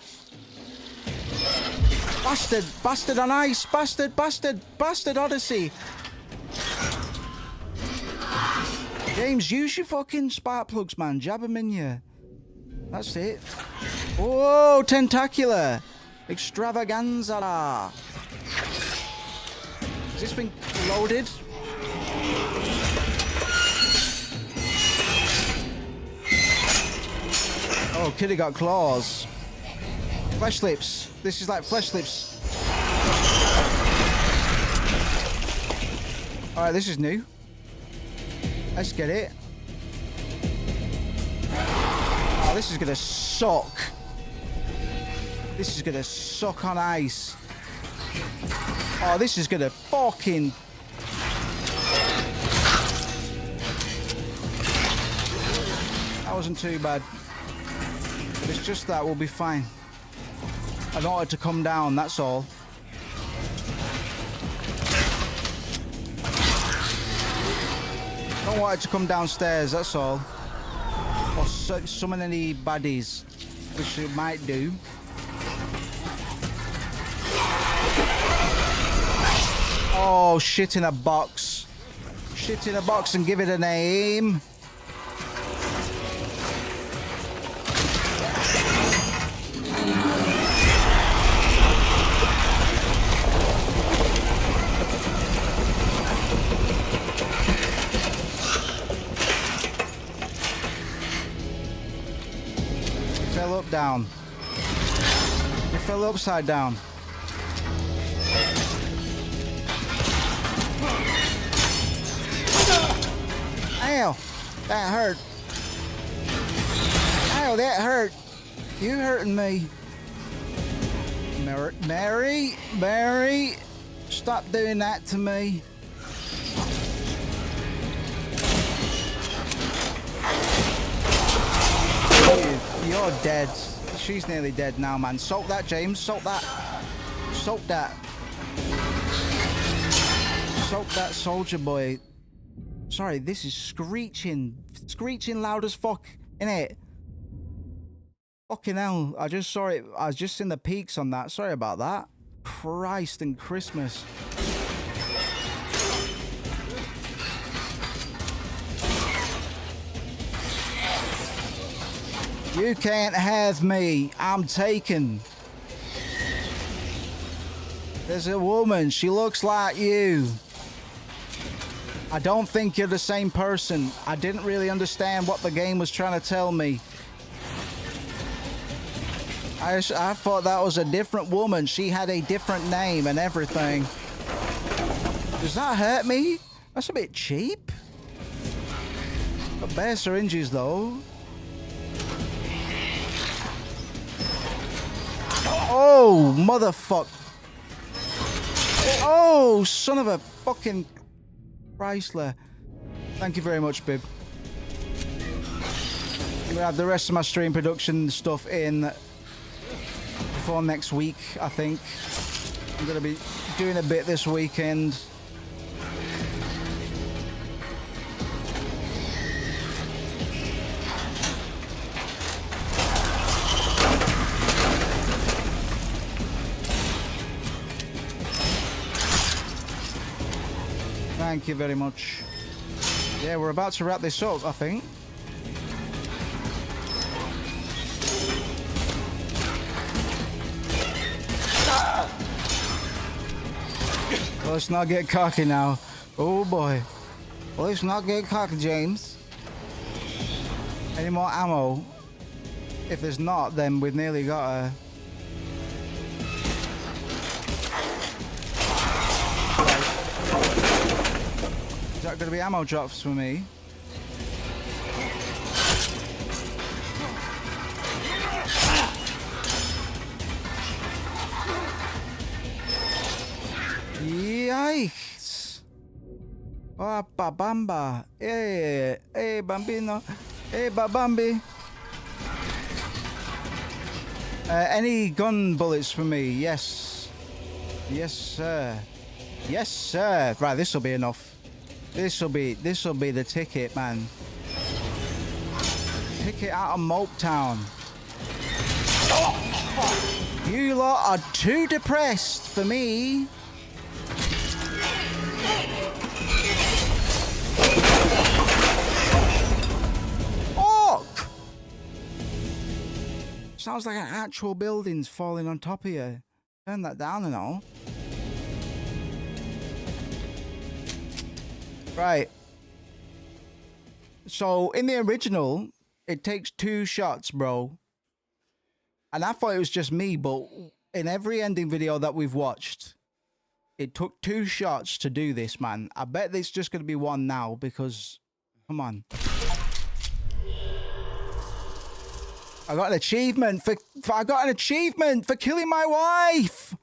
Bastard on ice, bastard Odyssey. James, use your fucking spark plugs, man. Jab them in you. That's it. Whoa, tentacular. Extravaganza. Has this been loaded? Oh, kitty got claws. Flesh lips. This is like flesh lips. Alright, this is new. Let's get it. Oh, this is gonna suck. This is gonna suck on ice. Oh, this is gonna fucking... That wasn't too bad. It's just that, we'll be fine. I don't want it to come down, that's all. Don't want it to come downstairs, that's all. Or summon any baddies, which it might do. Oh, shit in a box. Shit in a box and give it a name. Down. You fell upside down. Ow! That hurt. Ow, that hurt. You hurting me. Mary, stop doing that to me. You're dead. She's nearly dead now, man. Soak that, James. Soak that. Soak that. Soak that, soldier boy. Sorry, this is screeching. Screeching loud as fuck, innit? Fucking hell. I just saw it. I was just seeing the peaks on that. Sorry about that. Christ and Christmas. You can't have me. I'm taken. There's a woman. She looks like you. I don't think you're the same person. I didn't really understand what the game was trying to tell me. I thought that was a different woman. She had a different name and everything. Does that hurt me? That's a bit cheap. Got bare syringes though. Oh, motherfuck. Oh, son of a fucking Chrysler. Thank you very much, Bib. I'm gonna have the rest of my stream production stuff in before next week, I think. I'm gonna be doing a bit this weekend. Thank you very much. Yeah, we're about to wrap this up, I think. Well, let's not get cocky now. Oh boy. Well, let's not get cocky, James. Any more ammo? If there's not, then we've nearly got a... Is that going to be ammo drops for me? Yikes! Oh, babamba! Hey, hey, bambino! Hey, babambi! Any gun bullets for me? Yes. Yes, sir. Yes, sir. Right, this will be enough. This'll be the ticket, man. Ticket out of Mopetown. You lot are too depressed for me. Fuck! Sounds like an actual building's falling on top of you. Turn that down and all. Right. So in the original, it takes 2 shots, bro. And I thought it was just me, but in every ending video that we've watched, it took 2 shots to do this, man. I bet there's just going to be 1 now because, come on. I got an achievement for killing my wife.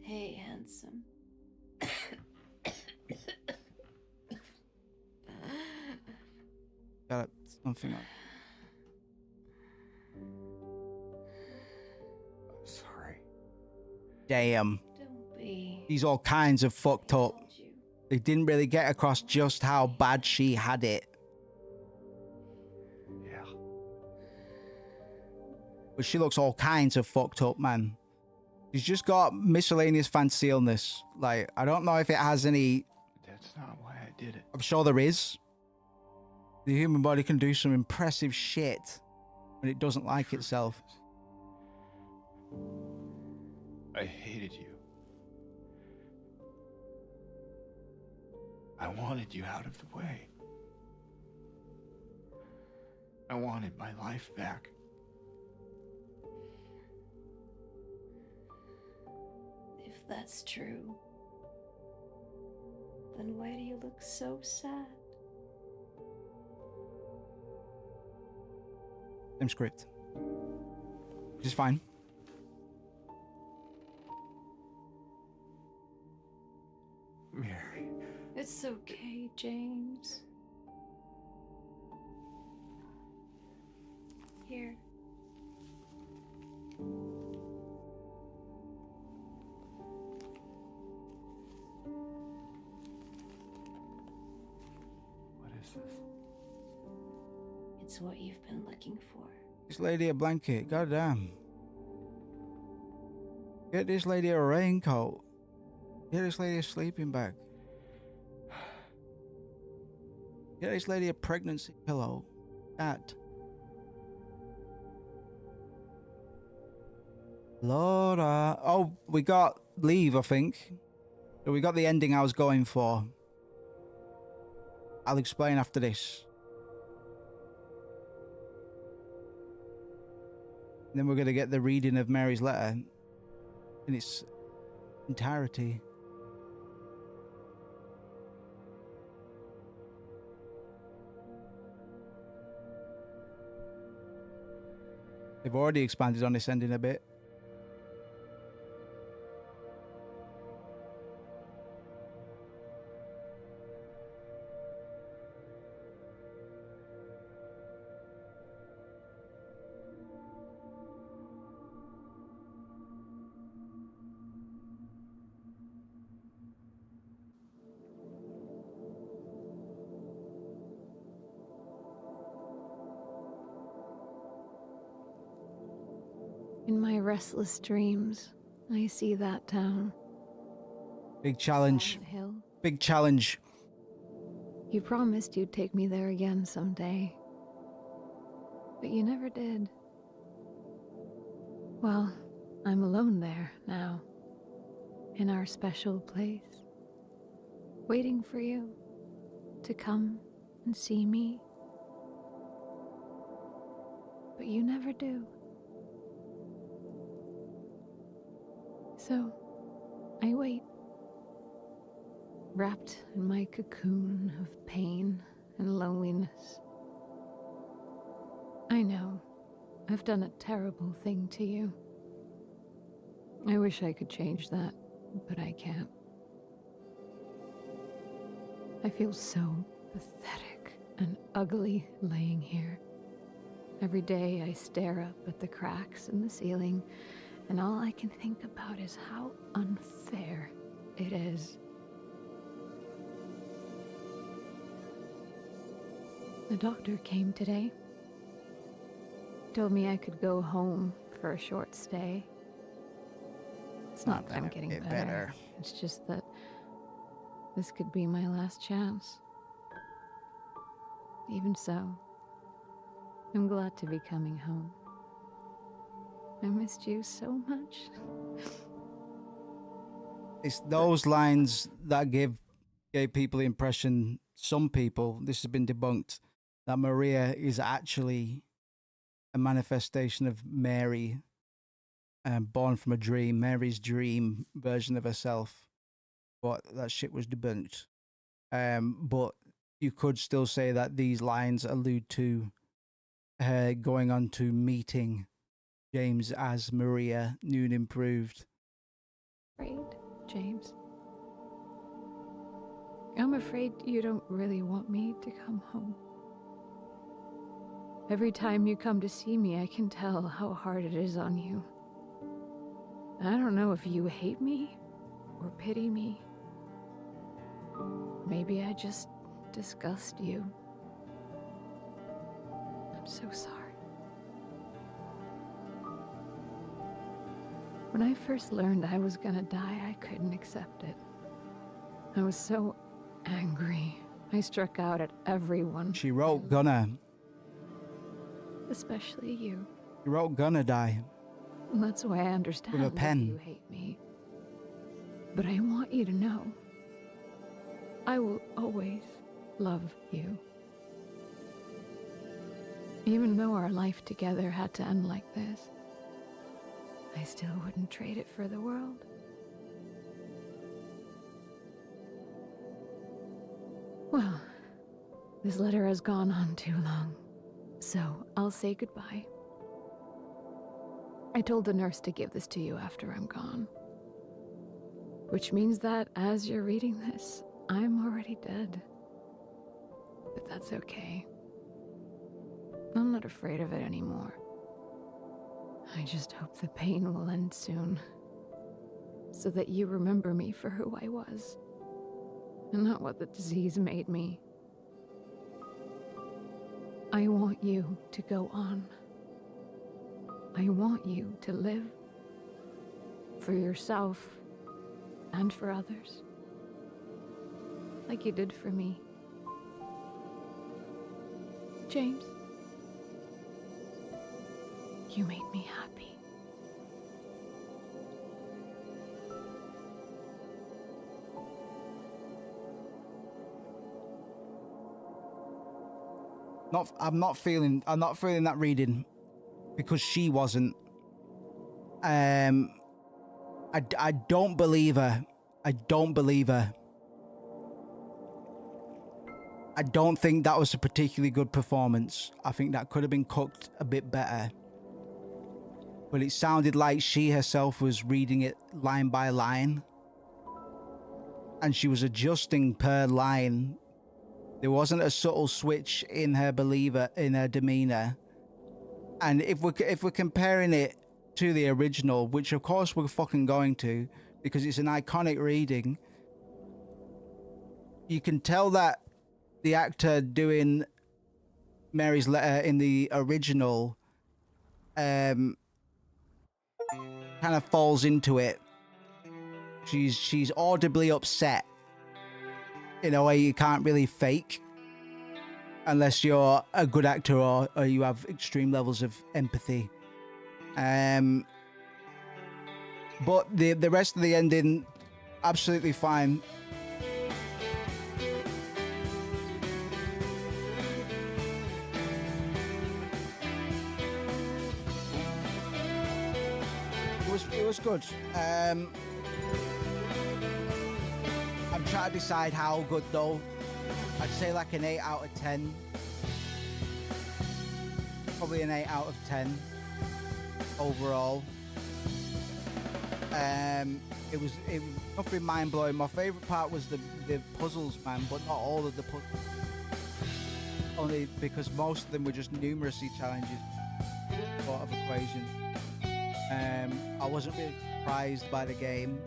Hey, handsome. Got something up. Sorry. Damn. Don't be. She's all kinds of fucked up. They didn't really get across just how bad she had it. Yeah. But she looks all kinds of fucked up, man. She's just got miscellaneous fancy illness. Like, I don't know if it has any... That's not why I did it. I'm sure there is. The human body can do some impressive shit when it doesn't like itself. I hated you. I wanted you out of the way. I wanted my life back. If that's true, then why do you look so sad? Same script. Which is fine. Mary. It's okay, James. Here. What is this? It's what you've been looking for. This lady a blanket. Goddamn. Get this lady a raincoat. Get this lady a sleeping bag. Get this lady a pregnancy pillow. That. Laura. Oh, we got leave, I think. So we got the ending I was going for. I'll explain after this. And then we're going to get the reading of Mary's letter in its entirety. They've already expanded on this ending a bit. In my restless dreams, I see that town. Big challenge. Silent Hill. Big challenge. You promised you'd take me there again someday. But you never did. Well, I'm alone there now. In our special place. Waiting for you to come and see me. But you never do. So, I wait. Wrapped in my cocoon of pain and loneliness. I know, I've done a terrible thing to you. I wish I could change that, but I can't. I feel so pathetic and ugly laying here. Every day I stare up at the cracks in the ceiling, and all I can think about is how unfair it is. The doctor came today. Told me I could go home for a short stay. It's not that I'm getting better. It's just that this could be my last chance. Even so, I'm glad to be coming home. I missed you so much. It's those lines that gave people the impression, some people, this has been debunked, that Maria is actually a manifestation of Mary, born from a dream, Mary's dream version of herself. But that shit was debunked. But you could still say that these lines allude to her going on to meeting James as Maria, new and improved. Afraid, James. I'm afraid you don't really want me to come home. Every time you come to see me, I can tell how hard it is on you. I don't know if you hate me or pity me. Maybe I just disgust you. I'm so sorry. When I first learned I was gonna die, I couldn't accept it. I was so angry. I struck out at everyone. She wrote gonna. Especially you. She wrote gonna die. And that's why I understand with a pen. If you hate me. But I want you to know, I will always love you. Even though our life together had to end like this, I still wouldn't trade it for the world. Well, this letter has gone on too long, so I'll say goodbye. I told the nurse to give this to you after I'm gone. Which means that as you're reading this, I'm already dead. But that's okay. I'm not afraid of it anymore. I just hope the pain will end soon, so that you remember me for who I was, and not what the disease made me. I want you to go on. I want you to live for yourself and for others, like you did for me. James, you made me happy. I'm not feeling that reading because she wasn't. I don't believe her. I don't believe her. I don't think that was a particularly good performance. I think that could have been cooked a bit better. But it sounded like she herself was reading it line by line. And she was adjusting per line. There wasn't a subtle switch in her demeanor. And if we're comparing it to the original, which of course we're fucking going to, because it's an iconic reading, you can tell that the actor doing Mary's letter in the original kind of falls into it. She's audibly upset in a way you can't really fake unless you're a good actor or you have extreme levels of empathy. But the rest of the ending, absolutely fine. It was good. I'm trying to decide how good though. I'd say like an 8 out of 10. Probably an 8 out of 10 overall. It was nothing mind blowing. My favorite part was the puzzles, man, but not all of the puzzles. Only because most of them were just numeracy challenges sort of equation. I wasn't really surprised by the game.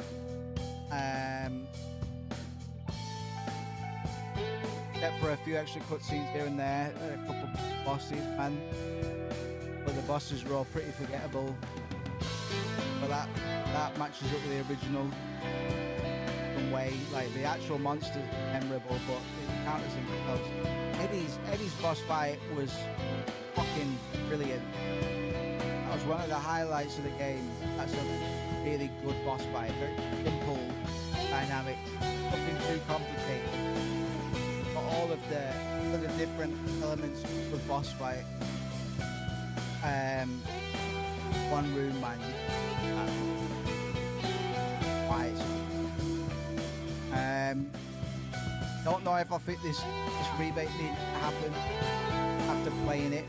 Except for a few extra cutscenes here and there, a couple of bosses, man. But the bosses were all pretty forgettable. But that matches up with the original some way. Like the actual monsters are memorable, but it counters themselves. Eddie's boss fight was fucking brilliant. That was one of the highlights of the game. That's a really good boss fight. Very simple dynamics, nothing too complicated. But all of the different elements of the boss fight. One room, man. Twice. Don't know if I think this remake needs to happen after playing it.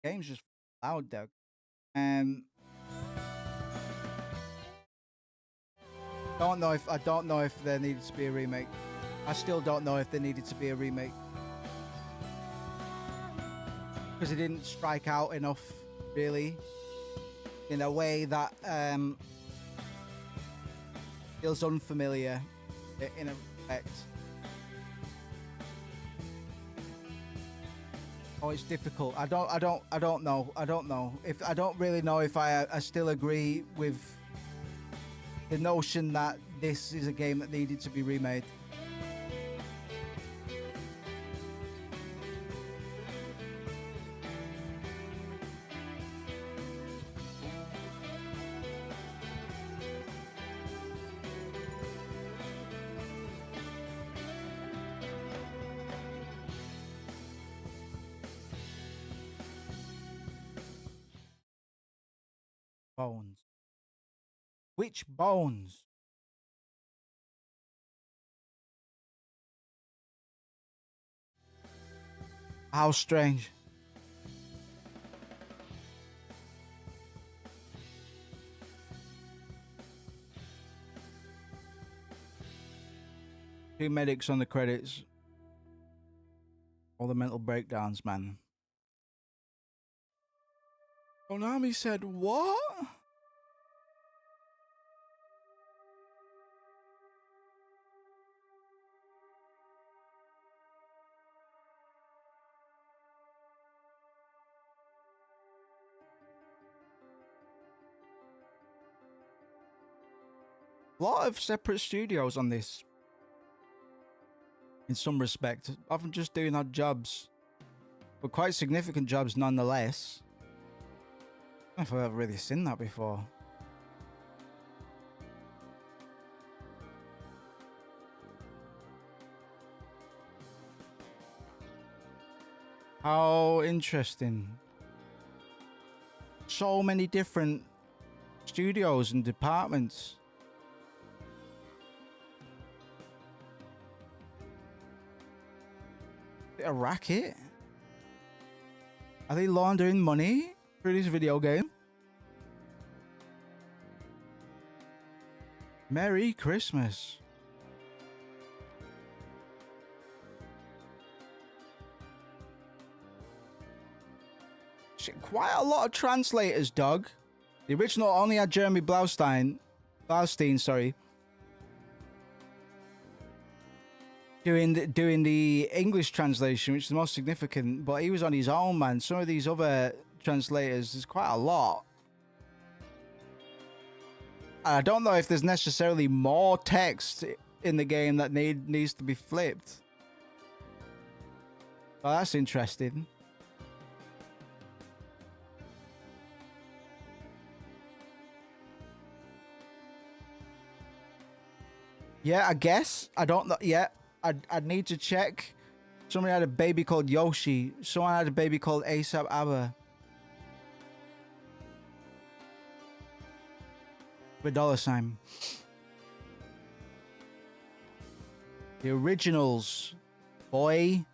Game's just loud, though. I don't know if there needed to be a remake. I still don't know if there needed to be a remake. Because it didn't strike out enough, really, in a way that feels unfamiliar in a respect. Oh, it's difficult. I don't know. I don't really know if I still agree with the notion that this is a game that needed to be remade. Bones. Which bones? How strange. Two medics on the credits. All the mental breakdowns, man. Konami said what? A lot of separate studios on this. in some respect, often just doing odd jobs, but quite significant jobs nonetheless. I don't know if I've ever really seen that before. How interesting. So many different studios and departments. Is it a racket? Are they laundering money through this video game? Merry Christmas. Shit, quite a lot of translators, dog. The original only had Jeremy Blaustein, sorry, doing the English translation, which is the most significant. But he was on his own, man. Some of these other translators, there's quite a lot. I don't know if there's necessarily more text in the game that needs to be flipped. Oh, that's interesting. Yeah, I guess. I don't know. Yeah, I'd need to check. Somebody had a baby called Yoshi. Someone had a baby called ASAP Abba. With $. The originals. Boy.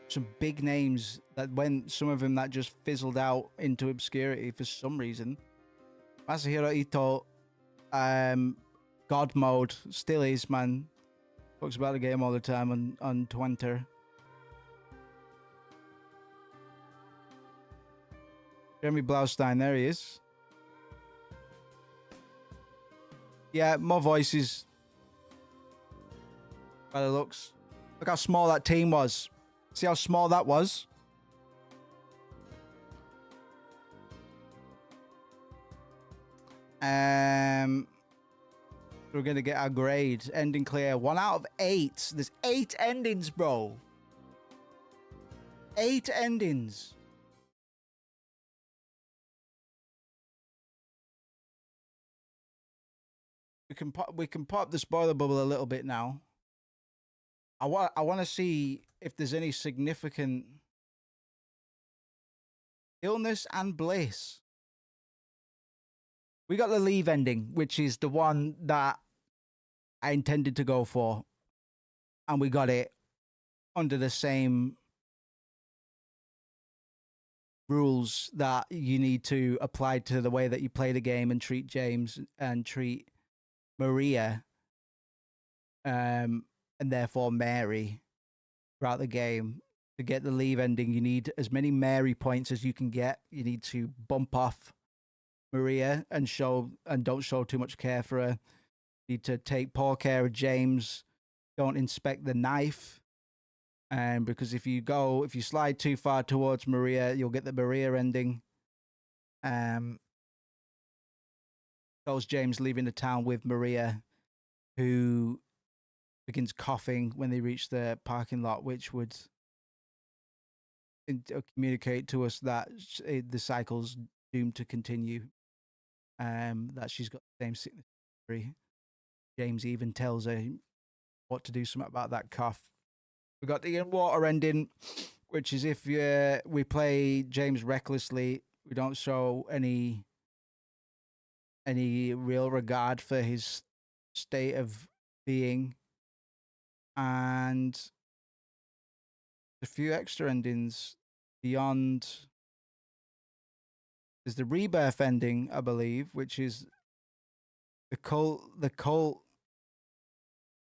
Some big names that went, some of them that just fizzled out into obscurity for some reason. Masahiro Ito. God mode. Still is, man. Talks about the game all the time on Twitter. Jeremy Blaustein, there he is. Yeah, more voices. By the looks. Look how small that team was. See how small that was? We're going to get our grade. Ending clear. 1 out of 8. There's 8 endings, bro. 8 endings. We can pop the spoiler bubble a little bit now. I want to see if there's any significant illness and bliss. We got the leave ending, which is the one that I intended to go for. And we got it under the same rules that you need to apply to the way that you play the game and treat James and treat Maria. And therefore Mary throughout the game. To get the leave ending, you need as many Mary points as you can get. You need to bump off Maria and don't show too much care for her. You need to take poor care of James. Don't inspect the knife. And because if you slide too far towards Maria, you'll get the Maria ending. Shows James leaving the town with Maria, who begins coughing when they reach the parking lot, which would communicate to us that the cycle's doomed to continue. That she's got the same sickness. James even tells her what to do, something about that cough. We got the in-water ending, which is if we play James recklessly, we don't show any real regard for his state of being. And a few extra endings beyond. There's the rebirth ending, I believe, which is the cult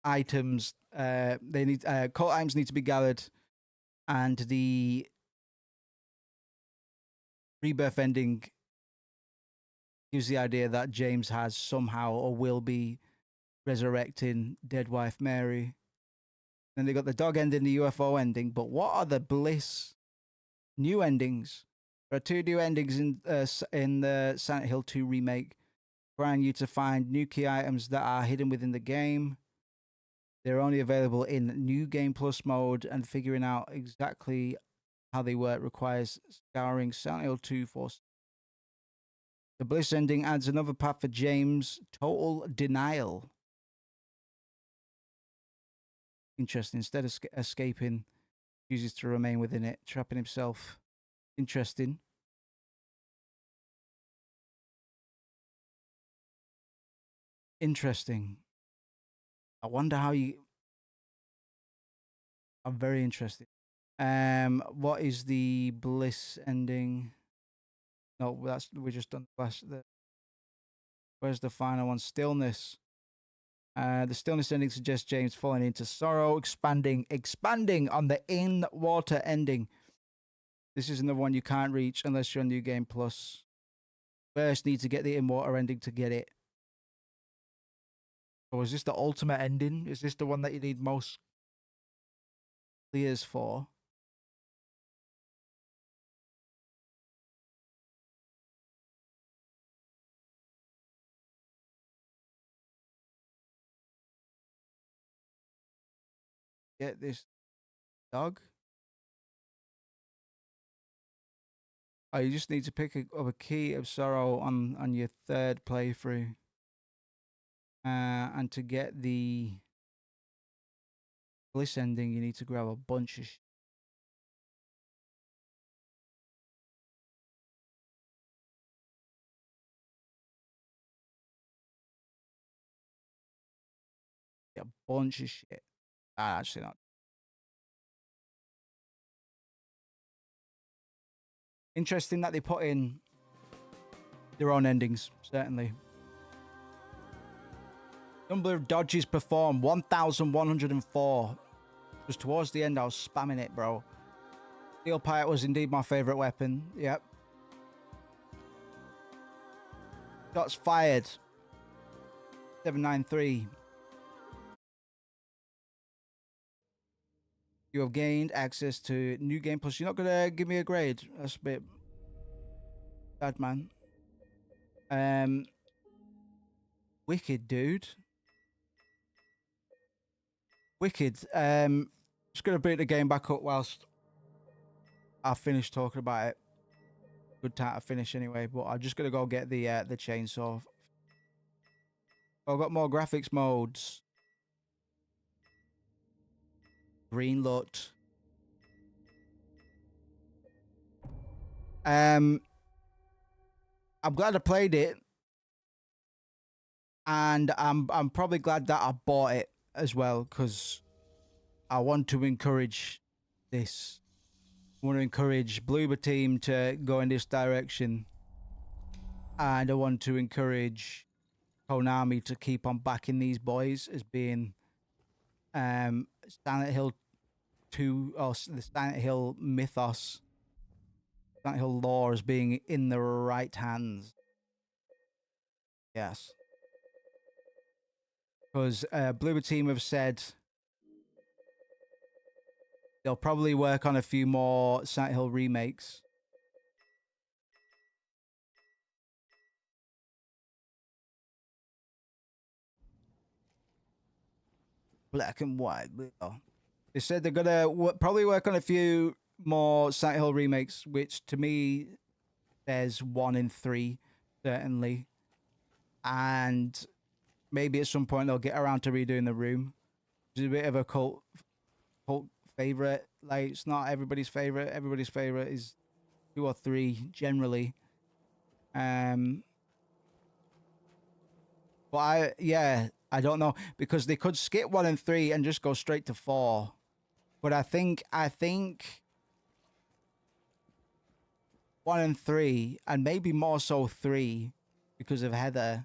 items. They need cult items need to be gathered, and the rebirth ending gives the idea that James has somehow or will be resurrecting dead wife Mary. Then they got the dog ending, the UFO ending. But what are the bliss new endings? There are 2 new endings in the Silent Hill 2 remake, requiring you to find new key items that are hidden within the game. They're only available in New Game Plus mode, and figuring out exactly how they work requires scouring Silent Hill 2 for. The Bliss ending adds another path for James, Total Denial. Interesting. Instead of escaping, chooses to remain within it, trapping himself. Interesting. Interesting. I wonder how you... I'm very interested. What is the Bliss ending? No, we just done the where's the final one? Stillness. The stillness ending suggests James falling into sorrow, expanding on the in-water ending. This is another one you can't reach unless you're on New Game Plus. First, need to get the in-water ending to get it. Or is this the ultimate ending? Is this the one that you need most clears for? Get this dog. Oh, you just need to pick up a key of sorrow on your third playthrough. And to get the Bliss ending, you need to grab a bunch of a bunch of shit. Actually not. Interesting that they put in their own endings, certainly. Number of dodges performed, 1,104. Just towards the end, I was spamming it, bro. Steel Pipe was indeed my favorite weapon. Yep. Shots fired. 793. You have gained access to New Game Plus. You're not gonna give me a grade. That's a bit bad, man. Wicked, dude. Wicked. Just gonna boot the game back up whilst I finish talking about it. Good time to finish anyway, but I'm just gonna go get the chainsaw. I've got more graphics modes. Green LUT. I'm glad I played it, and I'm probably glad that I bought it as well, because I want to encourage this. I want to encourage Bloober Team to go in this direction, and I want to encourage Konami to keep on backing these boys as being Silent Hill 2, or the Silent Hill mythos, Silent Hill lore, as being in the right hands. Yes. Because Bloober Team have said they'll probably work on a few more Silent Hill remakes. Black and white. They said they're gonna probably work on a few more Silent Hill remakes, which to me there's 1 in 3 certainly, and maybe at some point they'll get around to redoing The Room. It's a bit of a cult favorite. Like, it's not everybody's favorite. Everybody's favorite is 2 or 3 generally. But I don't know, because they could skip 1 and 3 and just go straight to 4. But I think 1 and 3, and maybe more so 3, because of Heather,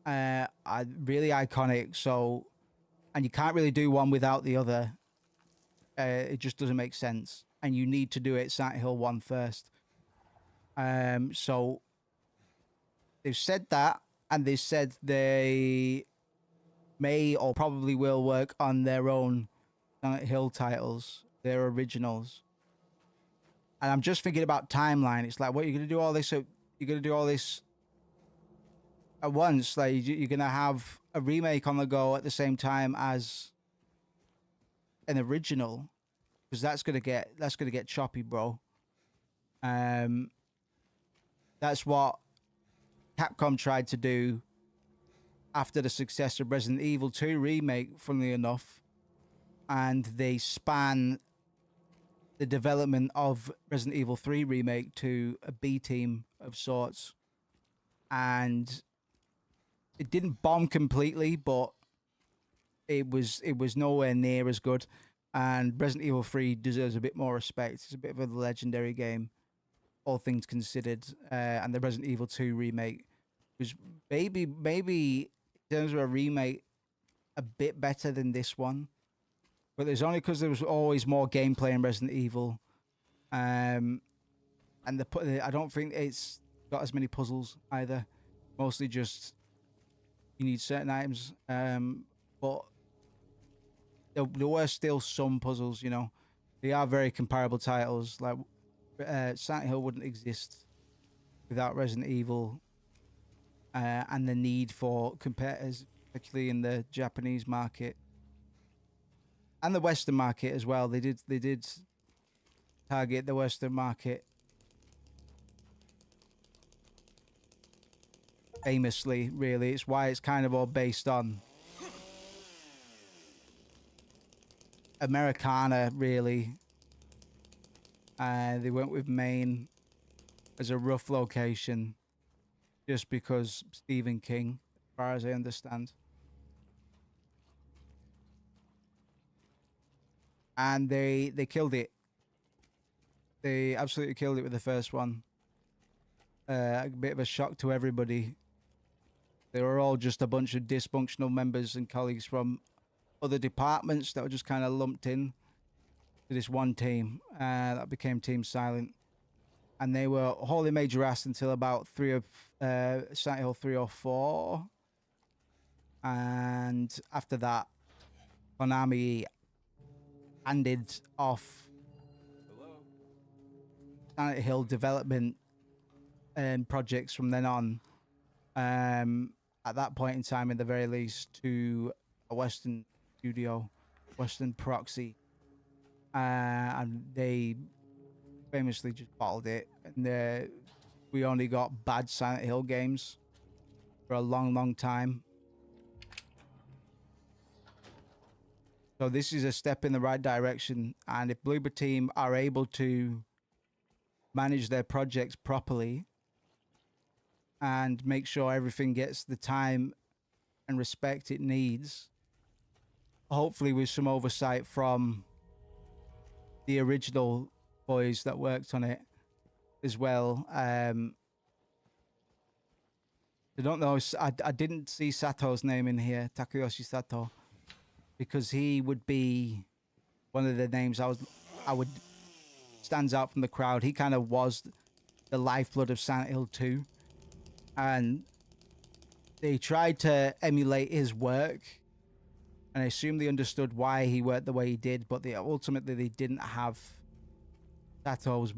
are really iconic. So, and you can't really do one without the other. It just doesn't make sense, and you need to do it Silent Hill 1 first. So they've said that, and they said they may or probably will work on their own Silent Hill titles, their originals. And I'm just thinking about timeline. It's like, what, you're gonna do all this? So you're gonna do all this at once. Like you're gonna have a remake on the go at the same time as an original, because that's gonna get choppy, bro. That's what Capcom tried to do after the success of Resident Evil 2 remake, funnily enough, and they span the development of Resident Evil 3 remake to a B team of sorts, and it didn't bomb completely, but it was nowhere near as good. And Resident Evil 3 deserves a bit more respect. It's a bit of a legendary game, all things considered. And the Resident Evil 2 remake was maybe in terms of a remake a bit better than this one, but it's only because there was always more gameplay in Resident Evil, and I don't think it's got as many puzzles either. Mostly just you need certain items, but there were still some puzzles. You know, they are very comparable titles. Like Silent Hill wouldn't exist without Resident Evil, and the need for competitors, particularly in the Japanese market and the Western market as well. They did target the Western market famously. Really, it's why it's kind of all based on Americana, really. They went with Maine as a rough location just because Stephen King, as far as I understand. And they killed it. They absolutely killed it with the first one. A bit of a shock to everybody. They were all just a bunch of dysfunctional members and colleagues from other departments that were just kind of lumped in to this one team that became Team Silent. And they were wholly major ass until about Silent Hill 3 or 4. And after that, Konami handed off Silent Hill development projects from then on, at that point in time, in the very least, to a Western studio, Western proxy, and they famously just bottled it. And we only got bad Silent Hill games for a long time. So this is a step in the right direction, and if Bloober Team are able to manage their projects properly and make sure everything gets the time and respect it needs, hopefully with some oversight from the original boys that worked on it as well. I don't know, I didn't see Sato's name in here, Takayoshi Sato, because he would be one of the names I would stands out from the crowd. He kind of was the lifeblood of Silent Hill 2, and they tried to emulate his work, and I assume they understood why he worked the way he did, but ultimately they didn't have Sato's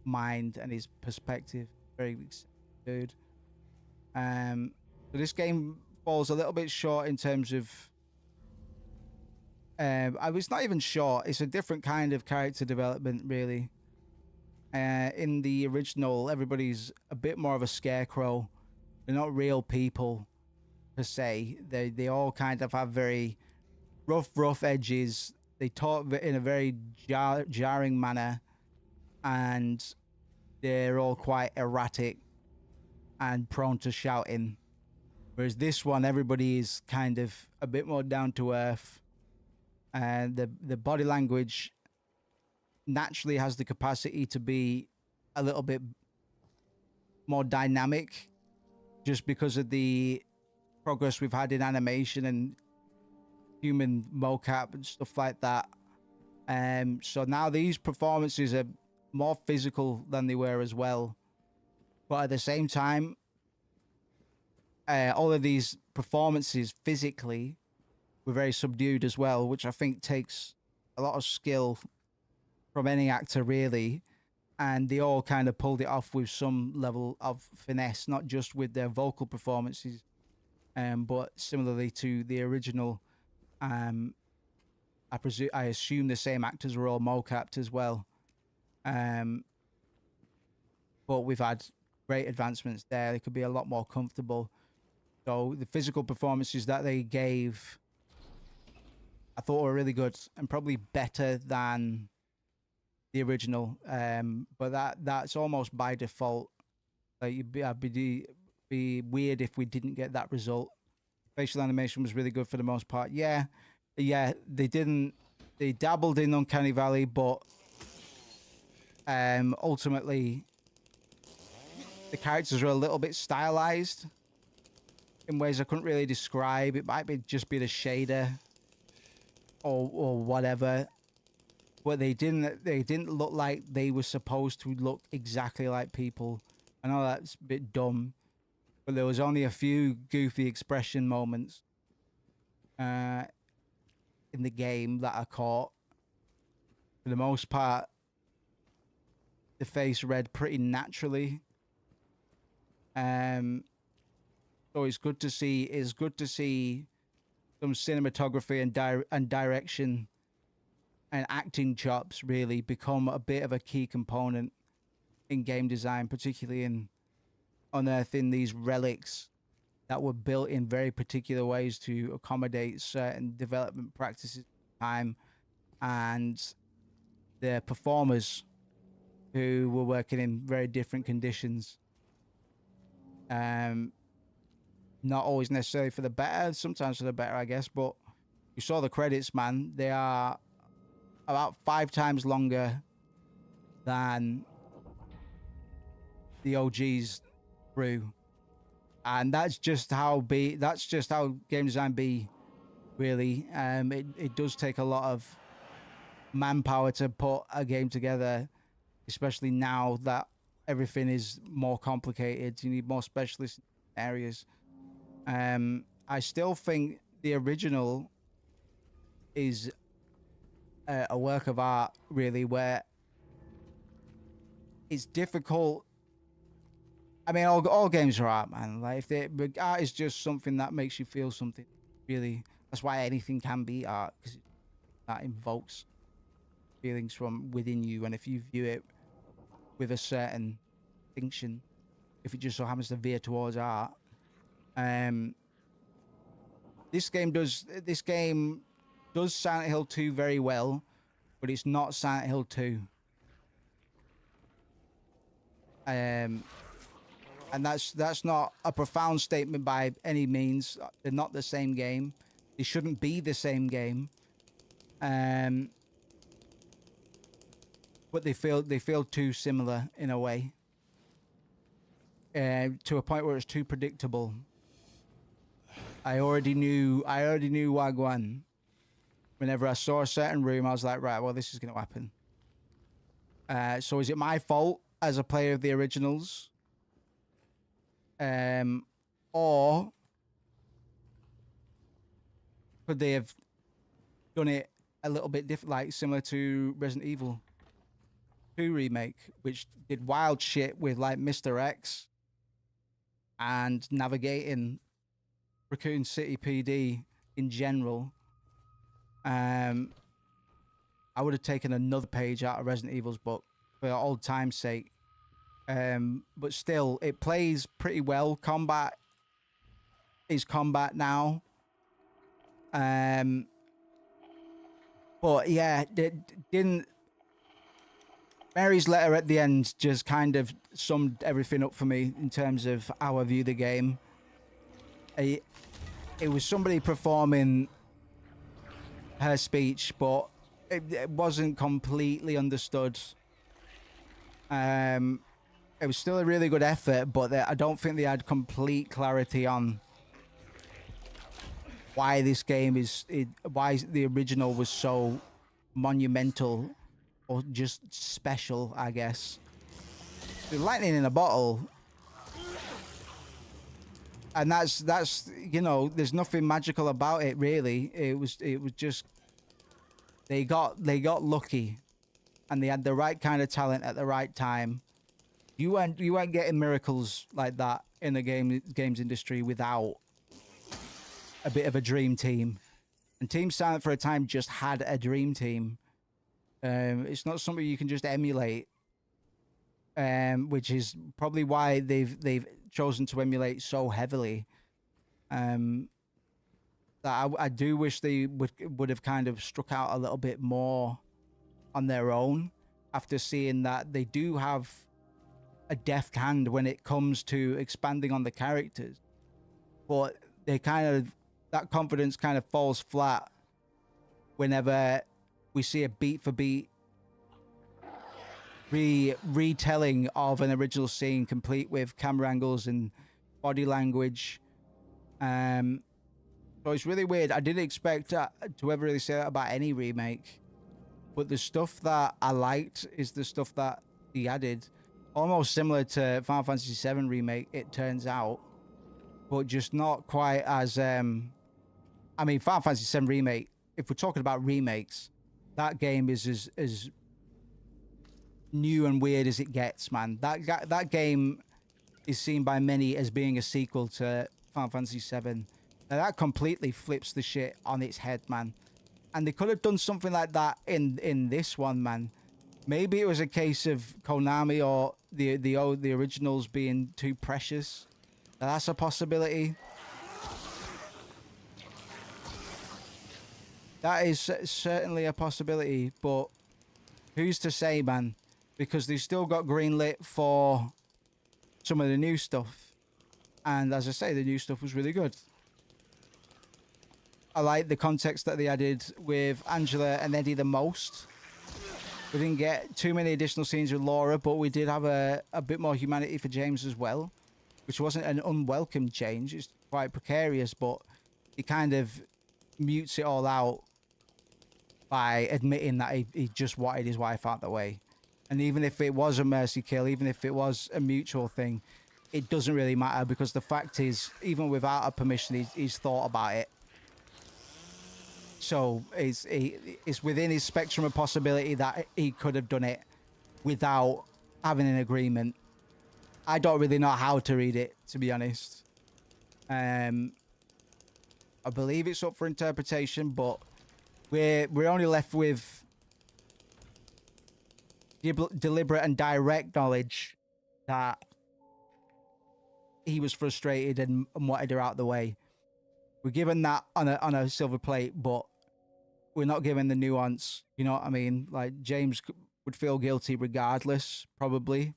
mind and his perspective. Very good. So this game falls a little bit short in terms of I was not even short. It's a different kind of character development, really. In the original, everybody's a bit more of a scarecrow. They're not real people per se. They all kind of have very rough edges. They talk in a very jarring manner, and they're all quite erratic and prone to shouting. Whereas this one, everybody is kind of a bit more down to earth. And the body language naturally has the capacity to be a little bit more dynamic, just because of the progress we've had in animation and human mocap and stuff like that. So now these performances are more physical than they were as well. But at the same time, all of these performances physically were very subdued as well, which I think takes a lot of skill from any actor, really, and they all kind of pulled it off with some level of finesse, not just with their vocal performances, but similarly to the original. I assume the same actors were all mocapped as well. But we've had great advancements there. They could be a lot more comfortable. So the physical performances that they gave, I thought were really good and probably better than the original. But that's almost by default. Like I'd be weird if we didn't get that result. Facial animation was really good for the most part. Yeah, they dabbled in Uncanny Valley, but ultimately the characters are a little bit stylized in ways I couldn't really describe. It might just be the shader or whatever, but they didn't look like they were supposed to look exactly like people. I know that's a bit dumb, but there was only a few goofy expression moments in the game that I caught. For the most part, the face read pretty naturally. So it's good to see. It's good to see some cinematography and direction and acting chops really become a bit of a key component in game design, particularly in unearthing these relics that were built in very particular ways to accommodate certain development practices at the time, and the performers who were working in very different conditions. Not always necessarily for the better, sometimes for the better, I guess, but you saw the credits, man. They are about 5 times longer than the OG's through. And that's just how game design be, really. It does take a lot of manpower to put a game together, especially now that everything is more complicated. You need more specialist areas. I still think the original is a work of art, really, where it's difficult. I mean, all games are art, man. Like, art is just something that makes you feel something, really. That's why anything can be art, because that invokes feelings from within you. And if you view it with a certain distinction, if it just so happens to veer towards art, this game does Silent Hill 2 very well, but it's not Silent Hill 2. And that's not a profound statement by any means. They're not the same game. They shouldn't be the same game. But they feel too similar in a way. To a point where it's too predictable. I already knew Wagwan. Whenever I saw a certain room, I was like, right, well, this is going to happen. So is it my fault as a player of the originals? Or could they have done it a little bit different, like similar to Resident Evil 2 Remake, which did wild shit with like Mr. X and navigating Raccoon City PD in general. I would have taken another page out of Resident Evil's book for old time's sake. But still, it plays pretty well. Combat is combat now. But yeah, didn't. Mary's letter at the end just kind of summed everything up for me in terms of how I view the game. It was somebody performing her speech, but it wasn't completely understood. It was still a really good effort, but I don't think they had complete clarity on why this game why the original was so monumental or just special, I guess. The lightning in a bottle, and that's you know, there's nothing magical about it really. It was just they got lucky and they had the right kind of talent at the right time. You weren't getting miracles like that in the games industry without a bit of a dream team. And Team Silent for a time just had a dream team. It's not something you can just emulate, which is probably why they've chosen to emulate so heavily. That I do wish they would have kind of struck out a little bit more on their own after seeing that they do have a deft hand when it comes to expanding on the characters, but they that confidence kind of falls flat whenever we see a beat for beat retelling of an original scene, complete with camera angles and body language. So it's really weird. I didn't expect to ever really say that about any remake, but the stuff that I liked is the stuff that he added. Almost similar to Final Fantasy VII Remake, it turns out, but just not quite as... I mean, Final Fantasy VII Remake, if we're talking about remakes, that game is as new and weird as it gets, man. That game is seen by many as being a sequel to Final Fantasy VII. Now, that completely flips the shit on its head, man. And they could have done something like that in this one, man. Maybe it was a case of Konami or the originals being too precious. Now, that's a possibility. That is certainly a possibility, but who's to say, man? Because they've still got greenlit for some of the new stuff. And as I say, the new stuff was really good. I like the context that they added with Angela and Eddie the most. We didn't get too many additional scenes with Laura, but we did have a bit more humanity for James as well, which wasn't an unwelcome change. It's quite precarious, but he kind of mutes it all out by admitting that he just wanted his wife out the way. And even if it was a mercy kill, even if it was a mutual thing, it doesn't really matter, because the fact is, even without a permission, he's thought about it. So it's within his spectrum of possibility that he could have done it without having an agreement. I don't really know how to read it, to be honest. I believe it's up for interpretation, but we're only left with deliberate and direct knowledge that he was frustrated and wanted her out of the way. We're given that on a silver plate, but we're not given the nuance. You know what I mean? Like, James would feel guilty regardless, probably.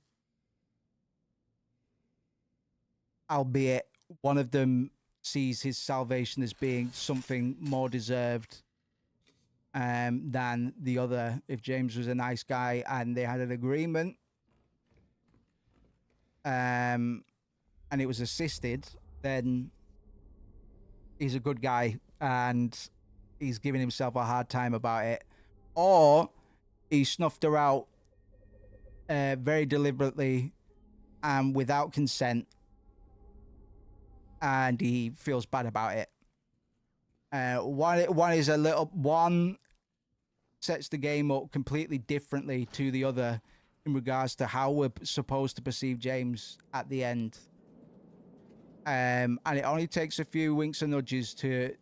Albeit one of them sees his salvation as being something more deserved than the other. If James was a nice guy and they had an agreement, and it was assisted, then he's a good guy and he's giving himself a hard time about it. Or he snuffed her out very deliberately and without consent, and he feels bad about it. One sets the game up completely differently to the other in regards to how we're supposed to perceive James at the end. And it only takes a few winks and nudges to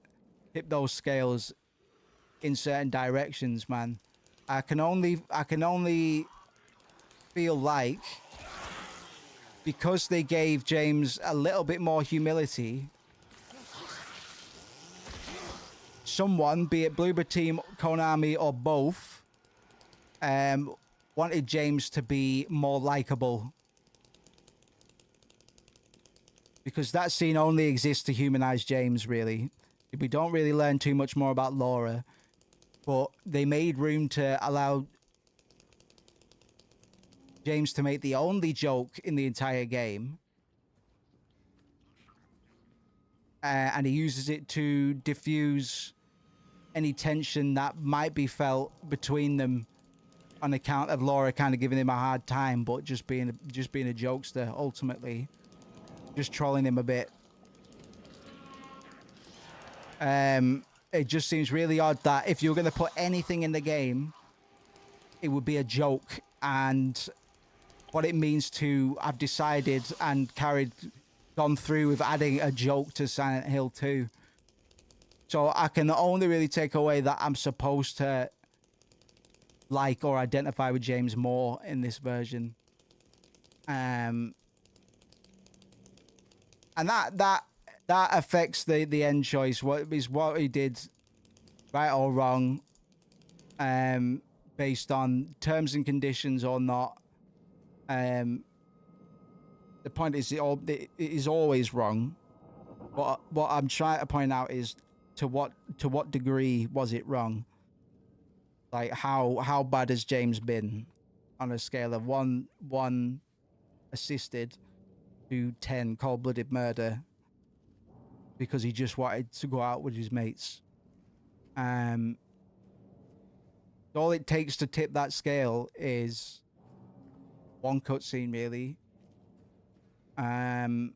tip those scales in certain directions, man. I can only feel like, because they gave James a little bit more humility, someone, be it Bloober Team, Konami, or both, wanted James to be more likable. Because that scene only exists to humanize James, really. We don't really learn too much more about Laura, but they made room to allow James to make the only joke in the entire game. And he uses it to diffuse any tension that might be felt between them on account of Laura kind of giving him a hard time, but just being a jokester, ultimately. Just trolling him a bit. It just seems really odd that if you're going to put anything in the game it would be a joke, and what it means to, I've decided and gone through with adding a joke to Silent Hill 2. So I can only really take away that I'm supposed to like or identify with James more in this version. And that affects the end choice. What he did, right or wrong, based on terms and conditions or not. The point is, it is always wrong. What I'm trying to point out is to what degree was it wrong? Like how bad has James been on a scale of one assisted to 10 cold-blooded murder because he just wanted to go out with his mates. All it takes to tip that scale is one cutscene, really. But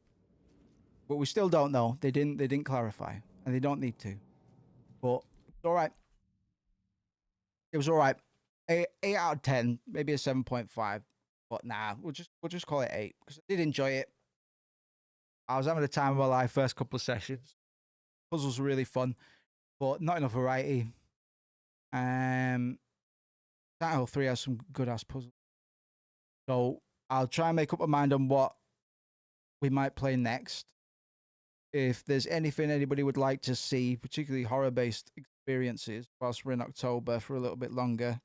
we still don't know. They didn't clarify, and they don't need to. But it's all right. It was all right. 8 out of 10, maybe a 7.5. But nah, we'll just call it 8 because I did enjoy it. I was having the time of my life first couple of sessions. Puzzles were really fun, but not enough variety. Silent Hill 3 has some good ass puzzles. So I'll try and make up my mind on what we might play next. If there's anything anybody would like to see, particularly horror-based experiences, whilst we're in October for a little bit longer,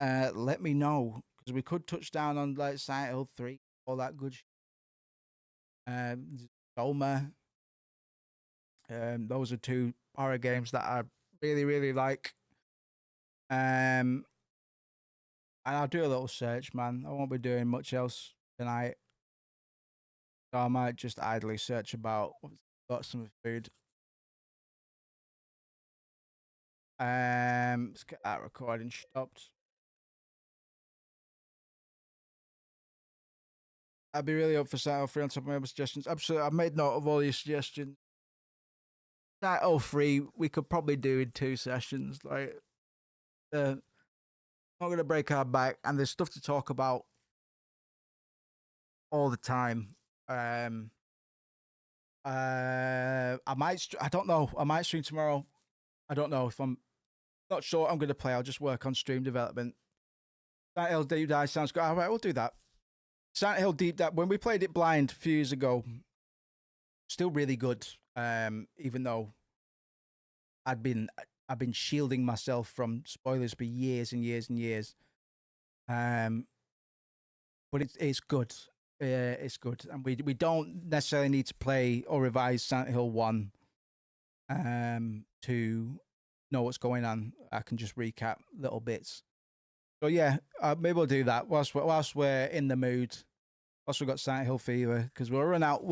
let me know, because we could touch down on like Silent Hill 3, all that good Soma. Those are 2 horror games that I really, really like. And I'll do a little search, man. I won't be doing much else tonight. So I might just idly search about. Got some food. Let's get that recording stopped. I'd be really up for Silent Hill 3 on top of my other suggestions. Absolutely, I've made note of all your suggestions. Silent Hill 3, we could probably do in 2 sessions. Like, not going to break our back, and there's stuff to talk about all the time. I don't know. I might stream tomorrow. I don't know if I'm not sure what I'm going to play. I'll just work on stream development. Silent Hill Deep Dive sounds good. All right, we'll do that. Silent Hill Deep Dive, when we played it blind a few years ago, still really good. Even though I've been shielding myself from spoilers for years and years and years. But it's good. It's good, and we don't necessarily need to play or revise Silent Hill 1 to know what's going on. I can just recap little bits. So yeah, maybe we'll do that whilst we're in the mood. Whilst we've got Silent Hill fever, because we'll run out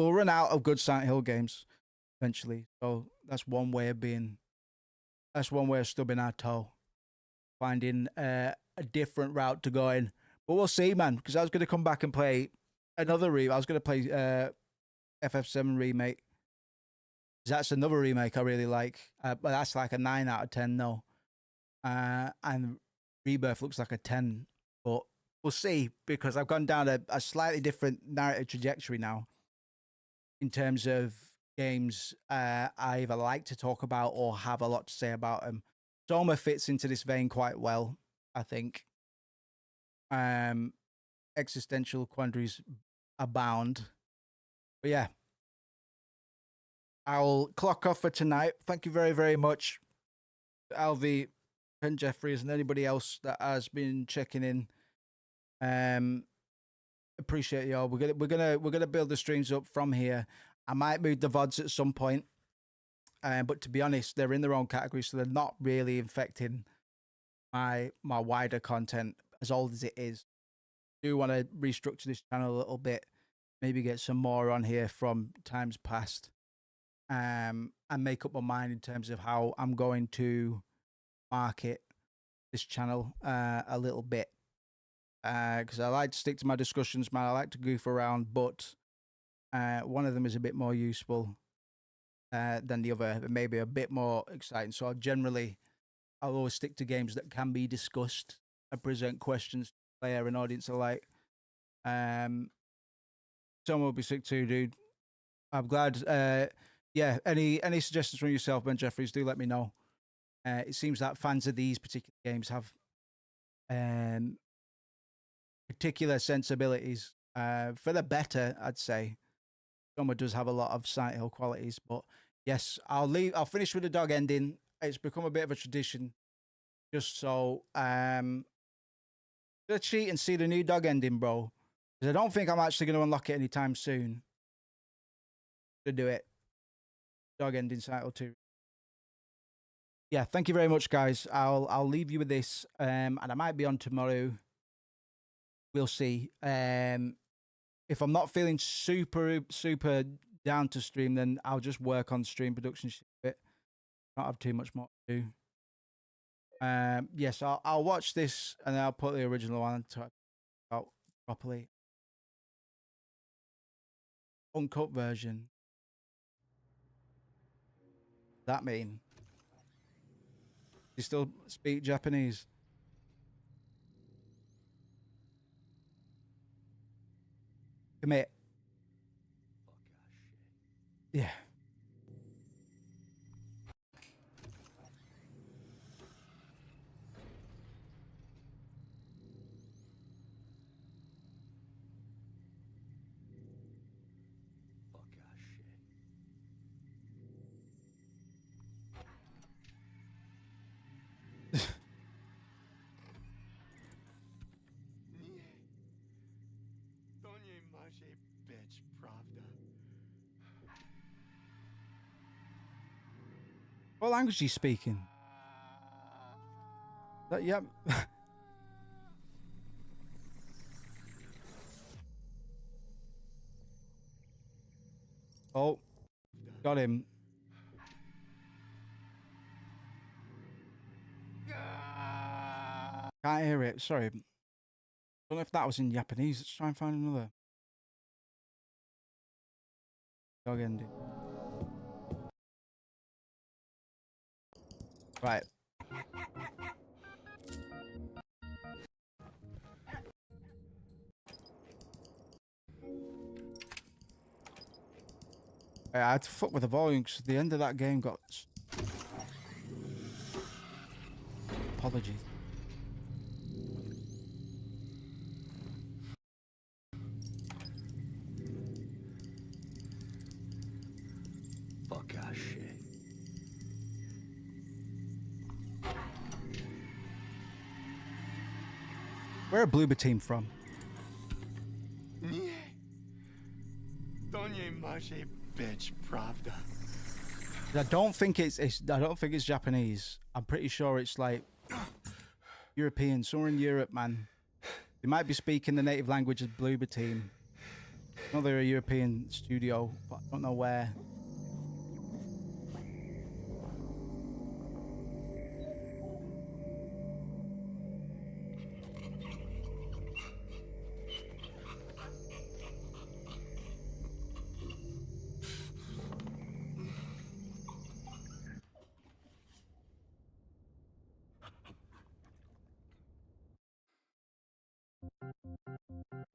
of good Silent Hill games eventually. So that's one way of stubbing our toe, finding a different route to go in. But we'll see, man, because I was going to come back and play another I was going to play FF7 Remake. That's another remake I really like, but that's like a 9 out of 10 though. And Rebirth looks like a 10, but we'll see, because I've gone down a slightly different narrative trajectory now in terms of games I either like to talk about or have a lot to say about them. Soma fits into this vein quite well, I think. Existential quandaries abound. But yeah, I'll clock off for tonight. Thank you very, very much, Alvy, Pen Jeffries, and anybody else that has been checking in. Appreciate y'all. We're gonna build the streams up from here. I might move the VODs at some point, but to be honest, they're in their own category, so they're not really infecting my wider content, as old as it is. I do want to restructure this channel a little bit, maybe get some more on here from times past, and make up my mind in terms of how I'm going to market this channel a little bit, because I like to stick to my discussions, man. I like to goof around, but one of them is a bit more useful than the other, and maybe a bit more exciting. So I'll always stick to games that can be discussed and present questions to the player and audience alike. Someone will be sick too, dude. I'm glad. Yeah, any suggestions from yourself, Ben Jeffries, do let me know. It seems that fans of these particular games have particular sensibilities for the better, I'd say. Summer does have a lot of Silent Hill qualities, but yes, I'll finish with the dog ending. It's become a bit of a tradition, just so gonna cheat and see the new dog ending, bro. Because I don't think I'm actually going to unlock it anytime soon. To do it, dog ending Silent Hill 2. Yeah, thank you very much, guys. I'll leave you with this, and I might be on tomorrow. We'll see. If I'm not feeling super down to stream, then I'll just work on stream production shit a bit. Not have too much more to do. Yes, I'll watch this and then I'll put the original one to out properly. Uncut version. What does that mean? You still speak Japanese? Commit. Yeah. What language are you speaking? Yep. Oh, got him. Can't hear it. Sorry. Don't know if that was in Japanese. Let's try and find another. Dog ending. Right. I had to fuck with the volume because the end of that game got... Apologies. Fuck ass shit. Where are Bloober Team from? I don't think it's Japanese. I'm pretty sure it's like European, somewhere in Europe, man. They might be speaking the native language of Bloober Team. I know they're a European studio, but I don't know where.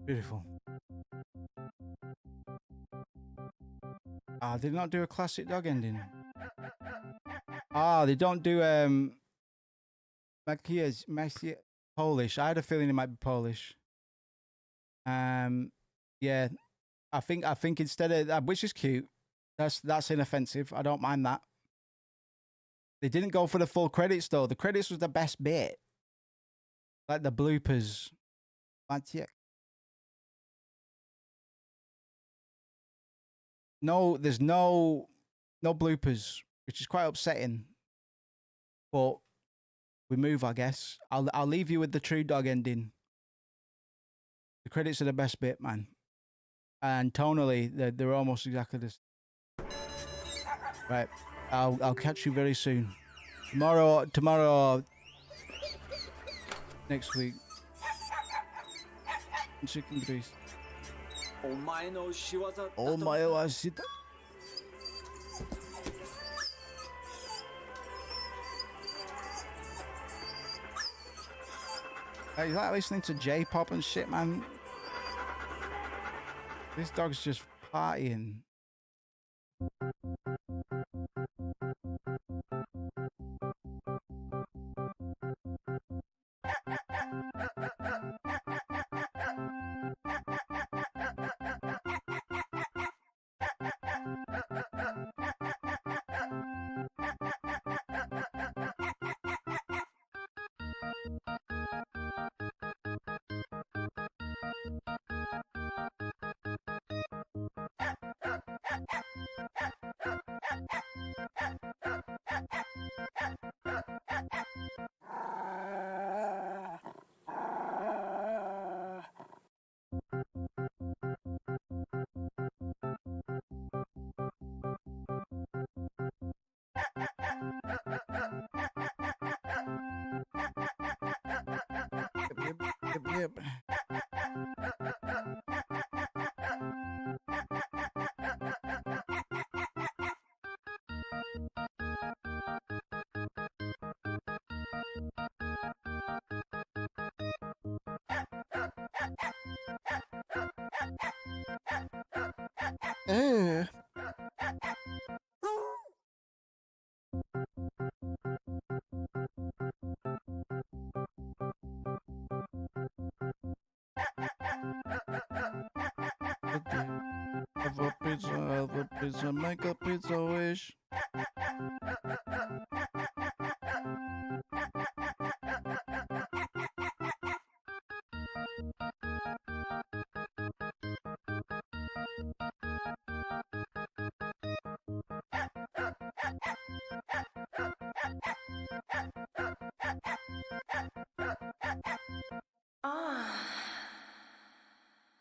Beautiful. Ah, did not do a classic dog ending. Ah, they don't do Polish. I had a feeling it might be Polish. Yeah, I think instead of that, which is cute. That's inoffensive. I don't mind that. They didn't go for the full credits though. The credits was the best bit, like the bloopers. That's it. No, there's no bloopers, which is quite upsetting. But we move, I guess. I'll leave you with the true dog ending. The credits are the best bit, man. And tonally, they're almost exactly the same. Right. I'll catch you very soon. Tomorrow next week. Chicken grease. お前の仕業だと。お前は知った。He's like listening to J-pop and shit, man. This dog's just partying. Yep. Have a pizza, make a pizza wish.